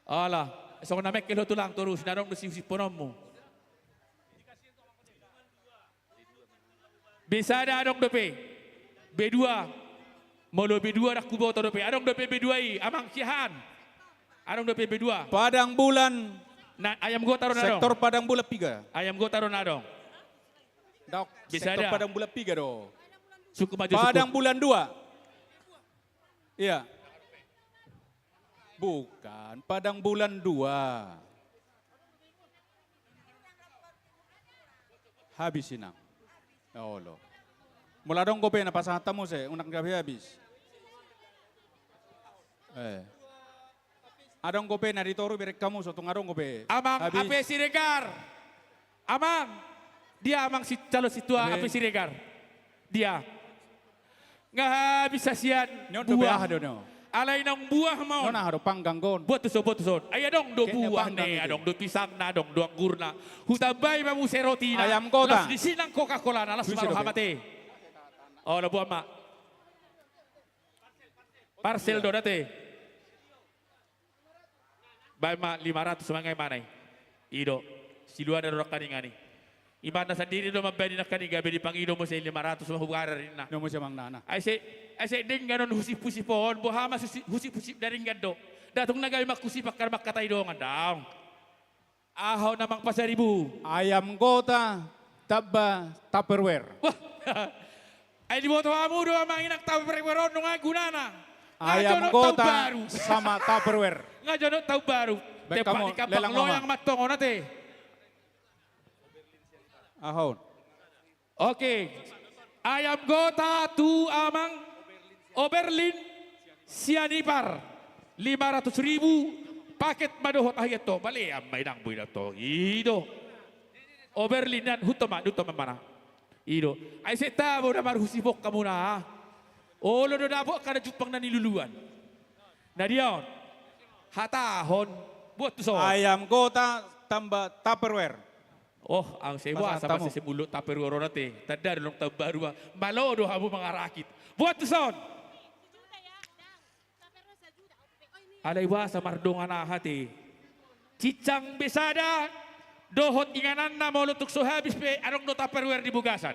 Alah. So namek kilo tulang terus. Narong si ponom mo. Besada adong dope. B2. Molo B2 nak kubo to dope. Adong dope B2 i. Amang sihan. Adong dope B2. Padang Bulan. Na ayam go taron adong. Sektor Padang Bulan 3. Ayam go taron adong. Dok. Besada. Sektor Padang Bulan 3 do. Suku maju Padang suku. Bulan 2. Iya. Bukan, Padang Bulan 2. Habis inang. Oh lo. Mula dong kope na pasahata mo se, unak gabi habis. Adong kope na dito berek kamu so tungarong kope. Amang ape Siregar. Amang. Dia amang si calo situa ape Siregar. Dia. Nggak bisa sian buah. Alay ng buah mau. No na haro pangganggon. Buat tuson. Ay adong do buah ne, adong do pisang na, adong do anggur na. Hutabay mamu seroti na. Ayam kota. Las disinang Coca-Cola na, las maroh hamate. Oh, lo buah mak. Parcel do date. Bama 500 mangai manai. Ido, si luar ada orang kaningani. Imana sendiri do mabedi na kaniga bedi pangido mo sa 500 mahubara rin na. No mo siya mang nana. Ay say ding ganon husip-husip pohon, buhama husip-husip daring gado. Datong nagay makusip akar makatay doongan daw. Ahaw namang pasaribu. Ayam gota, taba, Tupperware. Ay di mo to amo do amang inak Tupperware nung gunana. Ayam gota sama Tupperware. Nga jono tau baru. Baik, Tepat kamu, di kapang lelang loyang mama. matongo nate. Ahon. Oke. Ayam gota tu amang Oberlin Sianipar 500.000 paket madohot ahiyat to bali amay nang buhay na to ido Oberlin yan hutama mana ido ay setabo na marhusibok ka muna ha olo do nabo ka na jupang na niluluan na diyon hatahon buat to so Ayam gota tambah Tupperware. oh ang sewa sama Pasatamu. sa mulut Tupperware nate tanda dong tahun baru malo do habu mga rakit buat to son alaiwa sa mardongan na hati. Cicang besada, dohot inganan na molutuk so habis pe anong no Tupperware di bugasan.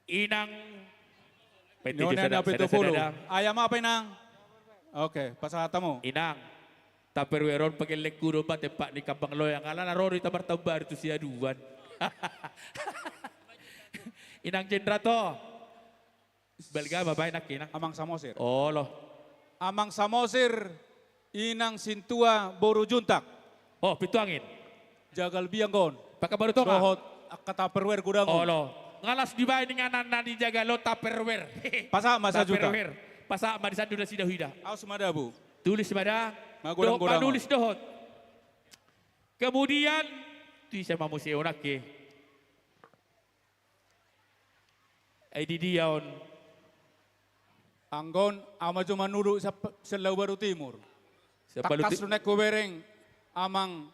Inang pwede Noon dyan na sada- 70. sada- Ayam apa inang? Oke, pasata mo. Inang Tupperware ron pagilek kuro ba tempat ni kabang loyang ala na rori tabar tabar itu si aduan. Inang Jendra to. Belga babay nak inang. Amang Samosir. Oh loh. Amang Samosir, inang Sintua Boru Juntak. Oh pitu angin. Jagal bianggon. Pakai baru to ka? Dohot Tupperware gudang. Oh loh. Ngalas di bay dengan nana di jaga lo Tupperware. Pasa masa juta. Tupperware. Pasa ma di sandu da sida huida. Aus madabu. Tulis pada. Magudang-gudang. Nulis dohot. Kemudian tu saya mau museo nak ke. Ay di diyaon. Anggon ama cuma nuru sa Selau Baru Timur. Takas lunek kubereng amang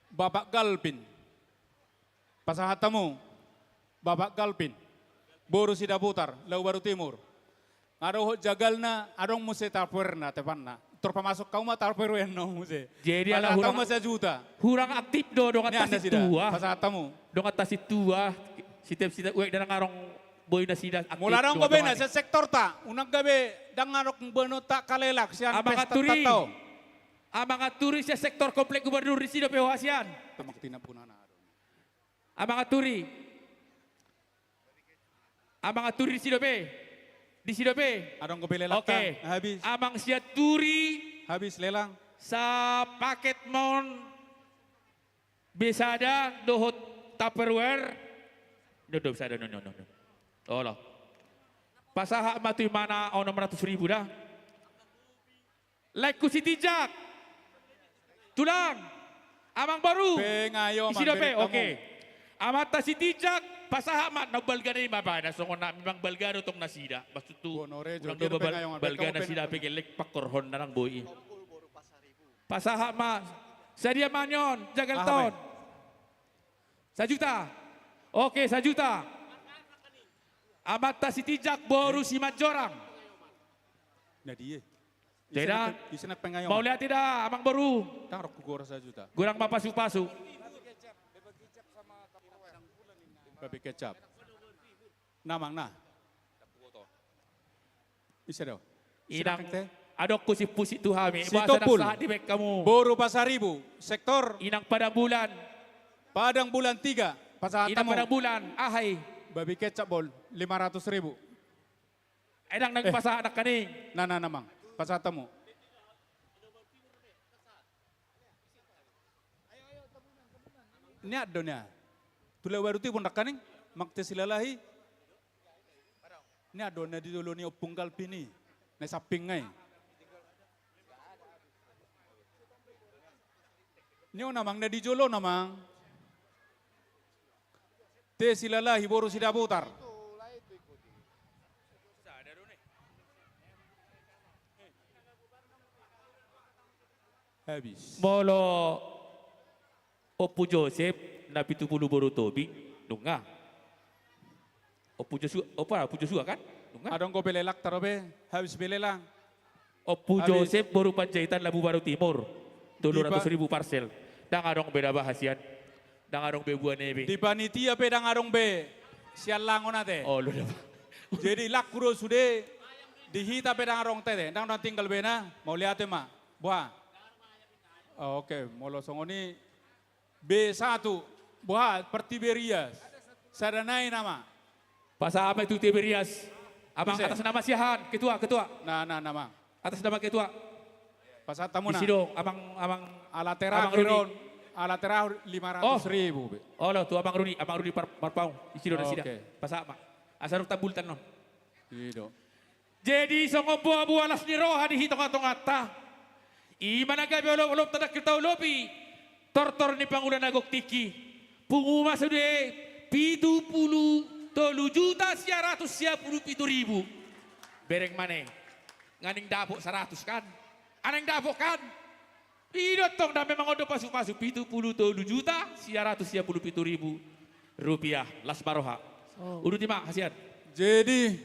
Bapak Galpin. Pasahatamu Bapak Galpin. Boru sida putar Lau Baru Timur. Ngaroh jagal na adong muse Tupperware na tepan na. Terpamasuk kau mah Tupperware no muse. Jadi ala hurang hurang masa juta. Hurang aktif do dong atas itu ah. Pasahatamu. Dong atas itu ah. Setiap uek dan ngarong boy na sida aktif. Mula dong gabe na sa sektor ta. Unang gabe dang ngarok beno ta kalelak sian Abang pesta aturi. tatao. Abang aturi sa sektor komplek gubernur di sida pewasian. Tamak tinapunana. Abang aturi. Abang aturi di sida pe. Di sida pe. Adong gabe lelak Oke. habis. Abang siaturi Habis lelang. sa paket mon besada dohot Tupperware. No, besada no. Oh loh. Pasaha matu mana 600.000 dah. Like ku si tijak. Tulang. Amang baru. Pengayo Isi dope. Oke. Amata si tijak pasaha mat nabalga ni mabana so na memang balgaro tong nasida. Maksud tu. Balga nasida pegelek pakorhon na ng boy. Pasaha ma. Sadia manyon jagal taon. 1 juta. Oke, 1 juta. Amata si tijak boru si majorang. Nah dia. Tidak. Isina pengayo. Mau lihat tidak amang baru. Tang rok gora 1 juta. Kurang mapasu-pasu. Babi kecap. Namang na. Isa daw. Inang adok kusip-pusip tu hami. Sitopul. Di bek kamu. Boru Pasaribu. Sektor. Inang pada bulan. Padang bulan 3. Pasahatamu. Inang pada bulan. Ahai. Babi kecap bol. 500.000. Inang nagpasa anak kaning. Nana namang. Pasahatamu. Ini ada nya. Tula baru ti pun rakaning. Makte silalahi. Ini ada nya di dulu ni opung kalpini. Na saping ngay. Ini namang na di jolo namang. Te silalahi boru sida putar. Habis. Molo Opu Joseph na 70 boru tobi. Nunga. Pujo Sua kan? Adong ko belelak tarobe, habis belelang. Pujo Joseph baru Panjaitan Labu Baru Timur. 200.000 parcel. Dang adong beda bahasian. Dang adong be buah nebe. Di panitia pedang adong be, sial langon ate. Oh lu Jadi lak kuro sude, dihita pedang adong tete. Dang tinggal bena, mau lihat ma, buah. Oh, oke, mau losong ini B1, buah Pertiberias. Sadanai nama. Pasal apa itu Tiberias? Abang atas nama Siahan, ketua. Nah, nama. Atas nama ketua. Pasal tamu Isi dong, abang alatera kiron, alatera 500.000. Oh lo, tuh abang Runi Marpau. Isi dong sida. Pasal apa? Asal tabultan non. Iya. Jadi songo buah las ni roha di hitong-hitong ata. Imana gabi olop tadak kita olopi. Tortor ni pangulan agok tiki. Punguma sude 70.750.000. Bereng mana? Nganing dapok 100 kan? Aneng dapok kan? Idot tong da memang odo pasu-pasu 70.750.000 rupiah las baroha. Udah tima hasian. Jadi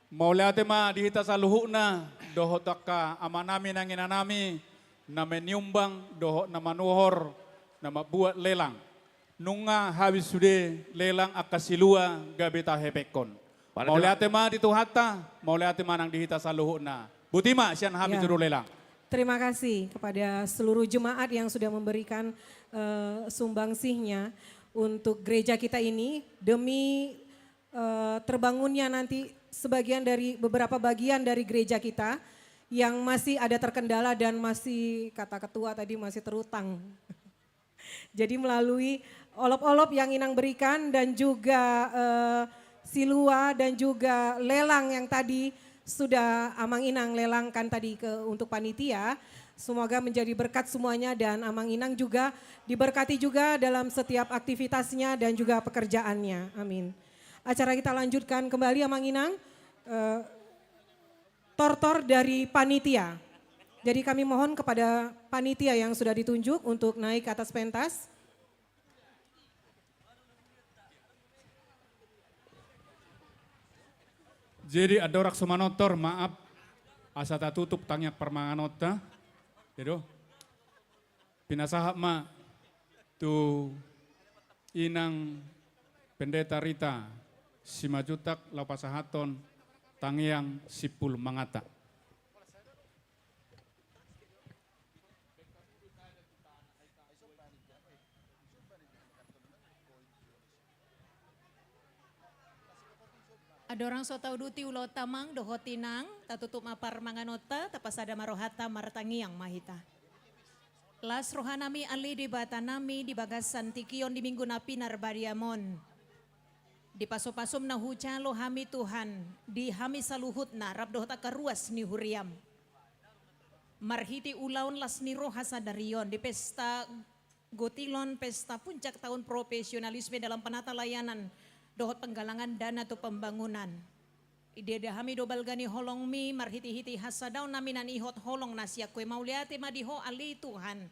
mau lihat ma dihita sa luhuna dohot ka ama nami nangina nami na menyumbang dohot na manuhor na mabuat lelang. Nunga habis sude lelang akasilua gabita hepekon. Mau lihat ma dito hata, mau lihat ma nang dihita sa luhuna. Butima sian habis turu lelang. Terima kasih kepada seluruh jemaat yang sudah memberikan sumbangsihnya untuk gereja kita ini demi terbangunnya nanti sebagian dari beberapa bagian dari gereja kita yang masih ada terkendala dan masih kata ketua tadi masih terutang. Jadi melalui olop-olop yang Inang berikan dan juga silua dan juga lelang yang tadi sudah Amang Inang lelangkan tadi untuk panitia. Semoga menjadi berkat semuanya dan Amang Inang juga diberkati juga dalam setiap aktivitasnya dan juga pekerjaannya. Amin. Acara kita lanjutkan kembali Amang Inang. Tortor dari panitia. Jadi kami mohon kepada panitia yang sudah ditunjuk untuk naik ke atas pentas. Jadi ada orang sumanotor, maaf, asa tak tutup tangyak permanganota. Dedo, pinasahap ma, tu inang pendeta Rita, simajutak lapasahaton, tangyang sipul mangata. Ada orang so tau duti ulo tamang dohotinang tatutup mapar manganota tapasada marohata martangi yang mahita. Las rohanami ali di batanami di bagasan tikion di minggu napi narbariamon. Di paso-pasom na hucalo hami Tuhan di hami saluhut na rabdohta karuas ni huriam. Marhiti ulaun las ni roha sadarion di pesta gotilon pesta puncak tahun profesionalisme dalam penata layanan. Dohot penggalangan dana atau pembangunan. Ide hami dobal gani holong mi marhiti-hiti hasadaw namin ihot holong nasya kue mauliate madiho ali Tuhan.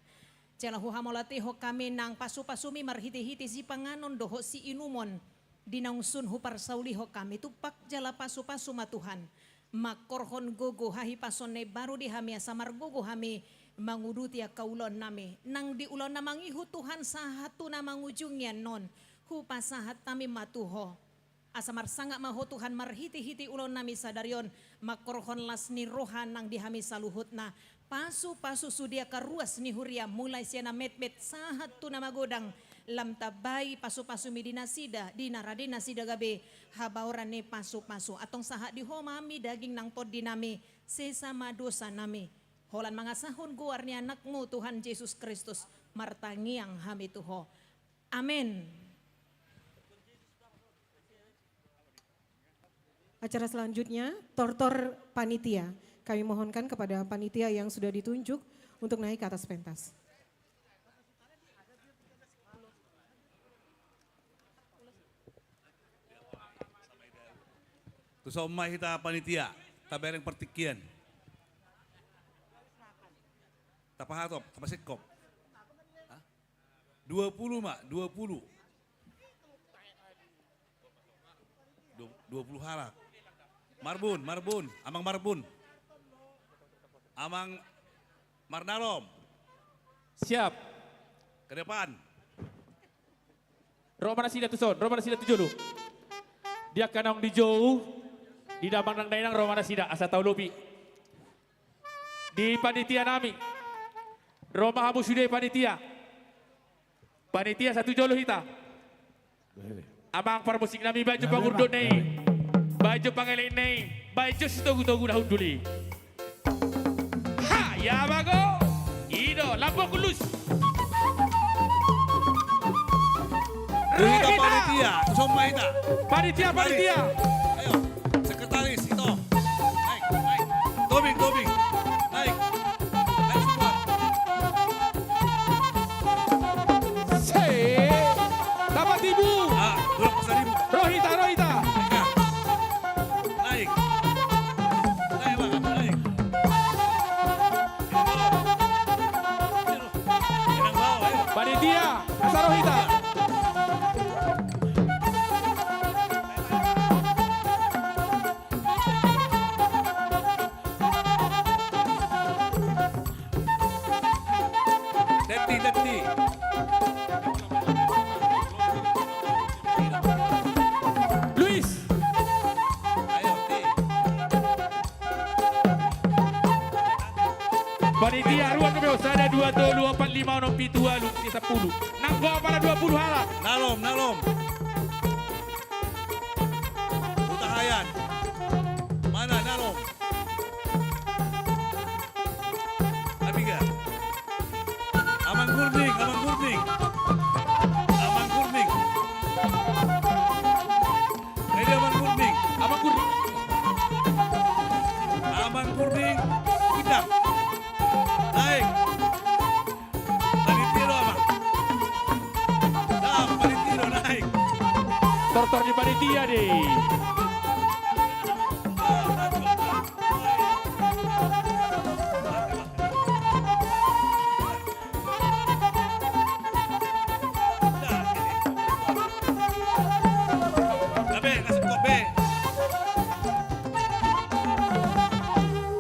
Celahu hamolati ho kami nang pasu-pasumi marhiti-hiti si panganon doho si inumon. Dinaungsun hu parsauli ho kami tupak jala pasu-pasu matuhan. Makorhon gogo hahi pasone baru di hami asamar gogo hami manguduti kaulon nami. Nang di ulon namang ihu Tuhan sahatu namang ujungnya non. Hu pasahat nami matuho. Asamar sangat maho Tuhan marhiti-hiti ulon nami sadarion. Makorhon las ni rohan nang dihami saluhutna. Pasu-pasu sudia karuas ni huria mulai siana met-met sahat tu nama godang. Lam tabai pasu-pasu mi dinasida. Dinaradina sida gabe. Habauran ni pasu-pasu. Atong sahat di homami daging nang pod dinami. Sesama dosa nami. Holan mangasahun guarni anakmu Tuhan Yesus Kristus. Martangi yang hami tuho. Amin. Acara selanjutnya, tortor panitia. Kami mohonkan kepada panitia yang sudah ditunjuk untuk naik ke atas pentas. Tusomma kita panitia, tabereng pertikian. Tapahatop, tapasikop. 20 mak, 20. 20 halak. Marbun, Amang Marbun. Amang Marnalom. Siap. Ke depan. Romana sida tu son, Romana sida tu julu. Dia kanang di jauh, di damang nang dainang Romana sida asa tau lobi. Di panitia nami, Roma hamu sudah panitia. Panitia satu jolo hita. Amang para musik nami baju pangurdut nei, baju pangelin nei, baju sitogu-togu dahun duli. Ha, ya bago. Ido, lampu kulus. Kita panitia, semua kita. Panitia. Ayo, sekretaris itu. Naik. Tobing. Naik semua. Dapat ibu. Duduk pasar ibu. Rohita. Naik bang, naik. Jangan bawa, ayo. Panitia, asa Rohita. Deti. Luis. Ayo, Ti. Panitia ruang kami ada 2 4 5 6 7 lu 10. Nang bawa para 20 halak. Nalom. Utahayan. Mana Nalom? Abiga. Amang Gurning. Ini Amang Gurning. Tidak. Naik. Panitiro Amang. Panitiro naik. Tortor di panitia deh.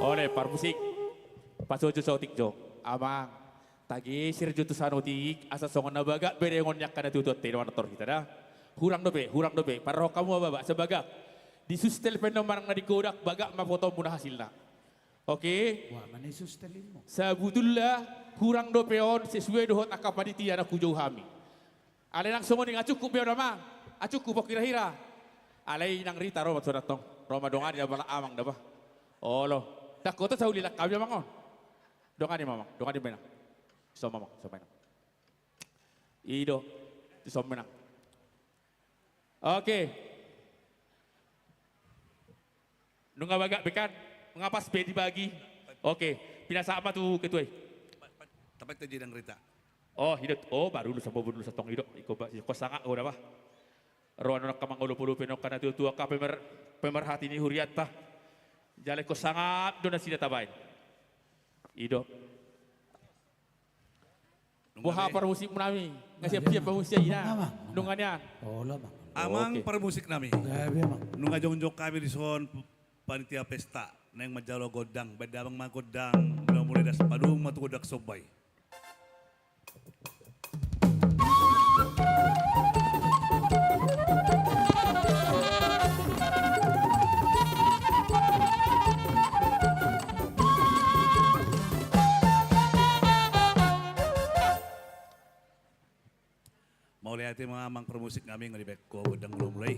Oleh par musik. Pasojo sautik jo. Amang. Tagi sirjo tu sanotik asa songon nabaga berengon yak kana tutut te tor kita dah. Hurang dobe. Paroh kamu babak sebagak. Di sustel penomang na dikodak bagak mafoto muna hasilna. Oke. Wah, mana sustelin mo? Sabutullah hurang dopeon sesuai dohot akapanitia na kujau hami. Alay nang songon ning acukup beon amang. Acukup kira-kira. Alay nang rita Roma suratong. Roma dongan ya bala amang dah ba. Olo. Takota sa ulilak kami mangon. Dongan ni mamang. Dongan di menang. So mamang. Ido. So menang. Oke. Nunga bagak bekan, mengapa sepedi dibagi? Oke, pinasa apa tuh ketua? Tapak terjadi ngerita. Oh hidup, baru lu sama bulu satong hidup. Iko sangat udah bah. Ruan orang kamang ulu penok karena tua ka pemerhati ini huriat tah. Jale ko sangat dona sida tabain. Hidup. Buha para musik menami, siap-siap musik ina. Nungannya. Oh lah bang. Amang para musik nami. Nunga jongjok kami di son panitia pesta nang majalo godang bedamang magodang mulai das padung matu godak sobay. Mau lihat mga amang permusik kami ngalibek ko godang mulai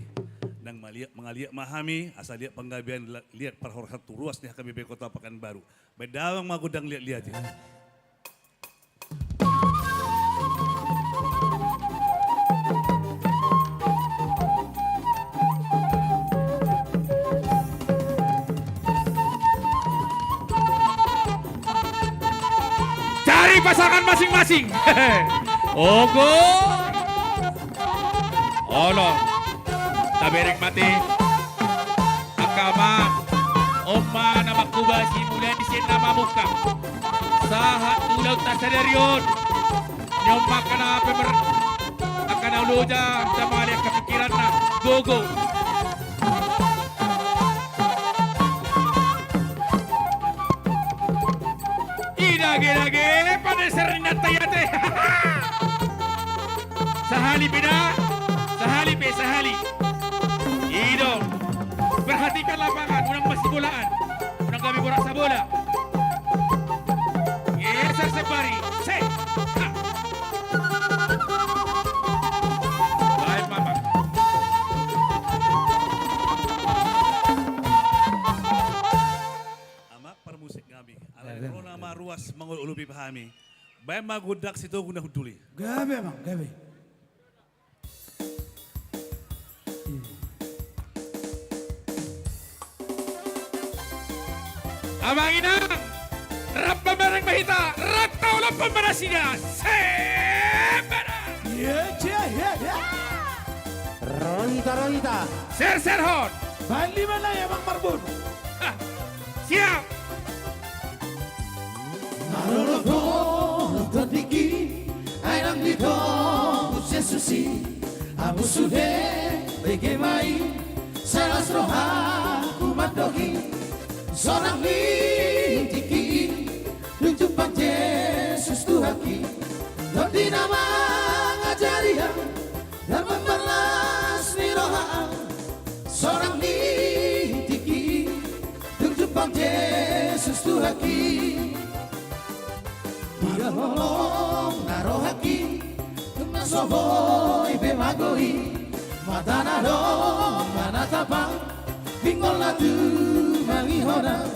nang mengaliak mahami asal lihat penggabian lihat perhormat ruas nih kami be kota Pekanbaru. Bedawang magudang lihat ya. Cari pasangan masing-masing. Ogo. Olo. Taberek mati. Akama. Oma na makubasi mula di sini nama muka. Sahat ulau tak sadarion. Nyoma kana pemer. Akan uluja sama dia kepikiran na. Go. Sahali beda. Sahali. Ido. Perhatikan lapangan. Unang masih bolaan. Unang kami borak sa bola. Geser sebari. Se. Ha. Baik Mama. Ama permusik kami. Alai rona ma ruas mangul ulubi pahami. Baik magudak situ guna huduli. Gabe bang, gabe. Amang Inang. Rap pemerang mahita. Rap taulah pemerasinya. Sebera. Rohita. Ser-serhon. Bali mana ya Bang Marbun? Siap. Narologo, terdiki, ainang dito, Yesusi, abu sude, begemai, selas roha, kumadogi, seorang tiki, tunjukkan Yesus Tuhaki, di nama ngajarian, dan membalas ni roha, seorang tiki, tunjukkan Yesus Tuhaki. Dia nolong narohaki Tumasoboy bemagoi Matana dong manatapang Bingol na tu mangihona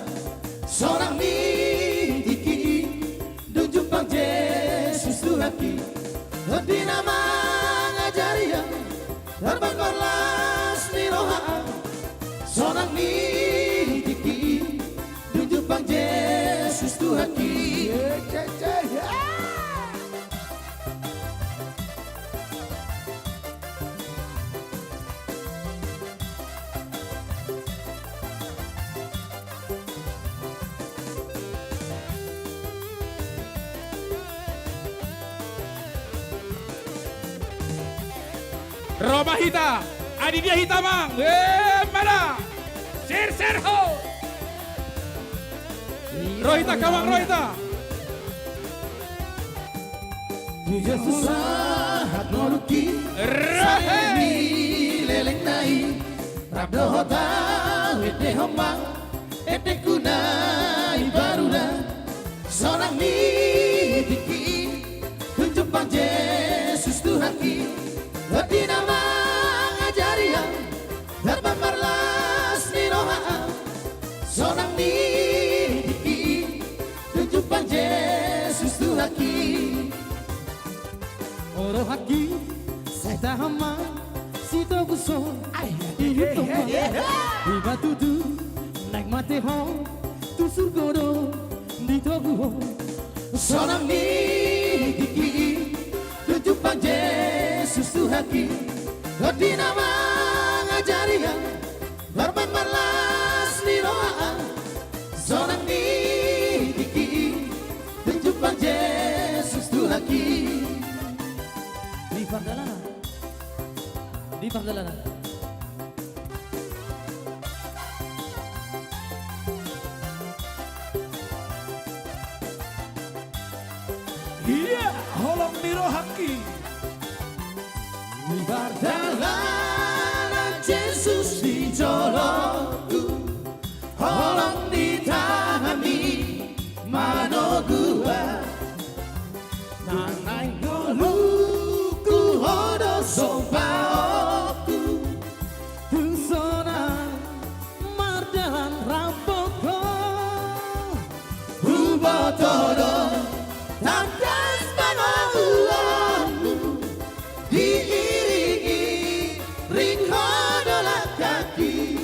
Seorang nitiki Dunjuk pang Yesus Tuhaki Di nama ngajarian Terbang korlas ni rohaan Seorang nitiki Dunjuk pang Yesus Tuhaki Roma hita. Aditya hitamang. Mana? Ser-serho. Rohita kamang Rohita. Yesus sahat noluki Sayani leleng nai Rabdo hota wede hombang Ete kunai baruna Seorang nitiki Tunjuk pang Yesus Tuhaki Di nama ngajarian Dan memerlas ni rohaan Seorang nitiki Tunjuk pang Yesus Tuhaki Oro haki Seta hama Sito guso Ibu toma Iba tutu Naik mate ho Tu surgodo Dito guho Seorang nitiki Tunjuk pang Yesus Tuhaki Di nama ngajarian Bermemerlas ni rohaan Seorang nitiki Tunjuk pang Yesus Tuhaki Di Pardalana Iya, holong dirohaki Di Pardalana Yesus dijolongku Holong ditahani Mano gua Nanai doluku hodo sopaoku Tusona mardalan rampoko Hubotodo Tandas pangahuanmu Diiringi ringhodola kaki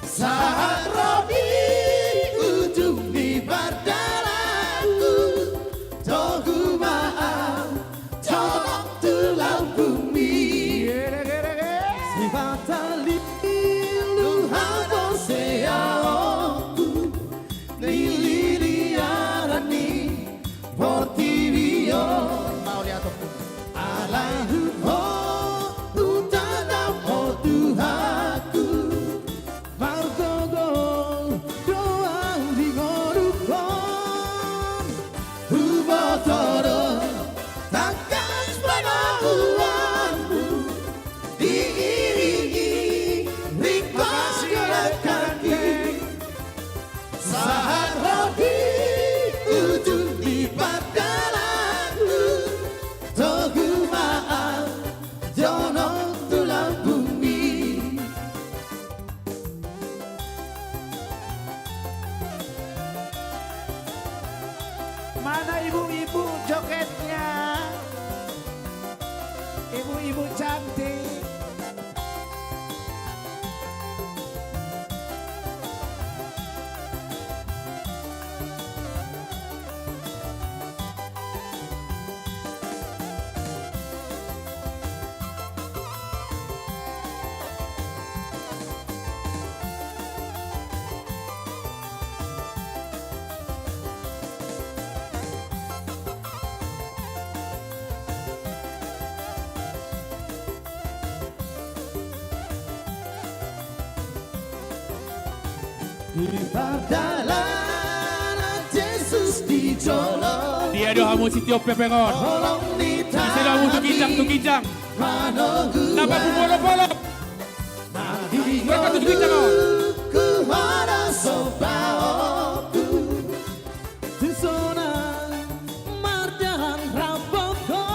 Saat robi ujung di bardalanku Togu maaf Tolong tulang bumi Sifatali Luhado seaoku Nililiarani Portivio Alahuho Utana o Tuhaku Margogo Mana ibu-ibu jogetnya? Ibu-ibu cantik. Di Yesus dijolong. Dia doa musik tiup pepengon. Bisa doa musik kijang. Napa polo. Mereka tuh kijang on. Kuhara sobaoku Tusona mardahan rapoko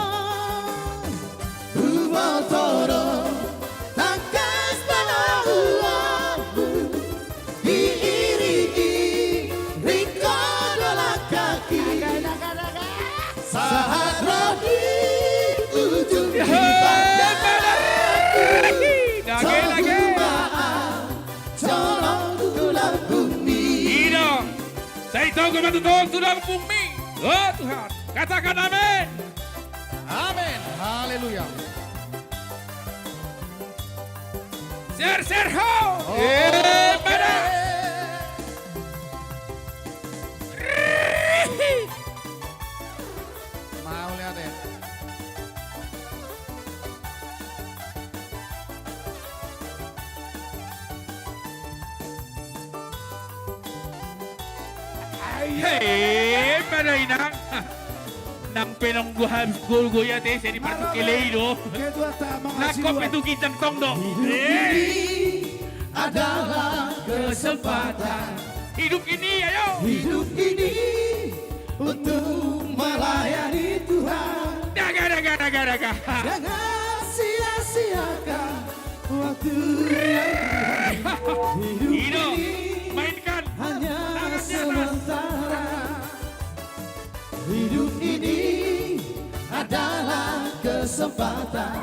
Ubotoro takas panahuamu Diiriki rikodola kaki Saat rodi ujung ibadahku Lagi. Saya tahu kepada Tuhan sudah bumi. Oh Tuhan, katakan amin. Amin. Haleluya. Ser ho. Pada. Mau lihat ya. Hei, pada inang. Nang penongguhan gol goya teh saya dipartu keleiro. Nakop itu kijang tong dong. Adalah kesempatan. Hidup ini ayo. Hidup ini untuk melayani Tuhan. Daga. Jangan sia-siakan waktu yang hidup ini. Mainkan. Hanya sementara. Hidup ini adalah kesempatan.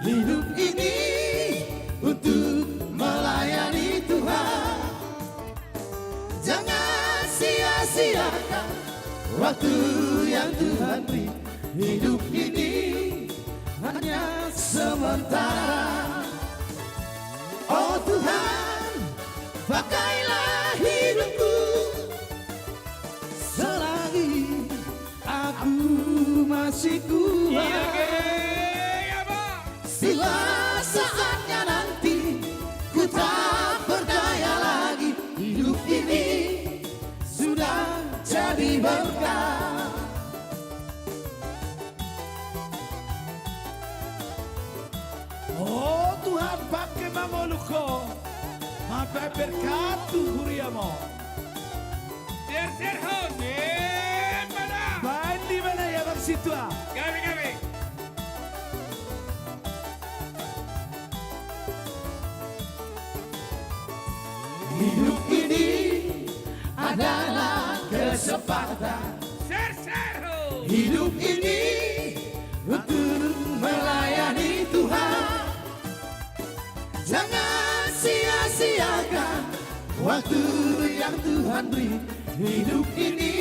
Hidup ini untuk melayani Tuhan. Jangan sia-siakan waktu yang Tuhan beri. Hidup ini hanya sementara. Oh Tuhan, pakailah hidupku selagi aku masih kuat. Bila saatnya nanti ku tak berdaya lagi, hidup ini sudah jadi berkah. Oh Tuhan, pakai mamoluko, sampai berkatu huriamo. Ser ho. Pada. Baik di mana ya Bang Situa? Kami. Hidup ini adalah kesempatan. Ser ho. Hidup ini untuk melayani Tuhan. Jangan sia-siakan waktu yang Tuhan beri. Hidup ini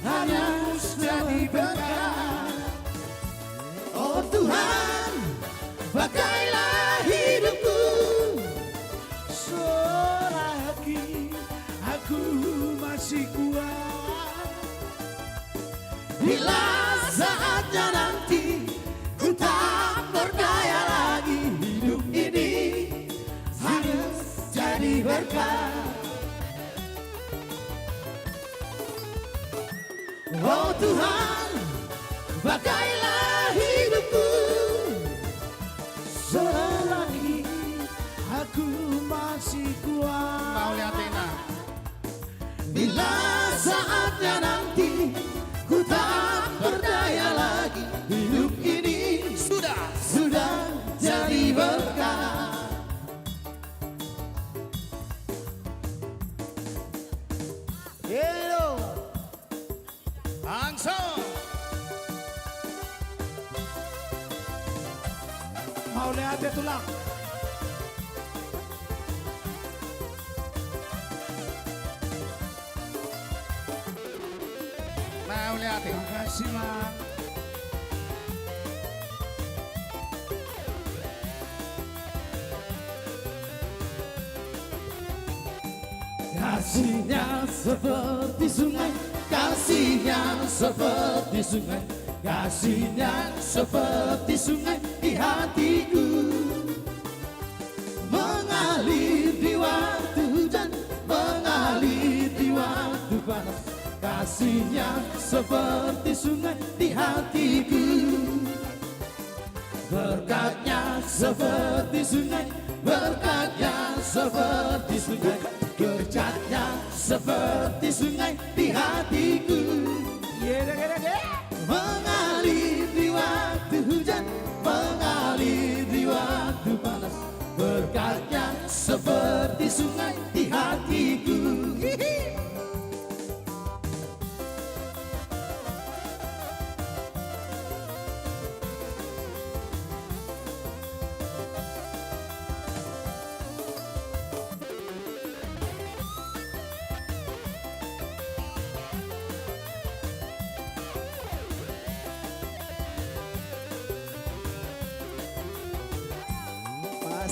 hanya jadi berkah. Oh Tuhan, pakailah hidupku selagi aku masih kuat. Bila saatnya nanti ku tak berdaya lagi, hidup ini harus jadi berkah. Oh Tuhan, pakailah hidupku selagi aku masih kuat. Mau lihat Tina. Bila saatnya nanti ku tak berdaya lagi, hidup ini sudah jadi berkah. Hello. bangsa. Mau lihat dia tulang. Mau lihat. Terima kasih, Mang. Kasihnya seperti sungai, kasihnya seperti sungai, kasihnya seperti sungai di hatiku. Mengalir di waktu hujan, mengalir di waktu panas, kasihnya seperti sungai di hatiku. Berkatnya seperti sungai, berkatnya seperti sungai, kerjanya seperti sungai di hatiku. Mengalir di waktu hujan, mengalir di waktu panas, berkatnya seperti sungai di hatiku.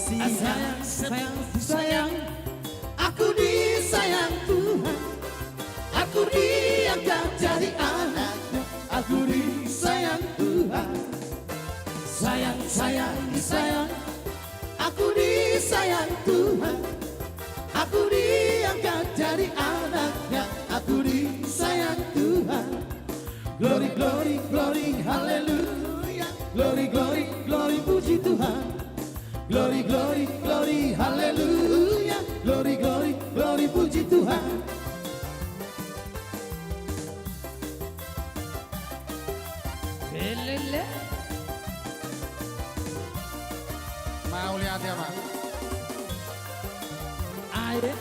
Sayang, sayang, sayang, aku disayang Tuhan, aku diangkat jadi anaknya, aku disayang Tuhan. Sayang, sayang, disayang, aku disayang Tuhan, aku diangkat jadi anaknya, aku disayang Tuhan. Glory, glory, glory, haleluya, glory, glory, glory, puji Tuhan. Glory, glory, glory, haleluya, glory, glory, glory, puji Tuhan. Elele. Mau lihat ya, Mas? Ayo.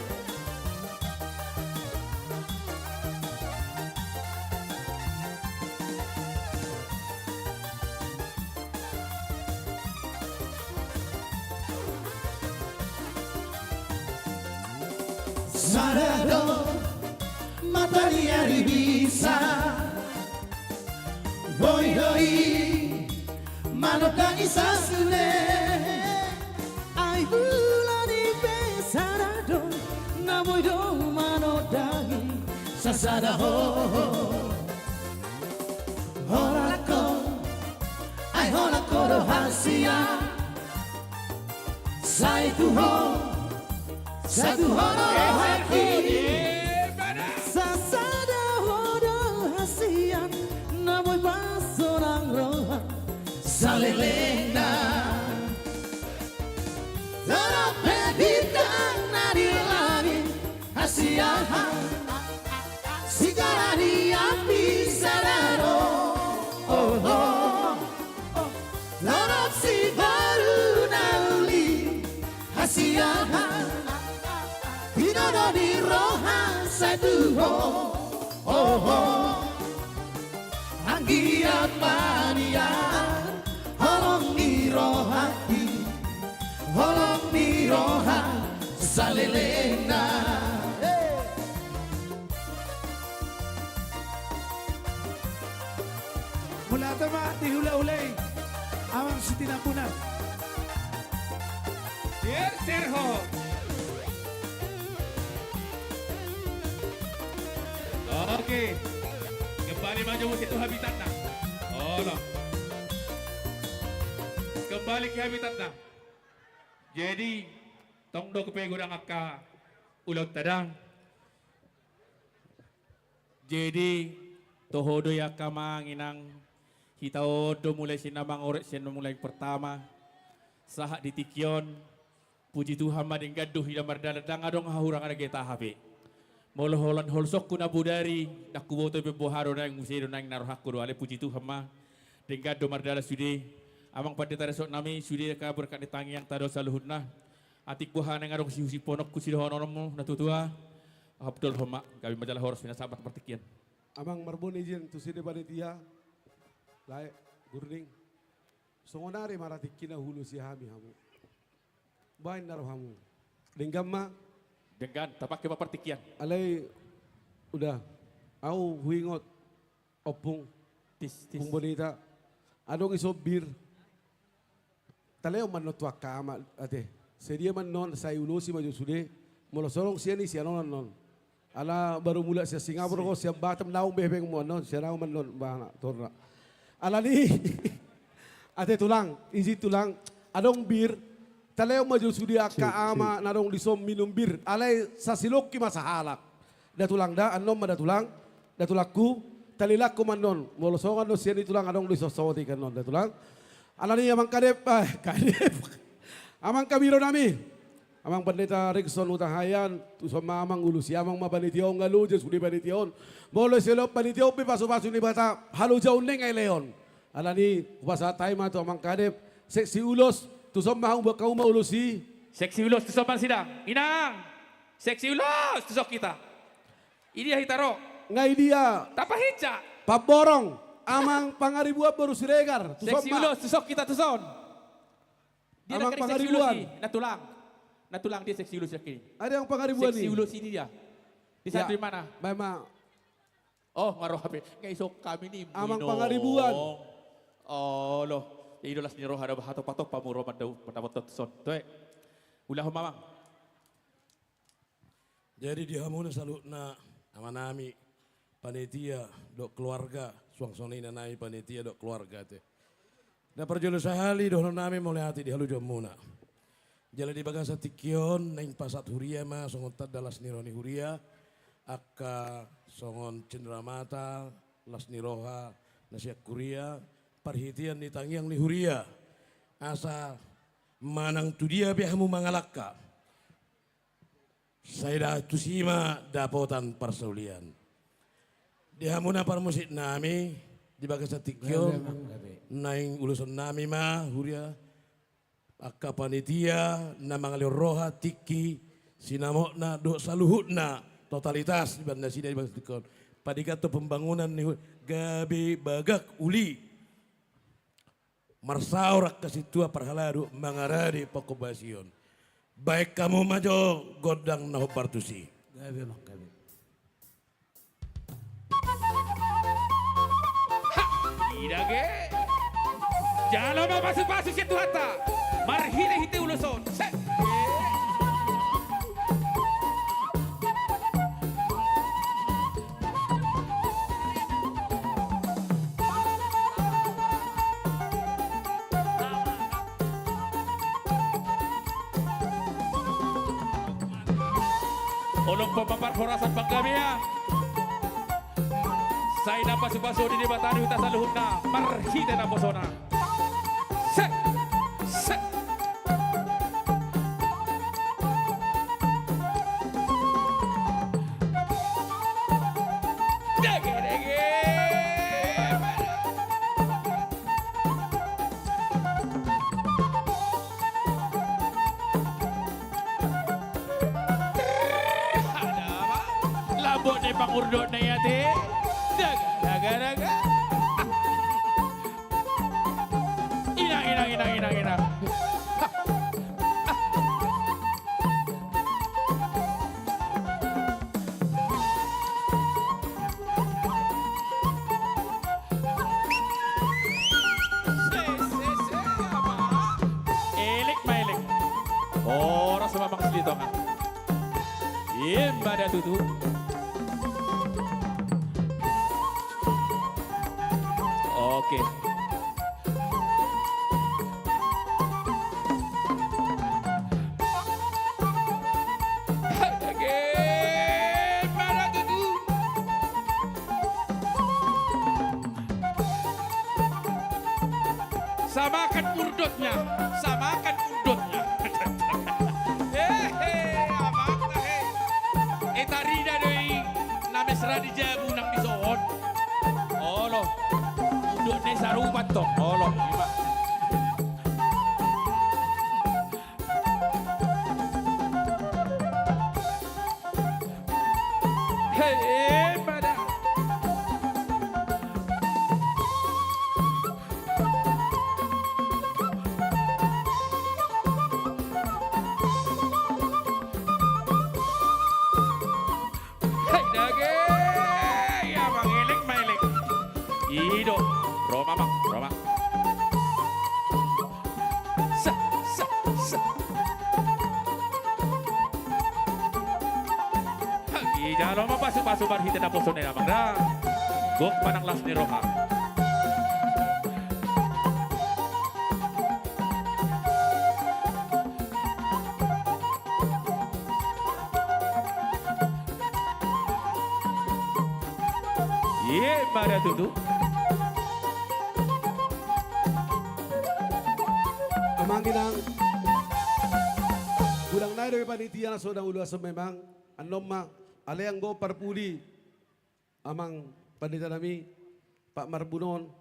Sarado matahari bisa, boy boy, manokan isasune, ay bulani besarado, na boy do manodagi, sasada ho, holako, ay holako do hasia, saitu ho. Satu horo hati, sasada horo hasian, namoy pasorang roha, salelena. Dorong bintang nadi langit, hasian, sigara di api sadaro, oh oh, dorong si baru nauli, hasian. Pinono di roha satu oh oh, anggiat manian, holong di rohati, holong di roha salelena. Mula tama dihula-ulay, awang si tinampunan. Dear Serho. Oke, kembali maju itu habitatnya. Oh no. Kembali ke habitatnya. Jadi, tongdo kepegurang akka ulau tadang. Jadi, tohodo ya kamanginang hitaodo mulai sinamang orek mulai pertama. Sahak di Tikyon, puji Tuhan mading gaduh hidam mardaladang adong hahurang ada geta hape. Moloholan holsok kuna budari daku boto beboharo nang museo nang narohakku do ale puji Tuhan ma dengga do mardala sude amang pada taresok nami sude ka berkat ditangi yang tado saluhutna atik buah nang arong si ponok ku sido hononomu natutua Abdul Homa kami majalah horos mina sahabat pertikian Amang marbon izin tu sini panitia. Lae gurning. Songonari marati kina hulu si hami hamu. Bain naro hamu. Denggam ma. Dengan tapak ke pertikian. Alai udah. Au huingot opung. Tis. Pung bonita. Adong iso bir. Taleo man tua kama ate. Sedia man non sai ulosi maju sude. Molo sorong sia ni sia non. Ala baru mula sia Singapura ko sia Batam naung bebeng mo non sia naung man non bana torna. Ala ni ate tulang, isi tulang adong bir. Taleo maju sude aka ama narong disom minum bir. Alai sasilok ki masahalak. Da tulang da anom da tulang. Da tulakku talilak ko man non. Molo sorong no sia ni tulang adong disosoti kan non da tulang. Ala ni amang kadep amang kabiro nami. Amang pendeta Rickson Utahayan, tu sama amang ulusi amang mapanitiong ngalu jes udi panitiong. Boleh selop panitiong pi pasu-pasu ni bata halu jauh neng ay leon. Alani upasa taima tu amang kadep seksi ulos tu sama hang kau mau ulusi. Seksi ulos tu sama sidang. Inang. Seksi ulos tu sok kita. Ini dia hitaro. Ngai dia. Tapa hica. Paborong. Amang pangaribuan baru siregar. Seksi ulos tu sok kita tu son. Dia amang nak pangaribuan. Natulang dia seksi ulus yakini. Ada yang pangaribuan seksi ni. ulus ini dia. Di sana di mana? Memang. Oh, ngaruh HP. Ngaisok kami ni. Amang pangaribuan. Oh, loh. Ya idolas ni roh ada bahato patok pamuro mandau mendapat son. Tuh. Ulah mamang. Jadi di hamuna salut na nama nami panitia dok keluarga suang soni nanai panitia dok keluarga teh. Na perjolo sahali doh nami mulai hati di halu jomuna. Jala di bagasa tikion neng pasat huria ma songon dalas nironi huria akka songon cenderamata las niroha nasiak kuria parhitian di tangiang ni huria asa manang tu dia bihamu mangalakka saya tusima dapotan persaulian di hamuna parmusik nami di bagasa tikion neng ulusan nami ma huria akka panitia na mangalir roha tiki sinamokna do saluhutna totalitas di banda sida di bangsa padikato pembangunan ni gabi bagak uli marsaurak kasitua parhaladu mangaradi pakobasion baik kamu majo godang naho partusi gabi gabi Tidak ge. Jangan lupa pasu-pasu situ hata. Marhile-hite uluson. Set. Olong pemapar horasan panggamia. Saya dapat pasu-pasu di batari hutas saluhuna. Marhile na posona. Set. Set. Labot ni pangurdot na yate. Daga. Inang. Elik maelik. Orang sama bang selito kan. Pada tutu. Oke. Samakan urdotnya. Etarida doi namesra di jabu nang disohon. Oh loh. Urdot ni sarupat toh. Oh loh. Hei pada. jalo mapasu-pasu barhita na puso na amang da. Gok manang las ni Roha. Ye, Maria Tutu. Amang ginang gudang na dari panitia na sodang ulu asam memang anom ma alayang go parpuli amang panitia nami Pak Marbunon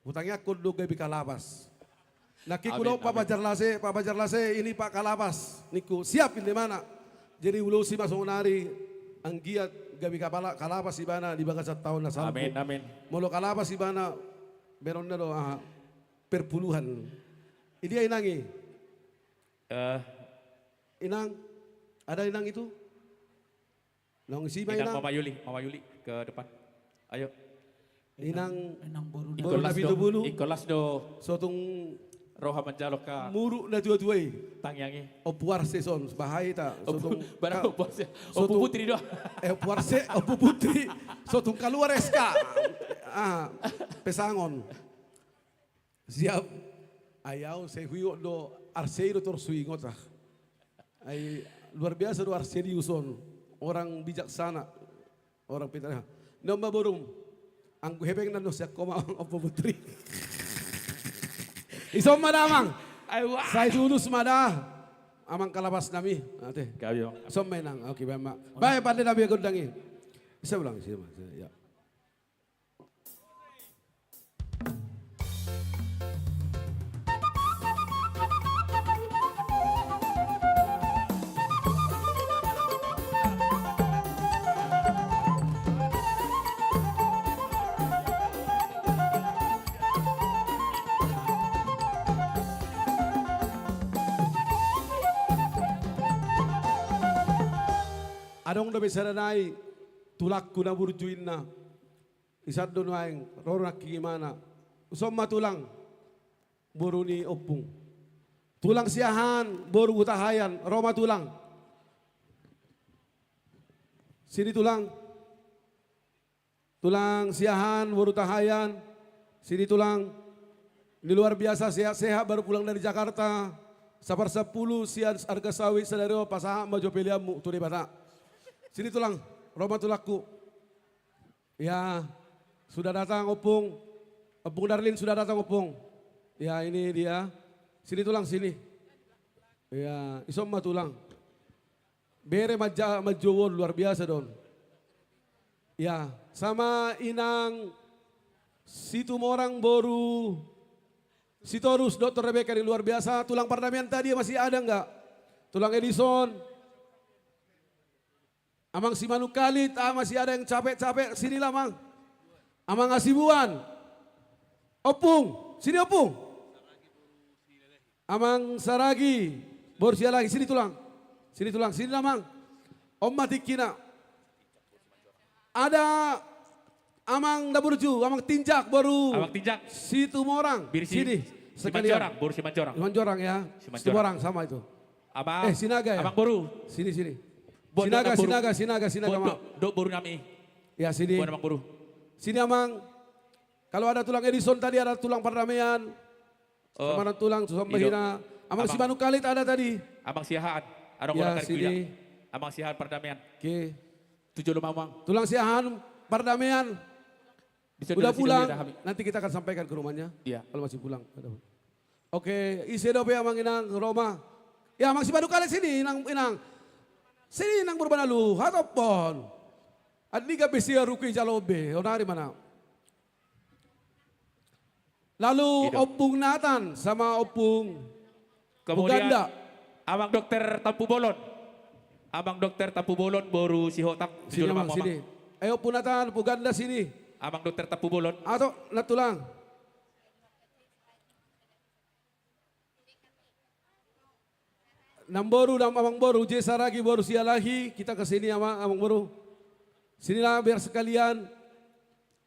hutangnya kudu gabi kalabas. Nakikulo Pak Bajar Lase ini Pak Kalabas niku siap di mana. Jadi ulu si masuk nari ang giat gabi kalabas di mana di bagas tahun na sampo. Amin, amin. Molo kalabas di mana meron na do perpuluhan. Ini inangi. Inang, ada inang itu? Nong si Inang inang. Mama Yuli ke depan. Ayo. Inang baru Ikolas do. Bulu. Ikolas do. Sotung Roha menjalok ka. muru na dua-duai. Tangyangi. Opuarse son, bahaya ta. Sotung Barang opuarse. Opu putri do. Opuarse, opu putri. Sotung keluar SK. Pesangon. Siap. Ayaw saya huyo do arseiro torsuingot ah. Ay luar biasa do arseriuson. Orang bijaksana. Orang pintar. Nomba borum. Ang hebeng na no siya koma opo putri. Isom madamang. Saya tulus mada. Amang kalabas nami. Ate. Kayo. Som menang. Okay, bama. Bye pande nabi gondangi. Isa ulang siya. Ya. Adong na besaranay, tulak ko na burjuin na. Isat doon waing, rorak gimana. Usom matulang, buru ni opung. Tulang siahan, buru utahayan, roma tulang. Sini tulang. Tulang siahan, buru tahayan. Sini tulang. Ini luar biasa, sehat-sehat baru pulang dari Jakarta. Sapar 10 sian harga sawit sadari pasaha maju pilihanmu tuli bata. Sini tulang, Roma tulakku. Ya, sudah datang opung. Opung Darlin sudah datang opung. Ya ini dia. Sini tulang, sini. Ya, isom tulang. Bere majowon luar biasa don. Ya, sama inang situ morang boru. Sitorus Dr. Rebecca yang luar biasa. Tulang perdamaian tadi masih ada enggak? Tulang Edison. Amang si Manu Kalit, masih ada yang capek-capek. Sinilah Mang. Amang Asibuan. Opung, sini Opung. Amang Saragi. Borsia lagi, sini tulang. Sini tulang, sini lah Mang. Om Matikina. Ada Amang Daburju, Amang Tinjak baru. Amang Tinjak. Situ Morang. Sini. Sekalian. Boru Simanjorang. Simanjorang ya. Situ Morang sama itu. Abang. Sinaga ya. Abang Boru. Sini. Sinaga Mak. Dok Boru nami. Ya sini. Bukan Amang Boru. Sini Amang. Kalau ada tulang Edison tadi ada tulang perdamaian. Sama tulang Mahina. Amang si Manu Kalit ada tadi. Amang Siahaan. Ada Ya orang sini. Amang Siahaan perdamaian. Oke. 7 Amang. Tulang Siahaan perdamaian. Bisa Udah durasi pulang. dulu, Nanti kita akan sampaikan ke rumahnya. Iya. Kalau masih pulang. Oke. Isi dope Amang Inang Roma. Ya Amang si Manu Kalit sini Inang. Sini nang berbanalu, hatopon. Adliga besia ruki jalobe, onari mana. Lalu Opung Nathan sama Opung Kemudian Uganda. Abang Dokter Tampu Bolon. Abang Dokter Tampu Bolon baru si Hotak. Sini Amang, sini. Ayo Opung Nathan, Uganda sini. Abang Dokter Tampu Bolon. Atau natulang. Namboru dan Amang Boru, Jesaragi baru sialahi, kita ke sini Amang Boru. Sinilah biar sekalian.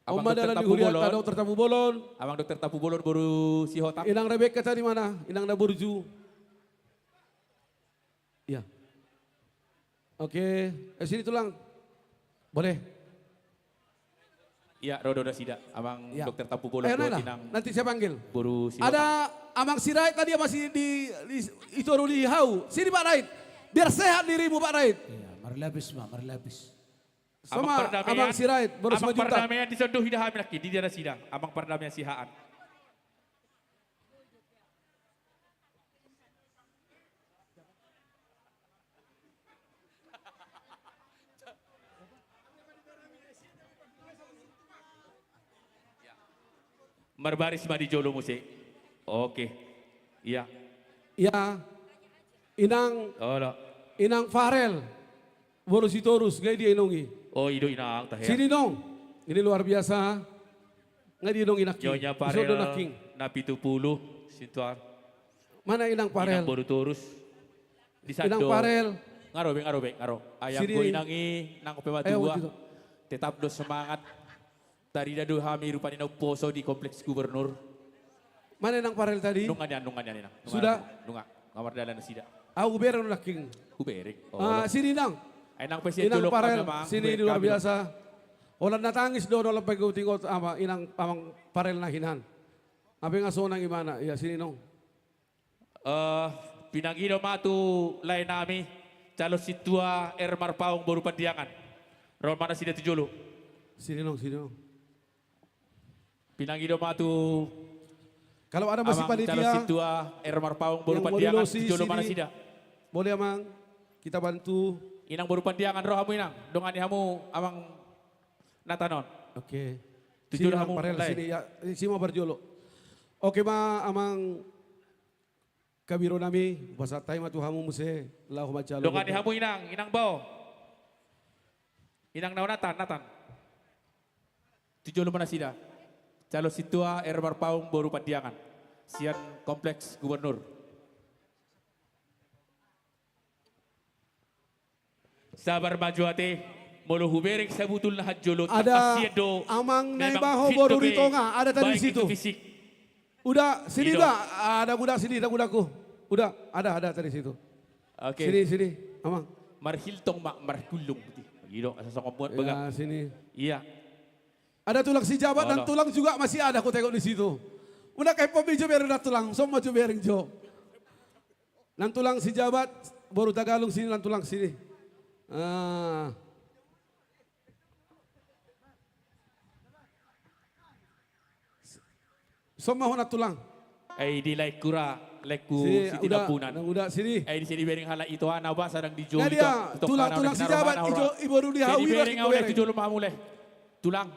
Abang Oma Dokter dalam Tampu dihuriat Bolon. Dokter Tampu Bolon. Abang Dokter Tampu Bolon baru si Hotak. Inang Rebecca tadi mana? Inang Daburju. Ya. Oke, sini tulang. Boleh? Iya, Rodo Sida, Amang Ya. Dokter Tampu Bola Ayo Dua Nana, Tinang. nanti saya panggil. Buru Siwa. Ada Amang Sirait tadi yang masih itu di Hau. Sini Pak Rait. Biar sehat dirimu Pak Rait. Iya, mari lapis, mari lapis. Sama Amang Sirait, baru Amang 1 juta. perdamaian disentuh hidah hamil lagi di daerah sidang. Amang perdamaian sihaan. Marbaris Madi Jolo Musik. Oke. Iya. Ya, Inang Oh, no. Inang Farel. Baru si Torus, gak dia inongi. Oh, ido inang tah ya. Sini dong. Ini luar biasa. Nggak dia dong inaki. Nyonya Iso Parel do naking. na 70 situan. Mana Inang Farel? Inang baru turus. Di Inang sando. Farel. Ngaro. Ayam Sini. ko inangi nang kopema Ayo, dua. Wajito. Tetap do semangat. Tadi dadu hami rupanya na poso di kompleks gubernur. Mana Inang Farel tadi? Nungan yan inang. Sudah? Nunga. Kamar dalan na sida. Aku biar naking. Uberik. Sini Inang. Ay nang presiden Inang tulok Farel, kami, Mang. sini Uberik luar kami, biasa. Walang natangis doon walang pagkutingot ama Inang Amang Farel na hinan. Abi nga so nang imana. Ya sini nong. Pinangino matu lain nami. Calo situa Ermar Paung baru pandiangan. Ron mana sida tujulu. Sini nong, sini nong. Pinangino matu Kalau ada masih Amang Calo panitia situa Ermar Paung baru yang mau pandiangan. dilosi Tujulu mana sini, sida. boleh Amang, kita bantu. Inang baru pandiangan roh hamu inang. Dongani hamu amang natanon. Oke. Tujuh Sini hamu Amang Farel, lai. sini ya, sini mau berjolo. Oke ma Amang kabiro nami basa tayo matuhamu muse lahu macalo. Dongani hamu inang bao. Inang naon natan. Tujulu mana sida. Calo situa Ermar Paung baru pandiangan. Sian kompleks gubernur. Sabar maju ate, molo huberek sabutul na hadjolo. Ada Amang Naibaho baru di Tonga, ada tadi di situ. Udah, sini Ido. udah, ada budak sini, ada budakku. Udah, ada tadi situ. Oke. Sini, Amang. Marhiltong markulung. Gitu, asal kompuat Ya, baga. sini. Iya. Ada tulang si jabat dan Alah. tulang juga masih ada aku tengok di situ. Udah kayak pemijo biarin ada tulang, semua maju biarin jo. Dan tulang si jabat baru Tagalog sini dan tulang sini. Semua hona tulang. Di like kura, like ku Si, siti udah, lampunan. udah sini. Di sini bering hala itu ana ba sadang dijo. Nah dia, tulang si jabat ibu baru Di dihawi bering lagi awalnya goreng. tujuh lumah mulai. Tulang.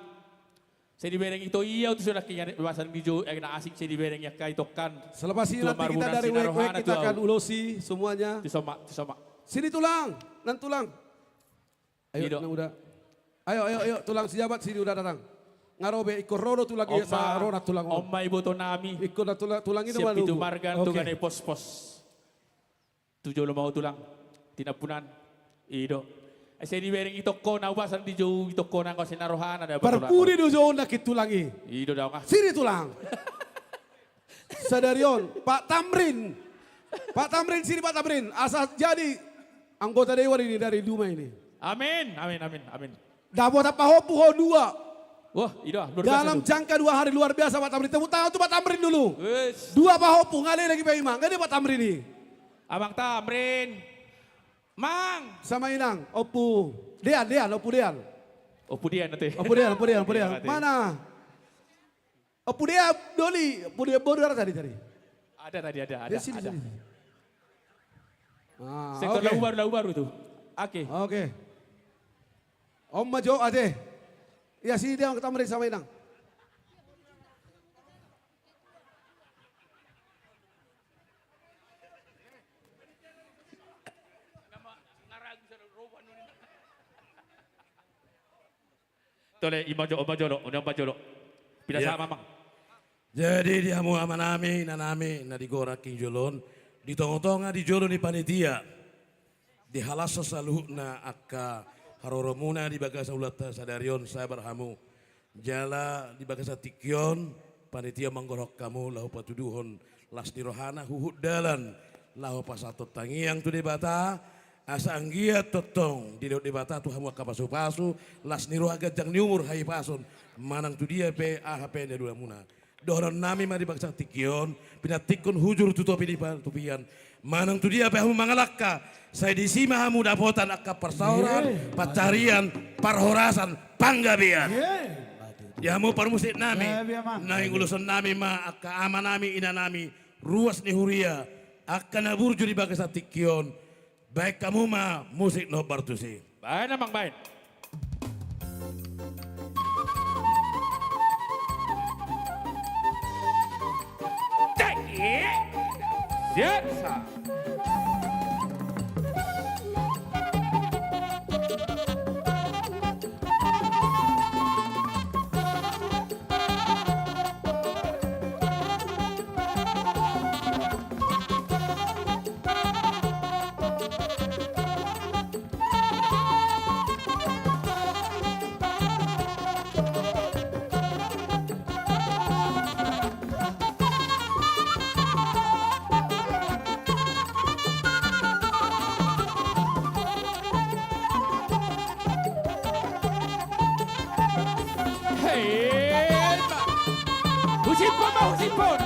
Saya di bereng itu iya itu sudah kian bahasan dijo na asik saya di bereng ya kai tokan. Selepas ini Tua nanti kita marbunan dari sinar wek rohana kita tu akan au. ulosi semuanya. Tisoma. Sini tulang, nan tulang. Ayo, Hidup. nang udah. Ayo, tulang si jabat sini udah datang. Ngarobe ikut rodo tulang iya sa rona tulang. Omma ibu to nami. Ikut na tulang itu Siap itu malu. margan tu ganai pos-pos. Tujuh lo mau tulang. Tinapunan. Ido. Saya di bereng itu ko na ubasan di jauh itu ko na ko sinarohan ada Parpuri dojo nakit tulangi. Ido daw ka. Sini tulang. Sadarion, Pak Tamrin. Pak Tamrin sini Pak Tamrin. Asal jadi anggota dewan ini dari Duma ini. Amin. Dapat apa hopu ho dua. Wah, ido luar biasa. Dalam jangka 2 hari luar biasa Pak Tamrin. Tepuk tangan tuh Pak Tamrin dulu. Wes. Dua Pak hopu ngalih lagi Pak Imang. Nggak ada Pak Tamrin ini. Abang Tamrin. Mang. Sama Inang, Opu. Dean, Opu Dean. Opu dia nanti. Opu Dean. Iya, Mana? Opu Dean, Doli. Opu Dean baru ada tadi. Ada tadi ada. Dia sini. Sektor Oke. lagu baru itu. Oke. Om Majo ade. Ya sini dia Tamrin sama Inang. Tole imajolo, unang bajolo. Pinasa Ya. mamang. Jadi dia mau amanami, nanami, na digora king jolon, di tonga di jolo ni panitia, di halasa saluh na akka haroromuna di bagasa ulata sadarion saya berhamu, jala di bagasa tikyon, panitia menggorok kamu lahu patuduhon las di rohana huhud dalan, lahu pasatot tangiang tu debata, asa anggia totong di daun debata tu hamu kapasu-pasu las niru agak jang niumur hai pasun manang tu dia pe AHP nya dua muna doron nami mari baksa tikion pinatikon hujur tutopi di tupian manang tu dia pe hamu mangalakka saya disima hamu dapotan akka persauran pacarian parhorasan panggabian ya hamu parmusik nami naing ulusan nami ma akka ama nami ina nami ruas ni huria akan naburju di bagasa tikion baik kamu mah musik no bartusi Baik namang baik. Siap. Husipon.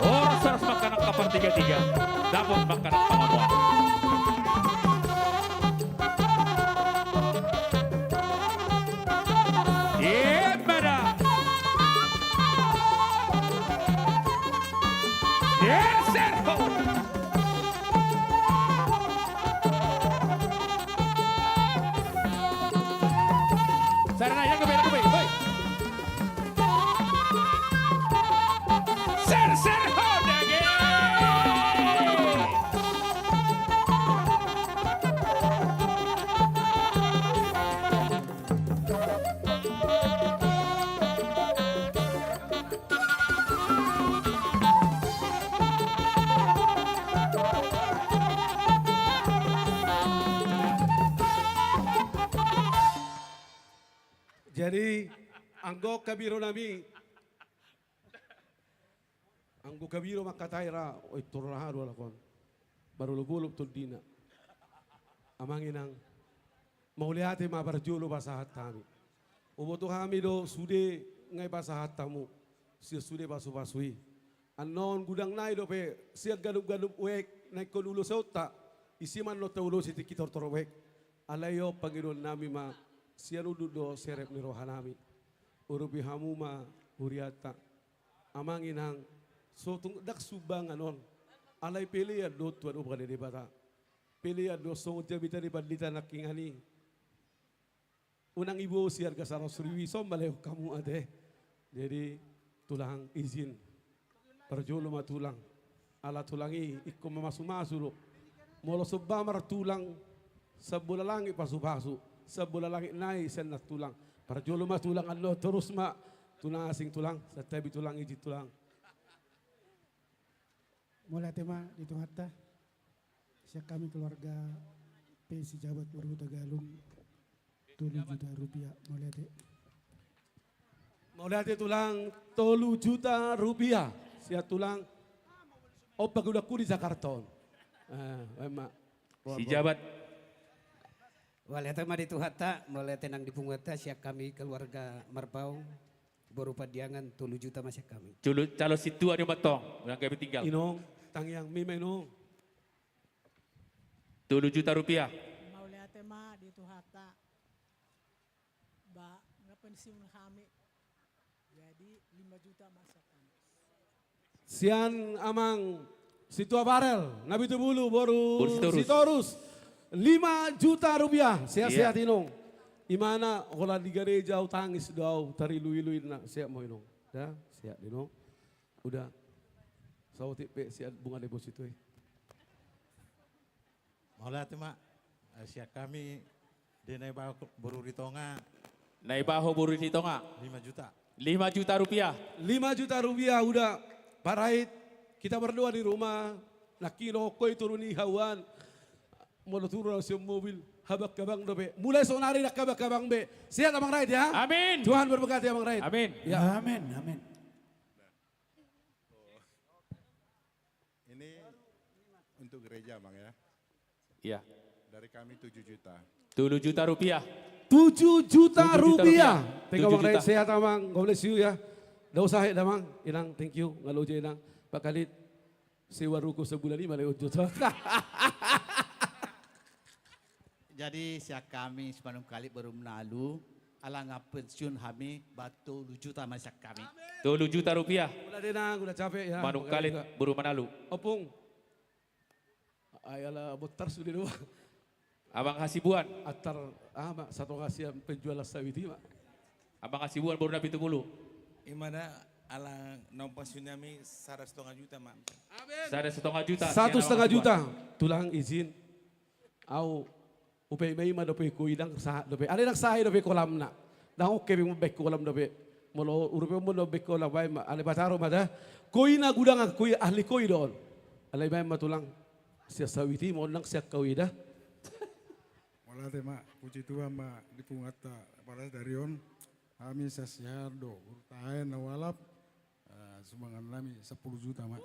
Orang harus makan kapar 33 dapat makan pengamuan. Mana? Servo. Sarana yang kembali. Jadi anggo kabiro nami anggo kabiro makataira oi turahado lakon barulugulub tuldina amanginang mauliati mabarjulo basahat kami uboto kami do sude ngai basahat tamu sia sude basu-basui anon gudang nai do pe sia gadup-gadup wek naik konulo sauta isiman lo taulo siti kitor wek alayo pangiron nami ma sianudu do serep ni rohanami urubi hamuma huriata amanginang so tung dak subang anon alay pili ya do tuan ubran di bata Pilihan dosong jabita di bandita naking ani. Unang ibu siar ka sarosriwi sombalew kamu ade. Jadi tulang izin. Perjolo matulang. Ala tulangi ikko mamasu-masu. Molo subamar tulang sebulalangi pasu-pasu. Sebulalangi nai senat tulang. Perjolo matulang alo terus ma tulang asing tulang. Setabi tulang iji tulang. Mulai tema di Tuhata. Siap kami keluarga pensi jabat baru Tagalung 7 juta rupiah mulai deh. Mulai tulang 3 juta rupiah. Siap tulang. Opa udah kudi Jakarta. Emak. Si jabat. Mulai tema di Tuhata, mulai tenang di Pungwata, siap kami keluarga Marbau berupa diangan 3 juta masih kami. Calo situ ada batong, yang kami tinggal. Inong, tangyang mime inong. 7 juta rupiah. Maulia tema di Tuhata. Ba ngapensiun kami. Jadi 5 juta masa kami. Sian amang situa barel, nabi tebulu boru Sitorus. sitorus. 5 juta rupiah, sehat-sehat Iya. inong. Imana kalau di gereja tangis daw tari lui-lui na siap mo inong. Dah, siap inong. Udah. Sawo tipe siap bunga deposito eh. Maulah tema siap kami di Naibaho Boru Ritonga Naibaho Boru Ritonga 5 juta. 5 juta rupiah. 5 juta rupiah udah. Parait kita berdua di rumah. Nakino koy turuni hawan. Mau turun sa mobil. Habak kabang dobe. Mulai sonari nak kabak kabang be. Siap Abang Raid ya. Amin. Tuhan berberkati Abang Raid. Amin. Ya. Amin, amin. Ini untuk gereja Bang ya. Iya. Dari kami 7 juta. 7 juta rupiah. 7 juta 7 juta rupiah. Tengok 7 Abang Raid juta. sehat Abang. God bless you ya. Dah usah damang. Inang thank you. Ngaloje inang. Pak Khalid. Sewa ruko sebulan 5 juta. Jadi siap kami sebelum kali baru menalu alang pensiun kami batu 7 juta masak kami. 7 juta rupiah. Udah denang, udah capek ya. Manuk kalit buru manalu. Opung. Ayalah botar sudah dua. Abang Hasibuan. Atar mak satu kasihan penjual sawiti mak. Abang Hasibuan baru nabi tebulu. Imana alang nompas tsunami 1,5 juta mak. 1,5 juta. 1,5 juta. Tulang izin. Au upay may ma dope ko idang sa dope. Ari nak sahay dope kolam na. Dang oke mo bek kolam dope. Molo urupe mo no bek kolam bay ma ale bataro ma da. Koi na gudang koi ahli koi doon. Alay bay ma tulang. Siya sawiti mo nang siya kawida. Wala tema puji Tuhan mak di Pungata pada dari on kami sasiado urtahen nawalap sumbangan kami 10 juta mak.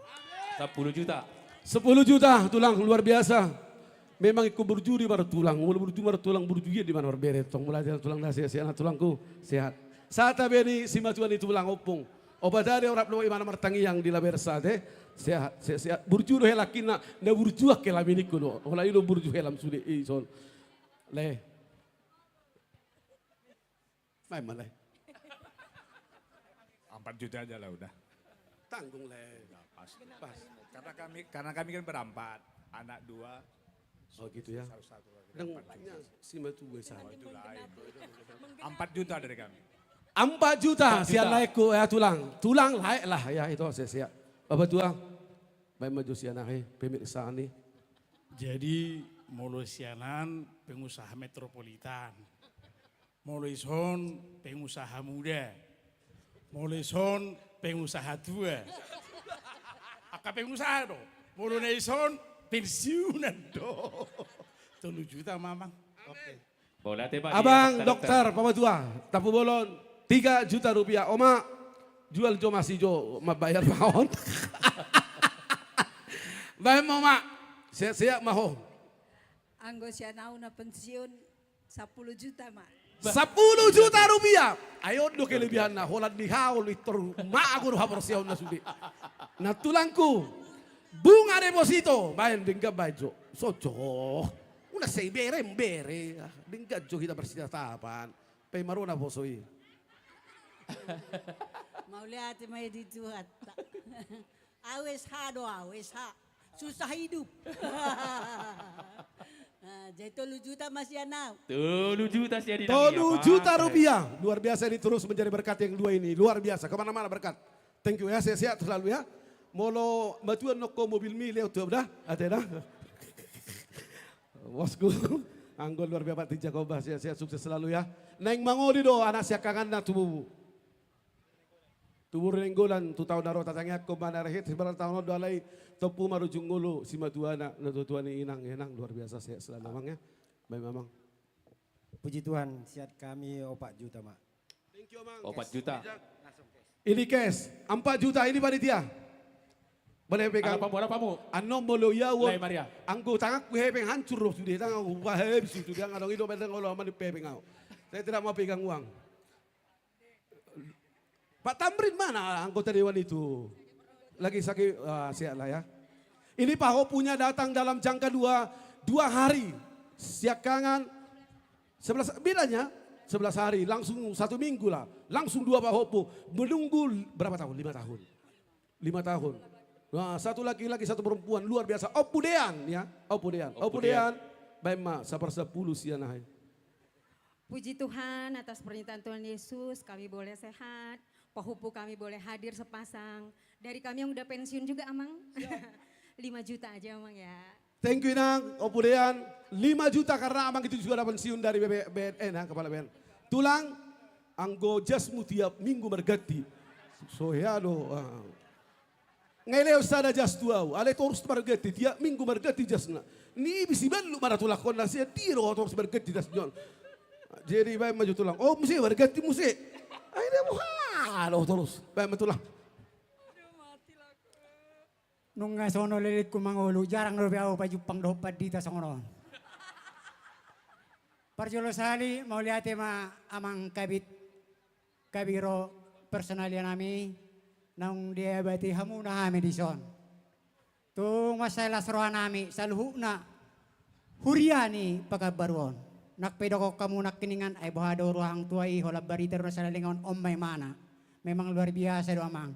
10 juta. 10 juta tulang luar biasa. Memang ikut berjuri baru tulang, mulu berjuri baru tulang berjuri di mana berberet. Tong mulai dari tulang nasi sehat tulangku sehat. Saat beri si majuan itu tulang opung. Obat dari orang luar mana martangi yang di labersa deh sehat sehat. Berjuri helakina, na berjuak ke lamini kuno. Oleh itu berjuri helam sudah ison. Le. Mai mana? 4 juta aja lah udah. Tanggung le. Pas. Karena kami kan berempat, anak 2. Oh gitu ya. Dan si matu besar. 4 juta dari kami. 4 juta sian laiku ya tulang. Tulang laik lah ya itu siap. Bapak tua. Baik maju sian pemirsa ini. Jadi mulai sianan pengusaha metropolitan. Mulai son pengusaha muda. Mulai son pengusaha tua. Aka pengusaha do. Mulai son pensiunan do. 3 juta mamang. Oke. Boleh tebak. Abang dokter Bapak tua. Tapu bolon 3 juta rupiah. Oma jual jo masih jo bayar mahon. Bayar mau mak. Siap maho. Anggo sianau na pensiun 10 juta mak. 10 juta rupiah. Ayo do kelebihan na holat di haul itu mak aku hapor siaw na sudi. Na tulangku bunga deposito main dingga baju. Sojo. Una sei bere mbere. Dingga jo kita bersihatapan. Pay maruna posoi. Mau lihat mai di Tuhan. Awes ha do awes ha. Susah hidup. jadi 3 juta masih anau. 3 juta sih di 3 juta rupiah. Luar biasa ini terus menjadi berkat yang dua ini. Luar biasa, kemana-mana berkat. Thank you ya, sehat-sehat selalu ya. Molo batuan noko mobil mi leo tuh dah, ada dah. Bosku, anggol luar biasa Pak Jakoba, sehat-sehat sukses selalu ya. Neng mangodi do anak siakangan na tubuh. Tubuh renggolan tu tahun naro tatangnya ko manarahit sebarang tahun do alai topu marujung ngulu si matuana na tuan inang luar biasa sehat selalu mamang ya. Baik mamang. Puji Tuhan, sehat kami 4 juta, Mak. Thank you, Mang. 4 juta. Ini cash, 4 juta ini panitia. Boleh pegang. Apa kamu? Ano molo ya wo. Lai Maria. Anggo tangak ku hepeng hancur roh sudah tangak ku habis itu dia ngadong itu pedang ngolo aman pepeng au. Saya tidak mau pegang uang. Pak Tamrin mana anggota dewan itu? Lagi sakit, siap lah ya. Ini Pak Ho punya datang dalam jangka 2 hari. Siakangan 11 bilanya 11 hari, langsung 1 minggu lah. Langsung 2 Pak Hopo. Menunggu berapa tahun? 5 tahun. 5 tahun. Nah, 1 laki-laki 1 perempuan luar biasa. Opudean ya. Opudean. Baik ma, 10 sianah. Puji Tuhan atas pernyataan Tuhan Yesus, kami boleh sehat. Pahupu kami boleh hadir sepasang. Dari kami yang udah pensiun juga Amang. 5 juta aja Amang ya. Thank you Inang, Opudean. 5 juta karena Amang itu juga ada pensiun dari BNN, kepala BNN. Tulang, anggo jasmu tiap minggu berganti. Soyado. Ngaileo sada jas tuau, ale terus berganti tiap minggu berganti jasna. Ni bisi belu mana tulak kona sia tiro terus berganti jasnya. Jadi baik maju tulang. Oh mesti berganti mesti. Akhirnya halo terus. Baik tulang. Nung nga sono lilit ko mangulo, jarang rupi ako pa jupang dopat dito sa ngono. Parjolo sali, mau lihat amang kabiro personalnya nami, nang dia bati hamu na kami di son. Tung masalah seruan nami, saluhu na huriani pagkabaruan. Nakpedo ko kamu nakiningan ay bahado ruang tuai holab bariter na sa lalingon may mana. Memang luar biasa do amang.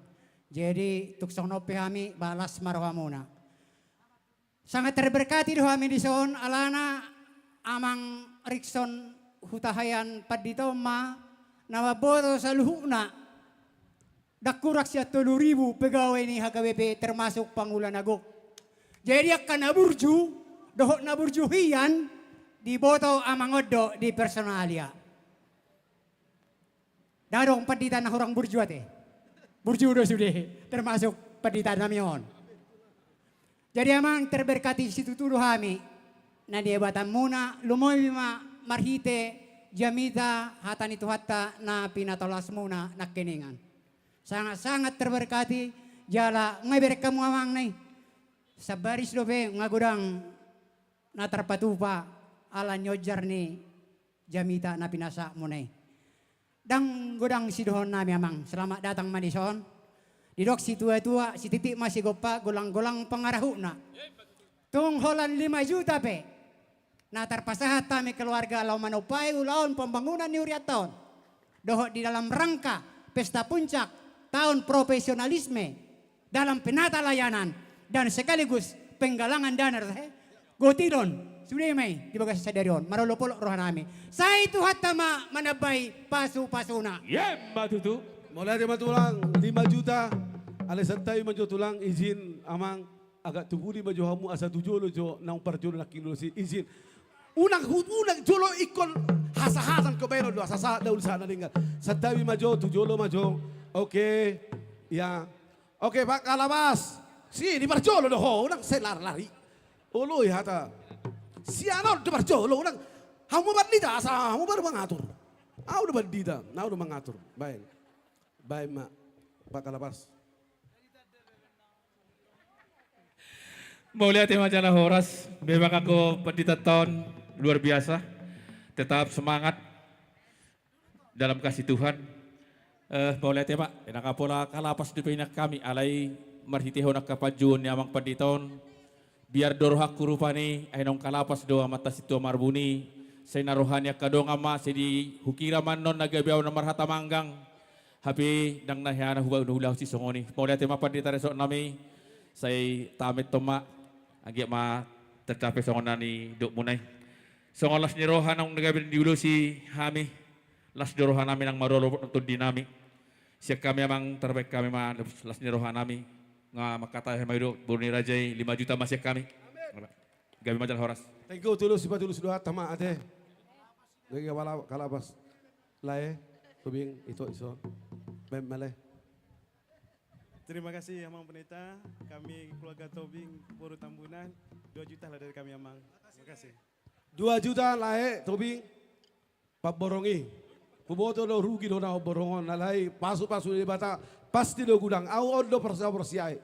Jadi tuksong nopi kami balas marwa muna. Sangat terberkati do kami di son alana amang Rickson hutahayan padito ma nawaboto sa luhuna. Dakurak siya 3,000 pegawai ni HKBP termasuk Pangulan Agok. Jadi akan naburju, dohok naburjuhian diboto amang odo di personalia. Darong paditan na orang burju ate. Burju do sudah termasuk paditan namion. Jadi amang terberkati situ tuduh kami. Na dia batan muna lumoy marhite jamita hatan itu hatta na pinatolas muna nakiningan. Sangat-sangat terberkati jala ngaberek kamu amang nih. Sa baris dope ngagudang na terpatupa ala nyojar ni jamita na pinasa mo nih. Dang gudang sidohon nami amang. Selamat datang manison. Didok si tua-tua si titik masih gopa gulang-gulang pangarahu na. Tung holan 5 juta pe. Na terpasahat kami keluarga lau manupay ulaon pembangunan ni Uriaton. Dohok di dalam rangka pesta puncak tahun profesionalisme dalam penata layanan dan sekaligus penggalangan dana gotidon sudah may di bagas sadarion marolopolo roh nami sa itu hatta manabay pasu-pasuna matutu mulai dia matulang 5 juta alasan tayo maju tulang izin amang agak tubuli maju hamu asa tujolo jo nang parjolo nakilo si izin unang jolo ikon hasahasan ko bayro do asasa daul sana tinggal satawi maju tujolo maju. Oke, ya. Oke Pak Kalabas. Si di Barjolo doh, unang selar lari. Ulu ya ta. Si anor di Barjolo, unang hamu bandita asa, hamu baru mengatur. Udah bandita, udah mengatur. Baik. Baik Mak. Pak Kalabas. Mau lihat majalah Horas, memang aku pendeta tahun luar biasa. Tetap semangat dalam kasih Tuhan. Boleh ya Pak, enak pola kalapas di pinak kami alai marhitihon nak kapajuan ni amang panditon biar dorohak kurupani ainong kalapas doa mata situ marbuni saya narohanya kadong ama saya di hukira manon nagabiaw na marhata manggang habi dang nahyana hulah si songoni boleh ya pandita resok nami saya tamit toma agak ma tercapai songonani duk munai Songolas ni rohan ang nagabin diulo si Hami. Las ni rohan namin ang marolo untuk dinami. Siya kami amang terbaik kami las ni rohan nami. Nga makatay mayro burni rajay 5 juta masih kami. Gabi majalah horas. Thank you tulus siapa tulus doa tama ate. Lagi wala kalabas. Lae tubing itu iso. Bem male. Terima kasih Amang Pendeta, kami keluarga Tobing Boru Tambunan, 2 juta lah dari kami Amang. Terima kasih. 2 juta lae tubing paborongi. Puboto lo rugi do na borongon nalai pasu-pasu di bata pasti do gudang au ondo persiai.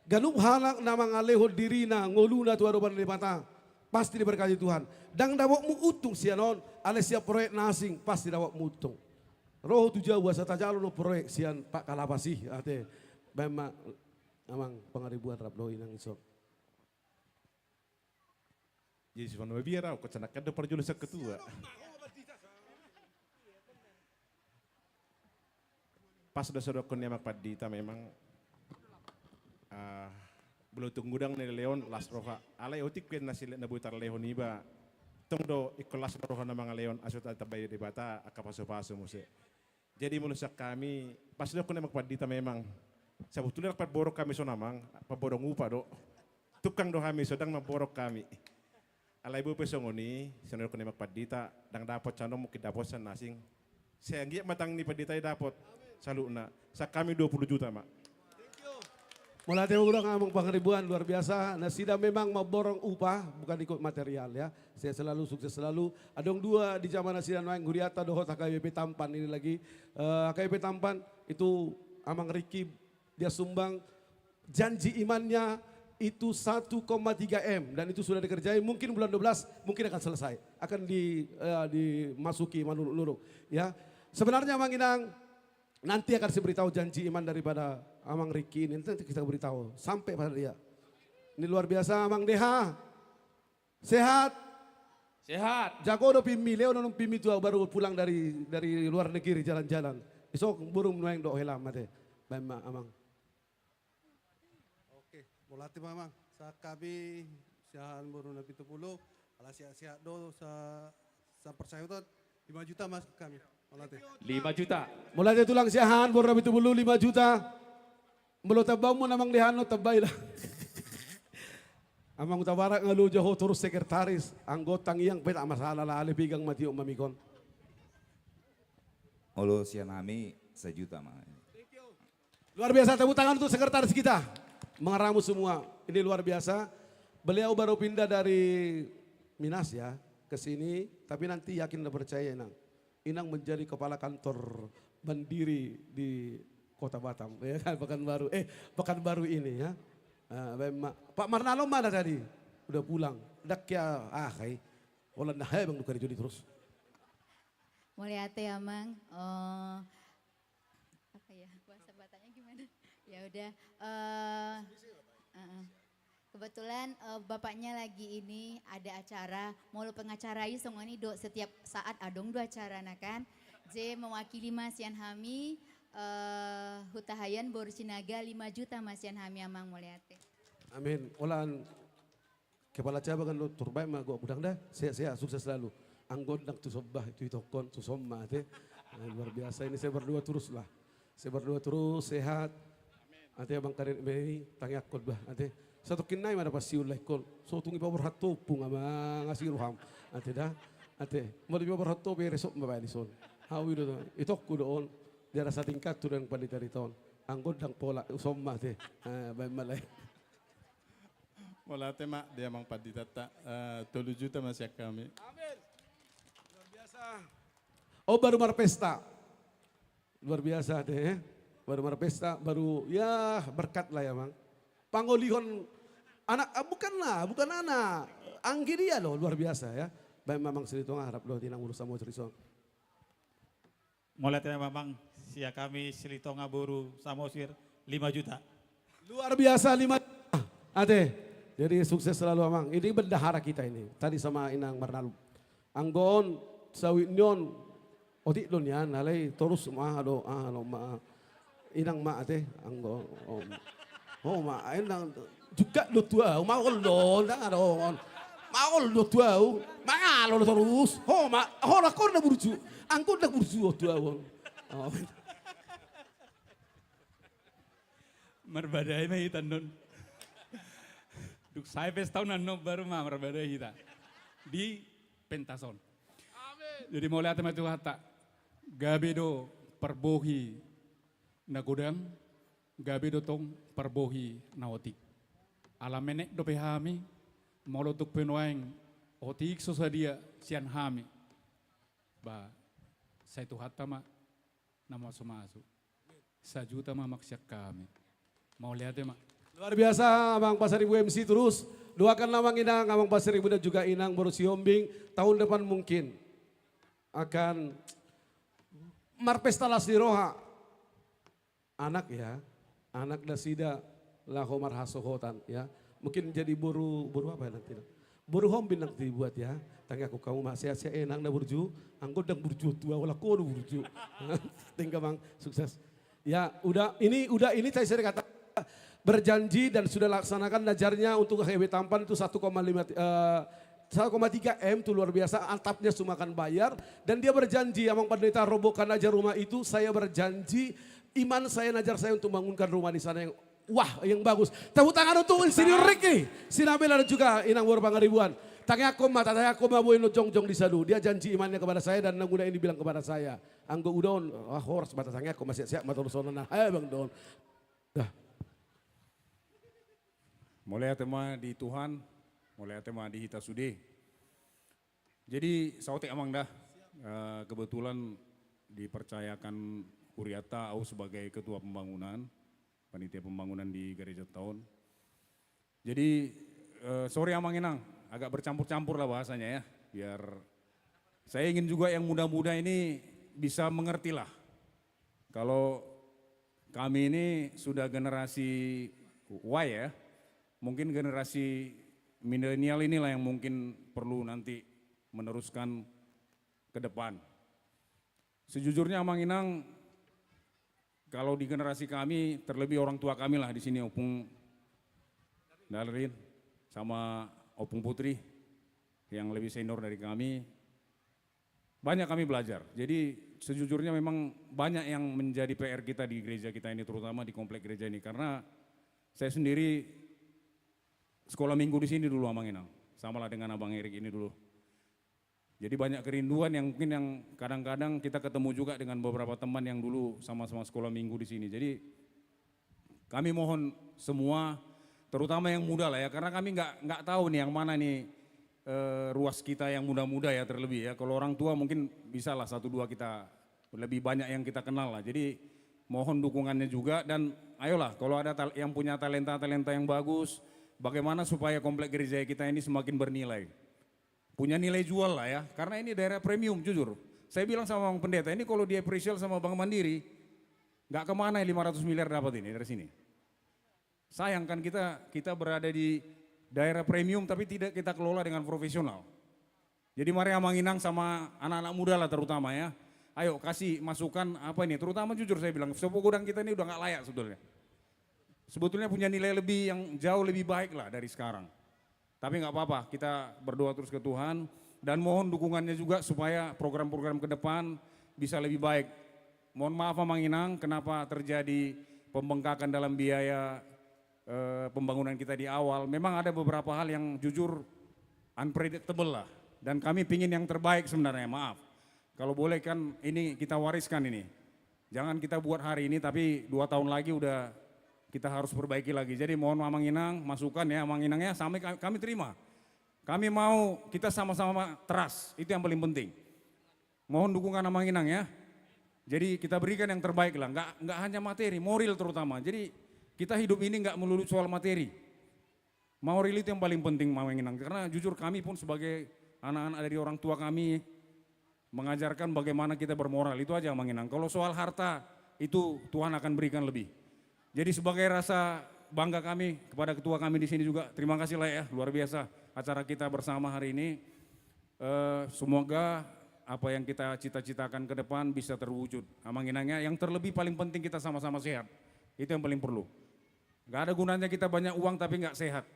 Ganung halak na mga lehod dirina ngoluna tu aroban di bata pasti diberkati Tuhan. Dang dawak mu utung sianon ale siap proyek nasing pasti dawak mu utung. Roh tu jauh asa tajalo no proyek sian Pak Kalapasih ate bema amang pangaribuan rablo inang isok. Yesus mana biar aku canakan do perjulis ketua. Pas sudah sodokon yang Padita memang belum tunggudang ni leon las roha alai otik ken nasi nabutar leon iba tong do ikolas roha na mga leon asut atabay di bata akapaso-paso mo siya. Jadi mulusak kami pas sudah kon yang Padita memang sebetulnya dapat borok kami so namang paborong upa do tukang do kami sedang maborok kami. Alai bu pesongoni senor kon yang Padita dang dapat cano mungkin dapat san nasing. Saya ngiak matang ni Padita dapat saluna. Sa kami 20 juta, Mak. Mulai urang amang pangribuan luar biasa. Nah sida memang maborong upah bukan ikut material ya. Saya selalu sukses selalu. Adong 2 di zaman sida naing Guriata dohot HKBP Tampan ini lagi. HKBP Tampan itu amang Riki dia sumbang janji imannya itu 1,3 M dan itu sudah dikerjain mungkin bulan 12 mungkin akan selesai. Akan dimasuki manuruk ya. Sebenarnya Mang Inang nanti akan saya beritahu janji iman daripada Amang Riki ini, nanti kita beritahu sampai pada dia. Ini luar biasa Amang Deha. Sehat? Sehat. Jago udah pimi, Leo udah pimi tuh baru pulang dari luar negeri jalan-jalan. Isok burung nueng do helam mate. Bema Amang. Oke, molati Mamang. Sa kami siahan baru nabi 70, ala siap-siap do sa persayutan 5 juta mas kami. 5 juta. Mulai dari tulang siahan, baru itu bulu 5 juta. Mulu tabang mo namang dihano tabay lang. Amang tawarak nga lujo ho turus sekretaris. Anggotang iyang peta masalah la alibigang matiyo mamikon. Olo siya nami 1 juta mah. Luar biasa tepuk tangan untuk sekretaris kita. Mengeramu semua. Ini luar biasa. Beliau baru pindah dari Minas ya ke sini. Tapi nanti yakin dan percaya Inang. Inang menjadi kepala kantor mandiri di Kota Batam, ya kan Pekanbaru ini ya. Pak Marnalo mana tadi? Udah pulang. Dak ya kai. Olah nah bang dukar jadi terus. Mulai ate Amang. Apa ya? Bahasa Bataknya gimana? Ya udah. Kebetulan bapaknya lagi ini ada acara, mau pengacarai songoni do setiap saat adong 2 acara nah kan. J mewakili Mas Yan Hami, Hutahayan Borsinaga 5 juta Mas Yan Hami Amang muliate. Amin. Olan kepala cabang kan lo turbai mah gua budang dah. Saya sukses selalu. Anggon dak tu sobah itu kon tu somma teh. Luar biasa ini saya berdua terus lah. Saya berdua terus sehat. Ate abang karir ini tangyak khotbah ate. Satu kinai mana pasti ulai kol. So tungi pabor hato pung ama ngasih ruham. Ate dah. Ate mau di pabor hato beresok mbak Alison. Hawi do itu ku doon. Dia rasa tingkat tu yang pandai dari tahun. Anggon dang pola somma ate. Baik malai. Mola tema dia Mang Padita 3 juta masih kami. Amin. Luar biasa. Oh baru marpesta. Luar biasa deh. Baru marpesta baru ya berkat lah ya Mang. Pangolihon anak bukan anak anggi dia loh luar biasa ya. Baik memang cerita harap loh tinang urus sama cerita. Mulai tema Mamang sia kami Silitonga Boru Samosir 5 juta. Luar biasa 5 juta. Ade. Jadi sukses selalu Amang. Ini bendahara kita ini. Tadi sama Inang Marnalu. Anggon sawitnyon otik don ya nalai terus mah ado ma Inang ma ate anggon. Oh ma Inang juga do tua mau kon don dah ado. Mau lo tuau, mangalo lo terus. Ho lah kau nak burju, angkut nak burju tuau. Merbadai mah hitan non. Duk saya pesta tahun baru mah merbadai hita di Pentason. Jadi mau lihat teman Tuhan tak gabedo perbohi nagodam, gabedo tong perbohi naotik. Alamenek do pehami molotuk penuaing otik sosadia sian hami. Ba saya Tuhan ma nama sumasu. Sajuta ma maksyak kami. Mau lihat ya mak. Luar biasa Abang Pasar Ibu MC terus. Doakan Abang Inang, Abang Pasar Ibu dan juga Inang Borosiombing tahun depan mungkin akan marpesta lasdiroha. Anak ya, anak dasida lahomar hasohotan ya. Mungkin jadi buru apa ya nanti. Buru hombin nanti buat ya. Tanya aku kamu mak sehat-sehat enang na burju. Angkut dan burju tua wala kono burju. Tinggal Bang sukses. Ya udah ini saya sering kata berjanji dan sudah laksanakan najarnya untuk HW Tampan itu 1,3 M itu luar biasa, atapnya semua akan bayar dan dia berjanji Abang Pendeta robohkan aja rumah itu, saya berjanji iman saya najar saya untuk bangunkan rumah di sana yang wah yang bagus. Tepuk tangan untuk Insinyur Ricky, Sinabela dan juga Inang Bor Pangaribuan. Tanya aku boy lo jong di sadu. Dia janji imannya kepada saya dan nangguda ini bilang kepada saya. Anggo udon, horas batas tanya aku masih siap matur sonona. Ayo Bang Don. Dah. Mulai tema di Tuhan, mulai tema di Hita Sude. Jadi sautek amang dah, kebetulan dipercayakan Kuriata aku sebagai ketua pembangunan, panitia pembangunan di Gereja Tahun. Jadi sorry amang Inang, agak bercampur-campur lah bahasanya ya, biar saya ingin juga yang muda-muda ini bisa mengerti lah. Kalau kami ini sudah generasi Y ya, mungkin generasi milenial inilah yang mungkin perlu nanti meneruskan ke depan. Sejujurnya Amang Inang, kalau di generasi kami, terlebih orang tua kami lah di sini, Opung Dalrin sama Opung Putri yang lebih senior dari kami, banyak kami belajar. Jadi sejujurnya memang banyak yang menjadi PR kita di gereja kita ini, terutama di komplek gereja ini, karena saya sendiri sekolah minggu di sini dulu Amang Inang, samalah dengan Abang Erik ini dulu. Jadi banyak kerinduan yang mungkin yang kadang-kadang kita ketemu juga dengan beberapa teman yang dulu sama-sama sekolah minggu di sini. Jadi kami mohon semua, terutama yang muda lah ya, karena kami nggak tahu nih yang mana nih ruas kita yang muda-muda ya terlebih ya. Kalau orang tua mungkin bisa lah 1-2 kita lebih banyak yang kita kenal lah. Jadi mohon dukungannya juga dan ayolah kalau ada yang punya talenta-talenta yang bagus, bagaimana supaya komplek gereja kita ini semakin bernilai. Punya nilai jual lah ya, karena ini daerah premium jujur. Saya bilang sama Bang Pendeta, ini kalau dia apprecial sama Bank Mandiri, nggak kemana 500 miliar dapat ini dari sini. Sayang kan kita berada di daerah premium tapi tidak kita kelola dengan profesional. Jadi mari Amang Inang sama anak-anak muda lah terutama ya. Ayo kasih masukan apa ini, terutama jujur saya bilang, sebuah gudang kita ini udah nggak layak sebetulnya. Sebetulnya punya nilai lebih yang jauh lebih baik lah dari sekarang. Tapi nggak apa-apa, kita berdoa terus ke Tuhan dan mohon dukungannya juga supaya program-program ke depan bisa lebih baik. Mohon maaf Amang Inang, kenapa terjadi pembengkakan dalam biaya pembangunan kita di awal. Memang ada beberapa hal yang jujur unpredictable lah. Dan kami pingin yang terbaik sebenarnya, maaf. Kalau boleh kan ini kita wariskan ini. Jangan kita buat hari ini tapi 2 tahun lagi udah kita harus perbaiki lagi. Jadi mohon Amang Inang, masukan ya Amang Inang ya, sampai kami terima. Kami mau kita sama-sama trust, itu yang paling penting. Mohon dukungan Amang Inang ya. Jadi kita berikan yang terbaik lah, nggak hanya materi, moral terutama. Jadi kita hidup ini nggak melulu soal materi. Moral itu yang paling penting Amang Inang. Karena jujur kami pun sebagai anak-anak dari orang tua kami mengajarkan bagaimana kita bermoral, itu aja Amang Inang. Kalau soal harta, itu Tuhan akan berikan lebih. Jadi sebagai rasa bangga kami kepada ketua kami di sini juga, terima kasih lah ya, luar biasa acara kita bersama hari ini. Semoga apa yang kita cita-citakan ke depan bisa terwujud. Amang Inangnya yang terlebih paling penting kita sama-sama sehat, itu yang paling perlu. Gak ada gunanya kita banyak uang tapi gak sehat.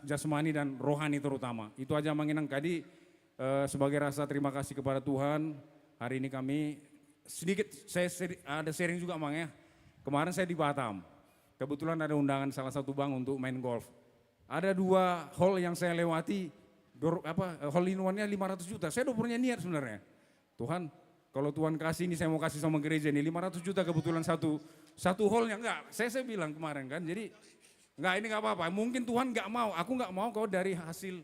jasmani dan rohani terutama. Itu aja Mang Inang. Tadi sebagai rasa terima kasih kepada Tuhan, hari ini kami sedikit, ada sharing juga Mang ya. Kemarin saya di Batam, kebetulan ada undangan salah satu bank untuk main golf. Ada 2 hole yang saya lewati, hole in one-nya 500 juta. Saya udah punya niat sebenarnya. Tuhan, kalau Tuhan kasih ini saya mau kasih sama gereja ini 500 juta kebetulan satu hole-nya enggak. Saya bilang kemarin kan, jadi enggak ini enggak apa-apa. Mungkin Tuhan enggak mau, aku enggak mau kau dari hasil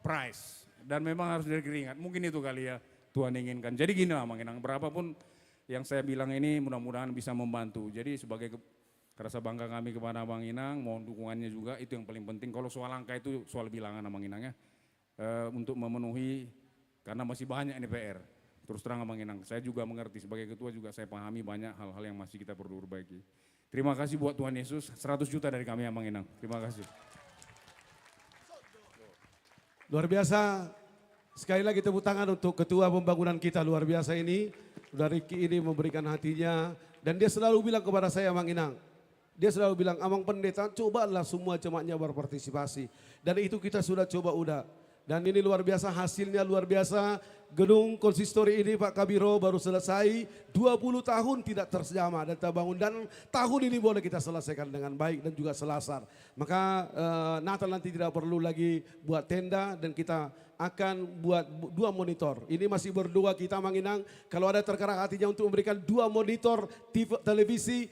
prize. Dan memang harus dari keringat, mungkin itu kali ya Tuhan inginkan. Jadi gini lah Mang Inang, berapapun yang saya bilang ini mudah-mudahan bisa membantu. Jadi sebagai rasa bangga kami kepada Mang Inang, mohon dukungannya juga, itu yang paling penting. Kalau soal angka itu soal bilangan Mang Inang ya. Untuk memenuhi, karena masih banyak ini PR. Terus terang Mang Inang, saya juga mengerti, sebagai ketua juga saya pahami banyak hal-hal yang masih kita perlu perbaiki. Terima kasih buat Tuhan Yesus, 100 juta dari kami ya Mang Inang. Terima kasih. Luar biasa, sekali lagi tepuk tangan untuk ketua pembangunan kita luar biasa ini. Saudara Riki ini memberikan hatinya dan dia selalu bilang kepada saya Mang Inang. Dia selalu bilang, Amang Pendeta cobalah semua jemaatnya berpartisipasi. Dan itu kita sudah coba udah. Dan ini luar biasa, hasilnya luar biasa. Gedung konsistori ini Pak Kabiro baru selesai 20 tahun tidak terjamah dan terbangun. Dan tahun ini boleh kita selesaikan dengan baik dan juga selasar. Maka Natal nanti tidak perlu lagi buat tenda dan kita akan buat 2 monitor. Ini masih berdua kita Mang Inang. Kalau ada tergerak hatinya untuk memberikan 2 monitor TV, televisi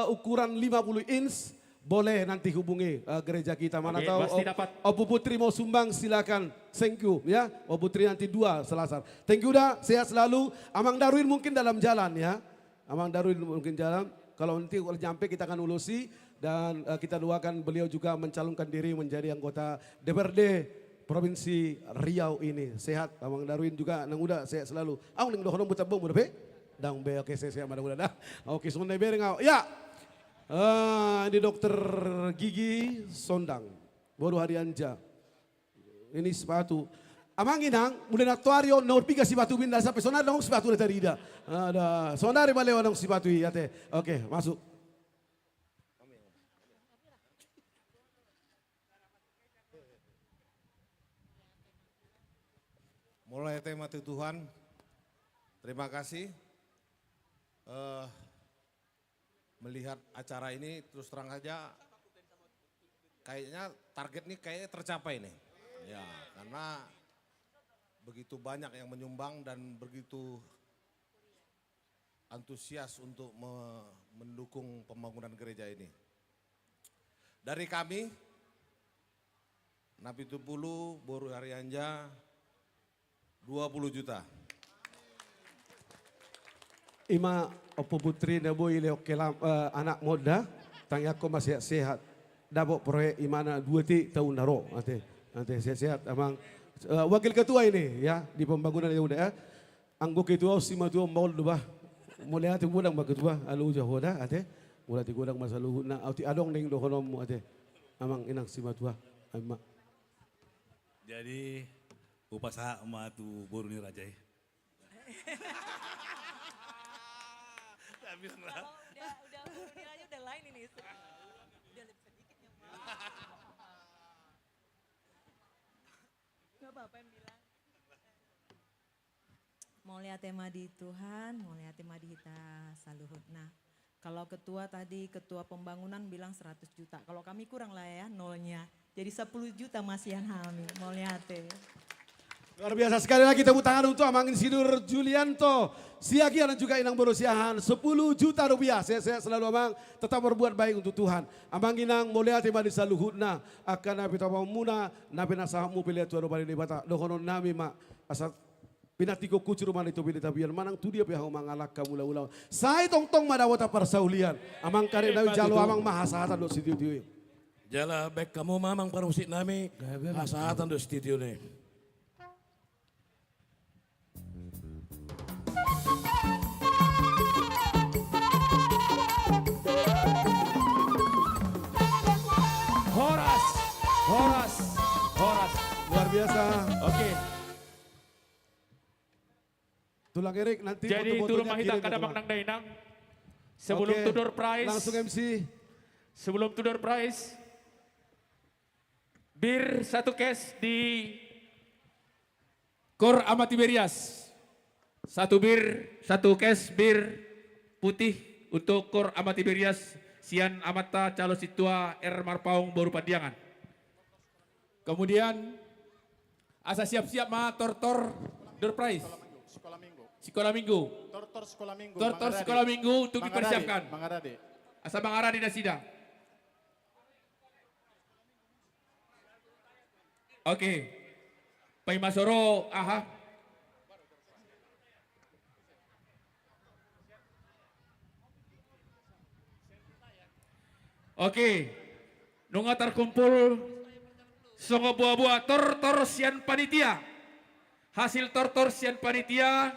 ukuran 50 inch, boleh nanti hubungi gereja kita. Mana tahu Opu Putri mau sumbang silakan. Thank you ya. Opu Putri nanti 2 selasar. Thank you dah, sehat selalu. Amang Darwin mungkin dalam jalan ya. Amang Darwin mungkin jalan. Kalau nanti nyampe kita akan ulusi dan kita doakan beliau juga mencalonkan diri menjadi anggota DPRD Provinsi Riau ini. Sehat, Amang Darwin juga nang udah sehat selalu. Ang ning dohono buta bom udah be? Dang be oke sehat mudah-mudahan dah. Oke, sunai be ngau. Ya. Ini dokter gigi Sondang. Baru hari anja. Ini sepatu. Amang Inang, mulai natuario nomor 3 sepatu binda sampai sonar dong sepatu dari terida. Ada sonar balewa dong sepatu ya teh. Oke, masuk. Mulai tema Tuhan, terima kasih melihat acara ini terus terang aja kayaknya target ini kayaknya tercapai nih. Ya, karena begitu banyak yang menyumbang dan begitu antusias untuk mendukung pembangunan gereja ini. Dari kami, Napi Tupulu, Boru Haryanja, 20 juta. Ima Opo Putri Nabo Ileo Kelam anak muda, tanya aku masih sehat. Dabo proyek imana 2 tahun naro, nanti sehat-sehat. Amang wakil ketua ini ya di pembangunan yang udah ya. Anggo ketua sima tuh mau dubah. Mulai hati gudang bak ketua alu jauh dah ate. Mulai hati gudang masa luhut na auti adong ning dohonom ate. Amang inang sima tua. Ama. Jadi upasaha emak tu boru ni rajai. Habis lah. Udah boru ni raja udah lain ini. Udah lebih sedikit ya Mak. Gak apa-apa yang bilang. Mau lihat tema di Tuhan, mau lihat tema di kita saluhut. Nah, kalau ketua tadi, ketua pembangunan bilang 100 juta. Kalau kami kurang lah ya, nolnya. Jadi 10 juta masihan Hami, mau lihat ya. Luar biasa sekali lagi tepuk tangan untuk Amang Insinyur Julianto Siagian dan juga Inang Borosiahan 10 juta rupiah. Saya selalu Amang tetap berbuat baik untuk Tuhan. Amang Inang mulia tema di saluhutna akan nabi tawang muna nabi nasahamu pilih Tuhan balik di bata dohonon nami mak asal pinatiko kucur man itu pilih tabian manang tu dia pihak mangalak kamu ulang. Saya tong madawata persaulian. Amang kare nabi jalo Amang mahasahatan do studio. Jala baik kamu mamang parusik nami mahasahatan do studio nih. Horas. Luar biasa. Oke. Tulang Erik nanti jadi itu rumah kita kadang Mang Dainang. Sebelum tudor prize. Langsung MC. Sebelum tudor prize. Bir 1 cash di Kor Amati Berias. 1 bir, 1 cash bir putih untuk Kor Amati Berias, Sian Amata Calo Situa R Marpaung Boru Padiangan. Kemudian asa siap-siap ma tortor door prize. Sekolah minggu. Tortor sekolah minggu. Tortor sekolah minggu untuk dipersiapkan. Bang Arade. Asa Bang Aradi dan Sida. Oke. Pai Masoro, aha. Oke. Nunga terkumpul songo buah-buah tortor sian panitia. Hasil tortor sian panitia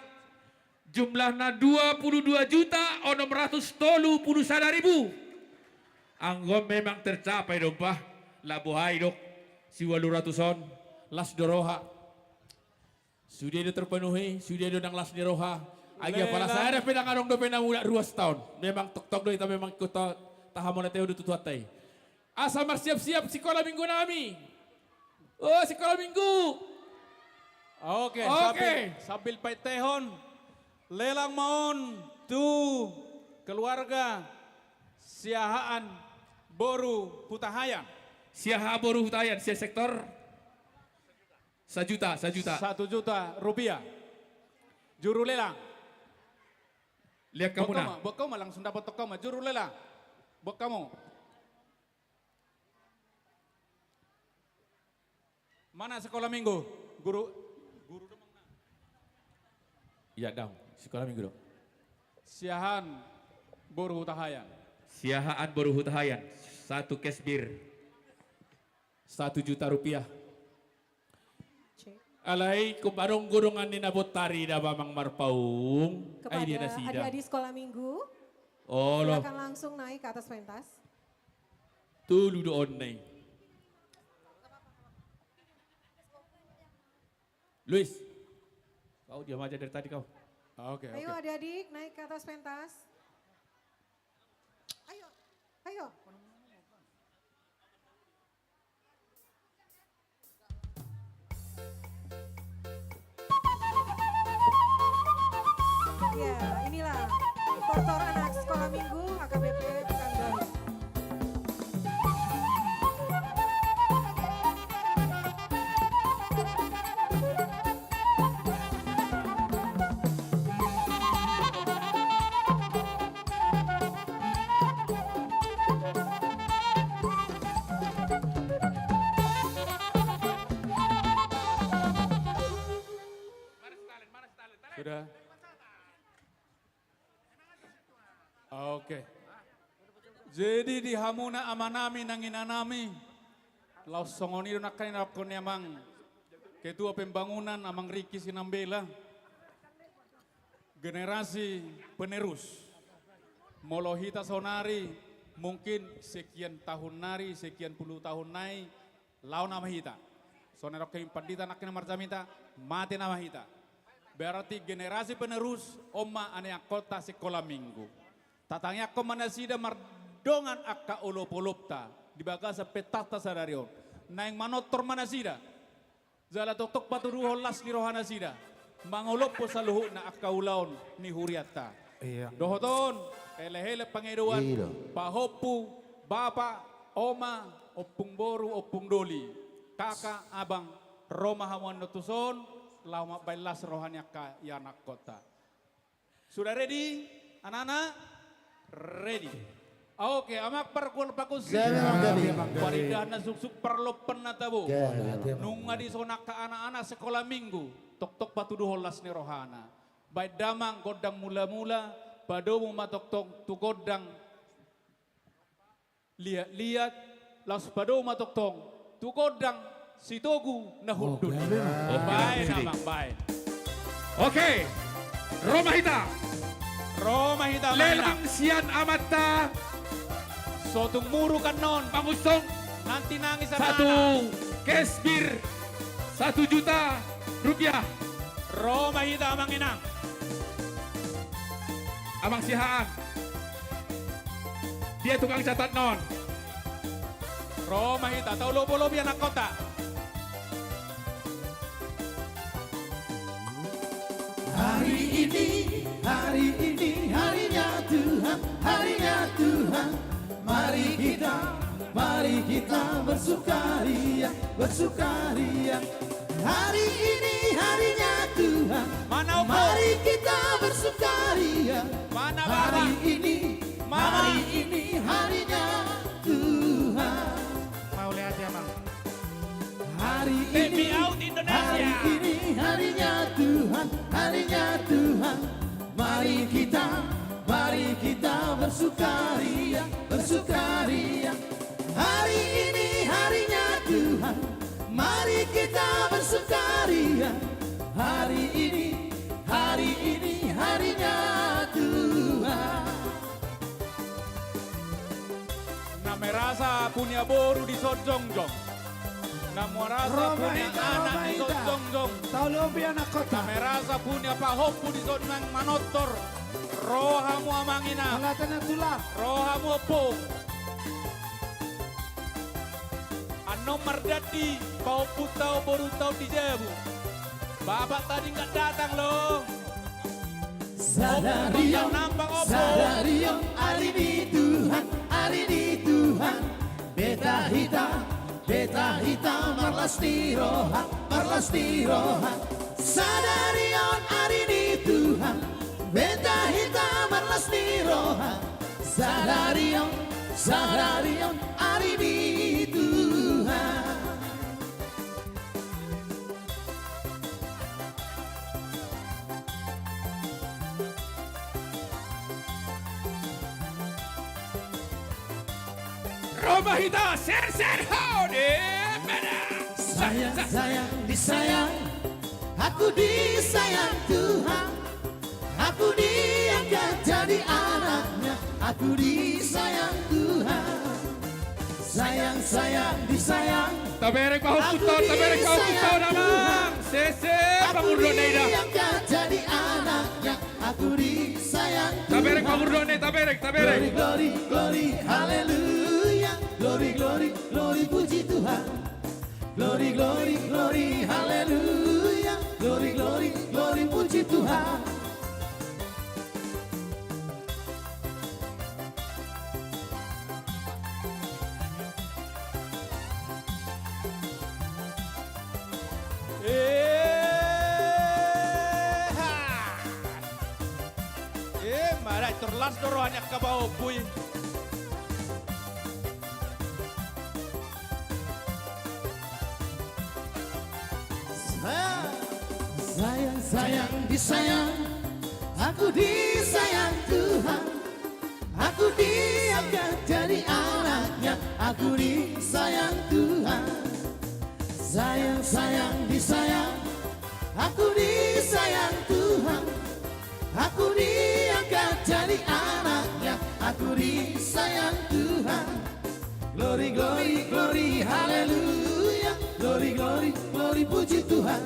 jumlahnya 22.631.000. Anggom memang tercapai dong Pak. Labuhai dok. Siwalu ratusan. Las doroha. Sudah itu terpenuhi. Sudah itu nang las doroha. Agi apalah saya ada pedang adong do pedang udah 2 tahun. Memang tok-tok do itu memang kita tahamon teh udah tutuatai. Asal siap-siap sekolah minggu nami. Oh sekolah minggu. Oke. Sambil paitehon. Lelang maon tu keluarga Siahaan Boru Hutahayan. Siaha Boru Hutahayan, sia sektor 1 juta. 1 juta rupiah. Juru lelang. Lihat kamu nah. Buat kamu langsung dapat toko mah juru lelang. Buat kamu. Mana sekolah minggu? Guru Iya dong, sekolah minggu dong. Siahaan Boru Hutahayan. Siahaan Boru Hutahayan, 1 cash bir 1 juta rupiah. Alai kubarong gurungan ni nabot tari da Bamang Marpaung. Kepada adik-adik sekolah minggu, oh loh. silakan langsung naik ke atas pentas. Tulu doon nih. Luis, kau diam aja dari tadi kau. Oke. Ayo adik-adik naik ke atas pentas. Ayo. Ya, inilah tortor anak sekolah minggu AKBP Pekanbaru. Sudah. Oke. Jadi di hamuna amanami nanginanami. Laos songoni donakan napkon amang ketua pembangunan amang Riki Sinambela. Generasi penerus. Molohita sonari mungkin sekian tahun nari, sekian puluh tahun nai lau nama hita. Sonero keim pandita nakina marjamita mati nama hita. Berarti generasi penerus Oma ane kota sekolah minggu. Tatangnya komanasida mardongan akka ulopolopta di bagasa petata sadarion. Naing manotor manasida. Zala tok paturuho las ni rohana sida. Mangolop po sa luho na akka ulaon ni huriata. Iya. Dohoton, hele-hele pangiruan, pahopu, bapa, oma, opung boru, opung doli. Kakak, abang, Roma hawan notuson. Lama bailas rohanya ka anak kota. Sudah ready? Anak-anak? Ready. Oke, amak perkul pakus. Paridah na suksuk perlo penatabu. Nunga di sonak ka anak-anak sekolah minggu. Tok-tok patuduh holas ni rohana. Baik damang godang mula-mula. Padomu matok-tok tu godang. Lihat-lihat. Las padomu matok-tok tu godang. Si Togu nahudun. Baik namang baik. Oke. Roma Hita. Roma Hita. Lelang sian amata. Sotung muru kan non. Pangusong. Nanti nangis sama Satu cash bir 1 juta rupiah. Roma Hita amang inang. Amang Sihaan. Dia tukang catat non. Roma Hita, tahu lobo-lobi anak kota. Hari ini harinya Tuhan, harinya Tuhan. Mari kita bersukaria, bersukaria. Hari ini harinya Tuhan. Mana mari kita bersukaria. Mana hari ini harinya Tuhan. Mau lihat ya bang? Hari ini harinya Tuhan, harinya Tuhan. Mari kita bersukaria, bersukaria. Hari ini harinya Tuhan. Mari kita bersukaria. Hari ini harinya Tuhan. Nama rasa punya boru di Sonjongjong. Nama rasa punya anak di Sonjongjong. Tahu lobi anak kota. Nama rasa punya Pak Hopu di Sonjong Manotor. Rohamu amangina. Pengatana tulah. Rohamu opong. Ano mardadi. Pau putau baru tau di Jabu. Bapak tadi nggak datang loh. Sadarion, sadarion, hari ini Tuhan, hari ini Tuhan. Beta hitam, marlasti roha. Sadarion, hari ini Tuhan. Beta hitam, marlasti roha. Sadarion, hari ini Tuhan. Roma Hita, ser hode. Sayang, disayang. Aku disayang Tuhan. Aku diangkat jadi anaknya. Aku disayang Tuhan. Sayang, disayang. Taberek Pak Hoputo namang. Sese Pangurdone ida. Aku diangkat jadi anaknya. Aku disayang Tuhan. Taberek Pangurdone, taberek. Glory, haleluya. Glory, puji Tuhan. Glory, haleluya. Glory, puji Tuhan. Marai terlas dorohannya ke bawah bui. Sayang, disayang. Aku disayang Tuhan. Aku diangkat jadi anaknya. Aku disayang Tuhan. Sayang, disayang. Aku disayang Tuhan. Aku diangkat jadi anaknya. Aku disayang Tuhan. Glory, haleluya. Glory, puji Tuhan.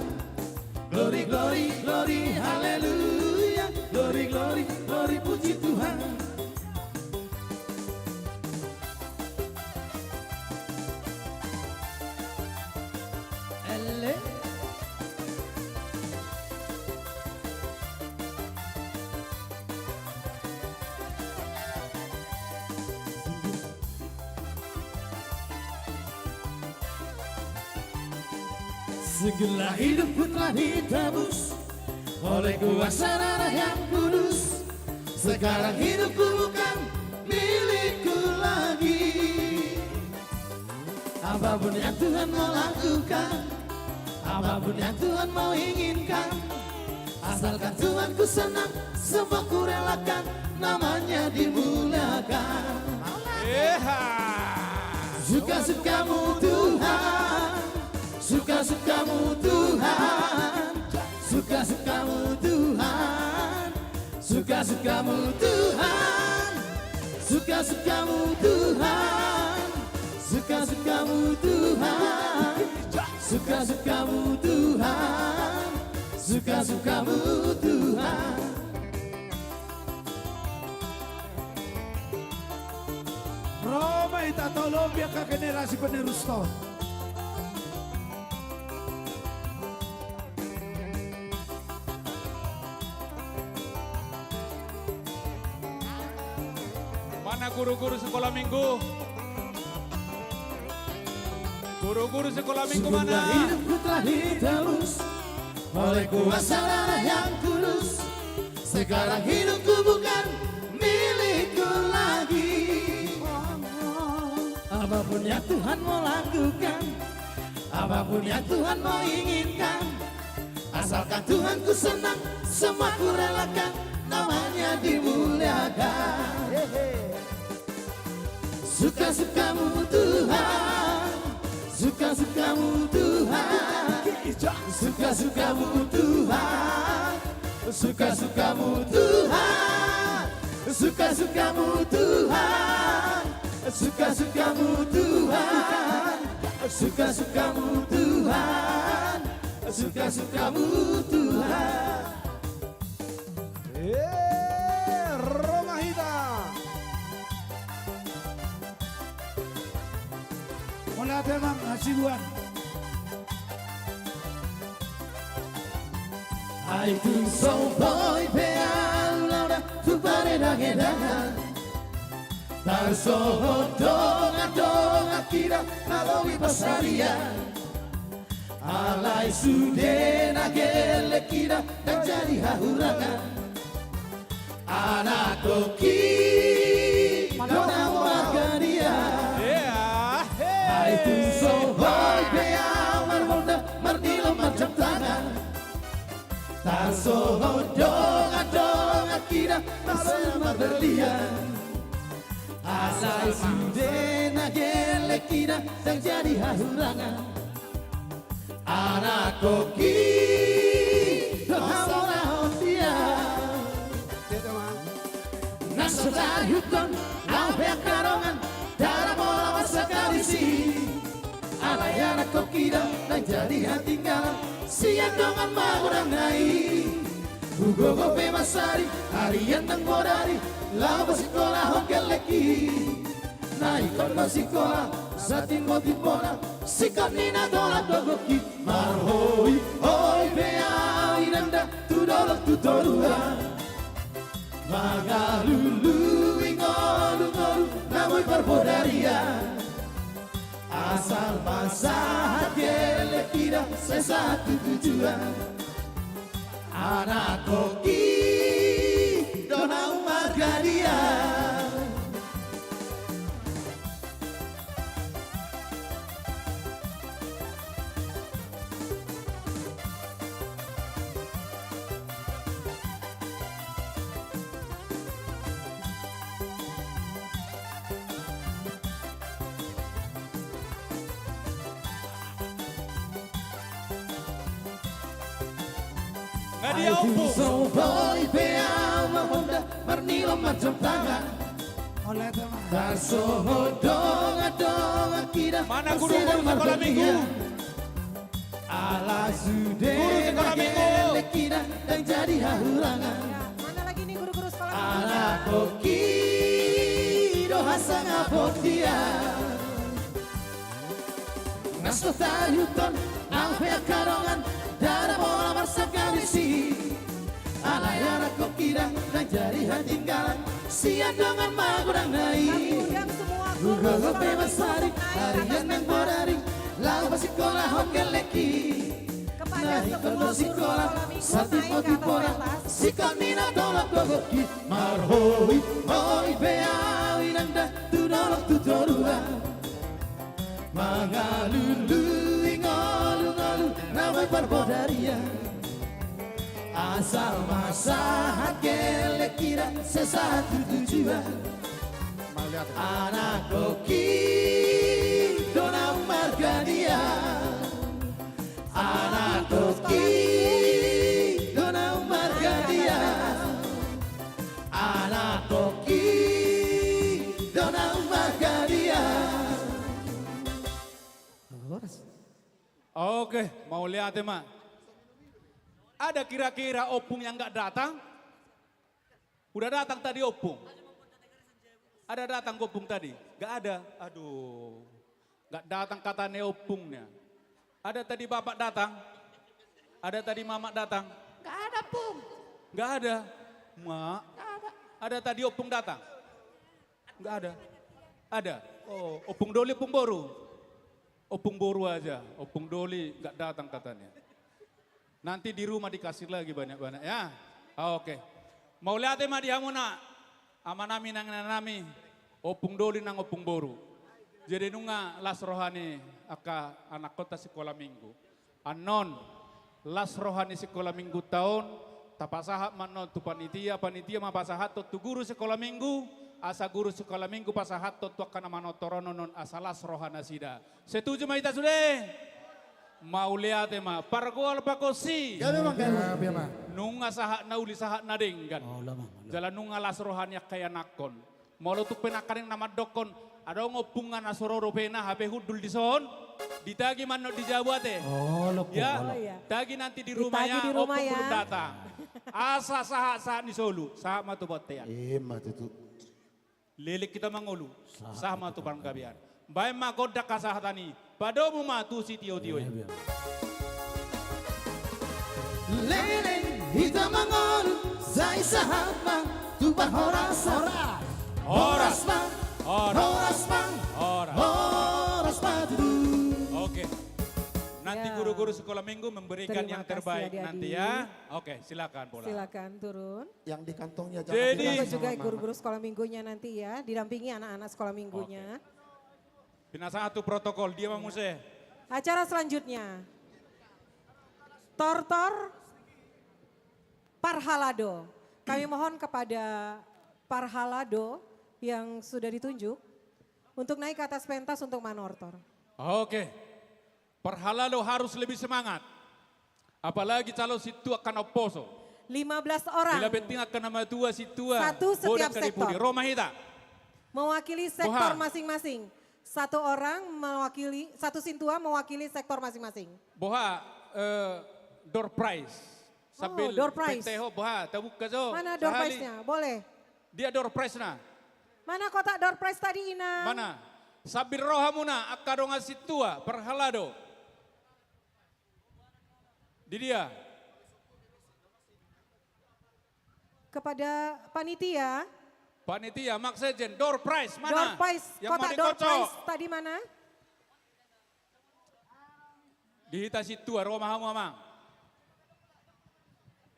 Glory, haleluya. Glory, puji Tuhan. Ele. Segala hidupku telah ditebus oleh kuasa darah yang kudus. Sekarang hidupku bukan milikku lagi. Apapun yang Tuhan mau lakukan, apapun yang Tuhan mau inginkan, asalkan Tuhan ku senang, semua ku relakan, namanya dimuliakan. Suka-sukamu Tuhan, suka-sukamu Tuhan, suka-sukamu Tuhan, suka-sukamu Tuhan, suka-sukamu Tuhan, suka-sukamu Tuhan, suka-sukamu Tuhan, suka-sukamu Tuhan. Roma minta tolong biar ke generasi penerus tahun. Mana guru-guru sekolah minggu? Guru-guru sekolah minggu mana? Hidupku telah ditebus oleh kuasa darah yang kudus. Sekarang hidupku bukan milikku lagi. Apapun yang Tuhan mau lakukan, apapun yang Tuhan mau inginkan, asalkan Tuhanku senang, semua ku relakan, namanya dimuliakan. Suka-sukamu Tuhan, suka-sukamu Tuhan, suka-sukamu Tuhan, suka-sukamu Tuhan, suka-sukamu Tuhan, suka-sukamu Tuhan, suka-sukamu Tuhan, suka-sukamu Tuhan. Romahita. Mulai temang Hasibuan. Ai tu sou boy pealora tu pareda gedangan. Tar soho donga kira nalowi pasarian. Alai sudena gele kira dan jadi hahurangan. Anak koki dona margaria. Ai tu sou boy pealora molda mardilo macam tangan. Tak soho donga kira bersama berlian. Asal sudena gele kira dan jadi hahurangan. Anak koki dohamora hondia. Nasar hutan awek karongan darah bola masa kalisi. Alay anak koki dan jadi hatinggalan. Siang dongan magurang nai Ugogo pemasari harian nang bodari Lama sekolah hokel leki Naikon masikola satin motif bola Sikon nina dolak dogoki Marhoi hoi bea inanda tu dolak tu torua Magalulu ingolu-ngolu namoi perbodaria Asal masa gele kira sesatu tujuan. Anak koki dona margaria. Nggak dia umpu. Boy beau mahonda marnilo macam tangan. Dar soho donga kira. Mana guru-guru sekolah minggu? Ala sude sekolah minggu. Kira dan jadi hahurangan. Mana lagi nih guru-guru sekolah? Ala koki doha sanga potia. Nasto tayuton alfea karongan darah bola marsa kalisi. Ala anak kokira dan jadi hatinggalan. Siang dengan magurang nai. Ugogo pemasari harian nang bodari. Lau sekolah hokel leki. Naikon sekolah sati poti pola. Sikon nina dolak dogoki. Marhoi hoi beau inanda tu dolak tu torua. Magalulu ingolu-ngolu namoi perbodaria. Asal masa gele kira sesatu tujuan. Anak koki dona margaria. Anak koki dona margaria. Anak koki dona margaria. Oke, mau lihat ya, Mak. Ada kira-kira opung yang nggak datang? Udah datang tadi opung. Ada datang opung tadi? Gak ada. Aduh. Gak datang katanya opungnya. Ada tadi bapak datang? Ada tadi mamak datang? Gak ada pung. Gak ada. Mak. Ada tadi opung datang? Gak ada. Ada. Oh, opung doli, opung boru. Opung boru aja. Opung doli gak datang katanya. Nanti di rumah dikasih lagi banyak-banyak ya. Oke. Mau lihat emang dia nak? Amanami nang nami. Opung doli nang opung boru. Jadi nunga las rohani aka anak kota sekolah minggu. Anon las rohani sekolah minggu tahun. Tapasahat manon tu panitia mapasahat tu guru sekolah minggu. Asa guru sekolah minggu pasahat tu akan manotorono non asalas rohana sida. Setuju maita sudah? Mau lihat ema pargol pakosi. Ya memang kan. Nunga sahat na uli sahat na denggan. Jalan nunga las rohani kaya nakon. Mau lutuk penakaring nama dokon. Ada ngopungan asororo pena HP hudul di son. Ditagi manok di Jawa teh. Ya, tagi nanti di rumahnya. Ditagi di rumah opung ya. belum datang. Asa sahat di Solo. Sama tu botean. Matu. Lilik kita mangolu. Sama tu panggabian. Baik ma godak kasahatani. Padomu ma tu si tio-tio. Leleng kita mangolu. Zai sahat mang. Tuban horas. Horas mang. Horas mang. Horas matu. Oke. Nanti guru-guru sekolah minggu memberikan Terima yang kasih terbaik adik-adik. nanti ya. Oke, silakan bola. Silakan turun. Yang di kantongnya jangan Jadi Juga juga guru-guru sekolah minggunya nanti ya, didampingi anak-anak sekolah minggunya. Bina satu protokol dia mamuse. Acara selanjutnya. Tortor Parhalado. Kami mohon kepada Parhalado yang sudah ditunjuk untuk naik ke atas pentas untuk manortor. Oke. Parhalado harus lebih semangat. Apalagi calon situ akan oposo. 15 orang. Bila penting akan nama tua situa. Satu setiap sektor. Roma hita. Mewakili sektor masing-masing. Satu orang mewakili, satu sintua mewakili sektor masing-masing. Boha door prize. Sambil door prize. penteho boha tabuk kazo. Mana door prize-nya? Boleh. Dia door prize na. Mana kotak door prize tadi Ina? Mana? Sabir rohamuna akadonga situa Parhalado. Di dia. Kepada panitia. Panitia Maksejen door prize mana? Door prize, Yang kotak mau door dikocok. prize tadi mana? Dihita situa romahamu amang.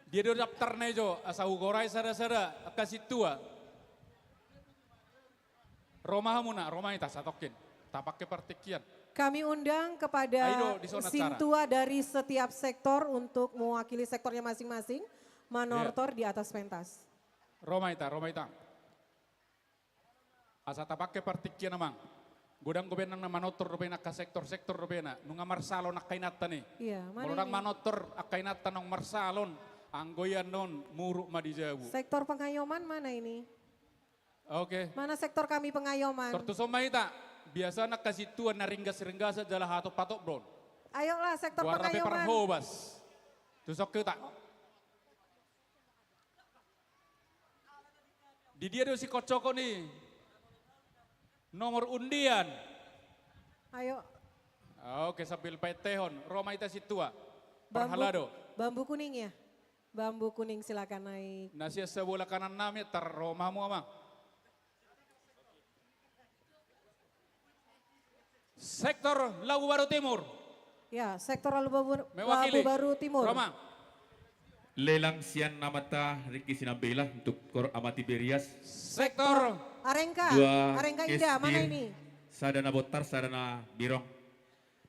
Dia do daftar nejo asa ugorai sada-sada aka situa. Romahamu na, Roma ita satokin. Tapakke partikian. Kami undang kepada Aido, di zona sintua dari setiap sektor untuk mewakili sektornya masing-masing. Manortor di atas pentas. Roma ita. Asa tapakke partikian amang. Godang gobenang na manotor robena ka sektor-sektor robena. Nunga marsalon akainata ni. Iya, mana Molodang ini? manotor akainata nong marsalon. Anggoyan non muruk madijabu. Sektor pengayoman mana ini? Oke. Mana sektor kami pengayoman? Tortusoma ita. Biasa nak kasih tuan na ringgas-ringgas adalah hato patok bron. Ayolah sektor Warna paper pengayoman. hobas. Tusok kita. Di dia do si kocoko nih. Nomor undian. Ayo. Oke sambil petehon. Roma ita situa. Parhalado. Bambu kuning ya? Bambu kuning silakan naik. Nasi sebelah kanan nami tar Romamu amang. Sektor Labu Baru Timur. Ya, sektor Labu Mewakili. Baru Timur. Roma. Lelang sian namata Ricky Sinabela untuk Kor Amati Berias. Sektor Arengka. Dua Arengka Indah, mana Kesdir, ini? Sadana Botar, Sadana Birong.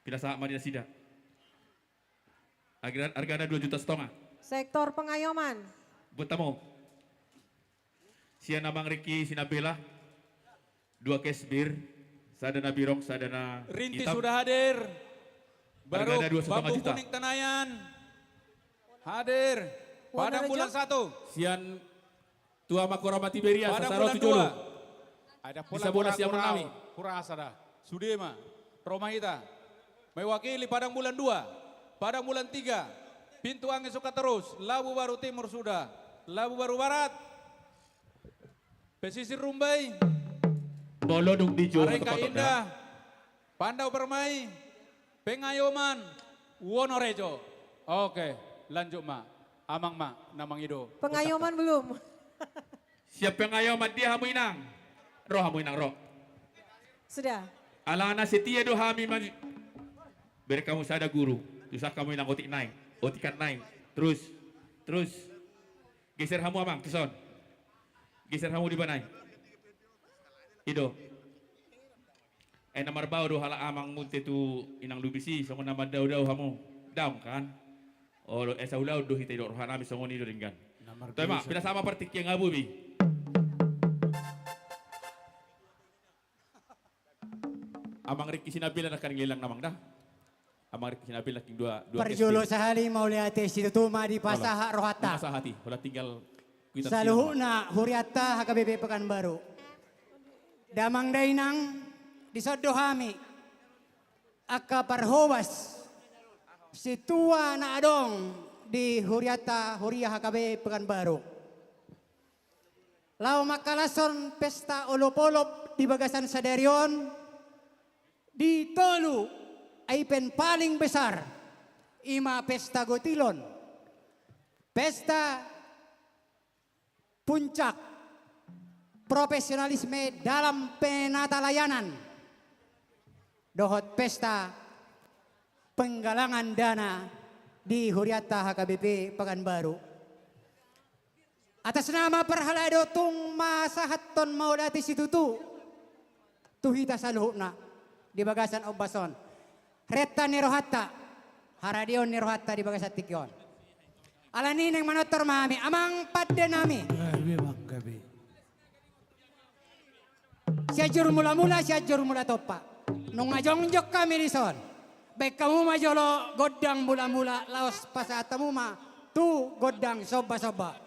Pila saat Madinah Sida. Hargana 2,5 juta. Sektor pengayoman. Butamo. Sian namang Ricky Sinabela. 2 Kesbir. Sadana Birong, Sadana Rinti Hitam. sudah hadir. Baru Hargana 2,5 bambu juta. kuning Tenayan. Hadir. Padang bulan 1. Sian Tua Makora Mati Berias. Padang Sasaro bulan 7. 2. Ada pula Bisa bola siang menami. Kurasa dah. Sudema. Roma Hita. Mewakili Padang bulan 2. Padang bulan 3. Pintu angin suka terus. Labu Baru Timur sudah. Labu Baru Barat. Pesisir Rumbai. Bolo duk di jo. Arengka Indah, Pandau Permai, Pengayoman, Wonorejo. Oke, lanjut Ma. Amang Ma, Namang Ido. Pengayoman belum? Siap pengayoman dia hamu inang. Roh hamu inang roh. Sudah. Alana setia do hami maju. Biar kamu sada guru. Terus kamu inang otik naik. Otikan naik. Terus. Geser hamu amang, keson. Geser hamu di banai. Ido. Namar bau do hala amang munte tu inang lubisi. Songo nama dau hamu. Daun kan. Oh, esa ulau do hite do rohana mi songo ni do ringgan. Tema, bila sama partik yang abu bi. Amang Riki Sinabil akan ngilang namang dah. Amang Riki Sinabil akan dua Perjolo sahali mau lihat situ tuma di Pasaha Rohata. Pasah hati, kalau tinggal Saluhuna Huriata HKBP Pekanbaru. Damang dainang di Sodohami. Aka Parhobas. Situa na adong di Huriata Huria HKB Pekanbaru. Lau makalason pesta olop-olop di Bagasan Sadarion. Di Tolu aipen paling besar ima pesta Gotilon. Pesta puncak profesionalisme dalam penata layanan. Dohot pesta penggalangan dana di Huriata HKBP Pekanbaru. Atas nama Perhalado tung masahaton maudati situtu tuhita saluhna di Bagasan Obason. Reta nirohata haradion nirohata di Bagasan Tikyon. Alani neng manotor mami amang padde nami. Siajur mula-mula siajur mula topa. Nung ngajongjok kami di son. Baik kamu majolo godang mula-mula laos pasatamu ma tu godang soba-soba.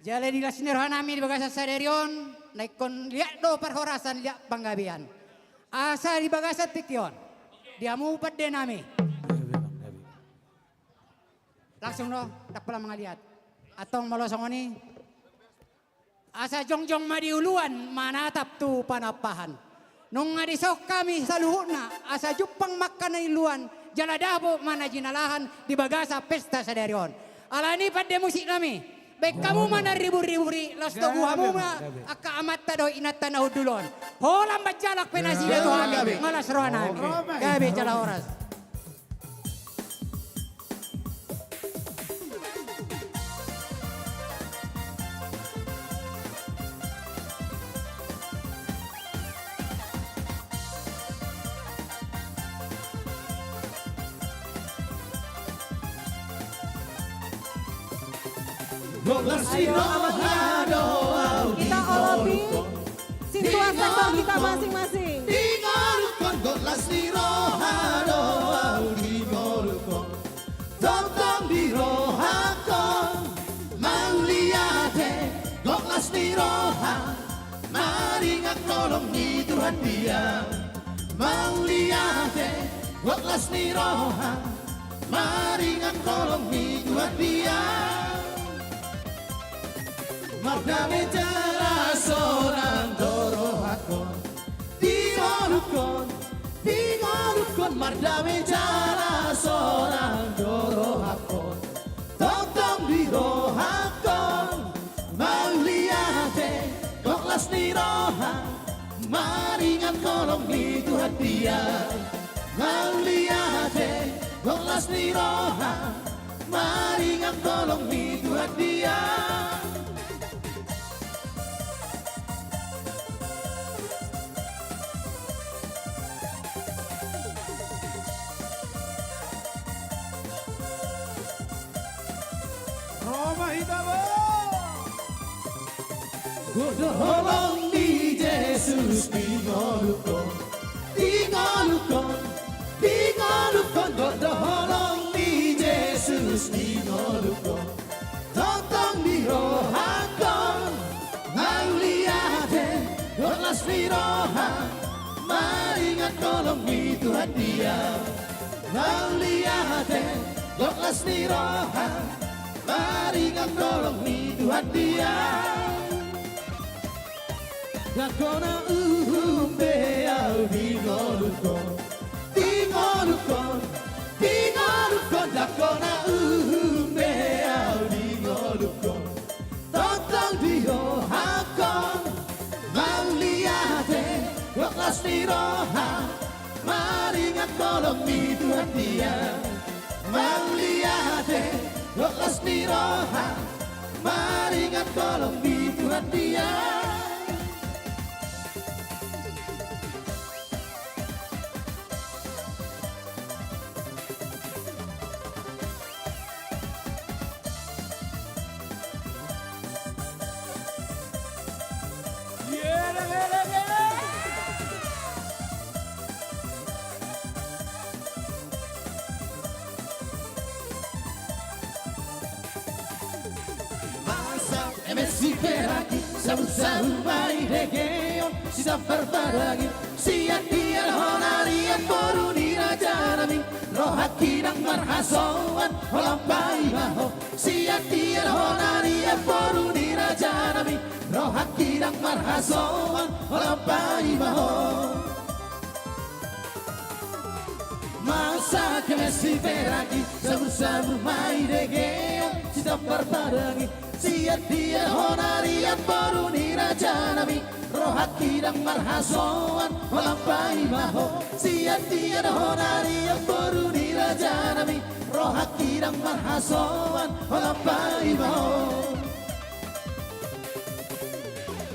Jale di lasnerhanami di Bagasan Sadarion, naikon liat do perhorasan liat panggabian. Asa di Bagasan Tikyon, diamu padde nami. Langsung do, tak pula mengaliat. Atong malosong ini, asa jongjong madiuluan manatap tu panapahan. Nung ngadisok kami saluhuna, asa jupang makan iluan, jaladabo mana jinalahan di Bagasa Pesta Sadarion. Alani padde musik nami. Baik kamu mana ribu-ribu las togu hamu ma aka amatta do inata na udulon. Holam bajalak penasida to hami malas rohana. Gabe jala oras. Ayo, kita olopi situasi kita masing-masing. Maringat tolong ni Tuhan dia, mau lihat waklas ni roha. Maringat tolong ni Tuhan dia. Mardame jala soran dorohakon Tingolukon Mardame jala soran dorohakon Totong dirohakon Mauliate Koklas ni roha Maringan kolong ni Tuhan dia Mauliate Koklas ni roha Maringan kolong ni Tuhan dia. Roma Hitabo. Golong di Yesus tingolukon, golong di Yesus tingolukon. Maringat kolong mi Tuhan dia Mauliate Loklas ni roha Maringat kolong mi Tuhan dia Dakona umbe au dingolukon Dingolukon Dingolukon Dakona umbe au dingolukon Totong dio hakon Mauliate Loklas ni roha Maringat kolong mi Tuhan dia Mauliate Loklas ni roha Maringat kolong mi Tuhan dia MSC Peraki, sabu-sabu mai reggaeon, sisa berbaragi, siat dia honarian boruni raja nami, rohaki nang marhasoan, holampai maho, siat dia honarian boruni raja nami, rohaki nang marhasoan, holampai maho. Masa MSC Peraki, sabu-sabu mai reggaeon, sisa berbaragi, siat dia honarian boruni raja nami rohaki dan marhasoan holampai maho siat dia honarian boruni raja nami rohaki dan marhasoan holampai maho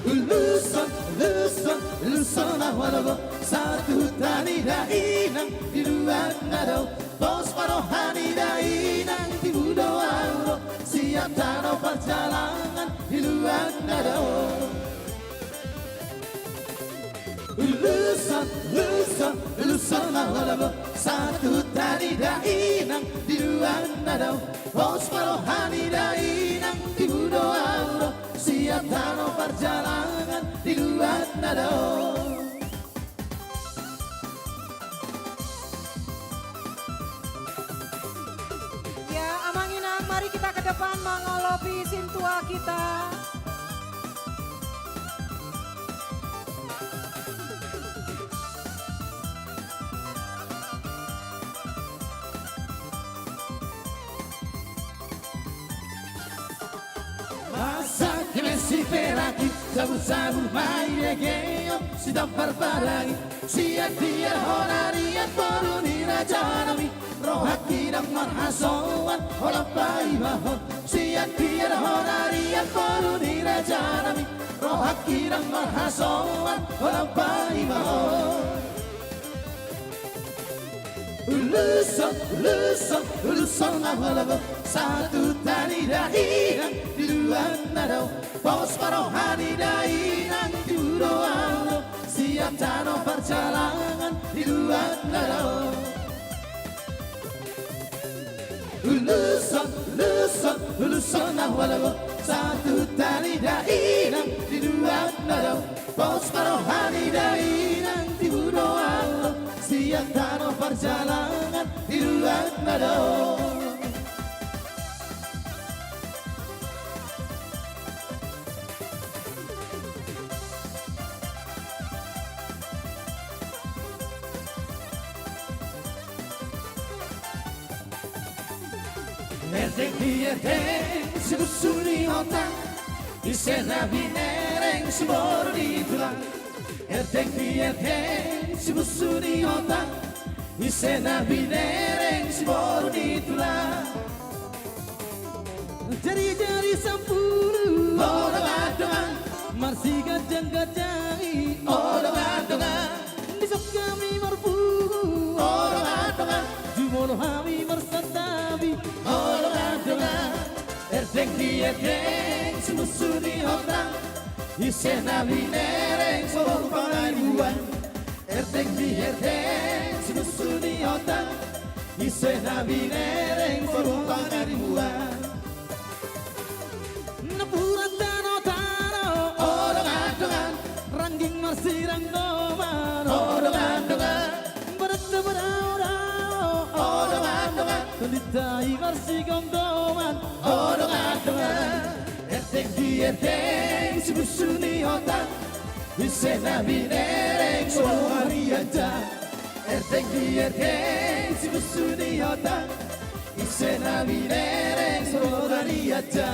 Uluson, uluson, uluson awalogo satu tani dainang di luar nado bos parohani dainang di budoa siap tanah perjalanan di luar nado Uluson, uluson, uluson awalogo satu tani dainang di luar nado bos parohani dainang di budoa siap tanah perjalanan di luar nado Ya, Amanginang, mari kita ke depan mengolopi sintua kita. Masa MSC Peraki, sabu-sabu mai reggaeon, sidang berbaragi, siat dia honarian boruni raja nami, rohaki dan marhasoan, holampai maho, siat dia honarian boruni raja nami, rohaki dan marhasoan, holampai maho. Uluson, uluson, uluson awalago satu tani dainang di luar nado bos parohani dainang di budoa siap tanah perjalanan di luar nado Uluson, uluson, uluson awalago satu tani dainang di luar nado bos parohani dainang di budoa siap tanah perjalanan di luar nado Erdek sibusuni otak Isena binereng sibor di tulang Erdek sibusuni otak Isena binereng sibor di tulang Jari-jari sepuluh Odong-adongan Marsi gajang-gajangi Odong-adongan Disok kami marpugu Odong-adongan Jumono kami bersatabi Odong-adongan Erdek sibusuni otak Isena binereng sibor pangaribuan Erdek sibusuni otak Isena binereng sibor pangaribuan Nepuran tano-tano Odong-adongan Rangging marsirang noman Odong-adongan litai marsigong doan odongan ertek di ertek sibusuni otak Isena binereng suari aja ertek di ertek sibusuni otak Isena binereng suari aja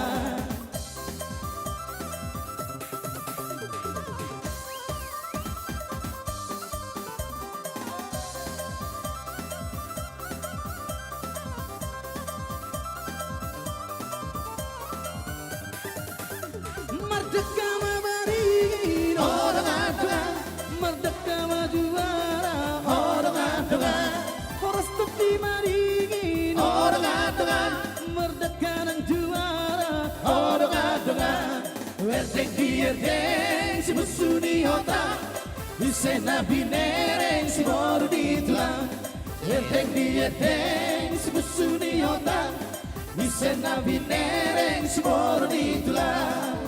Merdeka memberi orang-orang Merdeka juara orang-orang Horas tepi maringin orang-orang Merdeka nang juara orang-orang Erdek di erdek si busuni otak Isena binereng si boru di tulang Erdek di erdek si busuni otak Isena binereng si boru di tulang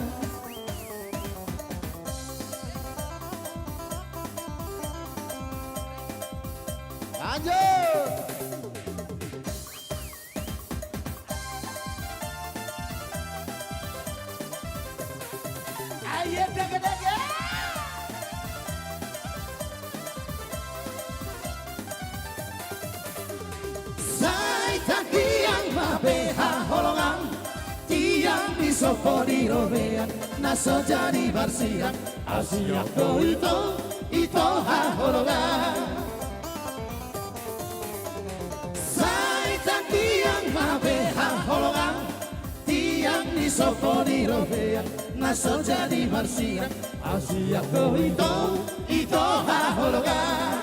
Lanjut. Ayo daga-daga. Sai takiang mabeha holongan tiang disopo di robean naso jadi barsian Asia itu ha holongan tiang mabeha holongan tiang di sopo di robean naso jadi marsian Asia itu ha holongan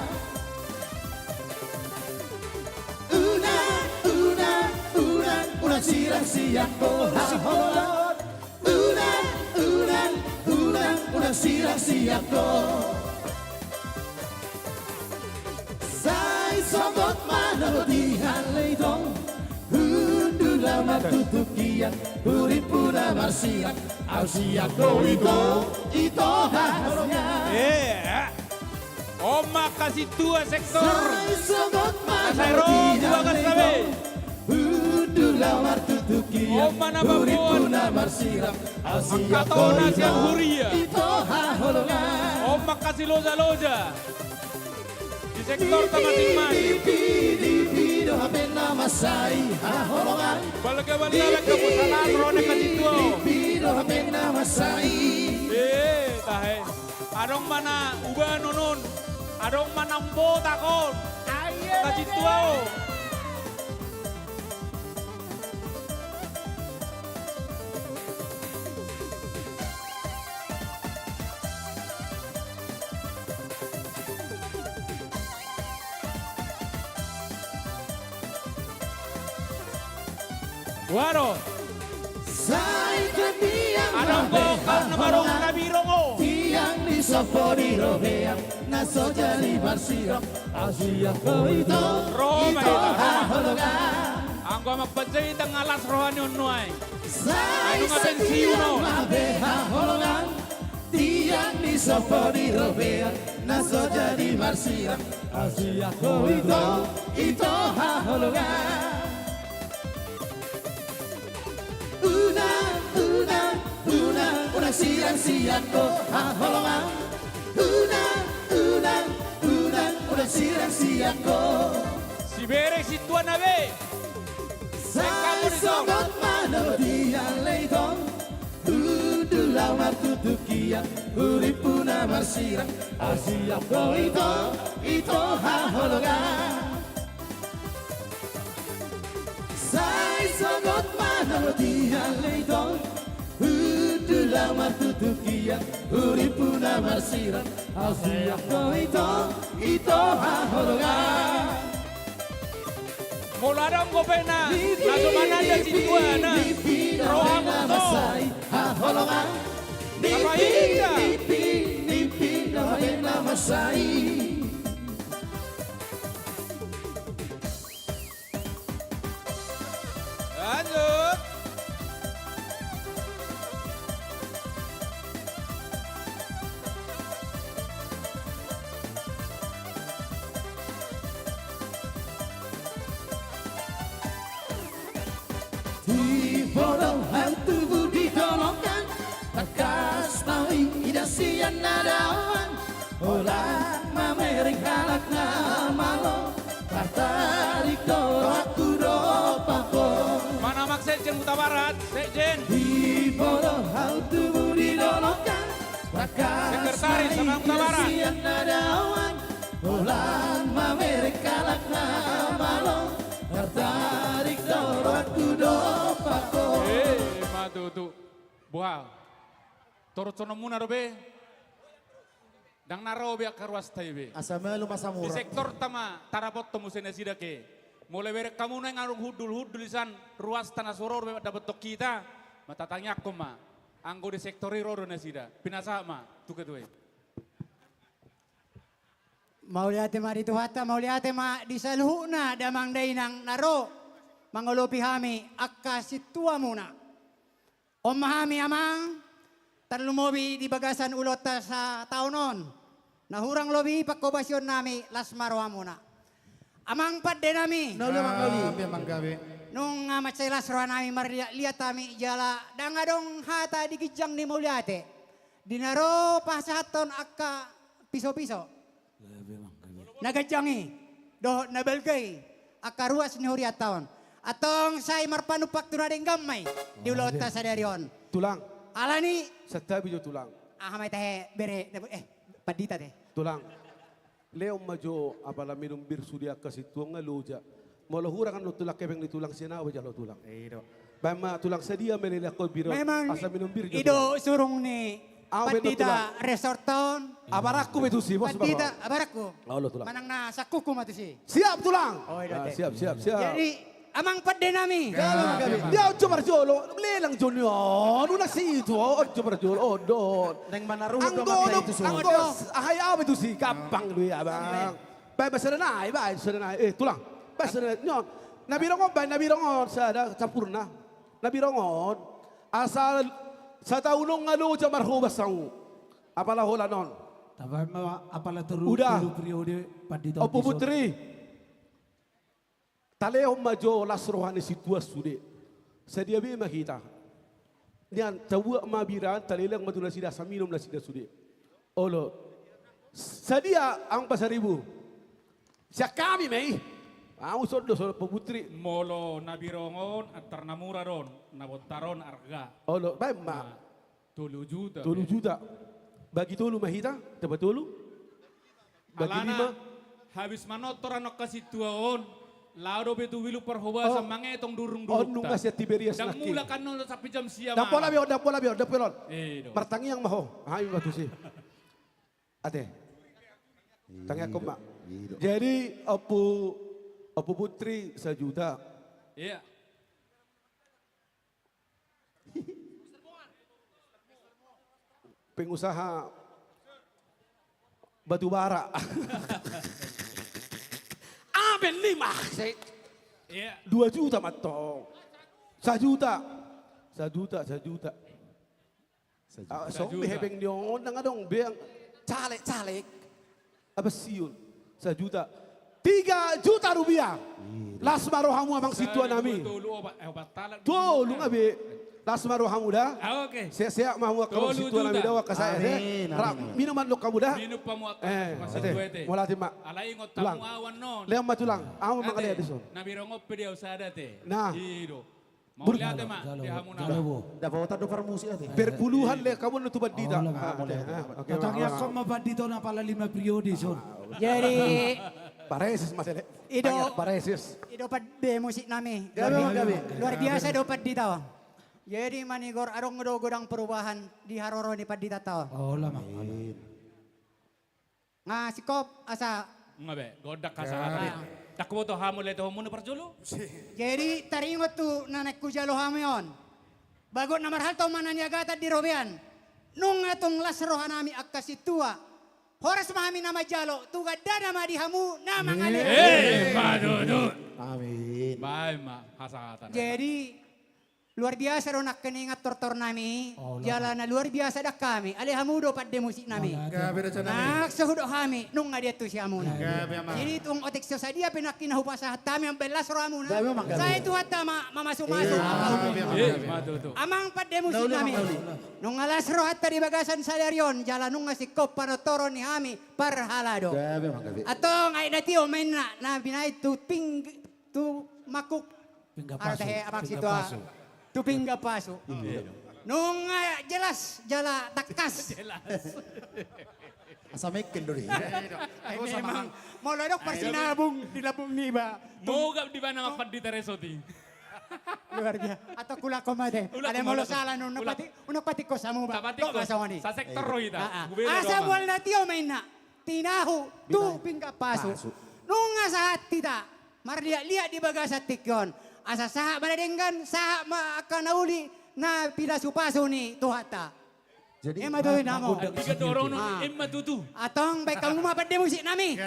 una sirang siang ko ha holongan una sirang siang ko Sai sogot manodihan leidong Hundula matutukian Uripuna marsian Ausiako ito hasnya Oma kasih tua sektor Sai sogot manodihan leidong Hundula matutukian Uripuna marsian Ausiako ito haholongan Oma kasih loja-loja sektor masing-masing. Balik-balik ke pusaran rone ka dito. Tahe. Adong mana ubah nunun. Adong mana mbo takon. Ka dito. Waro. Sai tiang Adong bokal na marong nabirongo. Tiang di sopori robeang naso jadi barsirok Asia ko ito haholongan Angko magpadsay itang alas rohan yun nuay. Sai tiang mabeha holongan Tiang di sopori robeang naso jadi barsirok Asia ko ito haholongan Una sirang ko haholongan Una sirang ko Si Bere si Tuan Nabe. Sai sogot manodihan leidong Hundula matutukian Uripuna marsirang Asia ko ito haholongan Sai sogot manodihan leidong Hundula matutukian Uripuna marsirang Asia ko ito haholongan Mula dong ko pena. Laso mana ada si Tuan na. Rohang to. Haholongan Nipi na masai Lanjut. sian nadawan Olan mamerikalat na malo Partarik do aku do pako Mana mak Sekjen Huta Barat? Sekjen. Di bodoh hal tubuh didolokan Sekretaris sama Huta Barat. sian nadawan Olan mamerikalat na malo Partarik do aku do pako Matutu. Buah. Toro cono muna robe. Dang naro biak karuas taibe. Asama lu masa Di murah sektor tama tarapot temu sene sidake. Mulai berek kamu nang ngarung hudul isan ruas tanah soror dapat tok kita. Mata tanya aku ma. Anggo di sektor rodo na sida. Pinasa ma. Tuke tuwe. Mauliate ma dito hata, mauliate ma di saluhuna damang dainang naro. Mangolopi hami akka situa muna. Om mahami amang terlumobi di bagasan ulota sa taunon. Nahurang lobi pakobasyon nami las marwa muna. Amang padde nami. Nung amat sa las roa nami lihat nami jala dangadong hata di kijang ni mauliate. Dinaro pasahaton akka piso-piso. Nagajangi do nabelgay akaruas ni huriat taon. Atong say marpanupak tunading gamay di ulota sa derion. Tulang. Alani Satabi jo tulang. may tahe bere padita teh. Tulang. Leo majo apala minum bir sudia kasituang ngaluja. Molo hura kan lo tulak kebeng di tulang sina aja lo tulang. Bama tulang sedia menilak ko biro Memang asa minum bir jo. Ido surung ni Awen lo padita resort town. Abarakku betu si bos Padita abarakku. Oh lo tulang. Manang na sakuku mati si. Siap tulang. Oh, Siap. Jadi amang padde nami. Dia coba jolo, lelang junior, nuna situ, coba jolo, odon. Neng mana rumah Anggo, ahai apa itu sih, gampang lu ya bang. Baik serenai, tulang, baik serenai, nyon. Nabi rongon, sada campurna. Nabi rongon, asal sataunong ngalu jamar hubas sang, apalah hola non. Apalah Udah. periode padita Opo putri. Taleo majo las rohani situa sude. Sedia bi mahita. Nian tawa mabiran talelang madula sida saminum la sida sude. Olo. Sedia ang pasaribu. Siya kami mai. Ang usod do putri. Molo nabirongon antar namura ron, nabotaron arga. Olo, baik ma. 3 juta. 3 juta. Bagi tulu mahita, dapat tulu. Bagi lima. Habis manotor anak kasih tuaon. Lado betu wilu perhoba sa mga itong durung-durung nung kasi Tiberias Dan naki. mula kan nun sa pijam siya Dapola bion. do. Martangi yang maho. Ay batu si. Ate. Tangi ako ma. Jadi opo putri 1 juta. Iya. Pengusaha batu bara. Aben 5. Iya. 2 juta matong. 1 juta. 1 juta. So behebeng diyon nga dong biang caleg. Apa siun? 1 juta. 3 juta rupiah. Las marohamu abang situa nami. Obat talak. Tolu ngabe. Las marohamu dah. Oke. Siap mau abang situa nami dah ka saya. Minuman lo kamu dah. Minum pamuat. Mulai mak. Alay ngot tamu awan non. Leo matulang. Amu mangalia deson. Nabirongop pedia usada te. Nah. Ido. Mau lihat mak. Dihamu na. Dapat otak do farmusi ate. Berpuluhan le kamu nutu bandita. Tatangnya kau mabandito na pala 5 periode son. Jadi Paresis mas ele. Paresis. Ido padde musik nami. Gabi. Luar biasa do padita. Jadi manigor arong godang perubahan di haroro ni padita tao. Oh lama. Nga sikop asa. Ngabe, godak kasahati. Takbo to hamul leto muna parjolo. Jadi taringot tu nanek kujalo hamion. Bagot na marhal to mananyagata di robian. Nung atong lasroha nami akasitua. Horas mahami nama jalo, tuga dada ma dihamu nama ngale. Madudut. Amin. Baik mak, hasahatan. Jadi luar biasa ro nak keningat tortor nami. Jalan luar biasa dak kami. Ale hamudo padde musik nami. Nak sehudo kami nung ngadia tu si amuna. Jadi tung otek sadia penakin hupasa tami ang belas ro amuna. Saya itu hatta masuk-masuk. Amang padde musik nami. Nung alas ro hatta di bagasan salarion jalan nung ngasih kop panotoro ni kami parhalado. Atau ngai natio main na binai tu makuk. Artinya apa situ? Tu pingga pasu. Nung jelas jala takas. Asa mekin dori. Memang mau lodok persinabung di labung niba. Moga di mana ngapat di Teresoti. Luar biasa. Atau kula komade. Ada mau lo salah unak pati ko samu ba. Sa sektor ro ita. Asa wal natio main na. Tinahu tu pingga pasu. Nung asa hati ta. Marlia lihat di bagasat tikyon. Asa saha baladenggan saha makanauli na pila supaso ni tuhata. Jadi matuloy namo. Tiga dorong matutu. Atong baik kamu mapad musik nami.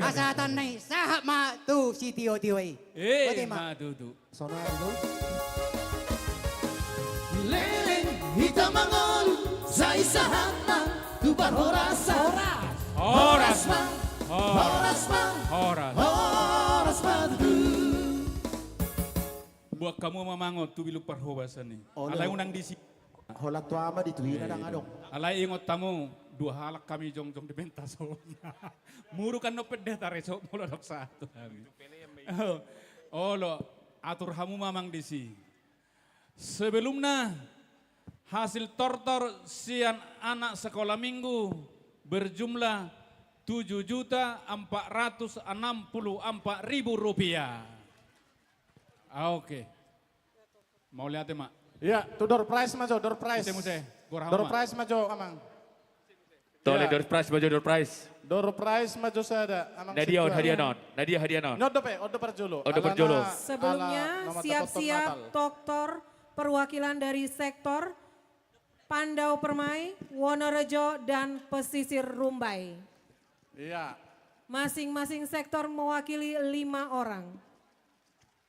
Asa tanay saha matu si tio matutu. Sono dulu. Leleng hitam mangol sa isahan na tubar horasa. Horas man. Buat kamu mamangot tu bilu parhobasan ni. Alai unang disi. Hola tua ama di tuina dang adong. Alai ingot tamu dua halak kami jong di pentason. Muru kan no pedeh tareso mula dok satu kami. Oh lo atur hamu mamang disi. Sebelumnya hasil tortor sian anak sekolah minggu berjumlah 7.464.000 rupiah. Oke. Mau lihat mak? Iya, tu door prize majo, door prize. Door prize majo amang. Tole door prize majo door prize. Door prize majo sada amang. Nadia hadiah non. Nyodop odo perjolo. Sebelumnya siap-siap dokter perwakilan dari sektor Pandau Permai, Wonorejo dan Pesisir Rumbai. Iya. Masing-masing sektor mewakili 5 orang.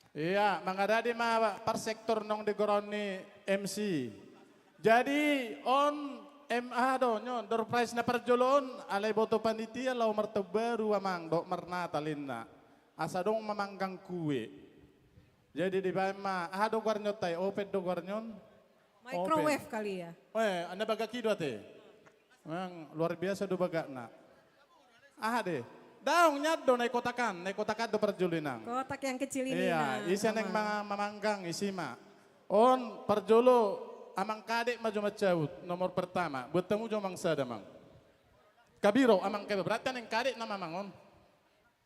Iya, mangadadi per sektor nong de goroni MC. Jadi on MA do nyon door prize na perjolon alai boto panitia lau mertebaru amang dok merna talinna. Asa dong memanggang kue. Jadi di bama do guarnyon tay opet do guarnyon. Microwave kali ya. Anda baga kido te. Memang luar biasa do baga na. Deh. Daung nyado naik kotakan do perjulinang. Kotak yang kecil ini. Iya, isian yang mamanggang isima. On perjolo amang kadek maju macaut nomor pertama. Bertemu jo mang sada mang. Kabiro amang kebe berarti yang kadek nama mangon.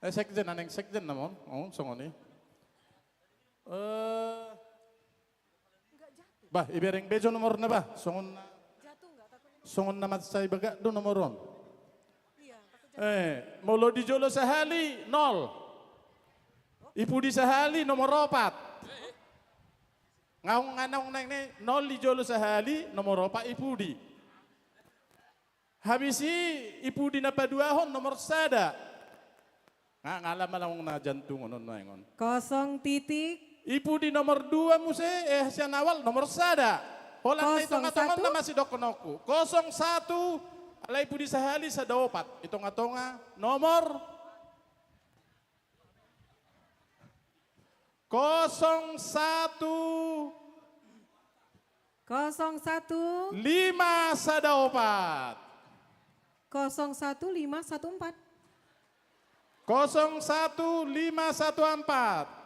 Sekjen aneng sekjen namon. Oh songoni. Bah ibereng bejo nomor na bah. Songon nama saya baga do nomoron. Molo di jolo sehali 0. Ipu di sehali nomor 4. Ngaung nganong neng ne 0 di jolo sehali nomor 4 ipu di. Habisi ipu di napa 2 hon nomor sada. Ngalam malang na jantung onon ngon. 0 titik. Ipu di nomor 2 muse sian awal nomor sada. Holang na itong atongan na masih dokonoku. 01 alai pudi sehali sadaopat. Itong-atonga nomor 01 01 5 sadaopat. 01 514. 01 514.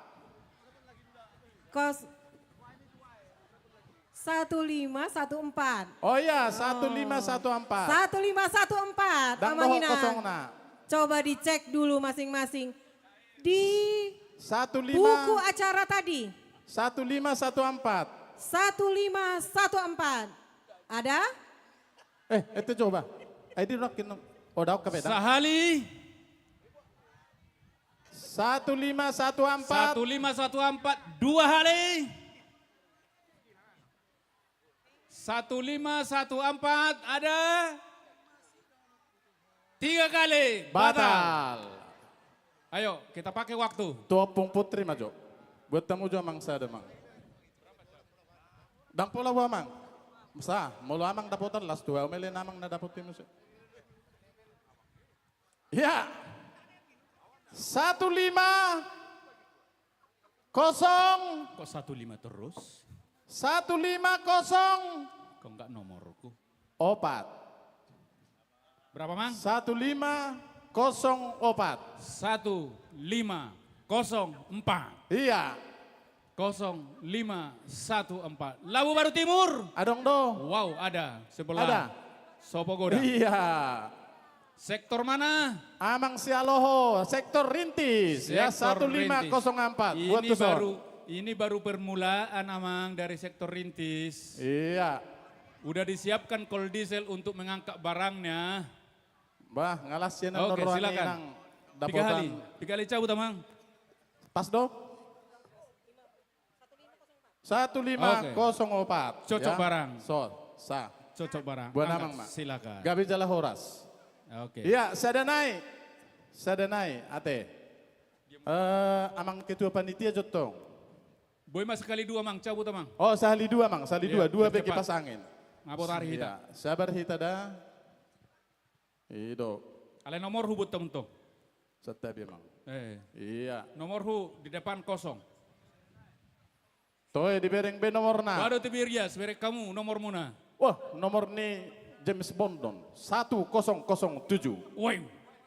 1514. Oh iya, 1514. 1514. Amangina. Coba dicek dulu masing-masing. Di 15 buku acara tadi. 1514. 1514. Ada? Itu coba. Edi rokin. Oda kapeda. Sahali. 1514. 1514 2 hari. 1514 ada 3 kali. Batal. Ayo kita pakai waktu. Tuapung putri majo. Buat tamu jo mang sada mang. Dang pula amang. Sa, mulu amang daputan las 2 umeli namang na daputin mo siya. Ya. 15 kosong. Kok 15 terus? 150 Kok enggak nomorku? opat. Berapa mang? 1504. 1504. Iya. 0514. Labu Baru Timur. Adong do. Wow, ada sebelah. Ada. Sopogoda. Iya. Sektor mana? Amang Sialoho, sektor Rintis. Ya, Sektor 1504. Buat Ini tuh, Son. ini baru permulaan Amang dari sektor Rintis. Iya. Udah disiapkan kol diesel untuk mengangkat barangnya. Bah, ngalas yan Oke, silakan. 3 kali cabut Amang. Pas do. 1504. Cocok barang. Sa. Cocok barang. Buat Angkat, namang, Mak. Silakan. Gabi jala horas. Oke. Iya, sadanai. Ate. Amang ketua panitia jotong. Boy mas sekali 2 Mang, cabut Amang. Oh, sehali 2 Mang, sehali 2. Iya, 2 bagi bercepat. pas angin. Ngapot hari hita. Iya, sabar hita dah. Ido. Ale nomor hubut temen-temen. Setiap Mang. Iya. Nomor hu di depan kosong. Toy di bereng be nomorna. Baru tibir ya, seberek kamu nomor muna. Wah, nomor ni James Bondon 1007. Woi.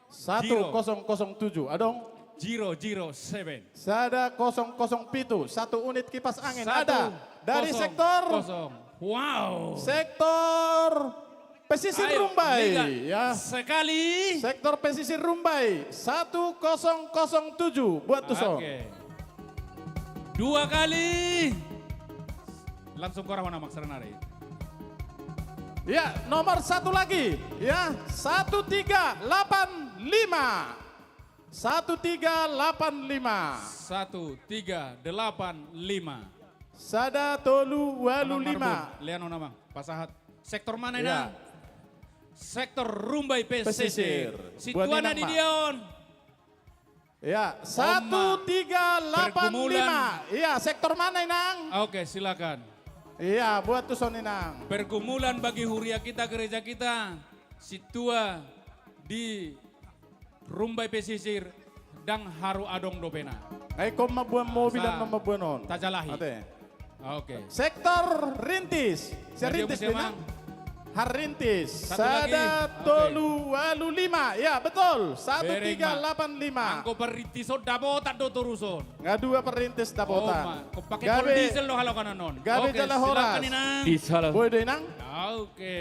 1007. Adong 007. Sada 007. 1 unit kipas angin. Satu, Ada dari kosong, sektor kosong. Wow. Sektor pesisir Ayo, Rumbai lihat. ya. Sekali. Sektor pesisir Rumbai 1007 buat Tuso. Oke. 2 kali. Langsung korang mana Mak Serenari. Ya, nomor 1 lagi ya. 1385. 1385. 1385. Sada tolu walu lima. Lihat Mang, pasahat. Sektor mana ini? Ya. Sektor Rumbai Pesisir. Buat Situana Ninang, di Mak. Dion. Ya, 1385. Iya, sektor mana Inang? Oke, silakan. Iya, buat tuh Son Inang. Pergumulan bagi huria kita, gereja kita. Situa di Rumbai Pesisir dan Haru Adong Dopena. Kau mabuan mobil dan mabuan non. Tajalahi. Ate. Oke. Sektor Rintis. Rintis Mang. Harintis. Satu lagi. Sada tolu walu lima. Ya, betul. 1385. Angko perintiso dabotan do turuson. Ngadua perintis dapotan. Kau pakai kol diesel lo halo kanan. Gabi jala horas. Silakan Inang. Boy do Inang? Oke.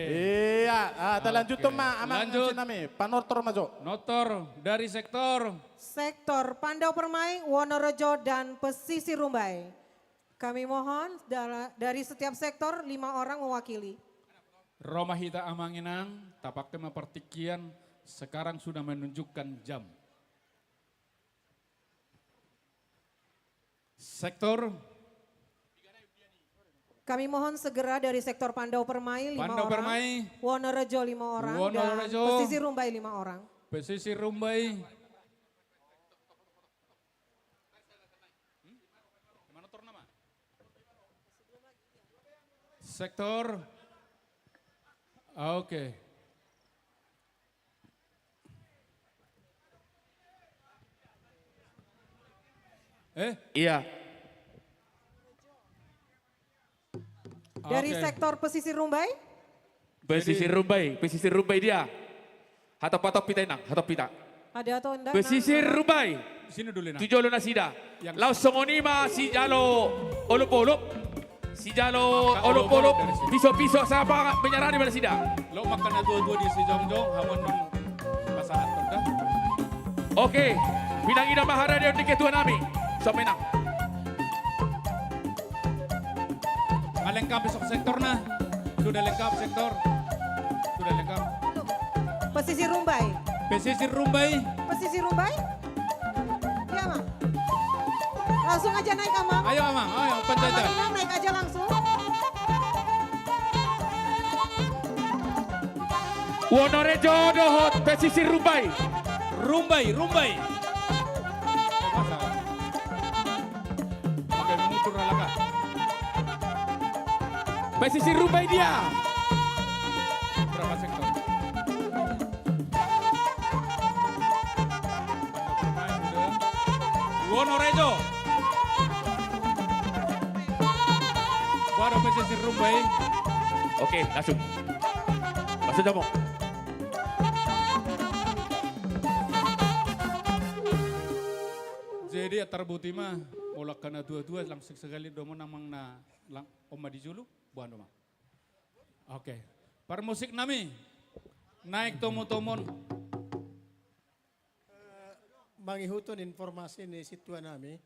Iya, lanjut tuh Ma, amang Lanjut. nami. Panortor majo. Notor dari sektor Sektor Pandau Permai, Wonorejo, dan Pesisir Rumbai. Kami mohon dari setiap sektor 5 orang mewakili. Roma Hita Amanginang, tapak tema pertikian sekarang sudah menunjukkan jam. Sektor Kami mohon segera dari sektor Pandau Permai 5 Pandau orang. Permai. Wonorejo 5 orang. Wonorejo. Dan Pesisir Rumbai 5 orang. Pesisir Rumbai. Sektor. Oke. Iya. Dari Oke. sektor Pesisir Rumbai, Pesisir Rumbai dia. Hatop pita Inang, hatop pita. ada atau enggak? Pesisir Rumbai. Sini dulu Inang. Tujolo na sida. Langsung onima si Jalo Olup-olup. Si Jalo Olup-olup. Piso-piso sa penyerahan di mana sida. Lo makan na dua-dua di si Jongjong, hawan non pasahat dah. Oke. Bidang ina mahara dia di ketua nami. So menang. Lengkap besok sektor nah. Sudah lengkap sektor. Sudah lengkap. Pesisir Rumbai. Pesisir Rumbai. Pesisir Rumbai? Ya, Mang. Langsung aja naik, Amang. Ayo Amang, ayo penjajah. Amang, naik aja langsung. Wonorejo dohot pesisir Rumbai. Rumbai. Oke, mundur laka. Pesisir Rumbai dia. Berapa sektor? Wonorejo. Baru pesisir Rumbai. Oke, langsung. Langsung Jamo. Jadi terbukti mah mulak kena dua-dua langsung sekali domo namang na oma di julu buan doma. Oke. Par musik nami naik tomo-tomon. Mangihutun informasi ni situan nami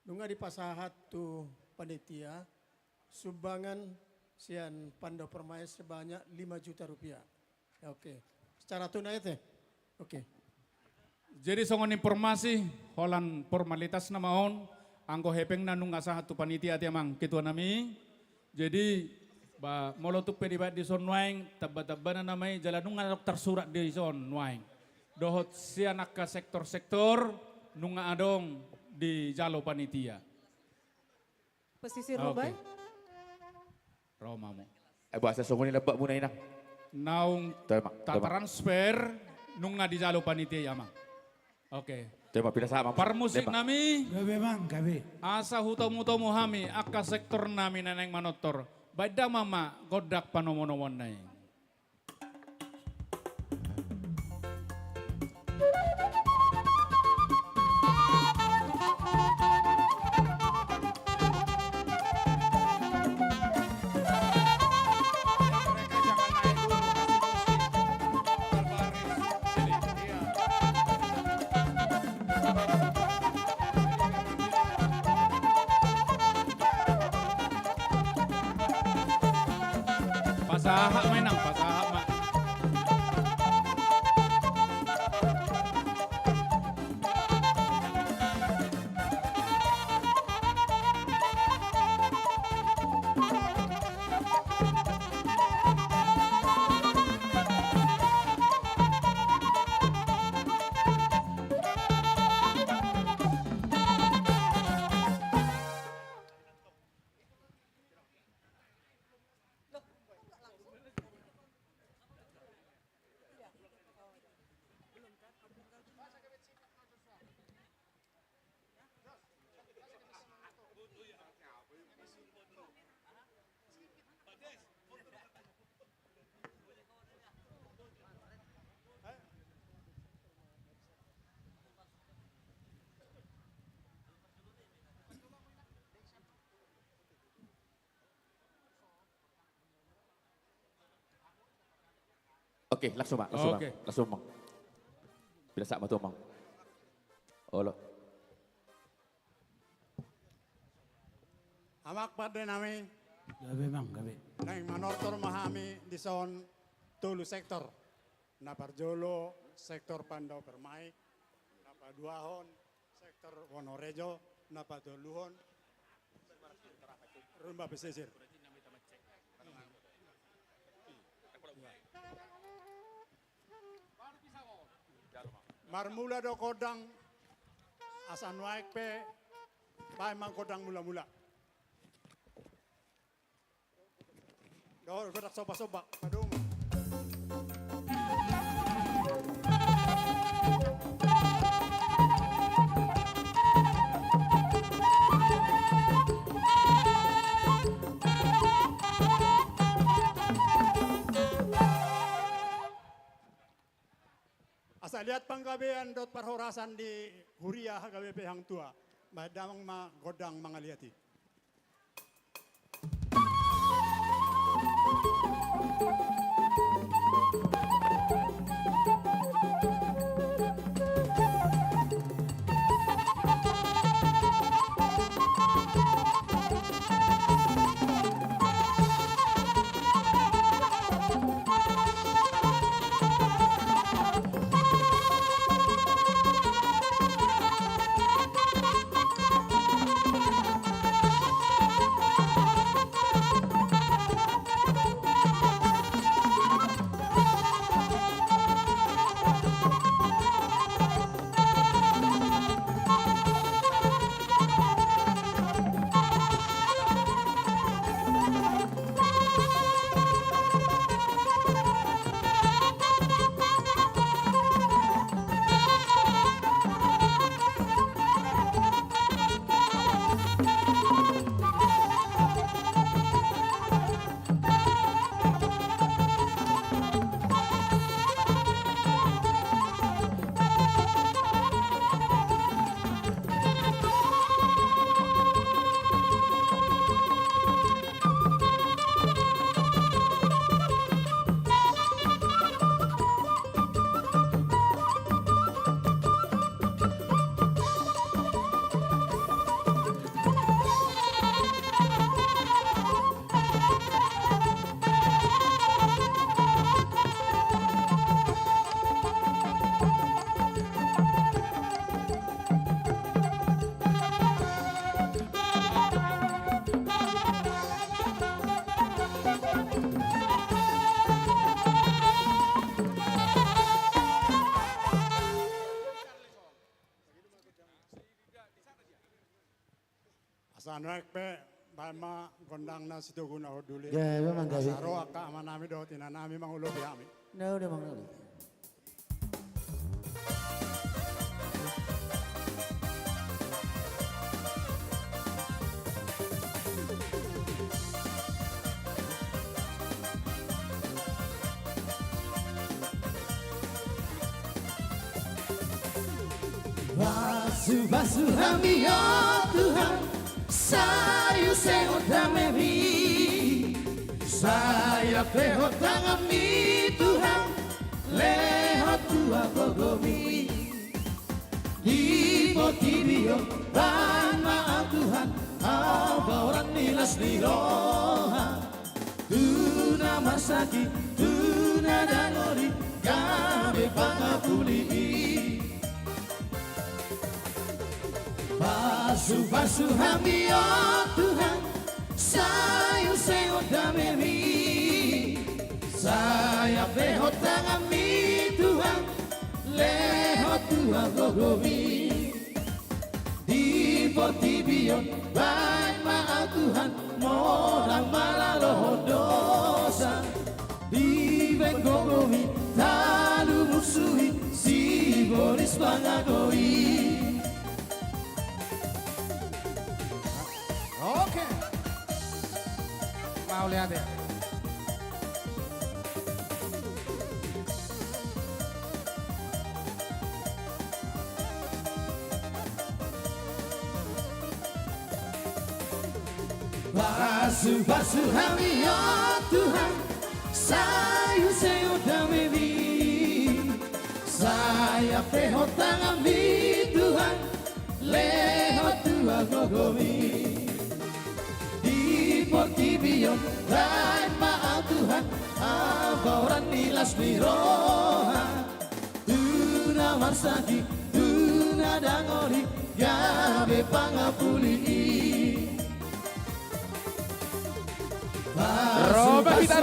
nunga di pasahat tu panitia sumbangan sian Pandau Permai sebanyak 5 juta rupiah. Oke. Secara tunai teh. Oke. Jadi songon informasi holan formalitas namaon anggo hepeng nanung asa hatu panitia tiamang ketua nami. Jadi ba molotuk pedibat di son waing tabba-tabbana namai jalanung ngalok tersurat di son waing. Dohot sianak ke sektor-sektor nunga adong di jalo panitia. Pesisir Rumbai. Romamu. Bahasa songon ni lebak muna inang. Naung tak transfer nunga di jalo panitia yamang. Oke. Tema pindah sama. Par musik nami. Gabe mang, gabe. Asa hutamu-tamu hami akka sektor nami neneng manotor. Bada mama godak panomonomon nai. Pasaha mainang, pasaha ma. Oke, langsung Mak, langsung Oke. Bang. Langsung Bang. Bila sak matu Bang. Olo. Amak pada nami Gabe mang, gabe. nang manotor mahami di son tulu sektor. Naparjolo sektor Pandau Permai, Napaduahon sektor Wonorejo, Napadoluhon Rumba Pesisir. Marmula do kodang asan waik pe bai mang kodang mula-mula. Do bedak soba-soba padung. Asa lihat panggabean dot parhorasan di Huria gabe hang tua. Madamang ma godang mangaliati. Asanek pe bama gondang na situ guna hoduli. Ya, memang gawe. Asaro aka amanami do tinanami mangulo biami. No, udah mang. Basuh kami ya Tuhan, sayu seho damemi, saya peho tangami Tuhan, leho tua gogomi, di potibio ban maaf Tuhan, abauran nilas di roha, tuna masaki, tuna danori, kami pangapuli. Basuh kami ya Tuhan, sayu seho damemi, saya peho tangami Tuhan, leho tua gogomi, di potibio baik maaf Tuhan, modang malaloh dosa, di gogomi talu musuhi si boris bangagoi. Oke. Mau lihat ya? Basuh kami ya Tuhan, sayu seho damemi, saya peho tangami Tuhan, leho tua gogomi, di potibio lain maaf Tuhan, abauran nilas miroha, tuna marsaki, tuna dangori, gabe pangapuli. Roba kita.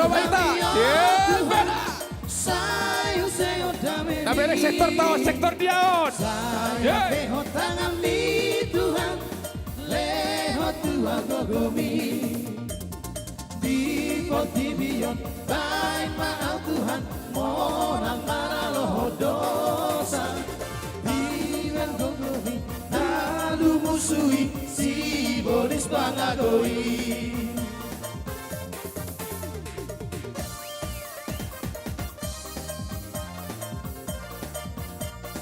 Sayu seho damemi. Tabelek sektor tahu, sektor diaon. Saya peho tangami Tuhan, leho tua gogomi, di potibio baik maaf Tuhan, monang maraloh dosa, di gogomi lalu musuhi si boris bangagoi.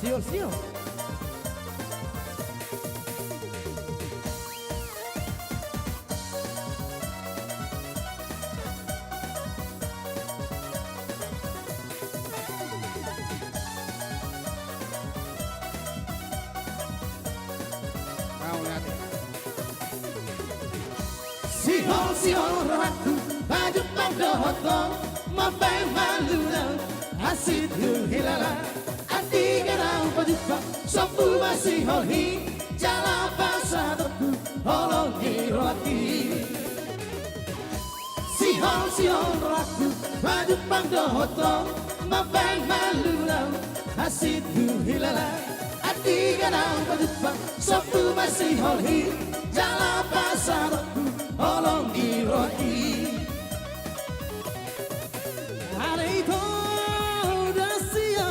Siul. Mau lihat ya? Sihol ratu, baju pandohoto, mabai maluna, asid hilala, ati garau pajupa, sopu masih holhi, jala pasatoku, holong hiroaki. Sihol ratu, baju pandohoto, mabai maluna, asid hilala, ati garau pajupa, sopu masih holhi, jala pasatoku, holong hiroaki. Aleiko dasia,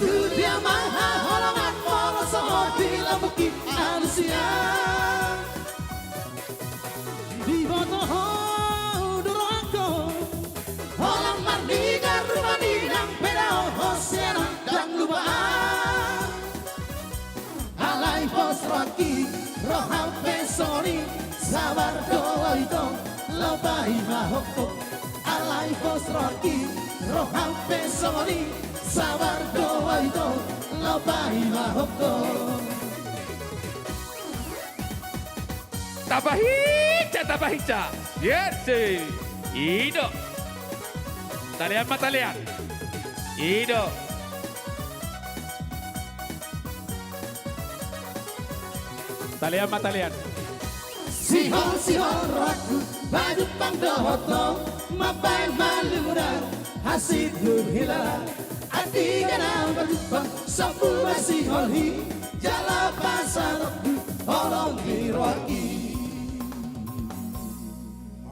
dunia maha holongan moloso di lambuki anusia. Di foto dorongko, holang mardika rumani nang pedao hosiana dan lubaan. Alai pos roki, roham pesoni, sabar doa itu lobai mahoko. Alai pos roki, roham pesoni, sabar doa itu lobai mahoko. Tabahica. Yes. Ido. Talian matalian. Ido. Talian matalian. Sihol raku, baju pangdohoto, mabai maluna, hasid hilala, ati ganang berjumpa, sapu masih holhi, jala pasar, holong hiroaki.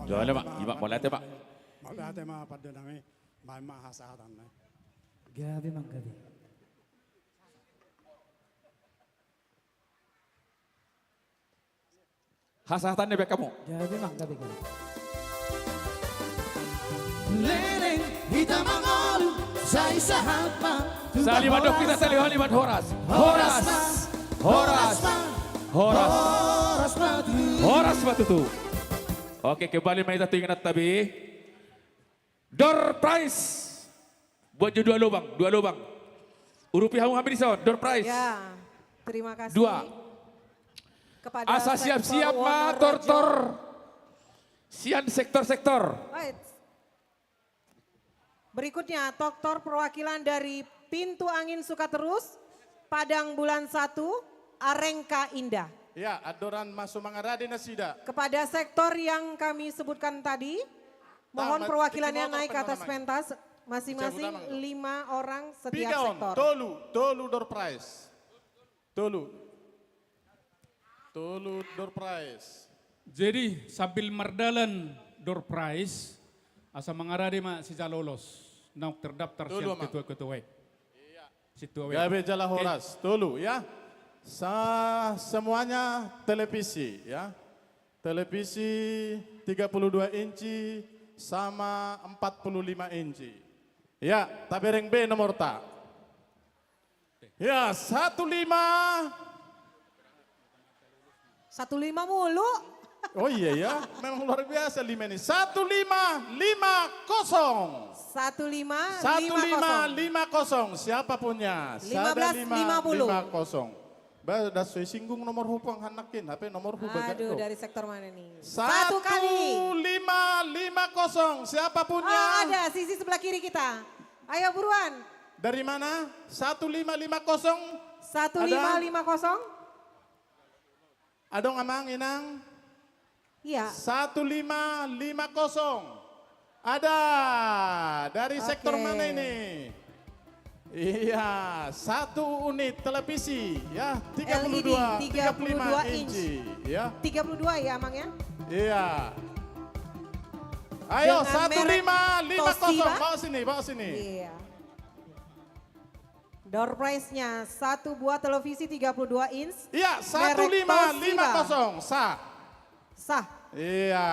Jole mak, imak boleh ate mak. Boleh ate mak pada nami, mama hasatan. Gabi mang gabi. Hasahatan deh kamu. Gabi mang gabi gabi. Leleng hitam mangolu, saya sahapa. Salimat dok kita salimat Horas. Horas. Horas. Horas. Horas Batutu. Oke, kembali main satu ingat tabi. Door prize. Buat je dua lubang. Rupiah habis sound, door prize. Ya, terima kasih. 2. Kepada Asa siap-siap ma tor. Sian sektor-sektor. Right. Berikutnya, Doktor perwakilan dari Pintu Angin Sukaterus, Padang Bulan 1, Arengka Indah. Ya, adoran masuk mangaradi nasida. Kepada sektor yang kami sebutkan tadi, mohon perwakilannya naik ke atas pentas, masing-masing 5 orang setiap sektor. Tolu door prize. Tolu door prize. Jadi sambil merdalan door prize, asa mengaradi mak si lolos. Nak terdaftar siang ketua-ketua. Iya. Gabe jala Horas, tolu ya. Semuanya televisi ya. Televisi 32 inci sama 45 inci. Ya, tabereng B nomor ta. Ya, 15. 15 mulu. Oh iya ya, memang luar biasa 5 ini. 1550. 1550. Siapa punya? 1550. Sudah sesuai singgung nomor hubung hanakin, HP nomor hubung. Aduh, dari sektor mana nih? 1550. Siapa punya? Oh, ada sisi sebelah kiri kita. Ayo buruan. Dari mana? 1550. 1550. Ada ngamang inang? Iya. 1550. Ada. Dari sektor mana ini? Iya, 1 unit televisi ya, 32 inci ya. 32 ya, Mang ya? Iya. Ayo 1550, bawa sini. Iya. Door prize-nya 1 buah televisi 32 inch. Iya, 1550. Sah. Iya.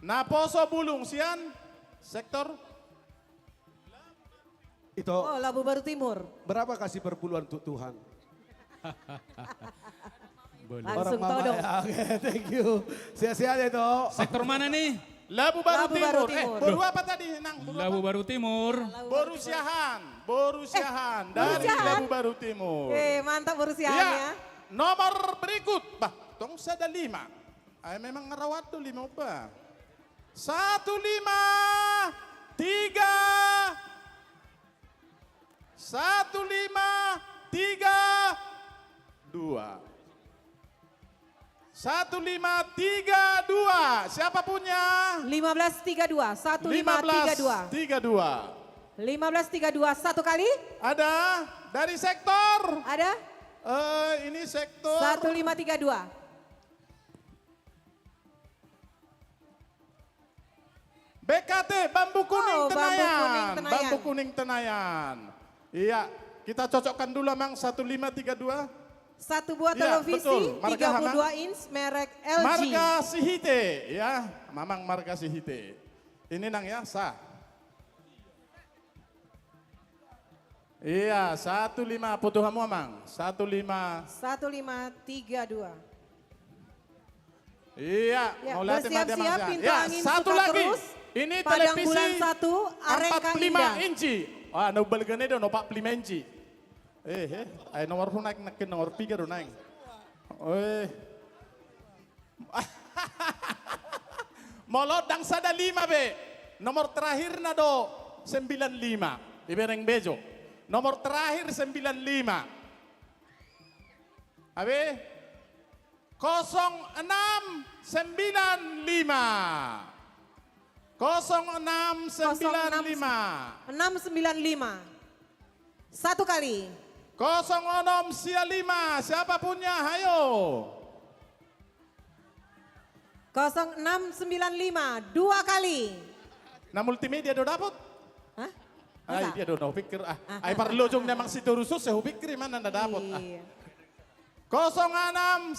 Naposo Bulung Sian sektor itu. Oh, Labu Baru Timur. Berapa kasih per bulan untuk Tuhan? Langsung todong. Ya, oke, thank you. Sia-sia itu. Sektor mana nih? Labu Baru Timur. Boru apa tadi? Labu Baru Timur. Boru Siahan dari Labu Baru Timur. Mantap Boru Siahan ya. Nomor berikut. Tong sada 5. Memang ngerawat tuh 5 apa? 1532. 1532. Siapa punya? 1532. 1532. 1532 satu kali. Ada dari sektor? Ada? Ini sektor 1532. BKT Bambu Kuning Tenayan. Bambu Kuning Tenayan. Iya, kita cocokkan dulu Mang 1532. 1 buah televisi 32 inch merek LG. Marga Sihite ya, Mamang marga Sihite. Ini nang ya, sah. Iya, 15 putuh kamu Mang. 1532. Iya, ya, mau lihat bersiap-siap Pintu ya, Angin satu lagi. Sukaterus. Ini Padang televisi Bulan 1 Arengka 45 Indah. inci. Ah, no balgane do no 45 inci. Ay nomor hu naik nakin nomor 3 do naik. Molot dang sada 5 be. Nomor terakhir na do 95. Ibereng bejo. Nomor terakhir 95. Abe 0695. 0695. 695. Satu kali. 0695. Siapa punya? Hayo. 0695 2 kali. Nah multimedia do dapat? Hah? Ay, dia do pikir ay parlo jong namang si Turusus saya pikir mana na dapat. Iya. 0695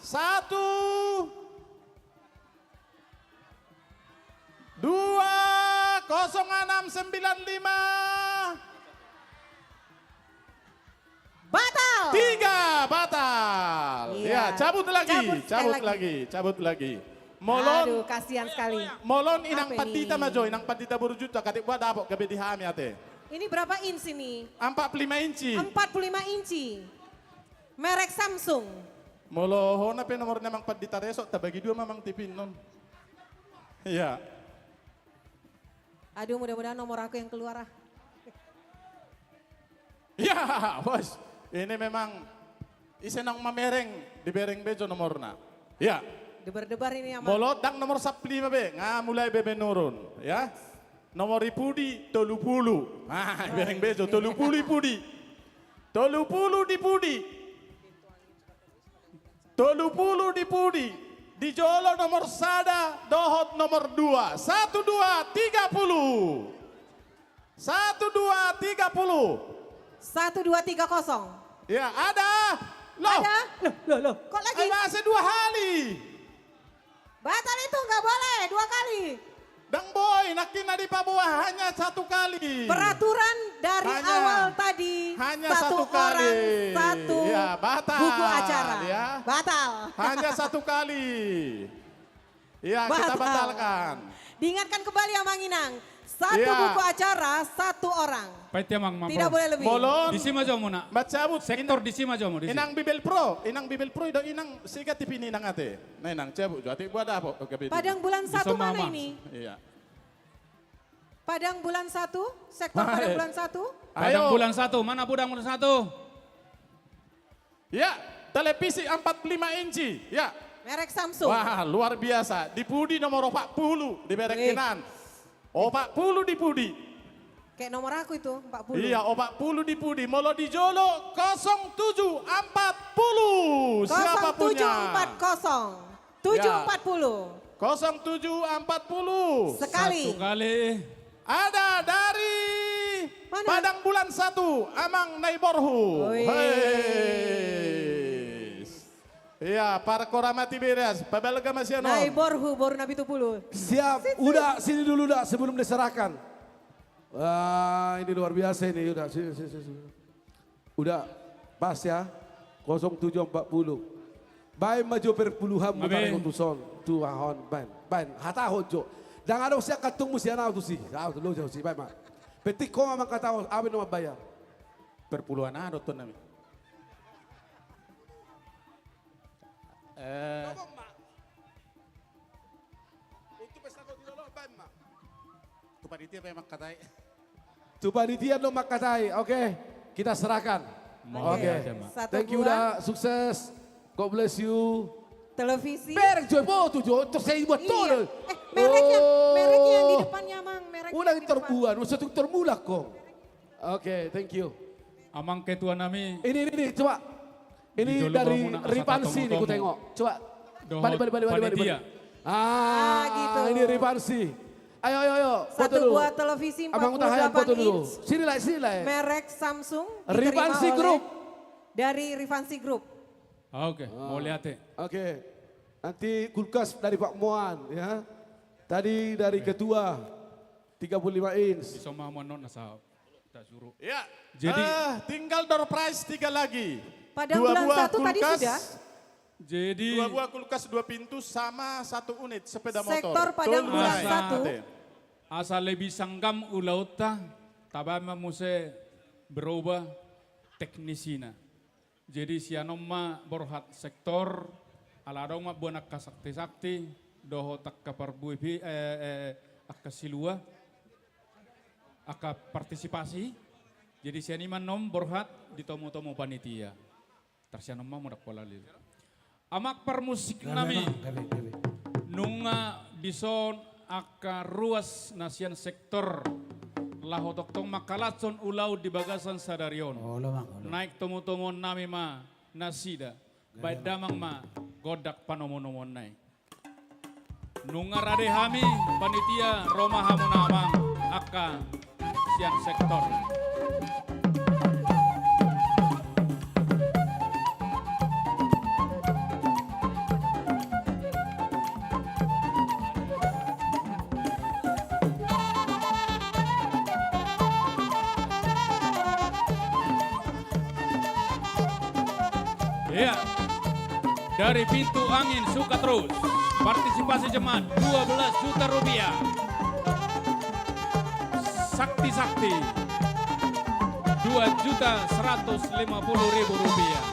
1 2 0695 Batal. 3 batal. Iya. Ya, cabut lagi, Cabut sekali lagi. Molon, Aduh, kasihan sekali. molon inang Apa patita ini? majo, inang patita berjuta katik buat dapat gabe di hami ate. Ini berapa inci nih? 45 inci. 45 inci. Merek Samsung. Molo hona pe nomor namang patita resok tabagi dua mamang tipin non. Iya. Aduh, mudah-mudahan nomor aku yang keluar. Ya, bos. Ini memang isenang mamereng di bereng bejo nomorna. Ya. Debar-debar ini yang Molot dang nomor 15 be, mulai bebe nurun, ya. Nomor ipudi 30. Bereng bejo 30 ipudi. 30 dipudi. 30 dipudi. Di Jolo nomor sada, dohot nomor 2. 1 2 30. 1 2 30. 1230. Ya, ada. Loh. Ada? Loh. Kok lagi? Masih 2 kali. Batal itu nggak boleh 2 kali. Dang boy, nakina di Papua hanya 1 kali. Peraturan dari awal tadi. Hanya satu 1 kali. orang, satu ya, batal. buku acara. Ya. Batal. Hanya 1 kali. Ya, kita batalkan. Diingatkan kembali ya Mang Inang. 1 Iya. buku acara, 1 orang. Paitia mang Tidak boleh lebih. Molon. Di sini aja muna. Macabut. Sektor di sini aja mau di sini. Inang Bibel Pro itu inang sigat tipini nang ate. Nah, inang cabut. Jadi buat apa? Oke, Padang bulan 1 mana ini? Iya. Padang bulan 1, sektor Padang bulan 1. Padang Ayo. bulan 1, mana Padang bulan 1? Ya, televisi 45 inci. Ya. Merek Samsung. Wah, luar biasa. Di Pudi nomor 40 di Berekinan. 40 di Pudi. Kayak nomor aku itu, 40. Iya, 40 di Pudi. Molo di Jolo 0740. Siapa punya? 0740. 740. 0740. Sekali. 1 kali. Ada dari Padang bulan 1, Amang Naiborhu. Iya, para koramati beres. Pabalaga masih Naiborhu baru Nabi Tupulu. Siap, udah sini dulu dah sebelum diserahkan. Wah ini luar biasa ini, udah sini. Udah pas ya, 0740. Baik maju perpuluhan bukan utusan Tuhan, baik hata hojo. Dan ada usia katung musia na tu si, lo jauh si baik mak. Petik kau memang kata apa nama bayar? Perpuluhan ada tuh nami. Tu panitia memang katai. Tu panitia lo makatai, oke. Kita serahkan. Oke. Thank you udah sukses. God bless you. Televisi. Merek jual tuh terus saya buat tuh. Merek yang di depannya Mang. Merek Udah terbuat, maksudnya termula kok. Oke, thank you. Amang ketua nami. Ini coba. Ini dari Ripansi nih ku tengok. Coba. Balik. gitu. Ini Ripansi. Ayo. Foto Satu dulu. buah televisi 48 Abang foto dulu. inch. Sini lah. Merek Samsung. Rifansi diterima oleh Group. Dari Rifansi Group. Oke, mau lihat ya. Oke. Nanti kulkas dari Pak Muan ya. Tadi dari ketua 35 inch. Bisa mau non nasa tak suruh. Ya. Jadi tinggal door prize 3 lagi. Padang 2 bulan buah 1 tadi kulkas. sudah. Jadi 2 buah kulkas 2 pintu sama 1 unit sepeda motor. Sektor Padang bulan 1. Asal lebih sanggam ulauta, tabama muse berubah teknisina. Jadi sianoma borhat sektor aladong ma buanak kasakti doho takka parbuipi akka silua akka partisipasi. Jadi sianiman nom borhat di tomo panitia. Tersianoma mudak pola lili. Amak permusik nami nunga dison akka ruas nasian sektor lahotoktong makalatson ulau di bagasan sadarion. Naik tomo nami ma nasida. Baik damang ma godak panomo-nomon naik. Nungar ade hami panitia Roma Hamuna Amang Aka Sian Sektor. Ya, dari pintu angin suka terus. Partisipasi jemaat 12 juta rupiah. Sakti-sakti 2.150.000 rupiah.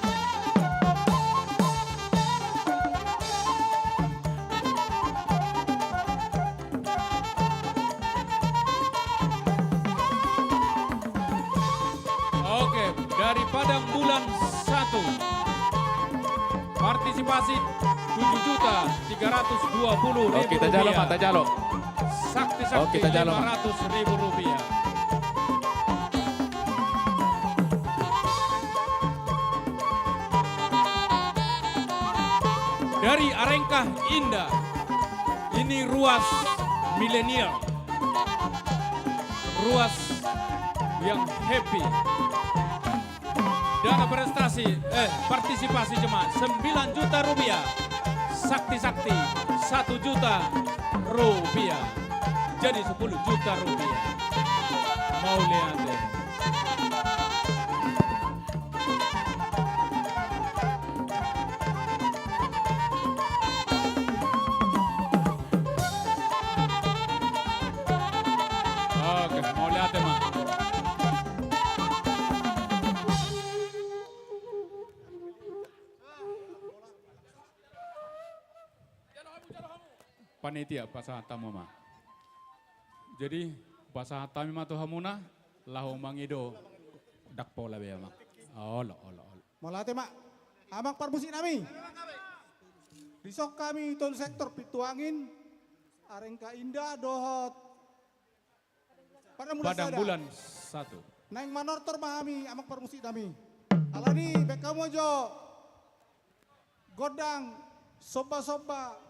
Oke, dari Padang Bulan 1. Partisipasi 7.320.000 rupiah. Kita jalo, Pak, jalo. Sakti-sakti kita jalo, Pak. 500.000 rupiah. Dari Arengkah Indah, ini ruas milenial, ruas yang happy. Dana partisipasi jemaat 9 juta rupiah. Sakti-sakti 1 juta rupiah. Jadi 10 juta rupiah. Mau lihat deh. Oke, mau lihat deh, Mak. Panitia pasah tamu mah. Jadi pasah tamu mah tuh hamuna lahu mangido dak pola be mak. Olo. Molate mak, amang parmusik nami. Disok kami tol sektor Pitu Angin, Arengka Indah dohot. Padang bulan 1. Naing manortor mahami amang parmusik nami. Alani bekamojo godang soba-soba.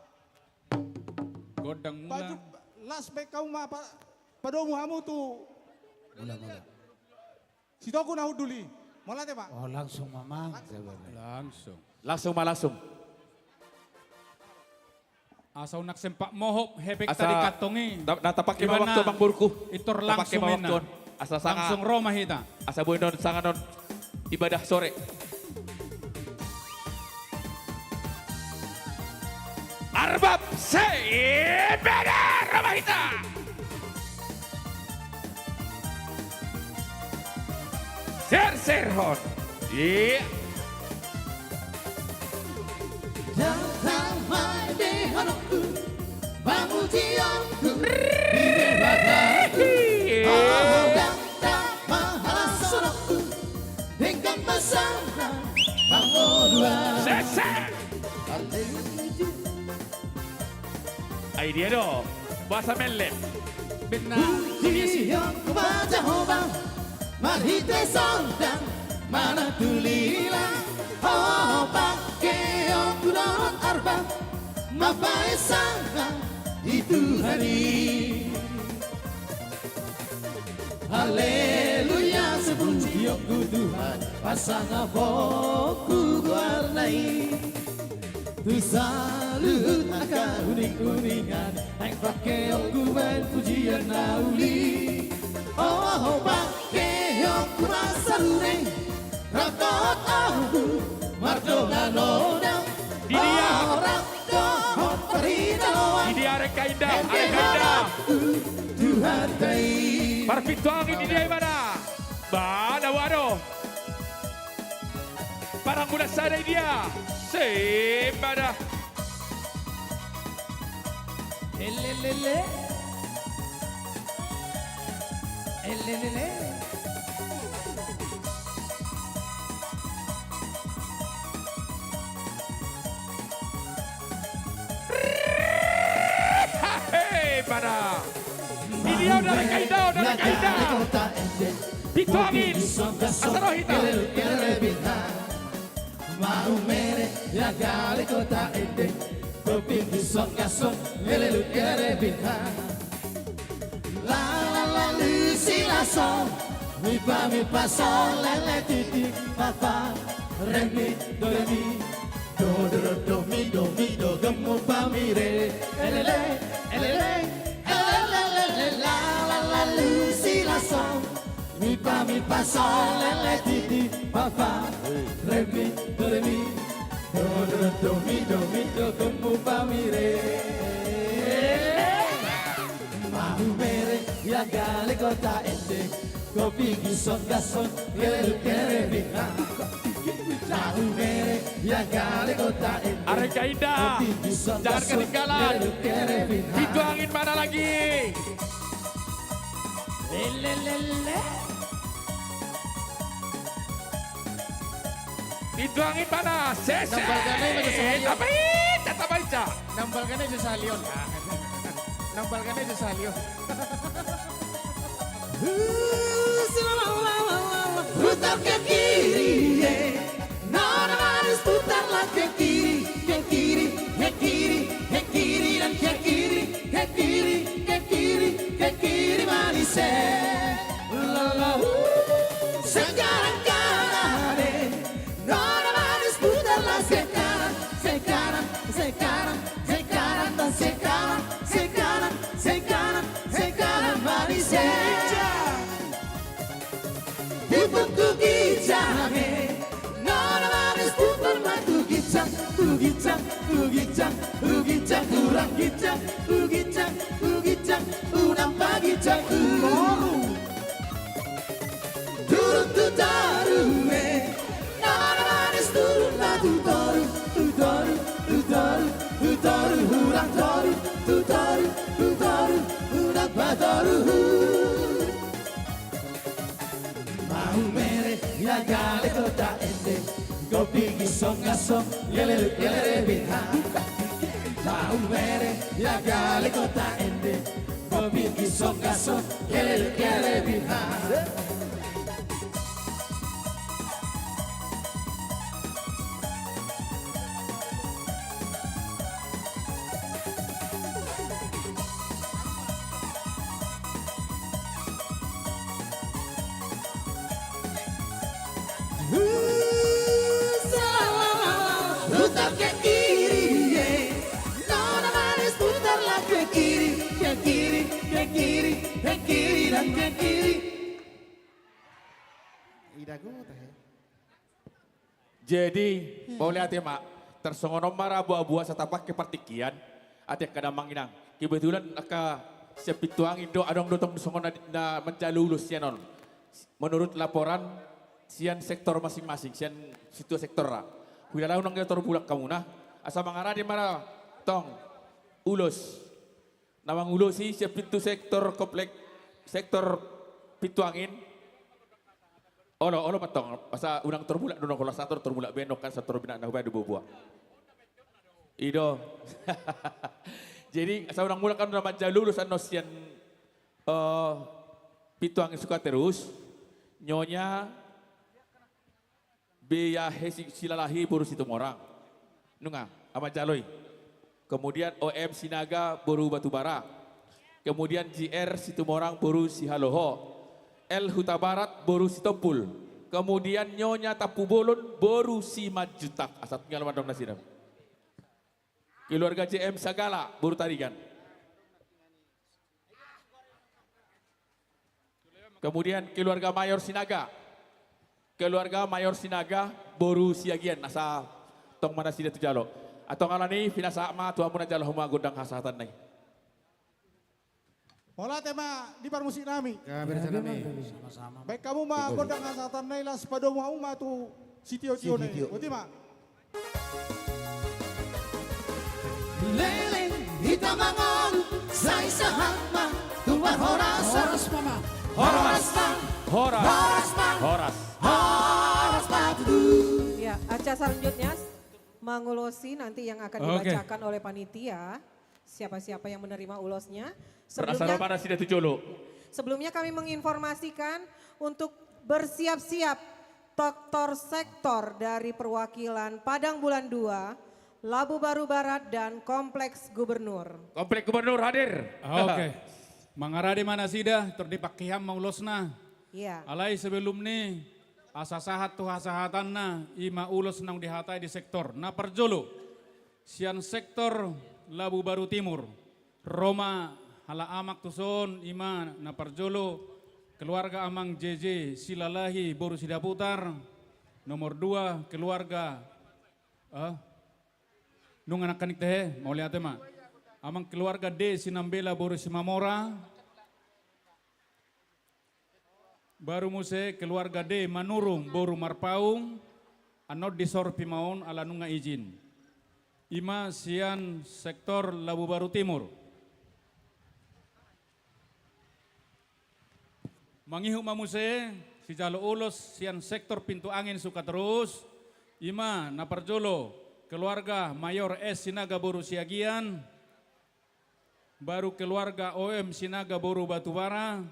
Godang mula. Las bekau ma padomu hamu tu. Mula. Situ aku nahud duli. Molate pak. Oh langsung mamang. Langsung. Asal nak sempak mohop hebek tadi katongi. Nata pakai waktu Bang Burku. Itor langsung mena. Asal sangat. Langsung Roma hita. Asal buendon sangat non ibadah sore. Arbab Said Badar Ramahita. Serhon. Iya. Datang mai dehanku, bamujionku, dibebataku. Oh datang mahalasonku, dengan bersama Bangodua. Sesek. Idea dong, bahasa melem. Benar. Yang kubaca hobang, marhite sondang, mana tulilang. Oh pakai yang kurang arba, mapai sangka itu hari. Haleluya sepuji aku Tuhan, pasang aboku warnai. Tu salut akan uning-uningan, naik pakai aku main pujian nauli. Oh pakai aku rasa luring, rakot aku mardona nodang. Di dia. Orang dohon perhidauan. Di dia Arengka Indah. Tuhan kai. Parpito angin di dia mana? Wado. Parang muda sadai dia. Sembada. Elelele. Hei pada. Ini dia udah Arengka Indah. Pintu angin. Asarohita. Mau mere ya gali kota ende kopi kisong kasong lelelu kere bintha la la la lu si la sol mi pa sol lele titi pa pa re mi do do mi do gemu pa mi re elele elele elele la la la lu si la sol mi pa sol lele titi pa pa re mi do mi do gemu pa mi re mau mere ya gale kota ende kopi kisong gasong lelelu kere bintha mau mere ya gale kota ende Arenka Indah, jangan ketinggalan. Dituangin mana lagi? Lelelele. Dituangin mana? Sese. Nambalkannya aja salion. Tatabaita. Nambalkannya aja salion. Nambalkannya aja salion. Putar ke kiri, nona manis putarlah ke kiri, ke kiri, ke kiri, ke kiri dan ke kiri, ke kiri, ke kiri, ke kiri manis. Sekarang kanan, nona manis putarlah sekanan, sekanan, sekanan, sekanan dan sekanan, sekanan, sekanan, sekanan manis. Ibuku gijame, nona manis putar matu gijang, gijang, gijang, gijang, kurang gijang, gijang, gijang, nampak gijang, turun tu taru, nona manis turun matu taru, taru, taru, taru, kurang taru, taru, taru, nampak taru. Mau mere ya gale kota ende kopi kisong gasong lelelu kere bintha mau mere ya gale kota ende kopi kisong gasong lelelu kere bintha Putar ke kiri, nona manis putarlah ke kiri, ke kiri, ke kiri, ke kiri dan ke kiri. Jadi, boleh hati mak, tersongono marah buah-buah setapak ke partikian, hati kada manginang. Kebetulan aka sepituang indo adong dotong songono na menjalu lulus sianon. Menurut laporan, sian sektor masing-masing, sian situ sektor ra. Wilayah unang sektor bulak kamu nah, asa mangara di mana tong ulus. Nawang ulus sih siap pintu sektor komplek sektor pituangin. Olo matong, asa unang terbulak dono kola satu terbulak benok kan satu bina nah di buah. Ido. Jadi asa unang mulak kan nama jalulus anos sian pituangin suka terus nyonya Beya hesi silalahi boru situ orang. Nunga, ama jaloi. Kemudian OM Sinaga boru Batubara. Kemudian JR situ orang boru Sihaloho. L Huta Barat boru Sitompul. Kemudian Nyonya Tapu Bolon boru Simajutak. Asal tinggal mandong nasidam. Keluarga JM Sagala boru Tarigan. Kemudian keluarga Mayor Sinaga. Keluarga Mayor Sinaga boru siagian asa tong mana sida tu jalo. Atau ngalani finasa ma tuamu na jalo huma gondang hasatan nai. Mola tema di parmusik nami. Sama-sama. Baik kamu mah gondang hasatan nai lah sepado mau mah tu sitio-tio nai. Uti mah. Leleng hitam mangon, sai sahama, tuan horas mama. Horas Ya, acara selanjutnya mengulosi nanti yang akan dibacakan oleh panitia. Siapa-siapa yang menerima ulosnya. Sebelumnya kami menginformasikan untuk bersiap-siap sektor dari perwakilan Padang Bulan 2 Labu Baru Barat, dan Kompleks Gubernur. Komplek Gubernur hadir. Oke. Mangarade mana sida terdipakiham maulosna. Iya. Alai sebelum ni asa sahat tu hasahatanna ima ulos nang dihatai di sektor. Na perjolo sian sektor Labu Baru Timur. Roma hala amak tuson ima na perjolo keluarga amang JJ Silalahi Boru Sidaputar. Nomor 2 keluarga nung anak kanik teh mau lihat mak. Amang keluarga D Sinambela Boru Simamora. Baru muse keluarga D Manurung Boru Marpaung. Anot disor pimaon ala nunga izin. Ima sian sektor Labu Baru Timur. Mangihu mamuse si jalo ulos sian sektor pintu angin suka terus. Ima naparjolo keluarga Mayor S Sinaga Boru Siagian. Baru keluarga OM Sinaga Boru Batubara.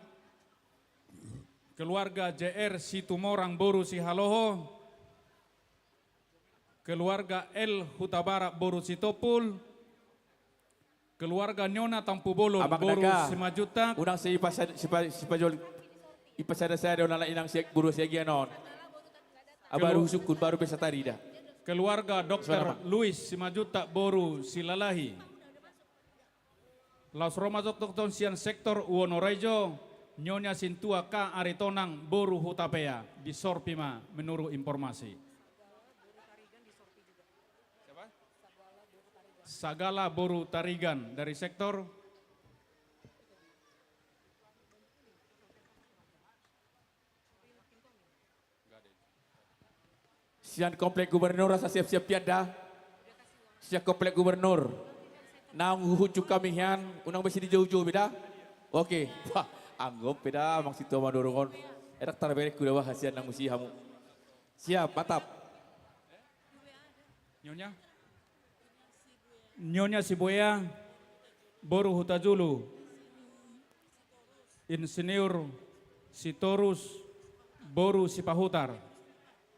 Keluarga JR Situmorang Boru Sihaloho. Keluarga L Hutabara Boru Sitopul. Keluarga Nyona Tampubolo Boru Simajutak. Unang si Ipajol ipasada saya donala inang Boru Siagian non. Abaru sukun baru pesa tarida. Keluarga Dr. Luis Simajuta Boru Silalahi. Laos Roma Dokton sian sektor Wonorejo. Nyonya Sintua K. Aritonang Boru Hutapea di Sorpima menurut informasi. Sagala Boru Tarigan dari sektor Sian Komplek Gubernur rasa siap-siap tiada. Siap Komplek Gubernur. Nang hucu kami hian, unang besi di jauh-jauh beda. Oke, wah, anggap beda mang situ madorongon. Erak tarbere kuda wah hasian nang musi hamu. Siap, mantap. Nyonya Sibuya Boru Hutajulu. Insinyur Sitorus Boru Sipahutar.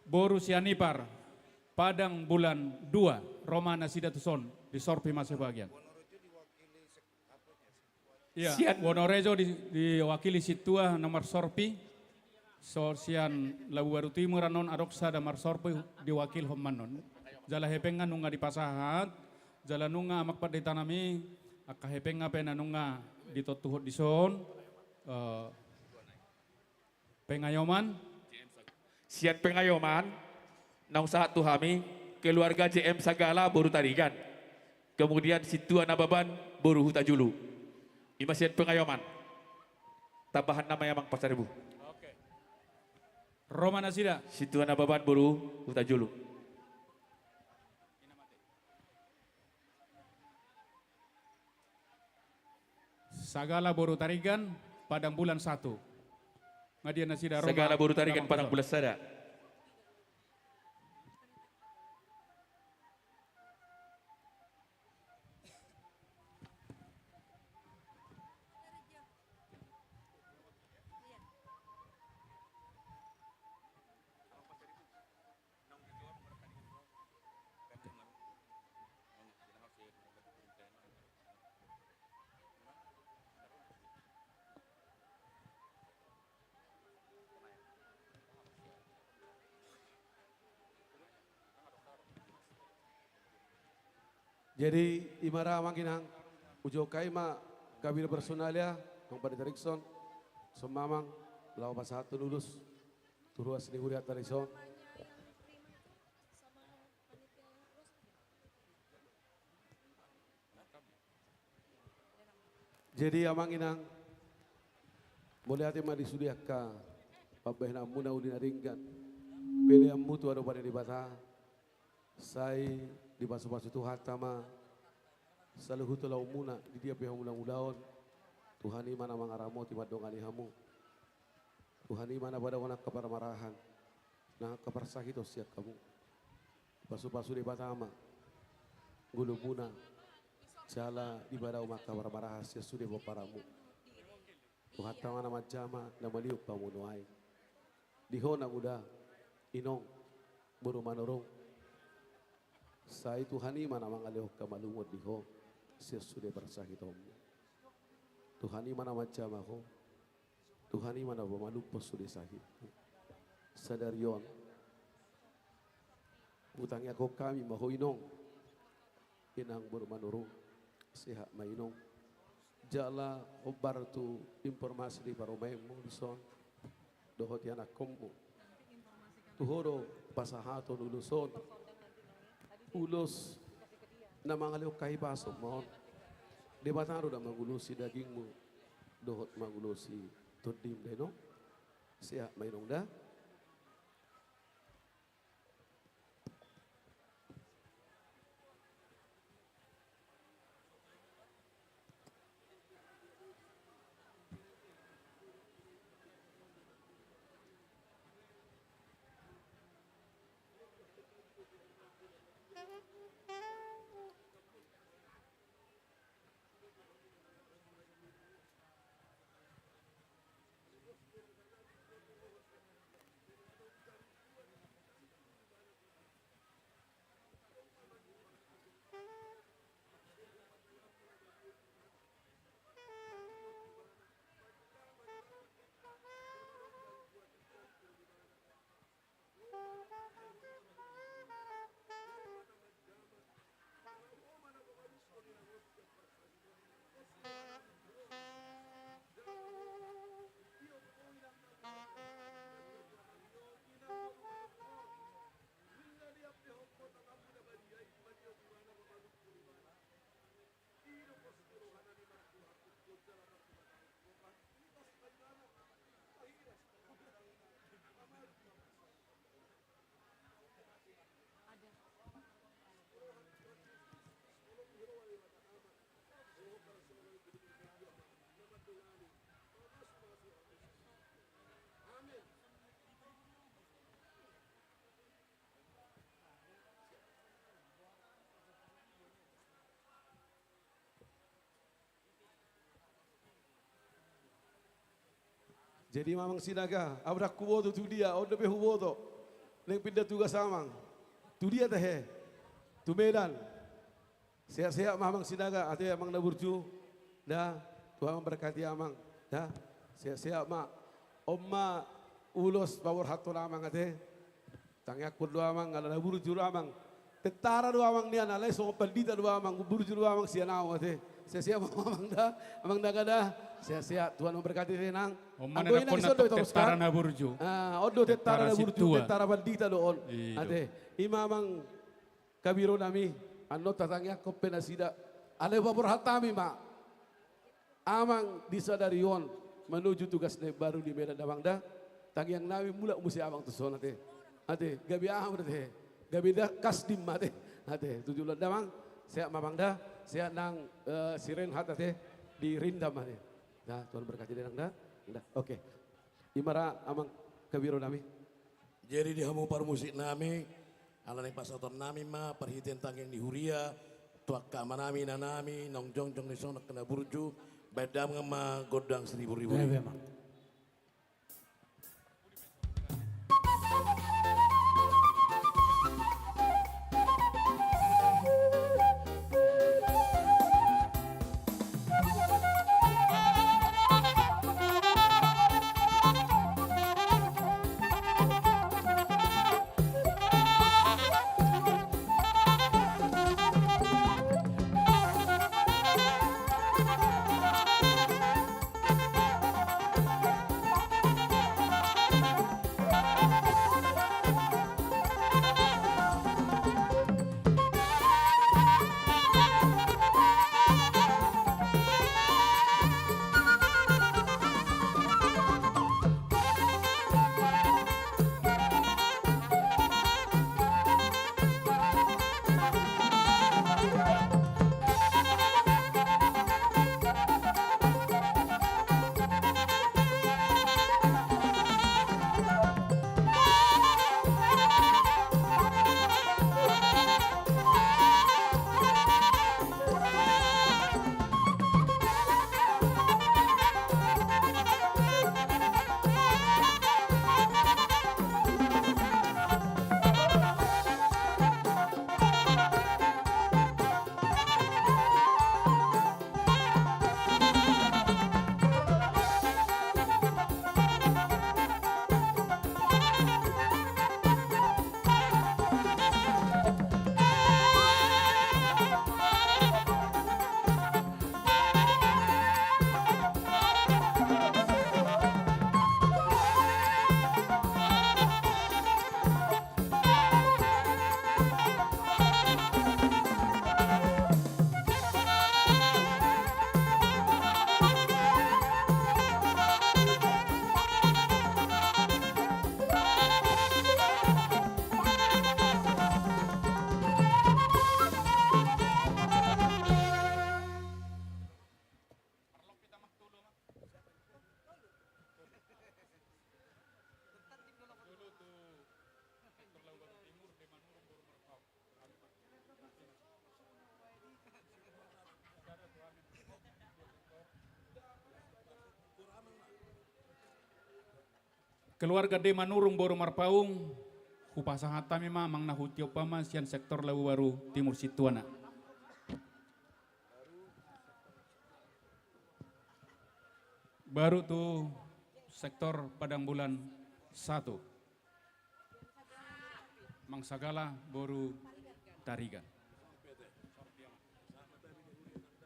Boru Sianipar, Padang Bulan 2, Romana Sidatuson, di Sorpi masih bagian. Iya, Wonorejo diwakili Situa nomor Sorpi, Sorsian Labu Baru Timur non Aroksa dan Sorpi diwakil Homanon. Jala hepengan nunga di pasahat, jala nunga amak pat ditanami, aka hepenga pena nunga ditotuhut di son, pengayoman. Sian pengayoman, nang saat tuhami, keluarga JM Sagala Boru Tarigan. Kemudian Situa Nababan Boru Hutajulu. Ima sian pengayoman. Tambahan nama yang mang pasaribu. Roma Nasida. Situa Nababan Boru Hutajulu. Sagala Boru Tarigan, Padang Bulan 1. Ngadian Nasida Roma. Segala Boru Tarigan Padang Bulan Sada. Jadi imara manginang ujo kaima kabila personalia nang pada Erikson semamang lau pasatu lulus turuas ni huriat Erikson. Jadi amanginang boleh hati ma disudiaka pabehna muna udin aringgan pele mutu ado pada di bata sai di basu-basu Tuhan tama selalu hutulau muna di dia pihak ulang-ulaon Tuhan imana mangaramo tiba dongani hamu Tuhan imana pada wana keparmarahan nah keparsahito siap kamu basu-basu di batama gulu muna jala di badau maka marah hasil sudah baparamu Tuhan tama nama jama nama liuk pamunuai dihona udah inong buru manorong Sai Tuhani mana mangaleo kamalumod diho. Siya sudah bersahitom. Tuhani mana macam ako. Tuhani mana bamalupos sudah sahid. Sadarion. Utangnya ko kami mahoinong. Inang bermanurung. Sehat mainong. Jala obar tu informasi di paromay mo dison. Dohot yan akommo. Tuhoro pasahato luluson. Ulos na mga liok kahibasok mo. Di ba taro na magulosi daging mo. Dohot magulosi tudim day no. Siya mainong da. Jadi mamang sinaga, abrak kuboto tu dia, odo be huboto. Neng pindah tugas amang. Tu dia teh. Tu Medan. Sehat-sehat mamang sinaga, ate amang na burju. Dah, Tuhan memberkati amang. Dah, sehat-sehat mak. Omma ulos power hato amang ate. Tangyak pun dua amang, ala na burju amang. Tetara dua amang nian, alai so pandita dua amang, burju dua amang sianau ate. Sehat-sehat amang dah kada. Sehat-sehat Tuhan memberkati renang. Ando ina isodo itu tetara na burju. Odo tetara na burju, tetara bandita doon. Ate, imamang kabiro nami, ano tatangya ko penasida. Ale babor hatami ma. Amang disadarion menuju tugas baru di Medan Damangda. Tangyang nami mula musi amang tuson ate. Ate, gabi aham ate. Gabi dah kasdim ate. Ate, tujuan damang, saya mamangda, saya nang siren hat ate di rindam ate. Dah, Tuhan berkati denang dah. Dah, oke. Imara amang kabiro nami. Jadi di hamu parmusik nami, ala ning pasoton nami ma perhitian tanggeng di huria, tuak manami nanami, nong jong jong nisong nak kena burju, bedam ngema godang 1000-1000. keluarga de manurung boru marpaung, hupasahata memang na hutiop pama sian sektor Labu Baru Timur Situana. Baru tuh sektor Padang Bulan 1. Mangsagala boru Tarigan.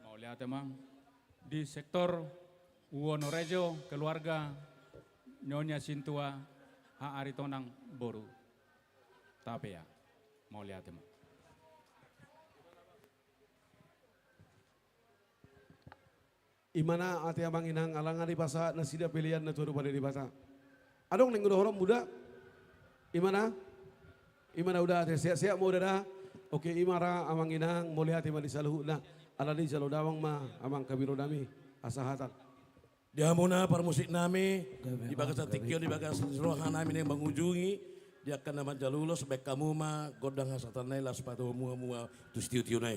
Mau lihat emang di sektor Wonorejo keluarga Nyonya Sintua Aritonang boru Tapea. Mau lihat emang. Imana ati amang inang alangan di pasa nasida pilihan na turu pada di pasa. Adong ning udah orang muda. Imana? Imana udah siap-siap mau udah. Oke imara amang inang mau lihat imana di saluh nah alani saluh dawang mah amang kabiro nami asahatan. Dia muna para musik nami di bagas tikyo di bagas rohan nami yang mengunjungi dia akan nama jalulo sebaik kamu mah godang hasatan nai lah sepatu mua tus tiu nai.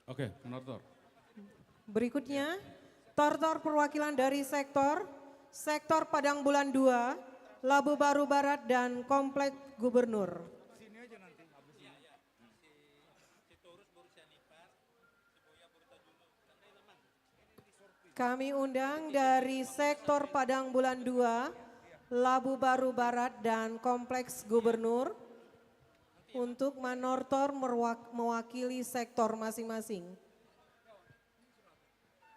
Oke, Tortor. Berikutnya, Tortor perwakilan dari sektor Padang Bulan 2, Labu Baru Barat dan Komplek Gubernur. Kami undang dari sektor Padang Bulan 2, Labu Baru Barat dan Kompleks Gubernur untuk manortor mewakili sektor masing-masing.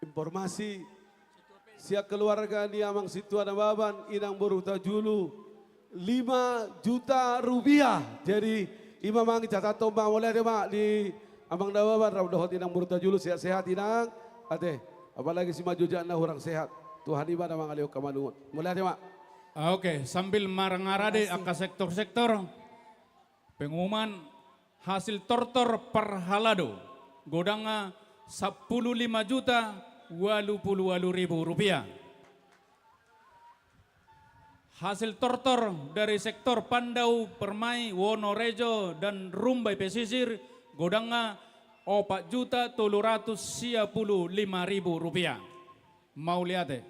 Informasi siap keluarga di Amang Situana Baban Inang Boru Tajulu 5 juta rupiah. Jadi Imam Mangi catat tombang boleh deh Mak di Amang Dawaban Raudahot Inang Boru Tajulu sehat-sehat Inang. Ate apalagi si maju jana orang sehat. Tuhan ibadah Mang Alio Kamanungan. Boleh deh Mak. Oke, sambil marangarade angka sektor-sektor. Pengumuman hasil tortor per halado. Godanga 15.088.000 rupiah. Hasil tortor dari sektor Pandau, Permai, Wonorejo dan Rumbai Pesisir. Godanga 4.355.000 rupiah. Mau lihat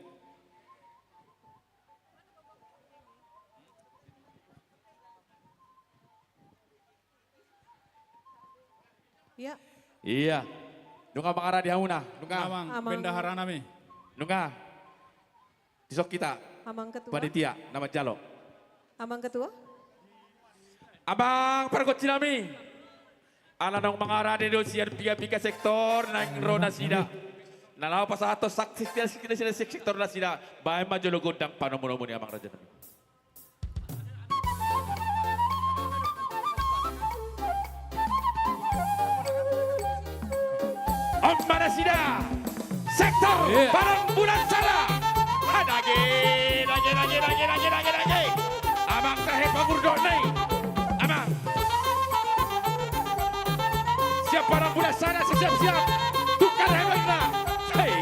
Ya. Iya. Nunga mangara di hauna. Nunga. Amang bendahara nami. Nunga. Disok kita. Amang ketua. Panitia nama Jalo. Amang ketua. Abang pergot sinami. Ala nong mangara di dosian pika sektor nang rona sida. Nalaw pa sa ato saksi sila sektor na sida. Bahay majolo godang panomonomo ni amang raja nami. Om Manasida, sektor Padang Bulan Sala. Lagi. Abang terakhir pangurdok nih. Abang. Siap Padang Bulan Sala, siap. Tukar hebatnya. Hei.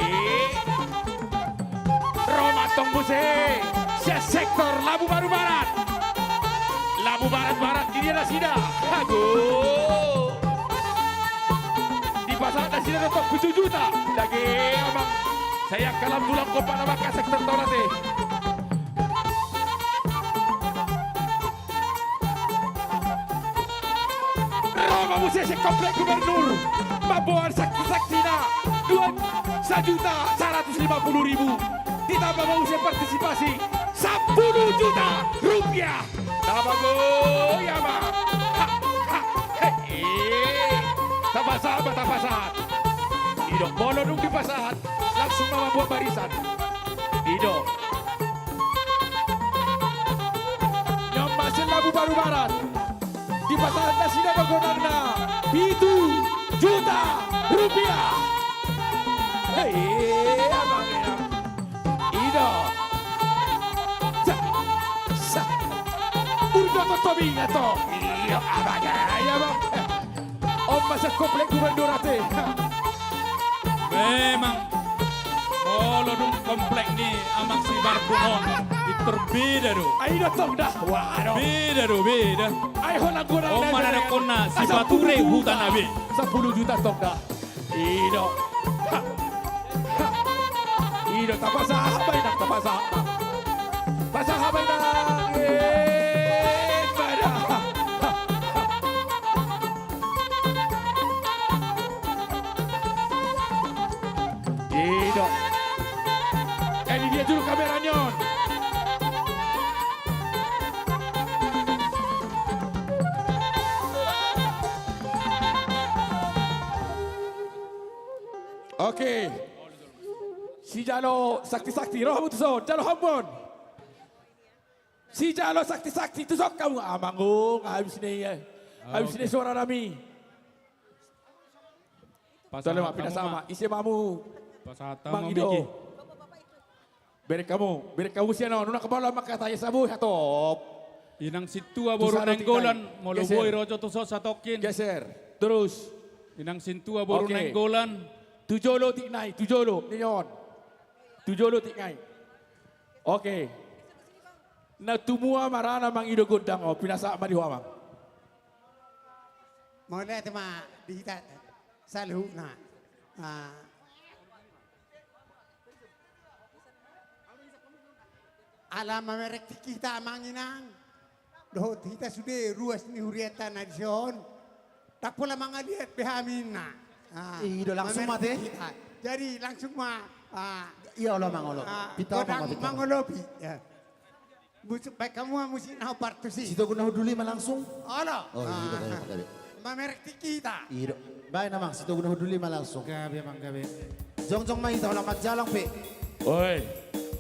Roma Tongbuse, sektor Labu Baru Barat. Labu Barat ini Nasida. Aduh. Pasal ada sini untuk 7 juta. Lagi abang. Saya kalam tulang kopak nama ke sektor Torate. Roma Musese Komplek Gubernur. Mabuan saksi-saksina. 2.150.000. Ditambah Musese partisipasi 10 juta rupiah. Nama goya bang. Tapasahat. Ido, bono nung di pasahat, langsung membuat barisan. Ido. Nyambasin Labu Baru Barat. Di pasahat na sila magonang na 7 juta rupiah. Hei, abang ya. Ido. Urga Apa Tobing ato? Iya, abangnya. Iya, bang. Om masa komplek gubernur ate. Memang kalau dong komplek ni amang si Barbuhon itu berbeda do. Ayo tong dah. Waduh. Beda do, beda. Ayo nak guna. Oh mana nak kona si Bature hutan abi. 10 juta tong dah. Ido. Ido tapa sahabat nak tapa sahabat. Tapa sahabat nak. Ido. Ini dia dulu kameranya. Oke. Si Jalo sakti-sakti roh mutuson, Jalo Hambon. Si Jalo sakti-sakti tusok kamu amangung habis ni ya. Habis ni suara nami. Tolong mak pindah sama isi mamu. Bang Ido. Berek kamu siano nuna kepala maka tanya sabu hatop. Inang situa baru nenggolan moloboi rojo tusok satokin. Geser. Terus. Inang sintua baru nenggolan. Tujolo tiknai, tujolo niyon. Tujolo tiknai. Oke. Na tumua marana mang Ido gondang o pinasa ma di huamang. Mau lihat tema dihita salu na. Alam merek kita manginang. Doh kita sudah ruas ni huriatan adison. Tak pula mangaliat behamina. Ido langsung mati. Jadi langsung iya Allah mangolo. Pita apa mangolopi. Ya. Busuk baik kamu mesti nahu partusi. Situ guna huduli langsung. Allah. Oh iya gabe. Mamerek kita. Ido. Baik namang situ guna huduli langsung. Gabe mang gabe. Jong main tahu lamat jalan pe. Oi,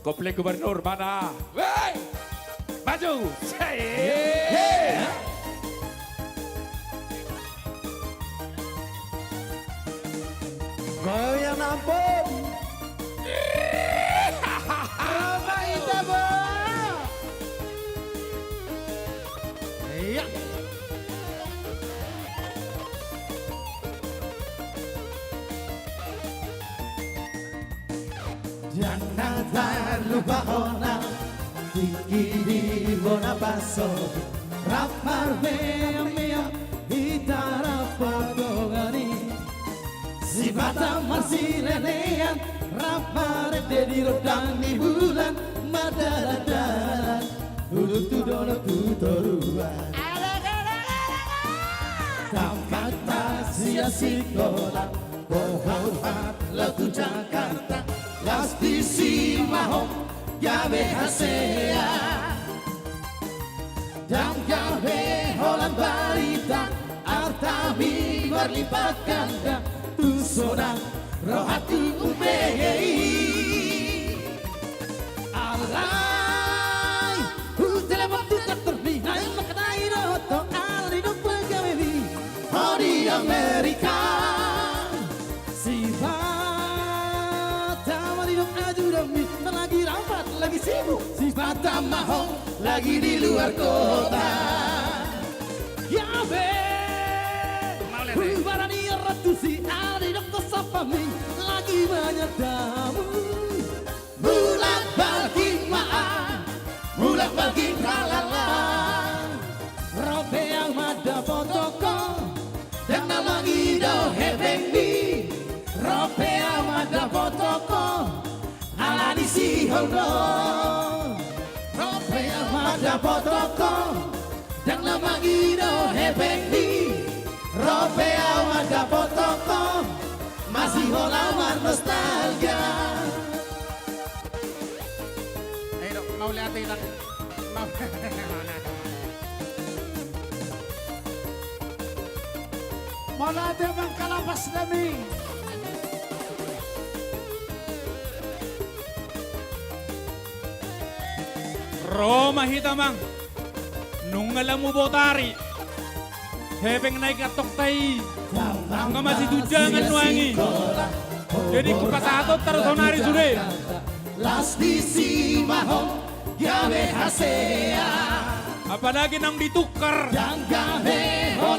komplek gubernur mana? Woi, maju. Goyang nampun. Roma Itabo. Iya. Jangan lupa ona Tiki bona paso Rapar mea Hitara potogani Si bata masih nenean Rapar dedi rodang di bulan Madara-dara Ulu tudono tutoruan Tampak tasia sekolah Pohon lagu Jakarta Las disimaho gabe hasea Dan gabe holan barita Artami berlipat ganda Tusona rohati umehei Alay Hutele waktu terpinai Makanai roto Alay dok pegawai Oh di Amerika lagi rapat, lagi sibuk si Fata Maho lagi di luar kota ya be barani ratu si Adi dokter Sapami lagi banyak tamu bulat bagi maaf bulat bagi tralala robe yang ada fotoko dan nama Gido Hebengi robe yang ada fotoko Alani si hono Rope amada potoko Dan lama Gido Hebendi Rope amada potoko Masih holaman nostalgia Ayo mau lihat ilang Mau lihat bang kalapas demi Roma hitamang nungalam mo botari hebeng naik atok tay hanggang masih tujangan nuangi jadi kupasatot taruh sonari sudah Las disimaho gabe hasea Apalagi nang ditukar.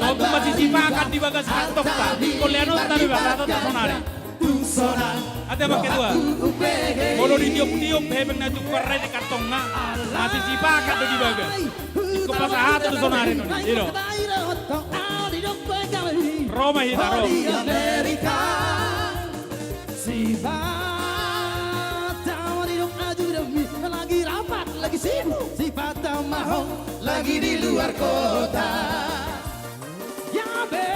Aku masih sipakan di bagas kantok tak. Koleano tadi batato tak sonare. Ada apa kedua? Kalau ditiup-tiup hebeng na tukar di kantong na. Masih sipakan di bagas. Iko pasahat tu sonare no. Iro. Roma hita Roma. Lagi rapat, lagi sibuk, sifat mau lagi di luar kota. Ya be,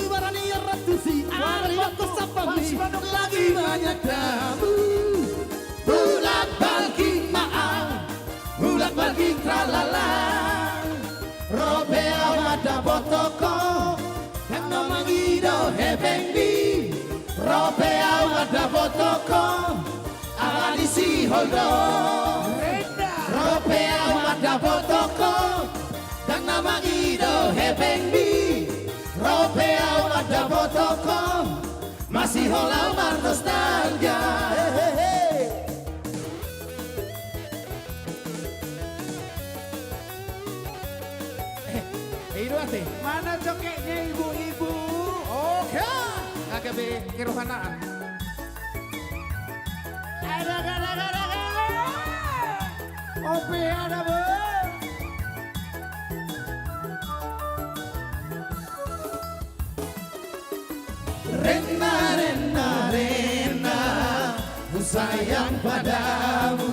barani ratusi, ada aku sapami, lagi banyak tamu. Bulat balik maaf, bulat balik tralala. Robe awada botoko, yang namangido hebendi. Robe awada botoko. Alisi holdo Rope awada botoko Dan nama Ido hebendi Rope awada botoko Masih holau nostalgia Ido ate mana cokeknya ibu-ibu? Oke Kagak be kirohanaan Ope ada be. Rena, Rena, Rena Ku sayang padamu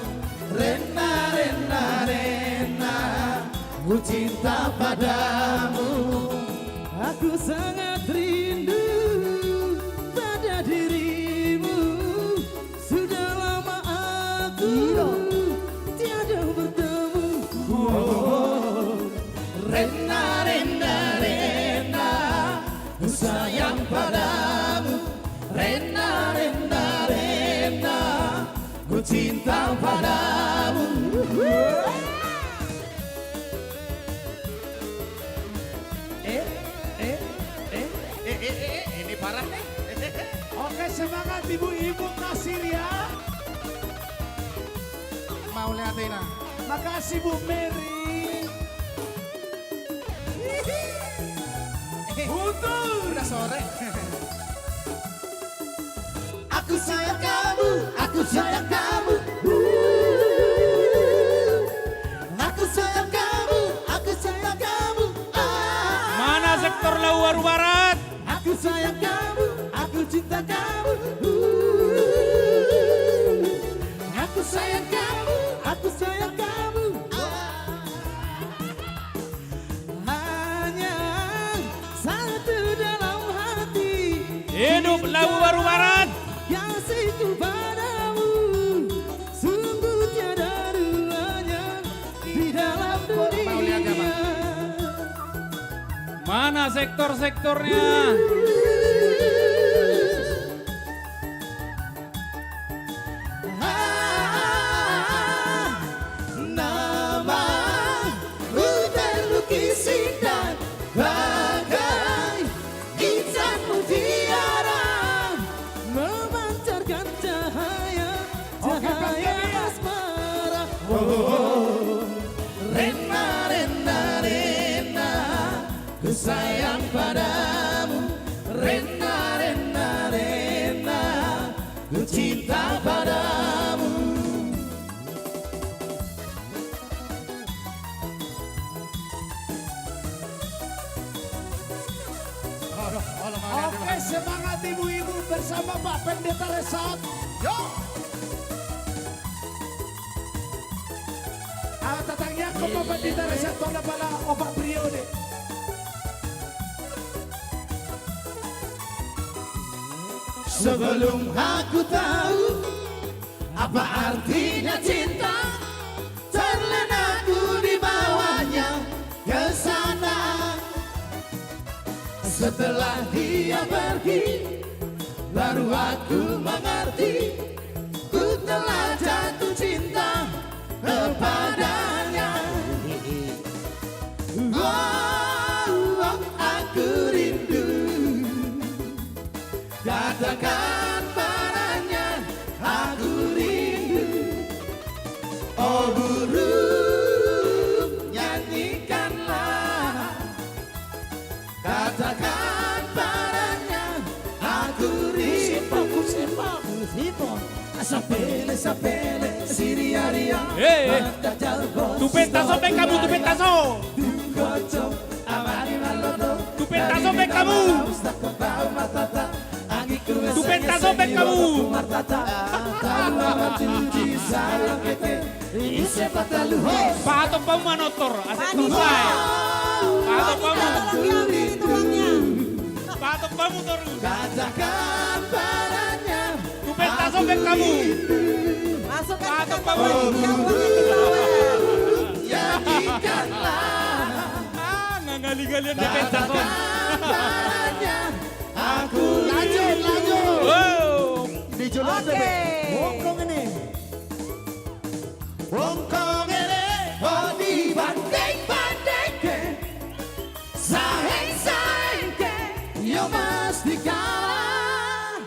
Rena, Rena, Rena Ku cinta padamu Aku sangat rindu pada dirimu Sudah lama aku tiada bertemu Rena, Rena, Rena Ku sayang padamu Rena, Rena, Rena Ku cinta padamu Ini parah nih. Oke semangat ibu-ibu kasir ya Mau lihatin ah. Makasih Bu Mary Untung Udah sore. Aku sayang kamu, aku sayang kamu Aku sayang kamu, aku sayang kamu Mana sektor luar barat? Aku sayang kamu, aku cinta kamu Aku sayang kamu, aku sayang kamu Hanya satu dalam hati Hidup luar barat. Yang situ padamu Sungguh tiada duanya Di dalam dunia Mana sektor-sektornya? Nama terlukis indah Bagai insan mutiara Memancarkan cahaya Cahaya asmara Rena, Rena, Rena Ku sayang padamu Rena, Rena, Rena Ku cinta padamu Oke semangat ibu-ibu bersama Pak Pendeta Resat Yo Tatangnya ke Pak Pendeta Resat Pada pada opak periode Sebelum aku tahu Apa artinya cinta Terlena ku dibawanya ke sana Setelah dia pergi Baru aku mengerti Ku telah jatuh cinta kepadanya Oh, aku rindu Katakan padanya Aku rindu Oh burung Sipon sapele siria ria Tu pentaso ven kamu, tu pentaso. Tu pentaso ven kamu. Tu pentaso ven kamu. Pato pamu manotor, aset kusai. Pato pamu. Pato pamu terus. Katakan padanya. Tu pentaso ven kamu. Masukkan Pato pamu. Jadikanlah ngali-ngalian di pentaso. Aku lanjut. Oke. Wongkong ini. Wongkong ini. Oh dibanding-bandingke. Saheng-sahengke. Yo mesti kalah.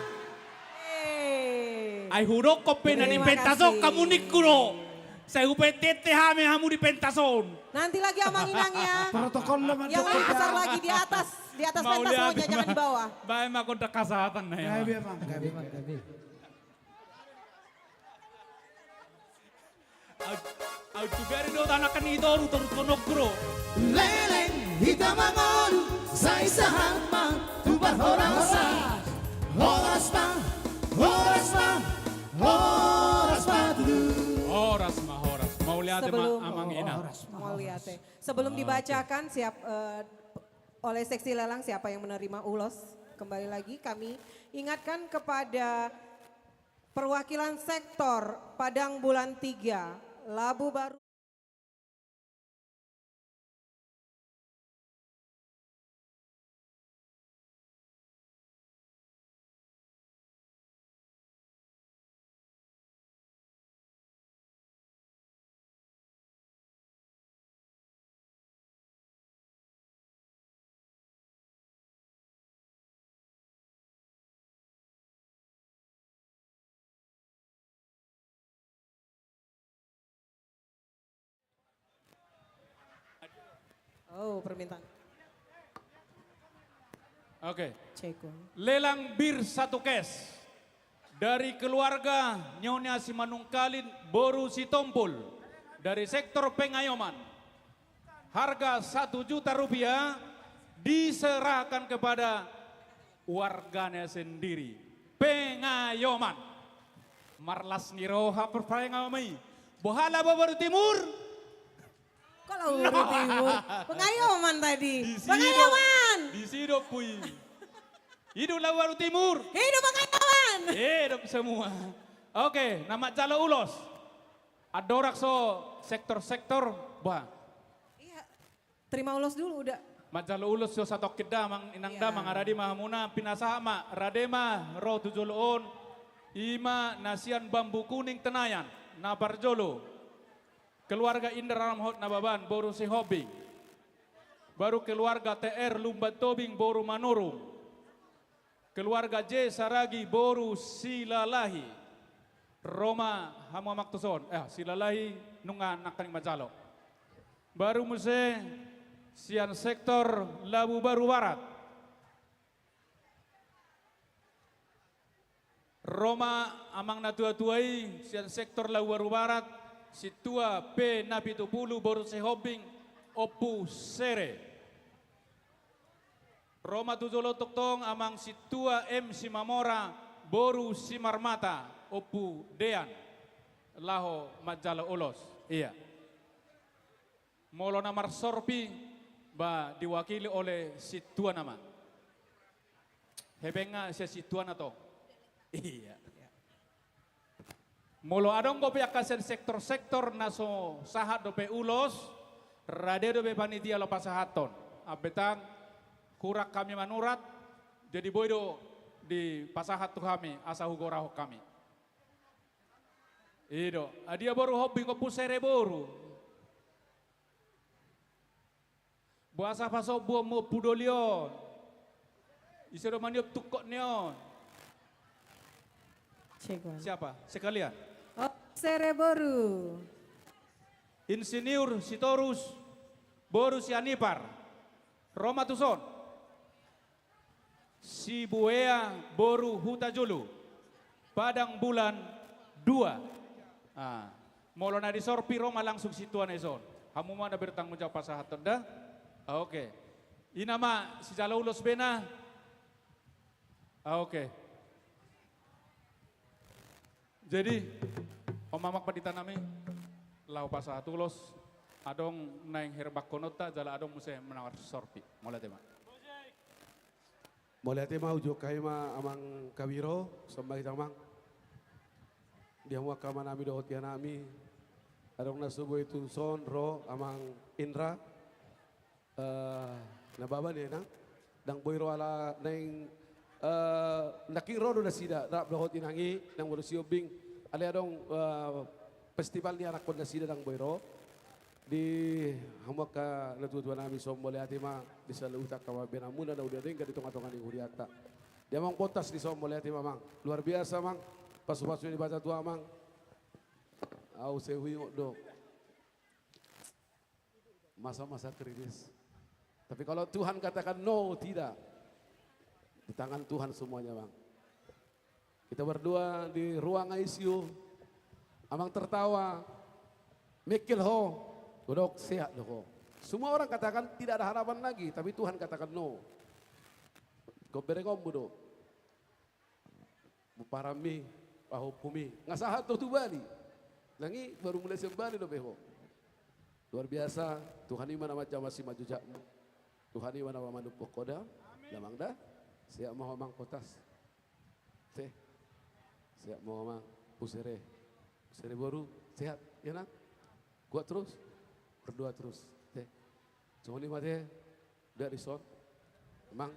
Ay hurok kopi na di pentaso kamu nikuro. Saya UPTT hame hamu di pentason. Nanti lagi Amang Inangnya. Protokol Yang lebih besar lagi di atas pentasonya, jangan di bawah. Baik mah kontak kesehatan na ya. Gabi. Au tugari do tanakan ito terus konokro. Leleng hitam mangoru. Sai sahama. Tubar horasa. Horas pa. Horas. Mau lihat Amang Ina. Mau lihat. Sebelum dibacakan oleh seksi lelang siapa yang menerima ulos. Kembali lagi kami ingatkan kepada perwakilan sektor Padang Bulan 3, Labu Baru. Oh, permintaan. Oke. Cekon. Lelang bir 1 kes. Dari keluarga Nyonya Simanungkalin Boru Sitompul. Dari sektor Pengayoman. Harga 1 juta rupiah diserahkan kepada warganya sendiri. Pengayoman. Marlas Niroha Perpayangami. Bohala Baru Timur. Kalau Baru Timur, Pengayoman tadi. Pengayoman. Di sido pui. Hiduplah Baru Timur. Hidup Pengayoman. Hidup semua. Oke, nama Jalo Ulos. Adorak so sektor-sektor, bah. Iya, terima ulos dulu udah. Majalo Ulos so satu keda mang inangda mang aradi mahamuna pinasama radema ro tujoloon ima nasian bambu kuning tenayan nabarjolo. Keluarga Indra Ramhot Nababan, Boru Sihobing. Baru keluarga TR Lumban Tobing, Boru Manurung. Keluarga J Saragi, Boru Silalahi. Roma Hamu Maktuson, Silalahi Nungan Nakaning Majalo. Baru muse sian sektor Labu Baru Barat. Roma amang natua-tuai sian sektor Labu Baru Barat. Situa P Napitupulu Boru Sehobing Opu Sere. Roma Tujolo Toktong amang Situa M Simamora Boru Simarmata Opu Dean Laho Majalo Ulos. Iya. Molo namar Sorpi ba diwakili oleh Situa nama. Hebenga si Situa nato. Iya. Molo adong kopi akasen sektor-sektor naso sahat dope ulos, rade dope panitia lo pasahaton. Abetang kurak kami manurat, jadi boydo di pasahat tu kami, asa hugoraho kami. Ido, adia baru hobi ngopu sere boru. Buasa paso buah mo pudolion. Isero maniop tukok neon. Siapa? Sekalian. Oh, Sere Boru. Insinyur Sitorus Boru Sianipar. Roma Tuson. Si Buea Boru Hutajulu. Padang Bulan 2. Molo na di sorpiro malangsung situan eson. Hamu mana bertanggung jawab pasahaton dah? Oke. Inama si jala ulos bena. Oke. Jadi omamak padita nami lau pasahat ulos adong naing herbak konota jala adong muse menawar sorpi. Mulai tema. Mulai tema ujuk kayu ma amang kawiro sembah tamang. Dia mau kama nami dohot ya nami. Adong nasubo itu son ro amang Indra. Nababa ni na. Dang boyro ala neng nakiro do na sida rap dohot inangi nang borosio bing. Ale adong festival ni anak kon na sida dang boyro. Di hamak ka natutuan nami som boleh ati ma bisa leutak kawa benamuna na udah ring ka ditonga-tonga ni huriata. Dia mang potas di som boleh ati mamang. Luar biasa mang. Pasu-pasu ini baca tua mang. Au sehui do. Masa-masa kritis. Tapi kalau Tuhan katakan no, tidak. Di tangan Tuhan semuanya bang. Kita berdua di ruang ICU. Amang tertawa. Mikil ho. Duduk sehat ho. Semua orang katakan tidak ada harapan lagi. Tapi Tuhan katakan no. Kau beregom budo. Buparami. Pahupumi. Ngasahat tu bali. Nangi baru mulai sembali do beho. Luar biasa. Tuhan ini mana macam masih maju jakmu. Tuhan ini mana manu pokoda. Lamang dah. Siap mau mang potas. Teh. Siap mau mang pusere. Pusere baru sehat. Ya nak. Kuat terus. Berdoa terus. Teh. Cuma ni mate. Udah rison. Emang.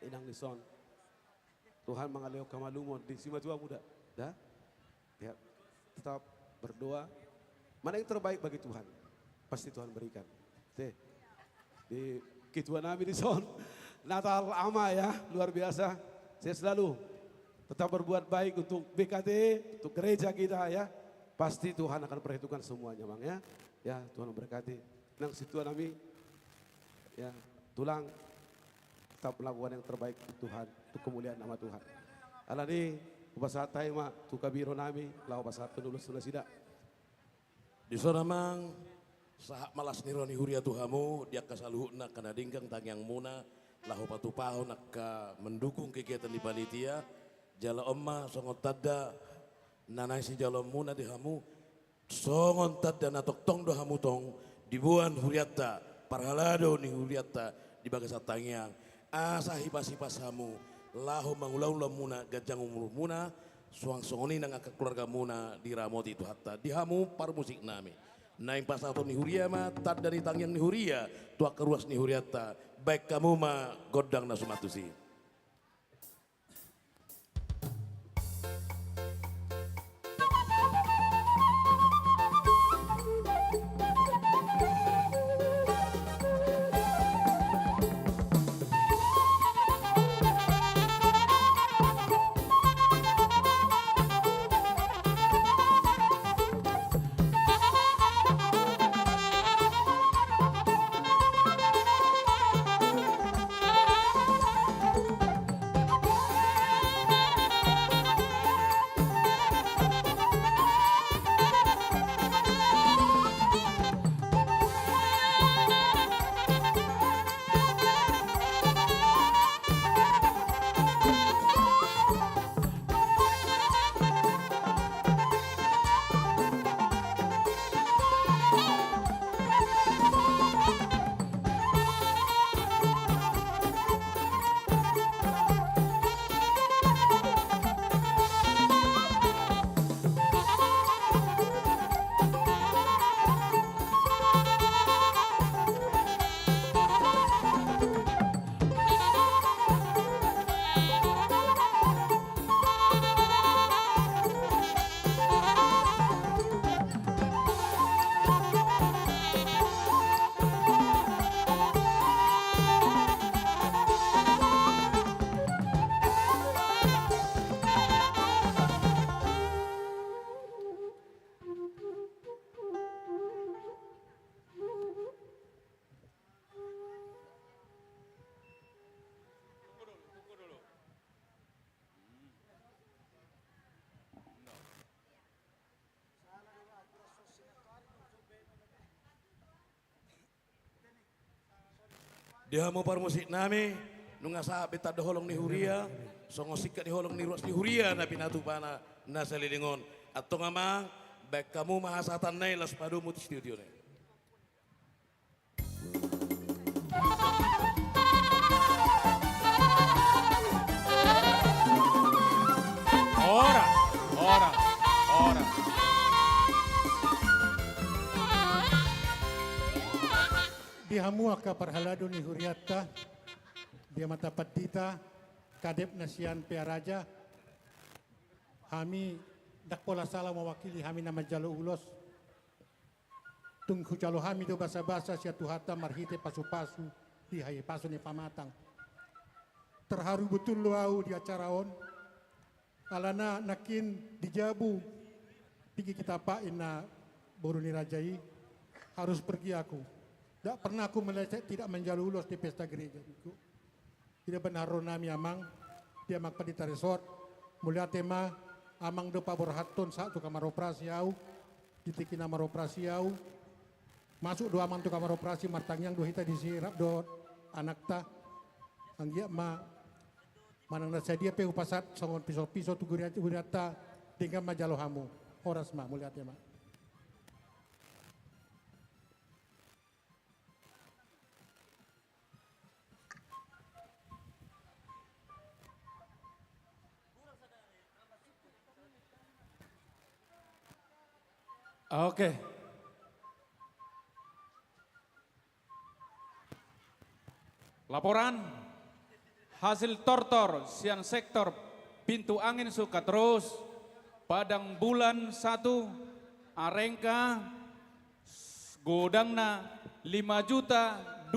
Inang rison. Tuhan mengaleo kamalumon. Di sima tua muda. Dah. Ya. Tetap berdoa. Mana yang terbaik bagi Tuhan? Pasti Tuhan berikan. Teh. Di kituan nami di son. Natal ama ya, luar biasa. Saya selalu tetap berbuat baik untuk BKT, untuk gereja kita ya. Pasti Tuhan akan perhitungkan semuanya bang ya. Ya Tuhan berkati. Nang situan nami ya tulang tetap melakukan yang terbaik untuk Tuhan, untuk kemuliaan nama Tuhan. Alani upasatai ma tu kabiro nami, lau pasat penulis sudah sida. Di sana mang sahak malas nironi huria tuhamu dia kasaluhna kana dingkang tangyang muna lahu patupao nakka mendukung kegiatan di panitia jala omma songot tadda nanai si jala muna di hamu songon tadda natok tong do hamu tong dibuan huriata parhalado ni huriata di bagasa tangyang asa hipas-hipas hamu lahu mangulau muna gajang umur muna suang songoni nang keluarga muna diramoti itu hatta di hamu par musik nami naing pasato ni huria ma tad dari tangyang ni huria tua keruas ni huriata baik kamu ma godang na sumatusi. Dia mau musik nami, nunga sabi tada holong ni huria, songosika di holong ni ruas ni huria na pinatupana na salilingon. Atau ngamang, baik kamu mahasatan nai las padu muti studio nai. Ora. Dia muaka parhalado ni huriata, dia mata patita, kadep nasian pearaja, kami dak pola salah mewakili kami nama jalo ulos, tunggu jalo kami do basa-basa sia tuhata marhite pasu-pasu, dihai pasu ni pamatang. Terharu betul lo au di acara on, alana nakin dijabu, pigi kita pain na boruni rajai, harus pergi aku. Tidak pernah aku meleset tidak menjalu ulos di pesta gereja. Tidak benar ronami amang, dia mak pedita resort, mulia tema amang do pabor haton satu kamar operasi au, ditiki kamar operasi au, masuk do amang tu kamar operasi martangyang do hita disirap do anak ta, anggia ma manang nasa dia pe upasat songon piso-piso tu guriata dengan majalo hamu, horas ma mulia tema. Oke. Laporan hasil tortor sian sektor pintu angin suka terus Padang Bulan 1 Arengka godangna 5.026.000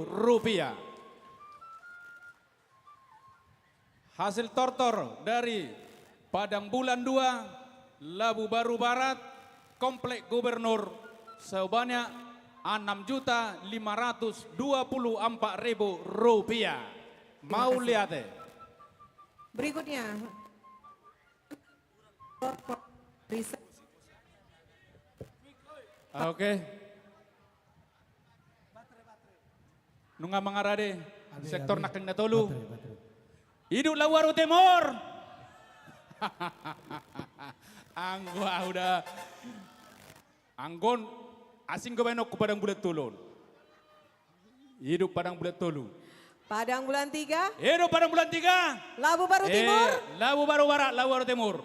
rupiah. Hasil tortor dari Padang Bulan 2 Labu Baru Barat, Komplek Gubernur sebanyak 6.524.000 rupiah. Mau lihat deh. Berikutnya. Oke. Nunga mangarade sektor nakeng natolu. Hidup Lawaru Timur. Anggo udah anggon asing kebenok ke Padang Bulat Tulun. Hidup Padang Bulat Tulun. Padang Bulan 3. Hidup Padang Bulan 3. Labu Baru Timur. Labu Baru Barat, Labu Baru Timur.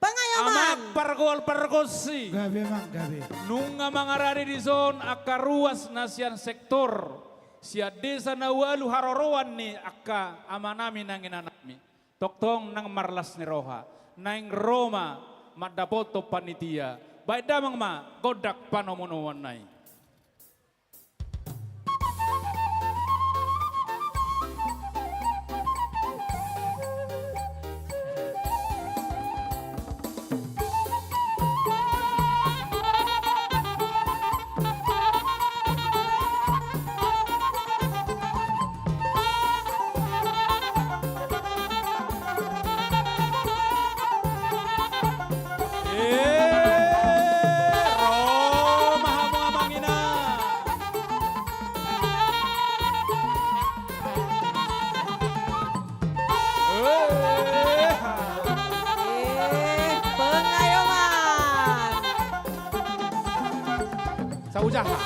Pengayoman. Amak pergosi. Gabe mang gabe. Nunga mangarari di zon akar ruas nasian sektor. Sia desa nawalu harorowan ni akka amanami nangin anami. Toktong nang marlas ni roha. Naing Roma madapoto panitia. Baik damang ma godak panomonowan nai. Saujaha.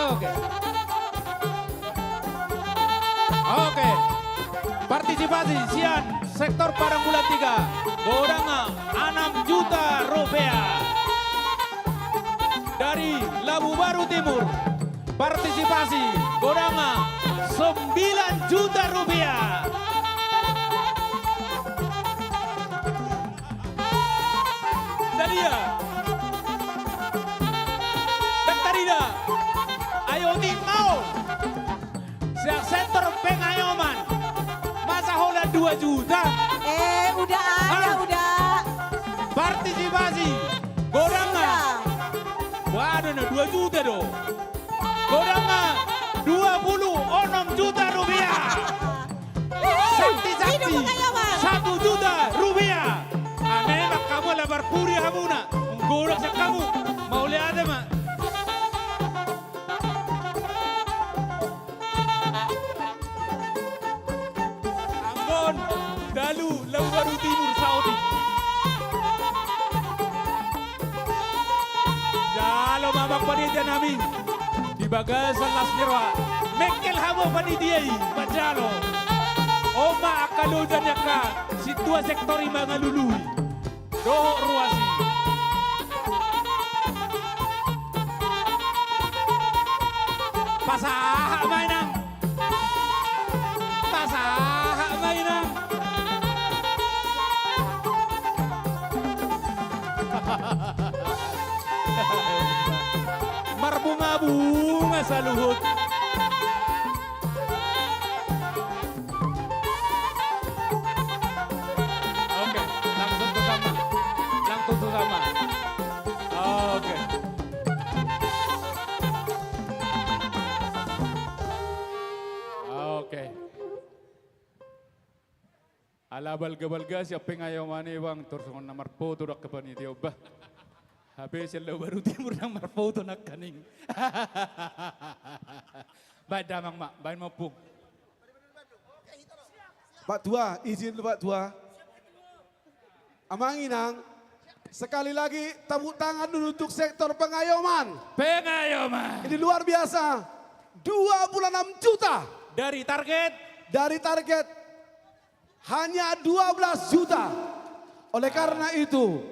Oke. Oke. Partisipasi sian sektor Padang Bulan 3. Godanga 6 juta rupiah. Dari Labu Baru Timur. Partisipasi godanga 9 juta rupiah. Jadi ya. Ayo mau siap sektor pengayoman masa hola 2 juta udah ada udah partisipasi godanga waduh 2 juta dong godanga 26 juta rupiah sakti 1 juta rupiah aneh mak kamu lebar puri hamuna godok kamu mau lihat mak Dalu, Labu Baru Timur, Saudi. Jalo mabak panitia namin. Di bagasan Las Nirwa. Mekel hamo panitiai, Pajalo. Oma akaludan yaka, situa sektori mga lului. Doho ruasi. Pasaha mainang. Pasaha mainang. Marbunga-bunga sa luhut. Oke, langsung bersama. Langsung bersama. Oke. Oke. Alabal gabalga siapa ngayaw mani bang tursungan nomor foto dak kepanitiya bah. Habis yang baru timur nang marfoto nak kaning. Baik damang mak, baik maupung. Pak Tua, izin Pak Tua. Amang Inang, sekali lagi tepuk tangan dulu untuk sektor pengayoman. Pengayoman. Ini luar biasa. 26 juta. Dari target? Dari target hanya 12 juta. Oleh karena itu,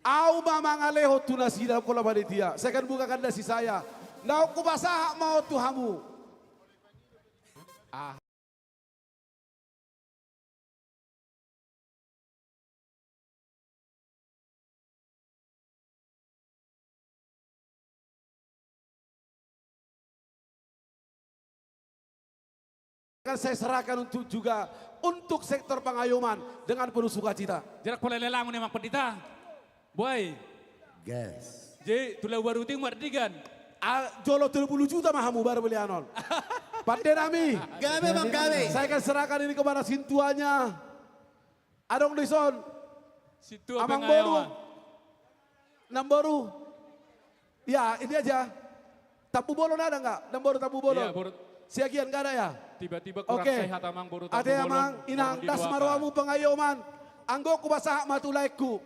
au mamangaleho tunasida kola panitia. Saya akan bukakan dasi saya. Nau kubasaha mau tuhamu. Ah. Akan saya serahkan untuk juga untuk sektor pengayoman dengan penuh sukacita. Jarak pola lelang memang pendita. Boy. Gas. Jadi tulah baru timur digan. Jolo 30 juta mahamu baru beli anon. Pandai nami. Gabe bang gabe. Saya akan serahkan ini kepada sintuanya. Adong Dison. Sintua Amang Boru. pengayoman. Namboru. Ya ini aja. Tabu bolon ada enggak? Namboru tabu bolon. Iya, Boru. Siagian enggak ada ya? Tiba-tiba kurang Oke. sehat amang Boru. Ade amang inang das marwamu pengayoman. Anggo ku basah matulaiku.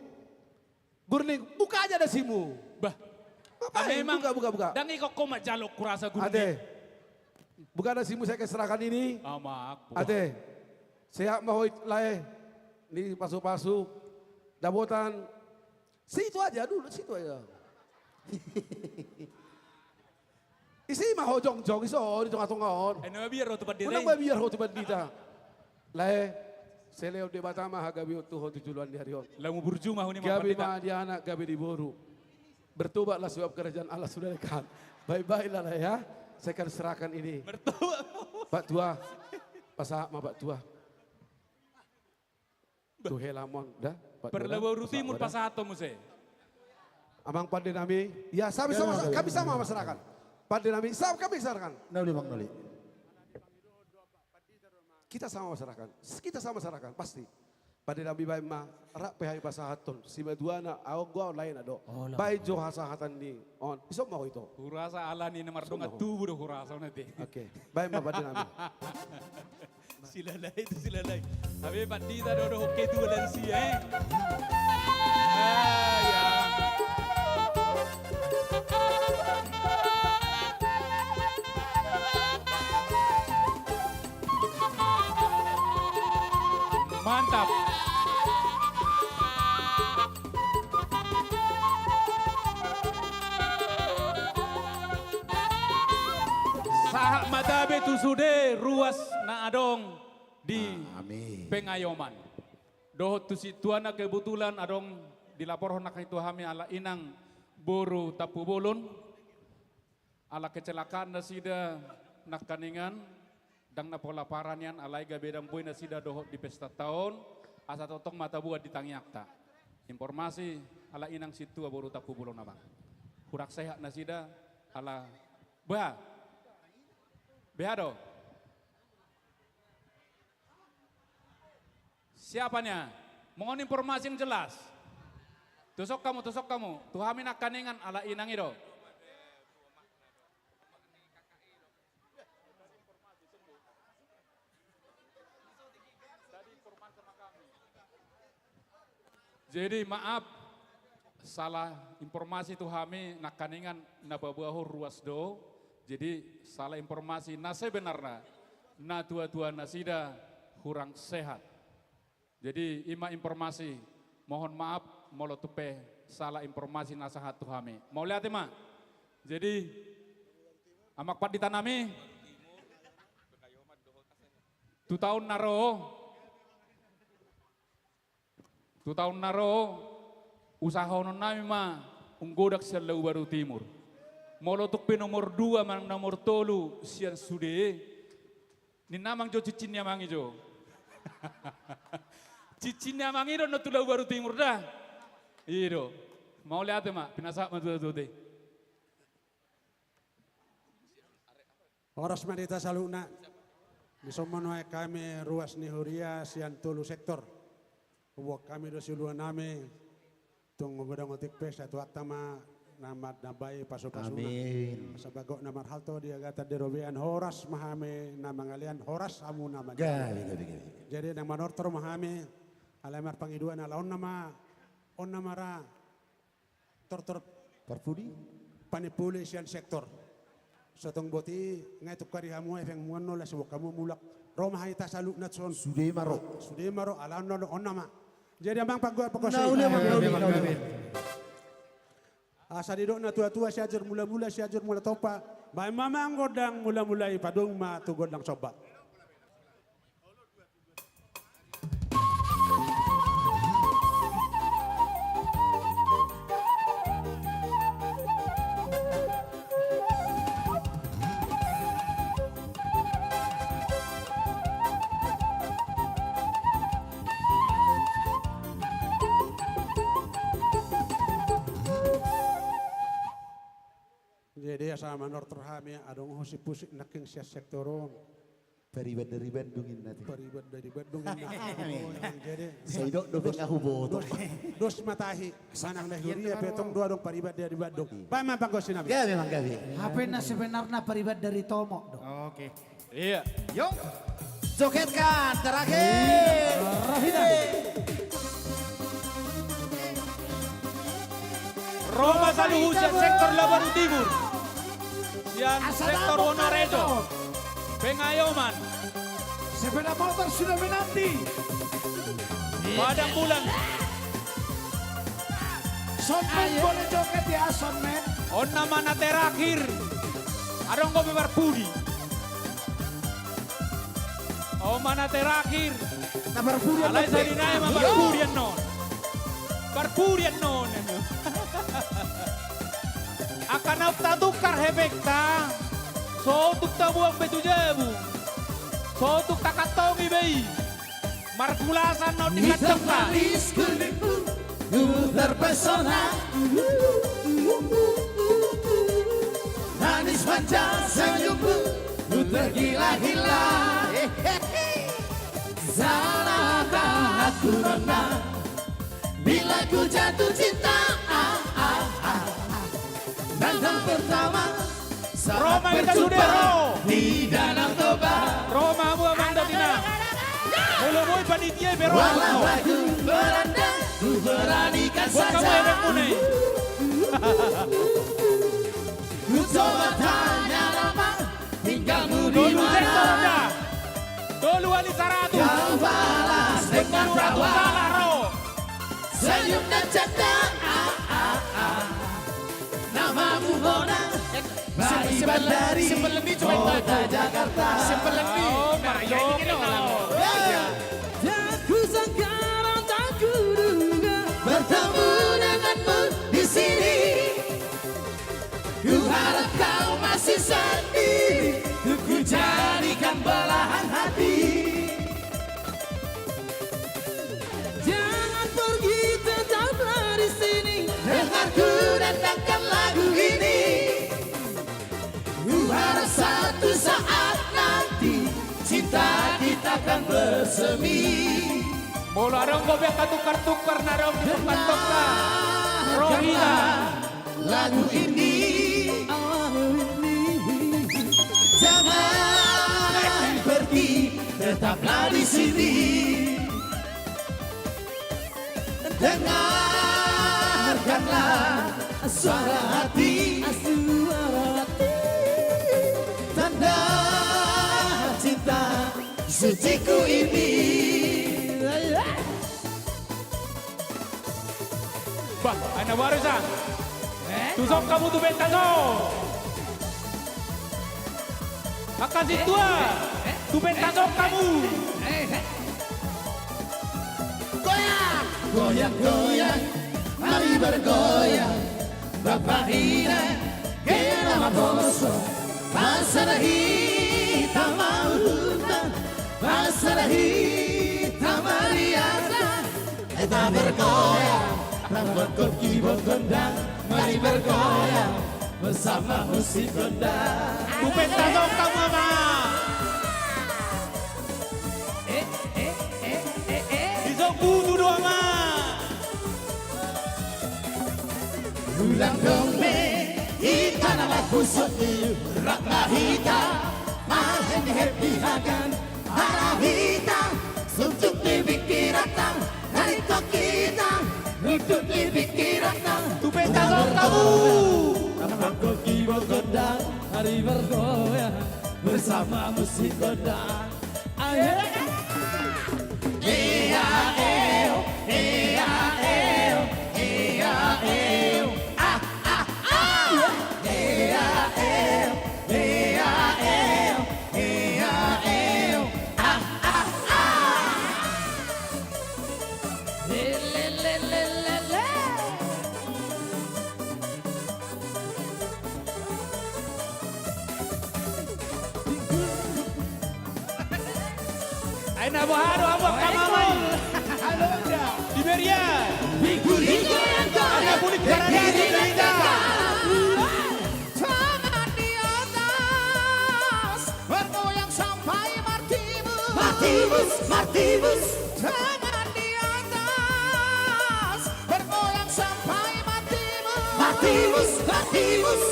Gurning, buka aja dasimu. Bah. Ngapain? Memang Buka. Dan iko koma jalok kurasa gurni. Ade. Buka dasimu saya keserahkan ini. Amak. Ade. Saya mau lae. Ini pasu-pasu. Dabotan. Situ aja dulu, situ aja. Isi mah hojong-jong iso di tengah-tengah. Ano biar rotu pandita. Unang biar ho bandita. Lae. Seleo de batama hagabi tuho tujuan di harion. Lamu burjuma huni Gabi pandita. ma di anak gabi di boru. Bertobatlah sebab kerajaan Allah sudah dekat. Baik-baiklah lah ya. Saya akan serahkan ini. Bertobat. Pak Tua. Pasak ma Pak Tua. Tuh helamon dah. Perlawaru timur pasato muse. Amang pandai nami. Ya sama-sama kami sama masyarakat. Pandai nami sama kami serahkan. Noli bang noli. Kita sama masyarakat. Kita sama masyarakat pasti. Pada nabi bayi ma rak pehai pasahaton. Si maduana awak gua lain ado. Bayi jo hasahatan ni on. Isok mau itu. Kurasa ala ni nomor dong tubuh do kurasa nanti. Oke. Bayi ma pada nabi. Silalai itu silalai. Tapi pandita do hoke tu lansi ya. Mantap. Sahak madabe tu sude ruas na adong di pengayoman. Dohot tu situana kebetulan adong dilaporkan nak itu hami ala inang boru tapu bolon. Ala kecelakaan na sida nak kaningan. Dang na pola paranian alai gabedang boy na sida dohot di pesta tahun. Asa totong mata buat di tangyakta. Informasi ala inang situ boru tapu bolon nama. Kurak sehat na sida ala bah. Behado. Siapanya? Mohon informasi yang jelas. Tusok kamu. Tuhamin akaningan ala inang itu. Jadi maaf, salah informasi itu kami nak kaningan nababahu ruas do. Jadi salah informasi na sebenarnya na tua-tua nasida kurang sehat. Jadi ima informasi, mohon maaf molo tupe salah informasi nasihat tu kami. Mau lihat ma? Jadi amak pat ditanami 2 tahun naro usaha honon nami ma unggodak siya Lau Baru Timur. Molo tupe nomor 2 man nomor 3 siyan sude. Ninamang jo cicin mangi jo. Cicin mangi do no tu Lau Baru Timur dah. Iyo. Mau lihat ma pinasak ma tu. Oras manita saluna. Bisomonoy kami ruas ni Huria sian tulu sektor. Uwak kami do silua nami. Tung ngudang otik pes atau atama namat nabai paso-pasuna. Amin. Sabagok namar halto dia gata derobean horas mahame namangalian horas amu nama. Gabi. Jadi nang manortor mahame alamar pangiduan ala on namara tortor Parpudi panipuli sian sektor. Sotong boti ngai tukari hamu efeng muanno la sebok kamu mulak Roma haita saluk natson sude maro ala no on nama. Jadi amang pagwa asa didok na tua-tua siajar mula-mula siajar mula topa. Bai mamang godang mula-mulai padung ma tu godang soba. Jadi sama nortor hami adong hosi pusik naking sia sektoron. Peribad dari Bandungin nanti. Peribad dari Bandungin. Jadi Saidok dobek aku boto. Dos matahi sanang lehuria petong dua dong peribad dari Bandung. Pama panggosin nabi. Ya memang gabi. HP na sebenarnya peribad dari Tomo. Oke. Iya. Yuk. Jogetkan terakhir. Roma Saluhu sian sektor Lau Baru Timur. Sian sektor Wonorejo. Pengayoman. Sepeda motor sudah menanti. Padang Bulan. Sonmen boleh joget ya Sonmen. On nama terakhir. Adong kopi Parpudi. Oh mana terakhir. Alay sa dinay mga Parpudian non. Parpudian non. Akan tukar hebekta. So tukta buang betujabu. So tukta katongi bei. Markulasan non dikacokta. Ku terpesona. Manis manja senyummu. Ku tergila-gila. Salahkah aku nona bila ku jatuh cinta. Bantang pertama Roma kita sudero di Danau Toba. Roma buah mandatina. Mulu boy panitia beroma. Walau aku beranda, ku beranikan buat saja. kamu yang kuning. Ku coba tanya nama, tinggalmu di Dulu mana? sektornya. Dulu wali 100. Kau balas dengan tawa, senyum dan canda. Namamu Mona, Bariban dari kota Jakarta. Aku sangka tak kuduga bertemu denganmu di sini. Ku harap kau masih sendiri, ku jadikan belahan hati. Jangan pergi, tetaplah di sini. Dengarku dandangkan lagu ini. Ku harap satu saat nanti cinta kita akan bersemi. Mula dong kau biar tukar-tukar narong tukar-tukar. Rohina. Lagu ini, jangan pergi, tetaplah di sini. dengarkanlah suara hati, tanda cinta suciku ini. Bah, anak warisan. Tusok kamu tuh bentazo. Akan si tua. Tuh bentazo kamu. Goyang, goyang, goyang, mari bergoyang. Bapak Ina, kena maboso. Pasar hitam mahuta, pasar hitam mariasa. Kita bergoyang, rambut keyboard gondang. Mari bergoyang bersama musik gondang. Tuh bentazo kamu apa? Bunuh doang mah. Ulang dome ikan amat busuk di rakna hitam. Mahen happy hagan arah hitam. Suntuk di pikiran dari kok kita duduk di pikiran. Tu bentazo kamu. Rambut koki gondang hari bergoyang bersama musik gondang. Ayo. Aina boharo abang kamamay. Di Beria. Ada bulik berada di Beria. Tangan di atas bergoyang sampai martimus. Martimus, martimus. Tangan di atas bergoyang sampai martimus. Martimus, martimus.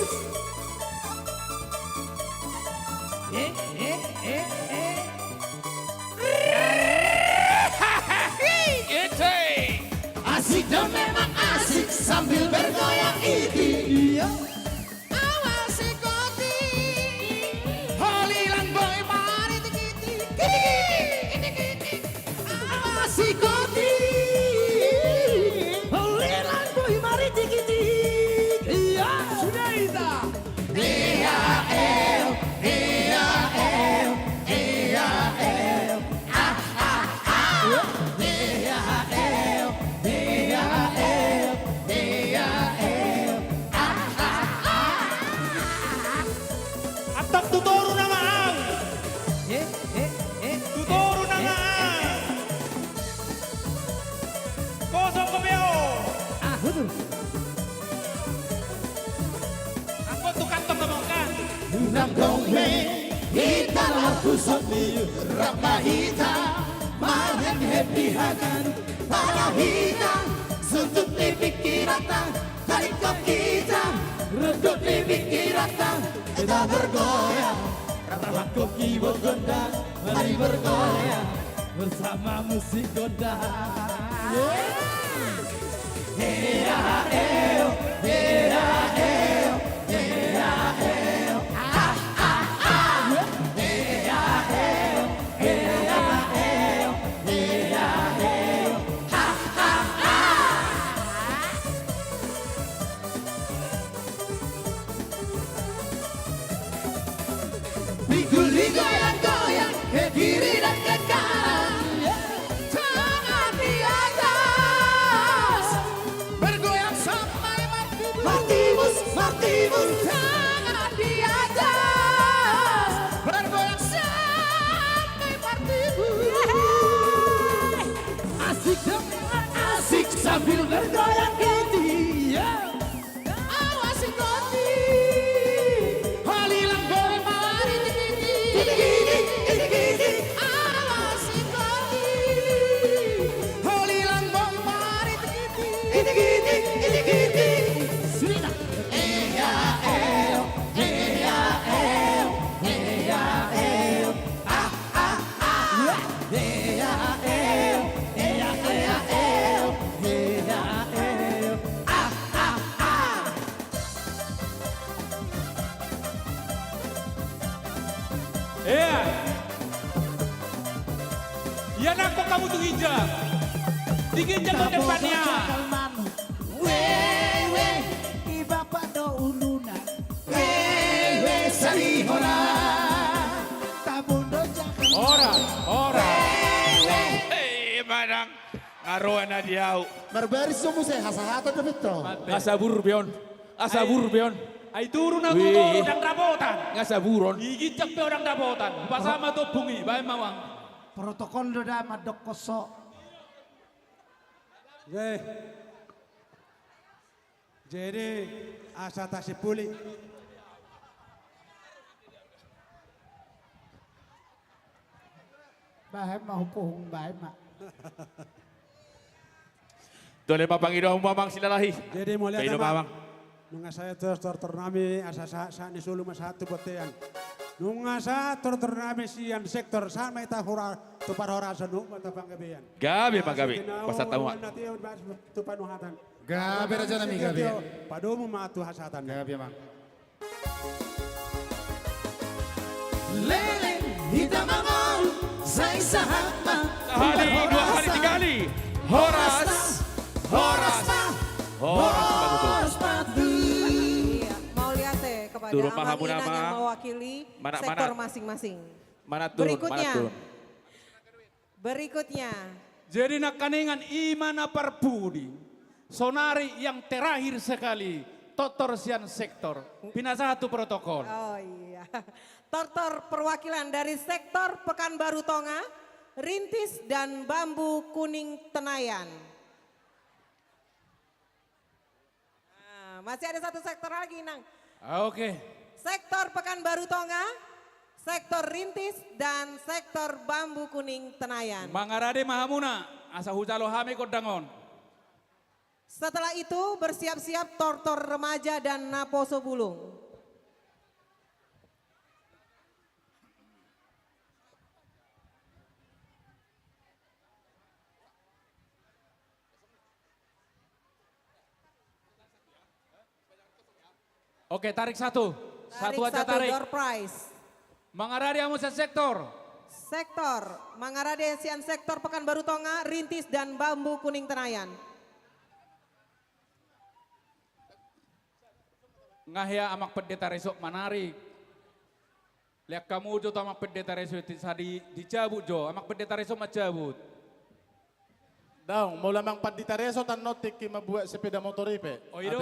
Asik dan memang asik sambil bergoyang ini. Awasi koti, holilan boy mari tikiti, kiti. Awasi koti, holilan boy mari tikiti. Sudah itu. E-A-L, E-A-L, E-A-L, ah. E-A-L, E-A-L, E-A-L, Atap tutoro na maang. Tutoro na maang. Kosong kebeo. betul. Angkot tu kantong kemongkan. Unang dongeng hitam aku soni rapa hitam mahen happy hagan para hitam suntuk di pikiran tarik kok kita redut di pikiran kita bergoyang rata koki gondang mari bergoyang bersama musik gondang. Hey-ya-el, hey-ya-el, hey-ya-el. Biguli goyang-goyang ke kiri dan ke kanan, tangan di atas bergoyang sampai martimus, martimus. Tangan di atas bergoyang sampai martimus. Asik dong, asik sambil bergoyang gini. Awas ikuti, halilang boy mari gini. Awas ikuti, halilang boy mari gini. Sudah. E-A-L, E-A-L, E-A-L. E-A-L, E-A-L, E-A-L, E-A-L. kamu tuh hijab. Diginjal ke depannya. Wewe, iba pa do uluna. Wewe, salihona. Tabundo jakal. Ora. Hei, madang. Ngaruan na diaw. Barbaris mo sa hasahata na bito. Ngasabur, Bion. Asabur, Bion. Ay turun na turun ng dabotan. Ngasaburon. Igicak pe orang dabotan. Pasama to bungi, bay mawang. Protokol do da madok koso. Jadi asa tasih pulih. Bahem mau pohong bahem mak. Dole papangidong mamang silalahi. Jadi mulia Paido teman. mamang. Nunga saya ternami asa sa ni sulu masatu batean. Nunga sa ternami sian sektor sama ita hura tupar hora sanu mata panggabean. Gabi pagabi. Pasatawa. Tupar nuhatan. Gabi raja nami gabi. Padomu matu hasatan. Gabi mang. Lele hitam mangol say sahama. Hari dua hari tiga kali. Horas. Iya, mau lihat deh kepada Turun Amang mahamu Inang nama. yang mewakili sektor masing-masing. Mana turun? Berikutnya. Jadi nak kaningan imana perpudi. Sonari yang terakhir sekali. Totor sian sektor. Pina satu protokol. Oh iya. Tortor perwakilan dari sektor Pekanbaru Tonga, Rintis dan Bambu Kuning Tenayan. Nah, masih ada satu sektor lagi, Nang. Oke. Sektor Pekanbaru Tonga, sektor Rintis dan sektor Bambu Kuning Tenayan. Mangarade mahamuna. Asa hujalo hame kodangon. Setelah itu bersiap-siap tortor remaja dan Naposo Bulung. Oke, tarik satu. Satu aja satu, tarik. door prize. Mangarade amusa sektor. Sektor Mangarade Sian sektor Pekanbaru Tonga, Rintis dan Bambu Kuning Tenayan. Ngahya amak pendeta resok manari. Lihat kamu jo amak pendeta resok tadi dicabut jo, amak pendeta resok macabut. Daung, mau lamang pendeta resok tan notik ki mabuat sepeda motor ipe. Oh ido.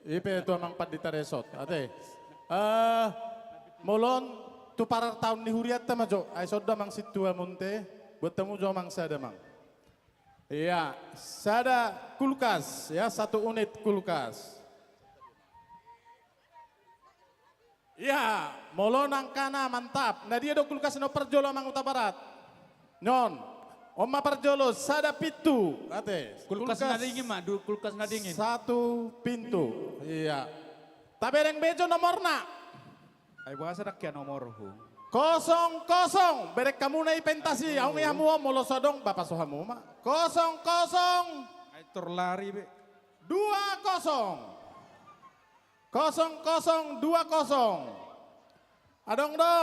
Ipe tu amang pendeta resok. Ate. Molon tu para tahun ni huriat ta majo. Ai soda mang situa munte, buat temu jo mang sada mang. Iya, sada kulkas ya, 1 unit kulkas. Ya, molo nang kana mantap. Nah dia do kulkas no perjolo mang uta barat. Non, Oma perjolo sada pintu. Ate, Kulkas nadingin mah, kulkas nadingin. 1 pintu. Iya. Tabereng bejo nomorna. Ay bahasa dakya nomor hu. 00. Berek kamu na ipentasi. Aung yamu molo sodong bapak sohamu ma. 00. Ay terlari be. 20. 0020. Adong do.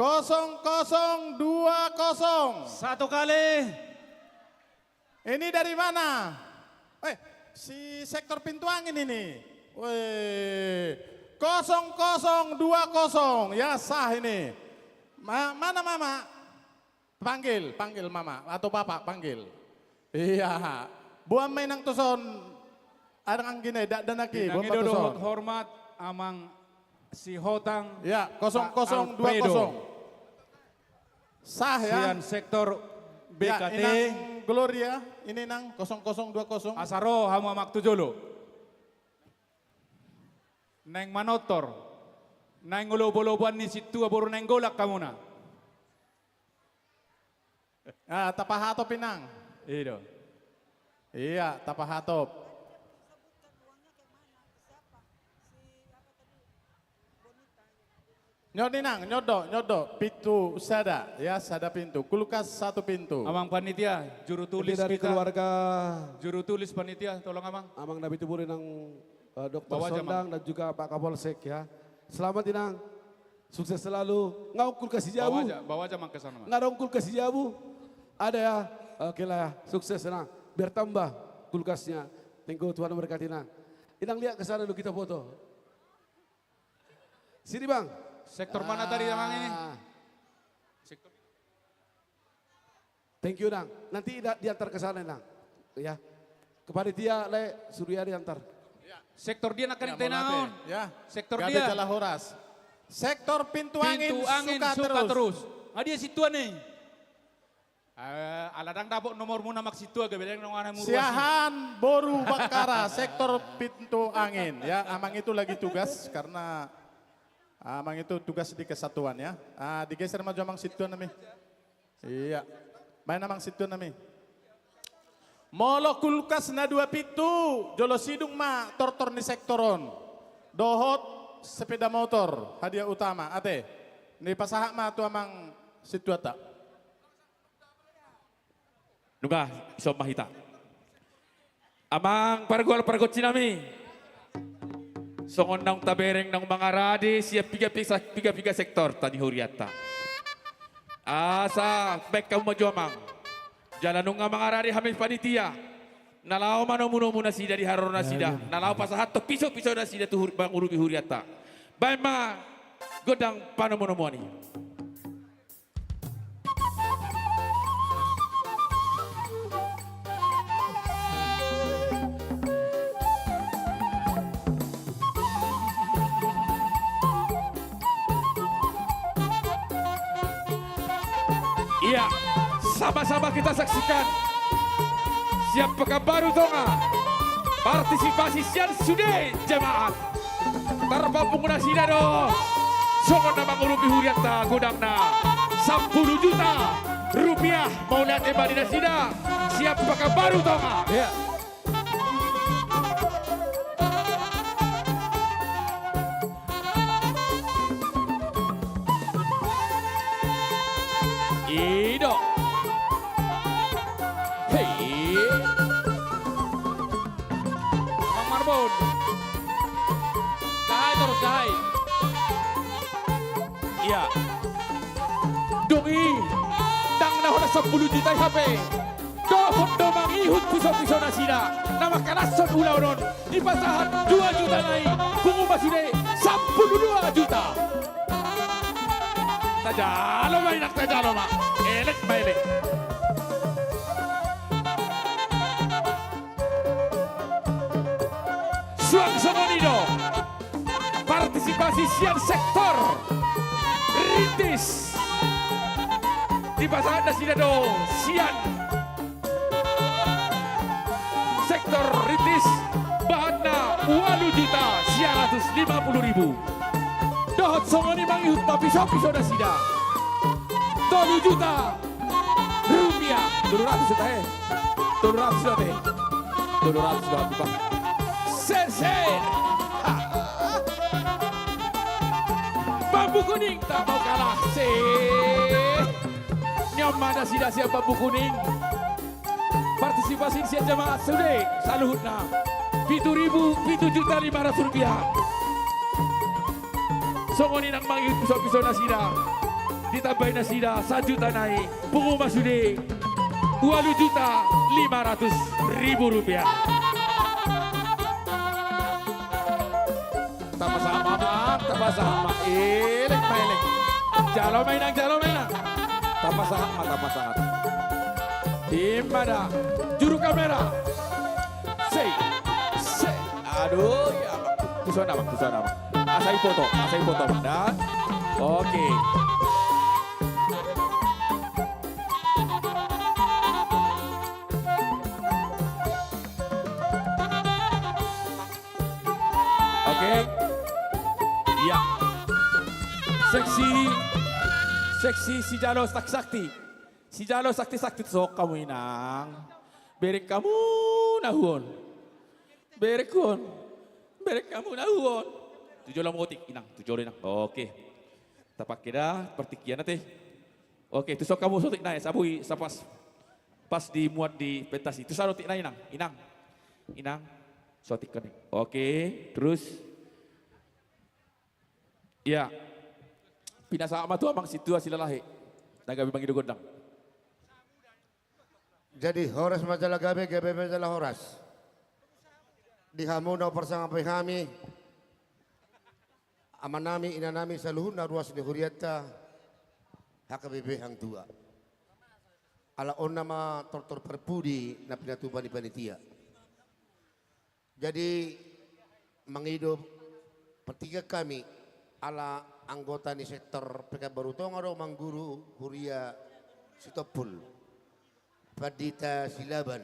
0020. Satu kali. Ini dari mana? Si sektor pintu angin ini. Weh. 0020. Ya sah ini. Mana mama? Panggil mama atau bapak panggil. Iya. Buang main nang tuson. Adang gini, dan lagi. Dodo hormat amang si Hotang. Ya, 0020. Sah ya. Sian sektor BKT. Ya, inang Gloria, ini nang 0020. Asaro hamu amak tujolo. Neng manotor. Neng ulo-uloban ni situ aboro neng golak kamu na. Tapahatop inang. Iyo. Iya, tapahatop. Nyodinang, nyodo, pintu sada, ya sada pintu, kulkas 1 pintu. Amang panitia, juru tulis Ini dari kita. keluarga Juru tulis panitia, tolong amang. Amang Nabi Tuburi ng Dr. Bawa aja, Sondang dan juga Pak Kapolsek ya. Selamat Inang. Sukses selalu. Ngangkul ke si Jabu. Bawa aja mang ke sana. Mang. Ngarongkul ke si Jabu. Ada ya. Oke lah ya. Sukses senang. Biar tambah kulkasnya. Thank you, Tuhan memberkati Nang. Inang lihat ke sana dulu kita foto. Sini Bang. Sektor mana tadi Mang ini? Sektor. Thank you Nang. Nanti diantar ke sana Nang. Ya. Kepada dia le Surya diantar. Sektor dia nak tenang. Ya. Sektor Gabe dia. Jalan Horas. Sektor pintu angin, suka terus. Ah dia situ nih. Aladang dabok nomor muna mak situ agak beda dengan anak muruas. Siahan Boru Bakara, sektor pintu angin. Ya, Amang itu lagi tugas karena Amang itu tugas di kesatuan ya. Digeser maju Amang situ nami. Iya. Main Amang situ nami. Molo kulkas na 2 pitu, jolo sidung ma tortor ni sektoron. Dohot sepeda motor, hadiah utama. Ate, ni pasahak ma tu Amang situ ata. Nuga, iso mahita. Amang pargol cinami. Songon nang tabereng ng mga radi siya piga sektor tani huriata. Asa baik kamu maju amang. Jalan nung mga radi hamil panitia. Nalaw mano muna sida di harona sida. Nalaw pasahat to piso na sida tu bang urubi huriata. Baik ma godang panomonomoni. Iya, sama-sama kita saksikan. Siapakah baru tonga? Partisipasi sian sudah jemaat. Terpapung na sida do. Songon na mangurupi huriata gudangna. 10 juta rupiah mau lihat ebadi na sida. Siapakah baru tonga? Iya. Ido. Hei. Mang Marbon. Kahai terus kahai. Iya. Dongi. Tang na hola 10 juta HP. Dohon domang ihut piso na sida. Nama kalason ulau non. Di pasahan 2 juta naik. Kungu masude 12 juta. Tajalo mainak tajalo mak. Elek bailek. Suang Somonido. Partisipasi sian sektor rintis. Di pasangan Dasidado sian sektor rintis bahanna 2 juta 150.000. Dohot Somoni mangyut ma piso Dasida. 2 juta rupiah. 700 juta 700 juta 700 juta. Sen. Bambu kuning tak mau kalah. Nyaman Dasida siap bambu kuning. Partisipasi siap jemaah sudah saluhutna. 7.500 rupiah. Songoni nang manggil pisau-pisau nasida. Ditambahin nasida 1 juta naik. Pungu masude 2.500.000 rupiah. Tapa sama. Elek. Jalo mainang. Tapa sama. Dimana? Juru kamera. Say. Aduh, ya. Pusat nama. Asai foto dan oke. Ya. Seksi si Jalo sakti. Si Jalo sakti sok kamu inang. Berek kamu nahuon. Berek kamu nahuon. Tujuh lah motik inang, Oke. Tapak kira pertikian nanti. Oke, tu sok kamu sotik naik sabui pas dimuat di pentas itu sarotik naik inang. Sotik kening. Oke, terus. Ya. Pinasa ama tu amang situa sila lahi. Nagabi bangido gondang. Jadi Horas majalah gabe majalah Horas. Di hamu na persang kami. Amanami inanami saluhun na ruas ni Huriata. HKBP hang tua. Ala on nama tortor perpudi na pinatuban ni panitia. Jadi menghidup pertiga kami ala anggota di sektor PK Barutong ada Mangguru Huria Sitopul Padita Silaban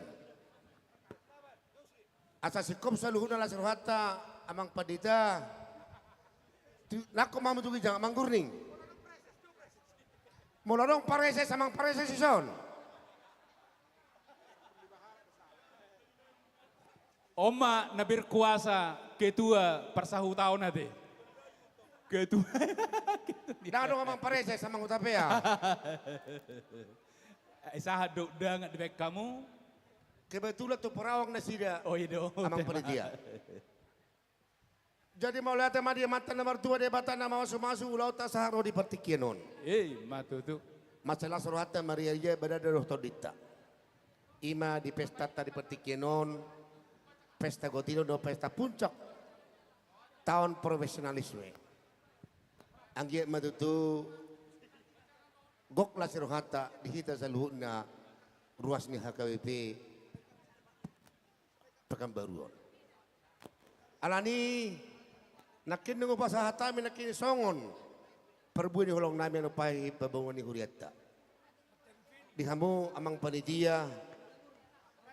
asa sikop saluhuna la serhata amang Padita nako mamu tugi jangan manggurning mulorong parese samang parese sison Oma na berkuasa ketua persahu tahun nanti. Ketua. Nah dong amang parese samang utapea. Isa hadok dangat di bek kamu. Kebetulan tuh perawang nasida. Oh iya dong. Amang panitia. Jadi mau lihat tema dia mata nomor 2 debatan nama masuk ulau tak saharo di pertikienon. Matu tu. Masalah suruhata Maria Ia berada Dr. Dita. Ima di pesta tadi pertikienon. Pesta Gotino do pesta puncak tahun profesionalisme. Angge matutu gokla sirohata dihita sa luhuna ruas ni HKBP Pekanbaruan. Alani nakin nungu pasahata mi nakin songon perbuan ni hulong namin upay pabangon ni Huriata. Dihamu amang panitia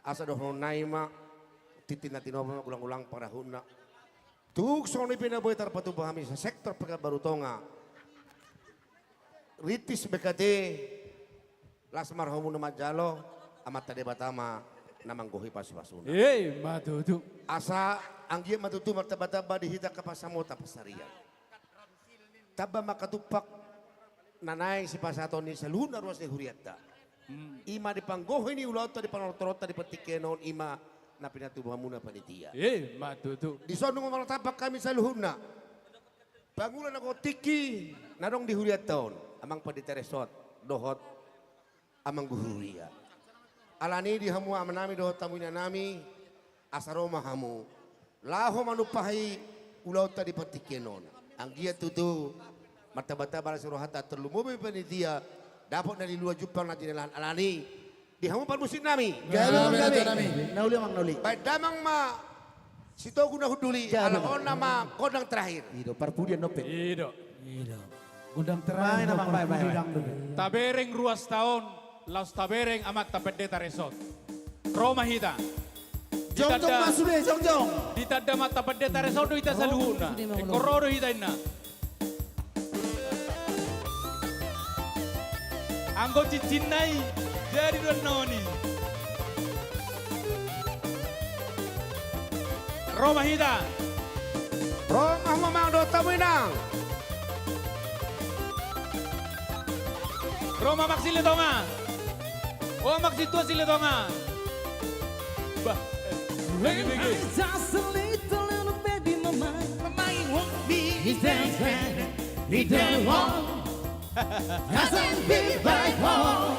asa dohong naima titin natin ako ulang-ulang para huna. Tugsong ni pinaboy tarpatubo kami sa sektor Pekanbarutonga. Ritis BKT lasmar homo na majalo amat tade batama namang gohi pasipasuna. Matutu. Asa anggi matutu martaba-taba dihita kapasamota pasarian. Taba makatupak nanay si pasaton ni sa luna ruas ni Huriata. Ima di panggohi ni ulauta di panortorota di patikenon ima na pinatubuhan muna panitia. Matutu. Di sono mga tapak kami sa luhuna. Pangulan ako tiki narong di Huriat taon. Amang paditeresot, dohot, amang guhuria. Alani di hamu aman nami dohot tamunya nami, asaroma hamu. Laho manupahi ulaw tadi patikenon. Ang giat tutu, mata-bata bala suruhata terlumubi panitia, dapat dari luar jupang na tinalan. Alani, di hamu parmusin nami. Nauli mang nauli. Baik damang ma sito guna huduli alaon nama kodang terakhir. Ido parpudian nope. Ido. Gudang terakhir. Tabereng ruas tahun, laus tabereng amat tapedeta resort. Roma hita. Jongjong masuk deh, jongjong. Ditanda mata tapedeta resort do hita saluhuna. Kororo hita ina. Anggo cicinai jadi dua noni. Roma hita. Rong amamang do taminang. Roma maksile tonga. Oh maksitu sile tonga. Bah. Bagi. Just a little baby mama. Mama won't be. He's dancing. He don't want. Hasn't been back home.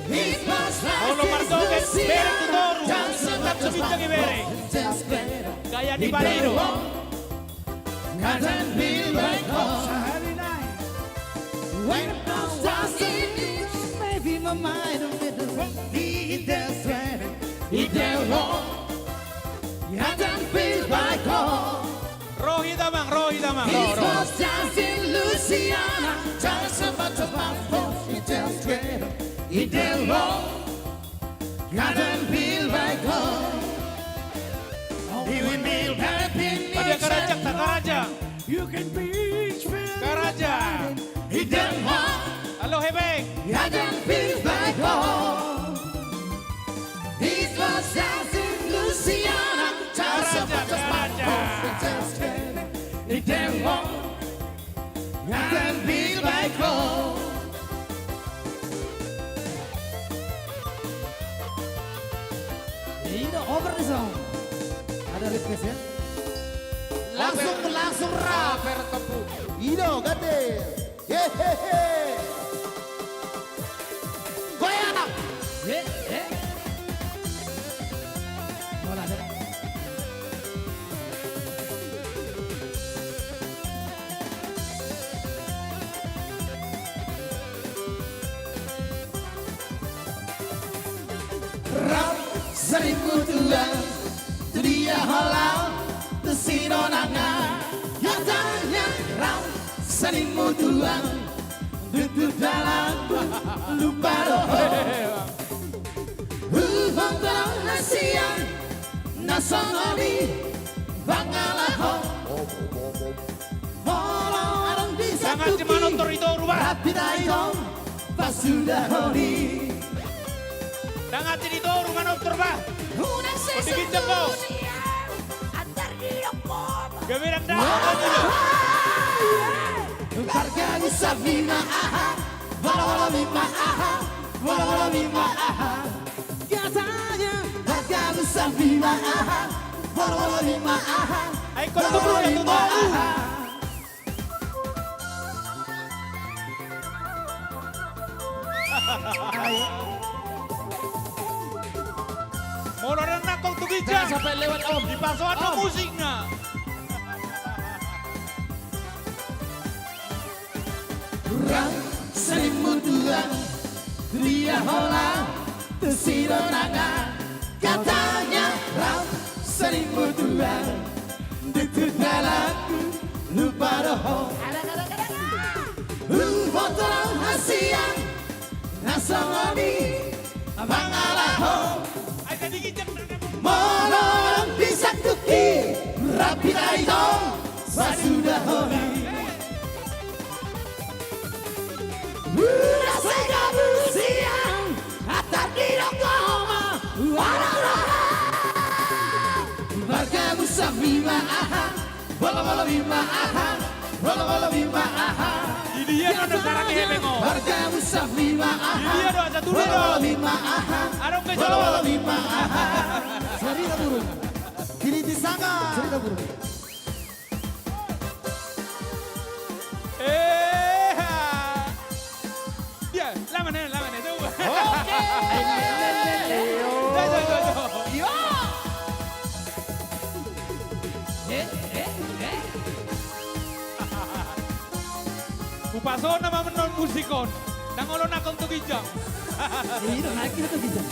He's much like Paulo Mardones, bereng tutor. Tetap sebijak bereng. Gaya di Barido. Hasn't been back home. When I'm just in baby my mind he does right, he does wrong. Hasn't been back home. Rohi damang. He was just in Louisiana, just about to my phone. He does right, he does wrong. Hasn't been back home. He will be happy. Ada Karajak tak Karajak. You can reach me. Karajak. He done wrong. Halo Hebeng. He hasn't been back home. He was just in Louisiana, just about to my phone. He done wrong. He hasn't been back home. Ini over the song. Ada request ya? Langsung rap. Ido gede. Hehehe. Goyang. Rap seribu tuang, tu dia halal, tu sinonanga. Katanya rap seribu tuang, duduk dalam lupa roho. Hubungan nasian, nasangani, bangalaho. Orang bisa Jangan cuma nonton itu rubah. Rapi daidong, pasudah honi. Jangan jadi itu rumah nonton bah. Sedikit jengkau. Gemerang dah. Harga bisa bima aha, wala bima aha, wala bima aha. Katanya harga bisa bima aha, wala bima aha. Ayo kau tunggu ya tunggu. Mau orang nak kau tunggu Jangan sampai lewat om. Di pasukan no musiknya. Rang selimut dua, dia hola, tersidonanga. Katanya rang selimut dua, detik dalamku lupa roho. Botol hasian, nasangoni, bangalaho. Molong bisa kuki, rapi daidong, pasudah honi. Rasa kamu siang, atar di Oklahoma, warga Musa bima aha, bola bima aha, bola bima aha. Ini dia ada sekarang ini mengo. Warga Musa bima aha, Ini dia ada satu dulu. bola bima aha, Arong ke bola bima aha. Cerita burung, kini disangka. Cerita burung. Dia, lama nih tuh. Oke. Yo. Kupaso nama menon musikon. Nangolo nakong tugijang. Iya, naik kita tugijang.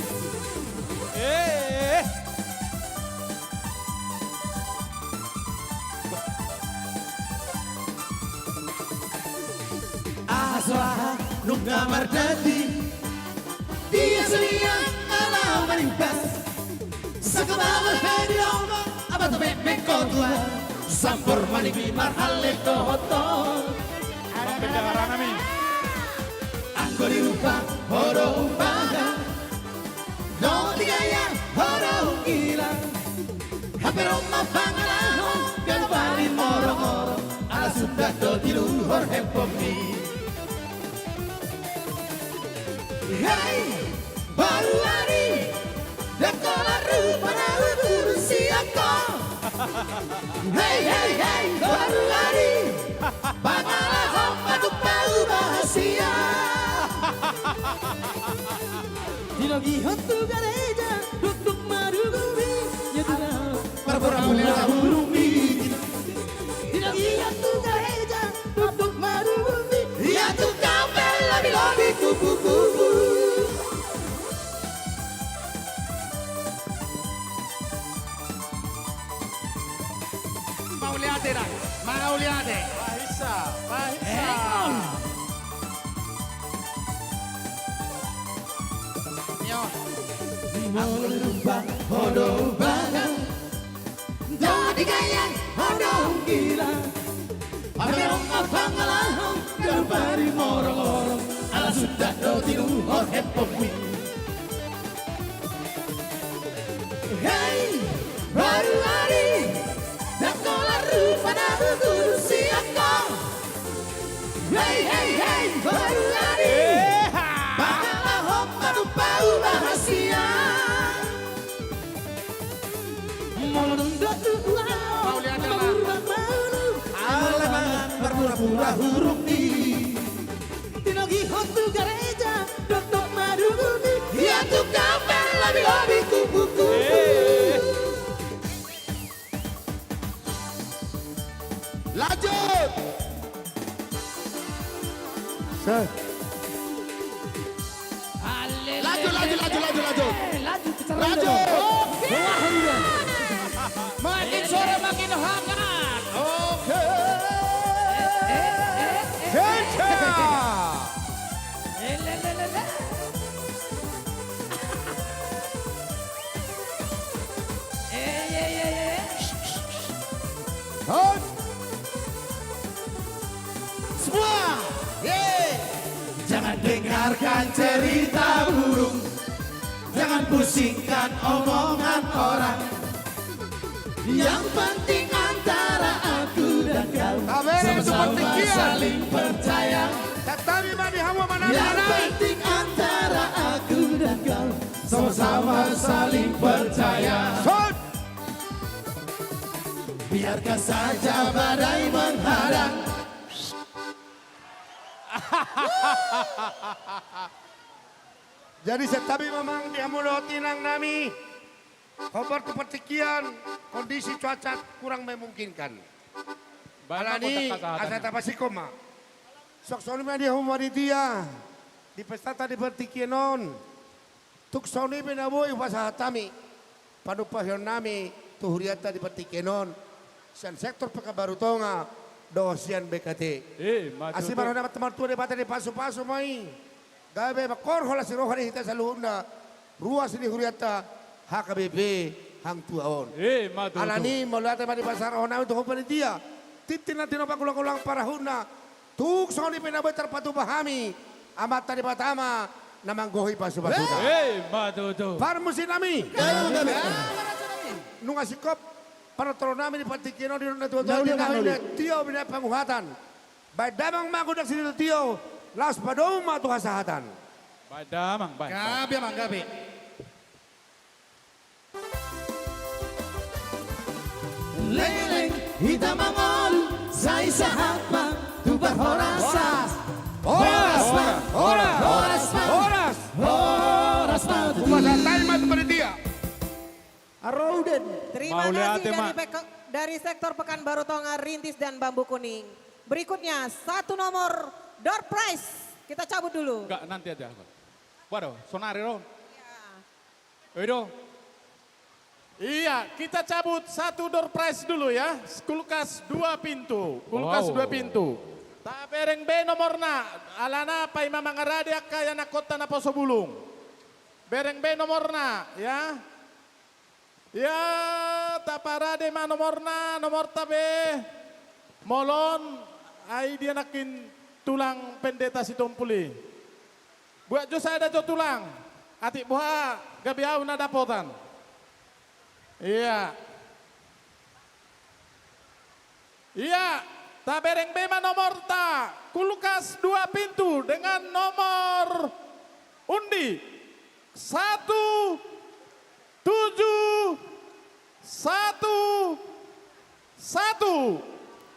Aswaha nunga mardati, dia selia alam menimpas. Sakabawa hedi oma, abad bebek kotua, sampur manibi marhale kohotol. Bang Bendaharana nami. Anggo dirupa, horo umbaga, no digaya, horo gila. Hampir oma pangalaho, galbari moro-moro, ala sudah do diluhur hepomi. Hey, baru hari, dekola rupa na uburu siako. Hey, baru hari, pangalaho maduk bau bahasia. Dinogi hotu gareja, duduk marugumi, ya tidak perpura-pura hurumi. Dinogi hotu gareja, duduk marugumi, ya tukang bela-bela kupu-kupu. Mau lihat deh. Mahisa. Mau lupa hodo bangang, dodi gayang hodo gila. Pakai rumah pangalang, galbari morong-morong, ala sudah do tiluhur hepomi. Hey, baru hari, dakola rupa na guru siako. Hey, baru hari, pangalang madu bau bahasia. Mau lihat pura huruf ni Tinogi hotu gereja Doktok maduguni Ya tu kapan labi-labi kupu-kupu Lanjut. Lanjut. Oke. Makin sore makin hangat. Oke. Semua, jangan dengarkan cerita burung, jangan pusingkan omongan orang. Yang penting antara aku dan kau sama-sama saling percaya. Yang penting antara aku dan kau sama-sama saling percaya. Biarkan saja badai menghadang. Jadi setabi memang dia tinang nami. Kabar sekian kondisi cuaca kurang memungkinkan. Alani asa tapasikoma. Sok soni dia humanitia. Di pesta tadi bertikienon. Tuk soni benaboy pasatami. Panupahion nami tuhuriata di bertikienon. Sian sektor Pekabarutonga. Dosian BKT. Asli baru dapat teman tua debat di pasu-pasu mai. Gabe makor hola si rohani hita saluhunda. Ruas di huriata HKBP hang tuaon. Alani melihat di pasar ona untuk panitia. Titin nanti nopak ulang-ulang para huna. Tuk soni penabai terpatu pahami. Amat tadi pertama namang gohi pasu-pasuna. Parmusin nami. Nunga sikop. Para tronami di patikino di nona tua-tua di nahine tio bina panguhatan. Baik damang magudak sini tio. Las padoma tu hasahatan. Badamang, Gabi amang gabi. Leleng hitam mangolu sai sahapa tu berhorasa. Horas. Kumasa time kepada dia. Arouden. Terima kasih dari sektor Pekanbaru Tonga, Rintis dan Bambu Kuning. Berikutnya satu nomor door prize. Kita cabut dulu. Enggak, nanti aja. Waduh, sonari Ron. Iya. Iya, kita cabut satu door prize dulu ya. Kulkas 2 pintu. Kulkas 2 pintu. Tak bereng B nomorna. Alana pa imamang aradia kaya na kota na Posobulung. Bereng B nomorna ya. Ya, taparade ma nomor tabe. Molon, ay dia nakin tulang pendeta si Tompuli. Buat jo saya ada jo tulang. Atik buha, gabiau na dapotan. Iya. Iya, tabereng bema nomor ta. Kulkas 2 pintu dengan nomor undi 1 7 1 1 1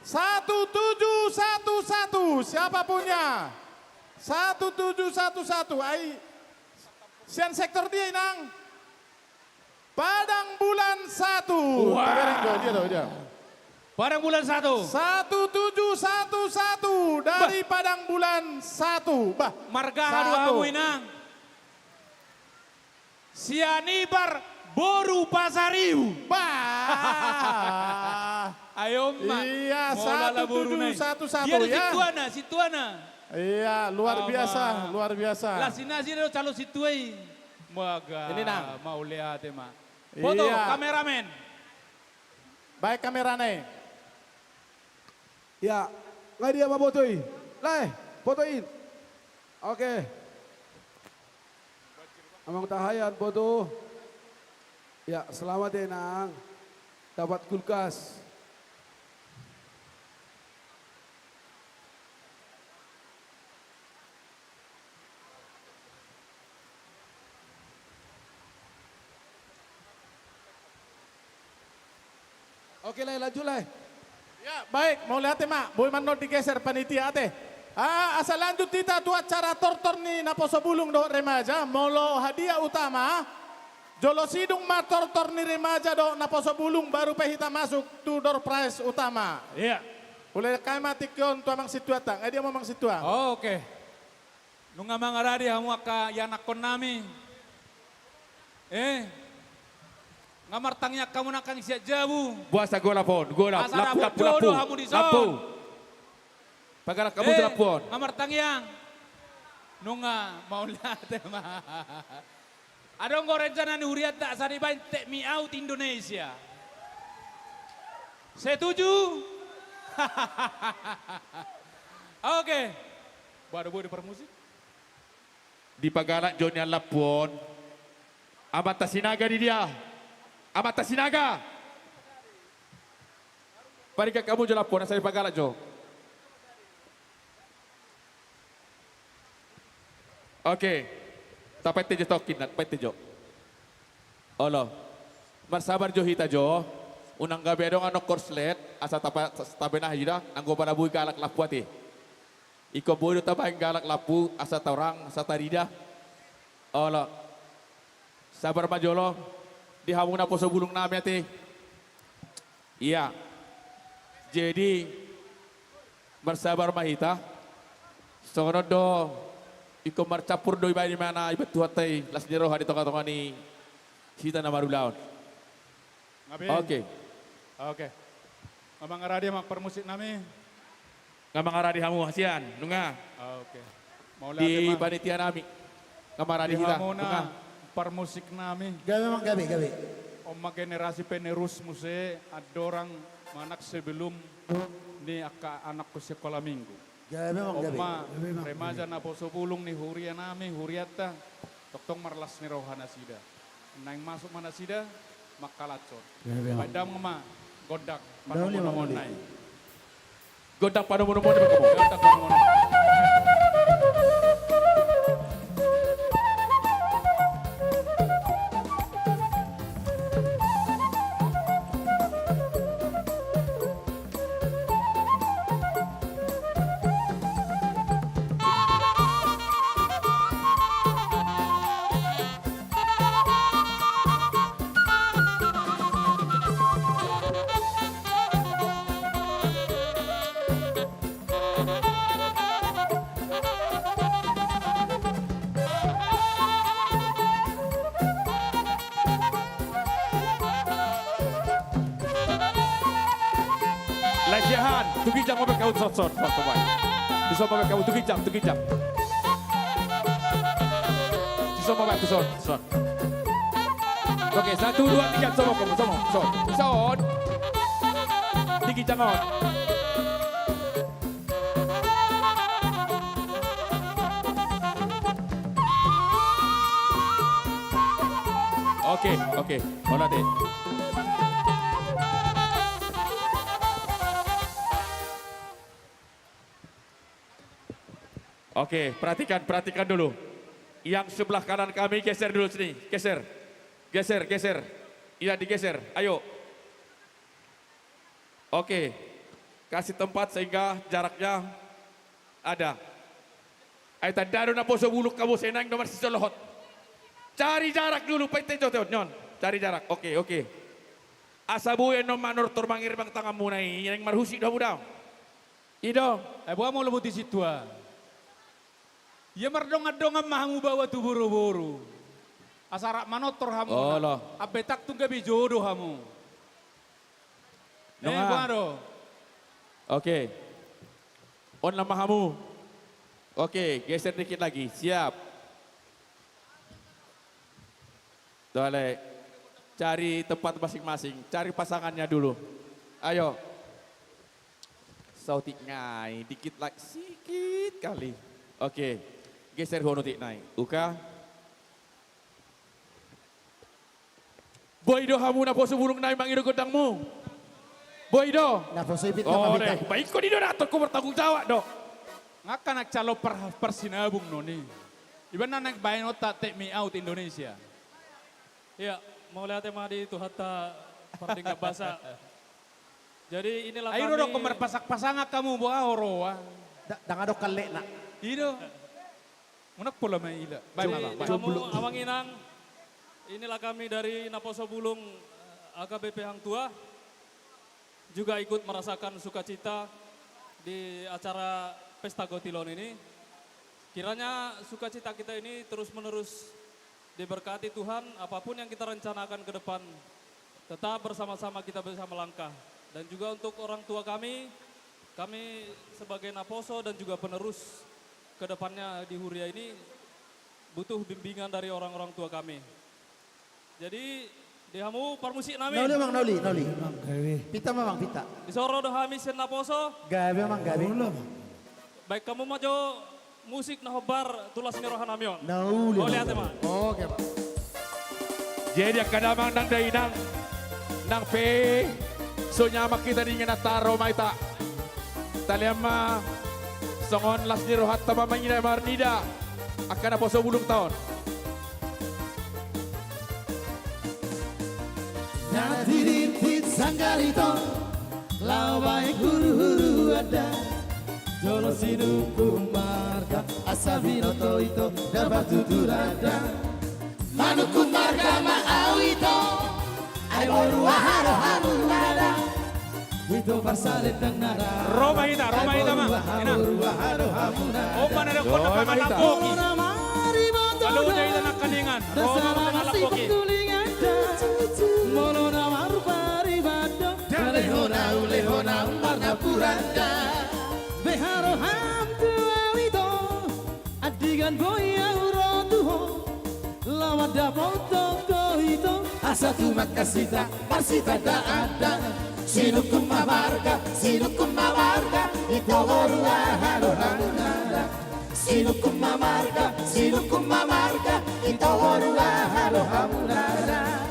1711. Siapa punya? 1711. Ai sian sektor dia inang. Padang bulan 1. Dia. Padang bulan 1. 1711 dari Padang bulan 1. Bah, marga hamu inang. Sianibar Boru Pasariu. Bah. Ayo mak. Iya, 1711 ya. Dia situana. Iya, luar biasa. Lah sinasi do calo situai. Maga. Ini nang. Mau lihat mak. Foto, iya. kameramen. Baik kamerane. Ya, nggak dia mau fotoin. Fotoin. Oke. Amang tahayan foto. Ya, selamat ya nang. Dapat kulkas. Oke, lanjut. Ya, baik, mau lihat mak, boy manot digeser panitia ate. Asal lanjut kita tu acara tortor ni naposo bulung do remaja, molo hadiah utama. Jolo sidung ma tortor ni remaja do naposo bulung baru pehita masuk tu door prize utama. Iya. Boleh kami mati kion tu amang situa tak? Dia memang situa. Oh, oke. Nunga mangaradi hamu aka yanakon nami. Ngamartangnya kamu nakang siap jabu. Buasa gola pon, gola, Asara lapu, jodoh hamu di lapu. son. Pagara kamu telapon. Ngamartang yang. Nunga mau lihat mah. Adong go rencana ni huriat tak sari bain take me out Indonesia. Setuju? Oke. Baru boleh permusik. Di Pagala Joni Lapon. Amata Sinaga di dia. Amata Sinaga. Parika kamu jo Lapon, asal di Pagala Jo. Oke. Tapay tejo tokin, tapay tejo. Olo. Marsabar Jo hita Jo. Unang gabi dong ano korslet, asa tabe na hida, ang go para buy galak lapuati. Iko bodo tabay galak lapu, asa torang, asa tarida. Olo. Sabar majolo, di hamon na po sa bulong namin ati. Iya. Jadi, bersabar mahita. Sonod do, iko marcapur do iba di mana ibat tuhatay, las niro hari toka-toka ni hita na marulaon. Oke. Oke. Amang aradi mak permusik nami. Ngamang aradi hamu hasian, nunga. Oke. Mau Di panitia nami. Ngamang aradi kita, nunga. Permusik nami. Gabi. Oma generasi penerus muse adorang manak sebelum ni anak ke sekolah minggu. Oma remaja na poso bulung ni huria nami huriata toktong marlas ni rohana sida. Nang masuk mana sida makalacot. Padam ma godak panomon nai. Godak panomon di kamu. Godak panomon. Lajahan, tukijang mo kau sot-sot, teman. Bisa mo kau tukijang. Bisa mo kau sot. Oke, 1, 2, 3, sama kamu, sot. Sot. Tukijang on. Oke, hola deh. Oke, perhatikan dulu. Yang sebelah kanan kami geser dulu sini, geser. Iya digeser, ayo. Oke, kasih tempat sehingga jaraknya ada. Ayo tanda na po sa bulok kamu senang nomor sisolohot. Cari jarak dulu, nyon. Cari jarak, oke. Asabuyan no manor tormangir bang tangan munay, yang marhusik daw. Ido, buah mau lebut di situ. Ya merdong-adongan mahamu bawa tu buru-buru. Asarak manotor hamu. Oh loh. Abetak tu gabi jodoh hamu. Buaro. Oke. On lama hamu. Oke, geser dikit lagi. Siap. Boleh. Cari tempat masing-masing. Cari pasangannya dulu. Ayo. Sautik ngai. Dikit lagi. Sikit kali. Oke. Geser hono tik naik. Uka. Boydo hamu na poso bulung naik mangido godangmu. Boydo. Oh deh, baik kau di donator kau bertanggung jawab dok. Ngaka nak calo persinabung noni. Iban naik bayan otak take me out Indonesia. Iya, mau lihat tema di itu hatta pertingkat bahasa. Jadi inilah Ayo kami. dong kemar pasak-pasangan kamu buah oroa. Dah ada kalek nak. Ido. Munak pula mai ila. Jadi kamu Awanginang, inilah kami dari Naposo Bulung AKBP Hang Tua. Juga ikut merasakan sukacita di acara Pesta Gotilon ini. Kiranya sukacita kita ini terus menerus diberkati Tuhan, apapun yang kita rencanakan ke depan. Tetap bersama-sama kita bisa melangkah. Dan juga untuk orang tua kami sebagai Naposo dan juga penerus ke depannya di Huria ini butuh bimbingan dari orang-orang tua kami. Jadi dihamu parmusik nami. Nauli mang nauli. Pita memang pita. Disoro dohami sen Naposo. Gawe memang gawe. Baik kamu majo musik nahobar tulas ngerohan namion. Nauli. Oh lihat mah. Oke Pak. Jadi kadamang nang dainang nang pe so nyamak kita dingin ataro maita. Taliama songon las ni rohat tama mangina marnida akan Naposo Bulung tahun. Nadirintit sanggarito lawai huru-huru ada jolo sinuku marga asabinoto ito dapat tuturada manuku marga maawito ay waruaharo hanurada itu parsalit ng nara Roma ita mah. Ina. Oh mana ada kota kama lapoki. Kalau udah ita nak kaningan. Roma mana lapoki. Molona marubari bado lehona marna puranda beharo ham tuawito adigan boya urotuho lawada poto koito asatu makasita parsita da ada sinukum mamarga ito gorua haro hanunada sinukum mamarga ito gorua haro hanunada.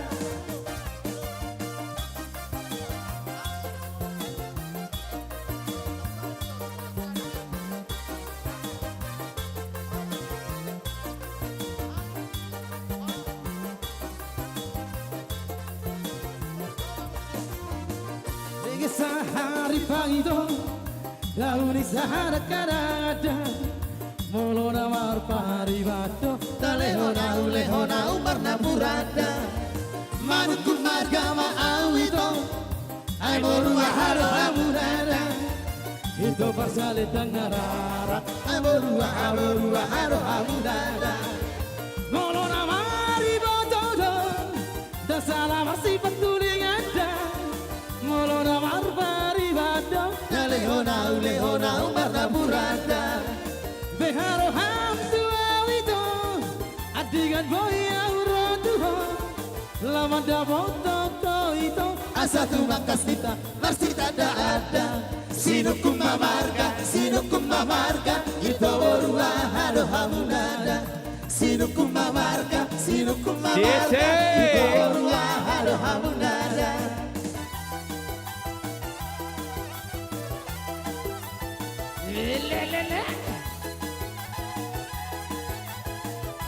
Sehari pagito daun sahara karada molona mar paribato talehona umarna purada manuku marga maawito ay morua haro amurada itu parsalit ng narara ay morua haro amurada molona maribato dasala masih pentulingan molona marbari bado lehona umarna purada beharo ham tuawito adigan boya urotuho lamada boto koito asatu makasita marsita da ada sinukum mamarga ito orua haro hamunada sinukum mamarga ito orua haro hamunada.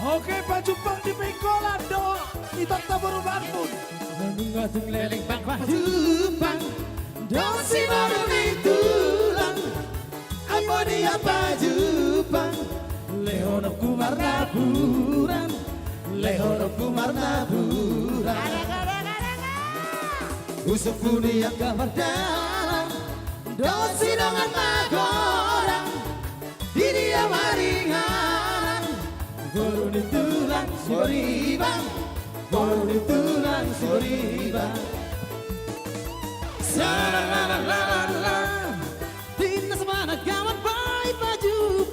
Oke, baju pang di pengkolan do. Kita tak berubah pun. Nungatung leleng pang baju pang. Dosi baru ditulang. Apa dia baju pang. Lehono kumar naburan. Usuk kunia kamar dalam. Dosi dengan magorang. Di dia maringan. Guru ditulang si beribang. Sa-la-la-la-la-la. Dinas mana kawan baik baju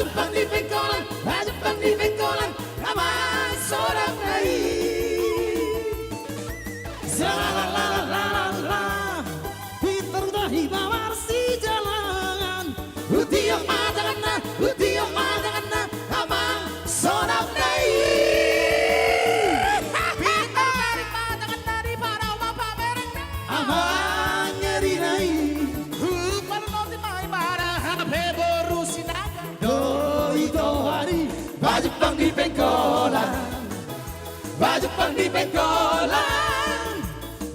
pang di pengkolan. Ramai seorang naik. Sa-la-la-la-la-la. Pintar dahi bawar si jalan. Utiok matangan na. Ramai seorang naik.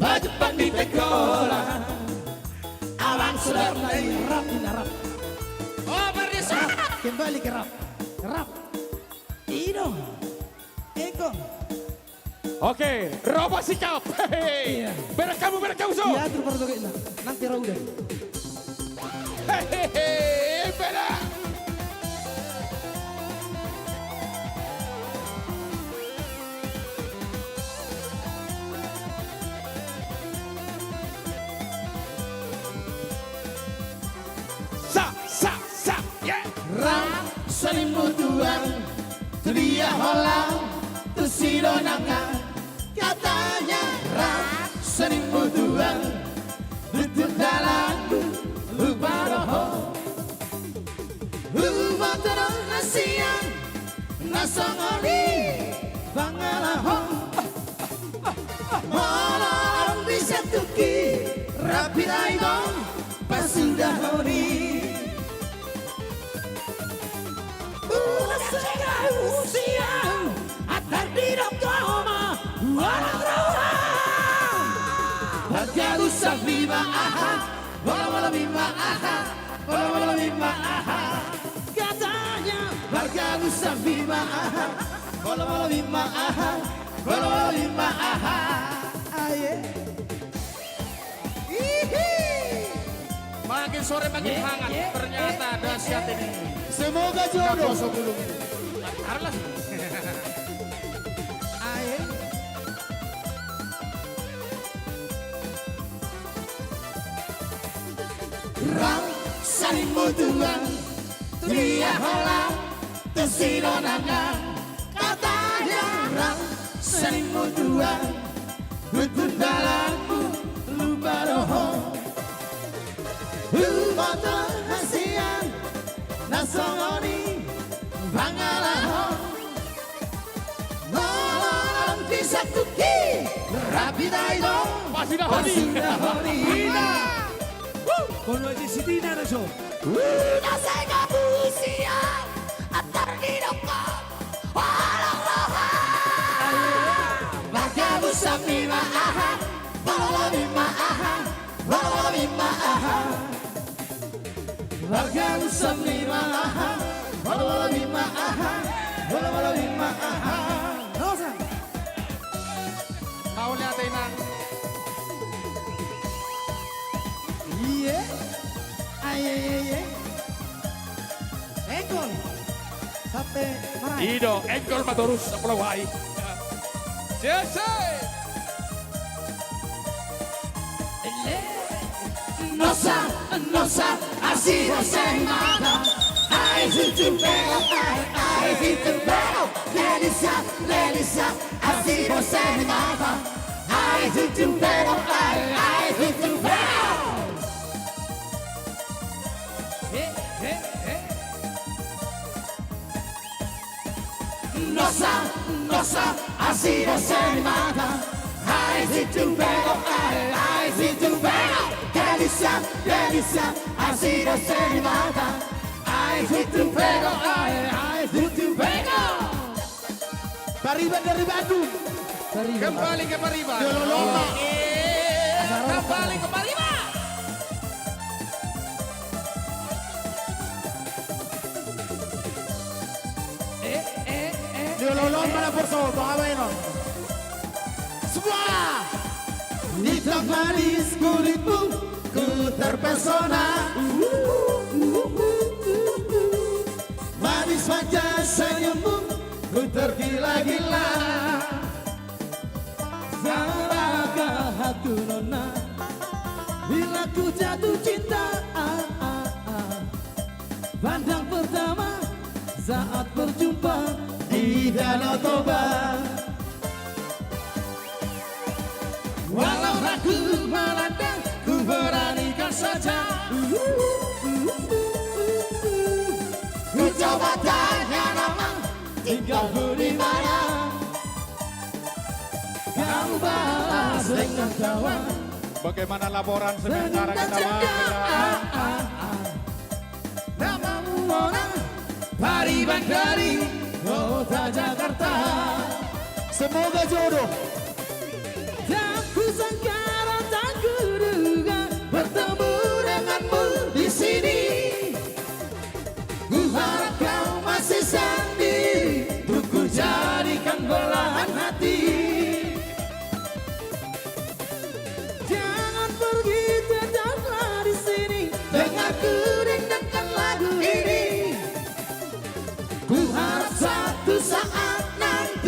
Baju pang di pengkolan. sudah mulai rap ini rap. Oh berdesa. Kembali ke rap. Rap. Ido. Eko. Oke, Robo sikap. Hehehe. Berekamu so. Iya, terus baru bagaimana? Nanti udah. Hehehe, beda. Sa, yeah. Ram salimu tuang, tu dia holang, tu sidonanga. Katanya ram salimu tuang, itu dalamku lupa roho. Lupa terang hasian, nasangoni bangalaho. Malam bisa tuki, rapi daidong, pasudah honi. Usiang atar di koma walang rawa Baga usah viva aha Wala viva aha Wala viva aha Katanya Baga usah viva aha Wala viva aha Wala viva aha Aye Makin sore makin hangat. Ternyata dahsyat ini. Semoga jodoh. Harus. Aye. Ram saling mutuan, dia holang, tersidonangan. Katanya ram saling mutuan, betul dalammu lupa roho. Moto hasian, nasongoni, bangalaho. Malam bisa tuki, rapi daidong, pasudah honi. Con Luigi Sidina adesso. Udah saya gak usian, antar di dokter, walang roha. Baga busa mima aha, balala mima aha, balala mima aha. Baga busa mima aha, balala mima aha, balala mima aha. Rosa. Kau lihat Inang. Iya, aye. Ekol, sampai marah. Ido, ekol maturus sa Pulawai. Jesse! Nosa, así no se mata. Ay, si tu pego, ay, si tu pego. Delícia, así no se mata. Ay, si tu pego, ay, si tu pego. Nosa, así no se mata. Ay, si tu pego, ay, si tu pego. Delícia, así no se mata. Ay, si tu pego, ay, si tu pego. Pariban dari Bandung. Kembali ke Pariban. Lomba. Kembali ke Pariban. Lomba na porso, baka semua di manis kulitmu ku terpesona. Manis wajah senyummu ku tergila-gila. Sarakah aku nona bila ku jatuh cinta. Pandang pertama saat berjumpa di Danau Toba. Walau ragu melanda, ku beranikan saja. Ku coba tanya nama, tinggalku di mana. Kau balas dengan kawan. Bagaimana laporan sementara kita Namamu Mona, Pariban dari kota Jakarta. Semoga jodoh. Tak kusangka dan tak kuduga bertemu denganmu.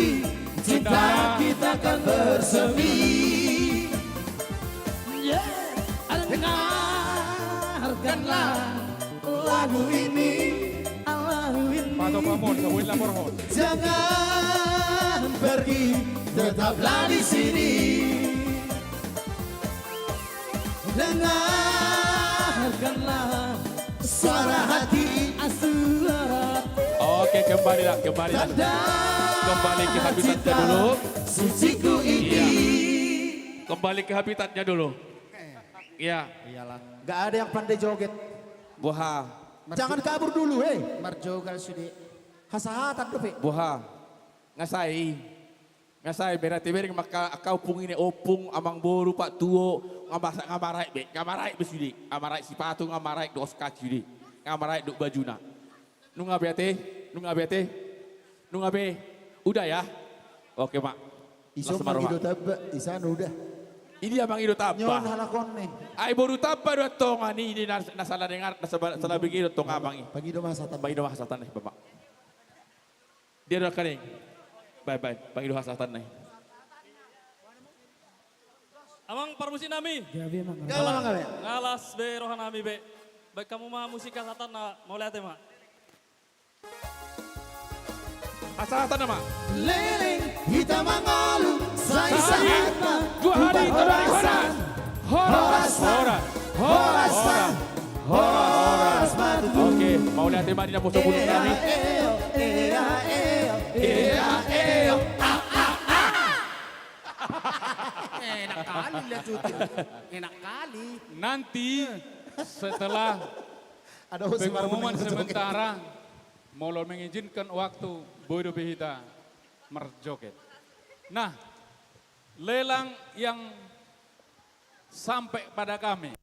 hati, cinta kita kan bersemi. Dengarkanlah lagu ini, Pato Pamon, sabuin lapor ho. jangan pergi, tetaplah di sini. Dengarkanlah suara hati, suara hati. Oke, kembali lah. Kembali ke habitatnya dulu. Suciku ini. Iya. Kembali ke habitatnya dulu. Iya. Iyalah. Gak ada yang pandai joget. Buha. Jangan kabur dulu, Marjogal sudi. Hasahatan tuh, Buha. Ngasai berarti maka kau pung ini opung amang boru pak tuo ngamarai besudi ngamarai sipatu ngamarai dos kacudi ngamarai duk bajuna nunga bete udah ya oke mak Iso mangido tabba isanu udah. ini abang ido tapa Nyon halakon nih. ai boru tapa do tong ini nasala dengar nasala begitu tong abang ini Pagido mahasatan nih bapak dia udah kaning bye panggil hasatan nih. Amang permusi nami. Gawe. Ngalas be rohan nami be. Baik kamu mah musika satan na mau lihat ya mak. Hasatan nama. Leleng hitam mengalu, saya Dua hari dari mana? Horas. Oke, mau lihat tema di Naposo Bulung kami. Enak kali lihat syuting. Enak kali. Nanti setelah pengumuman sementara, Molor mengizinkan waktu Bodo Behita merjoget. Nah, lelang yang sampai pada kami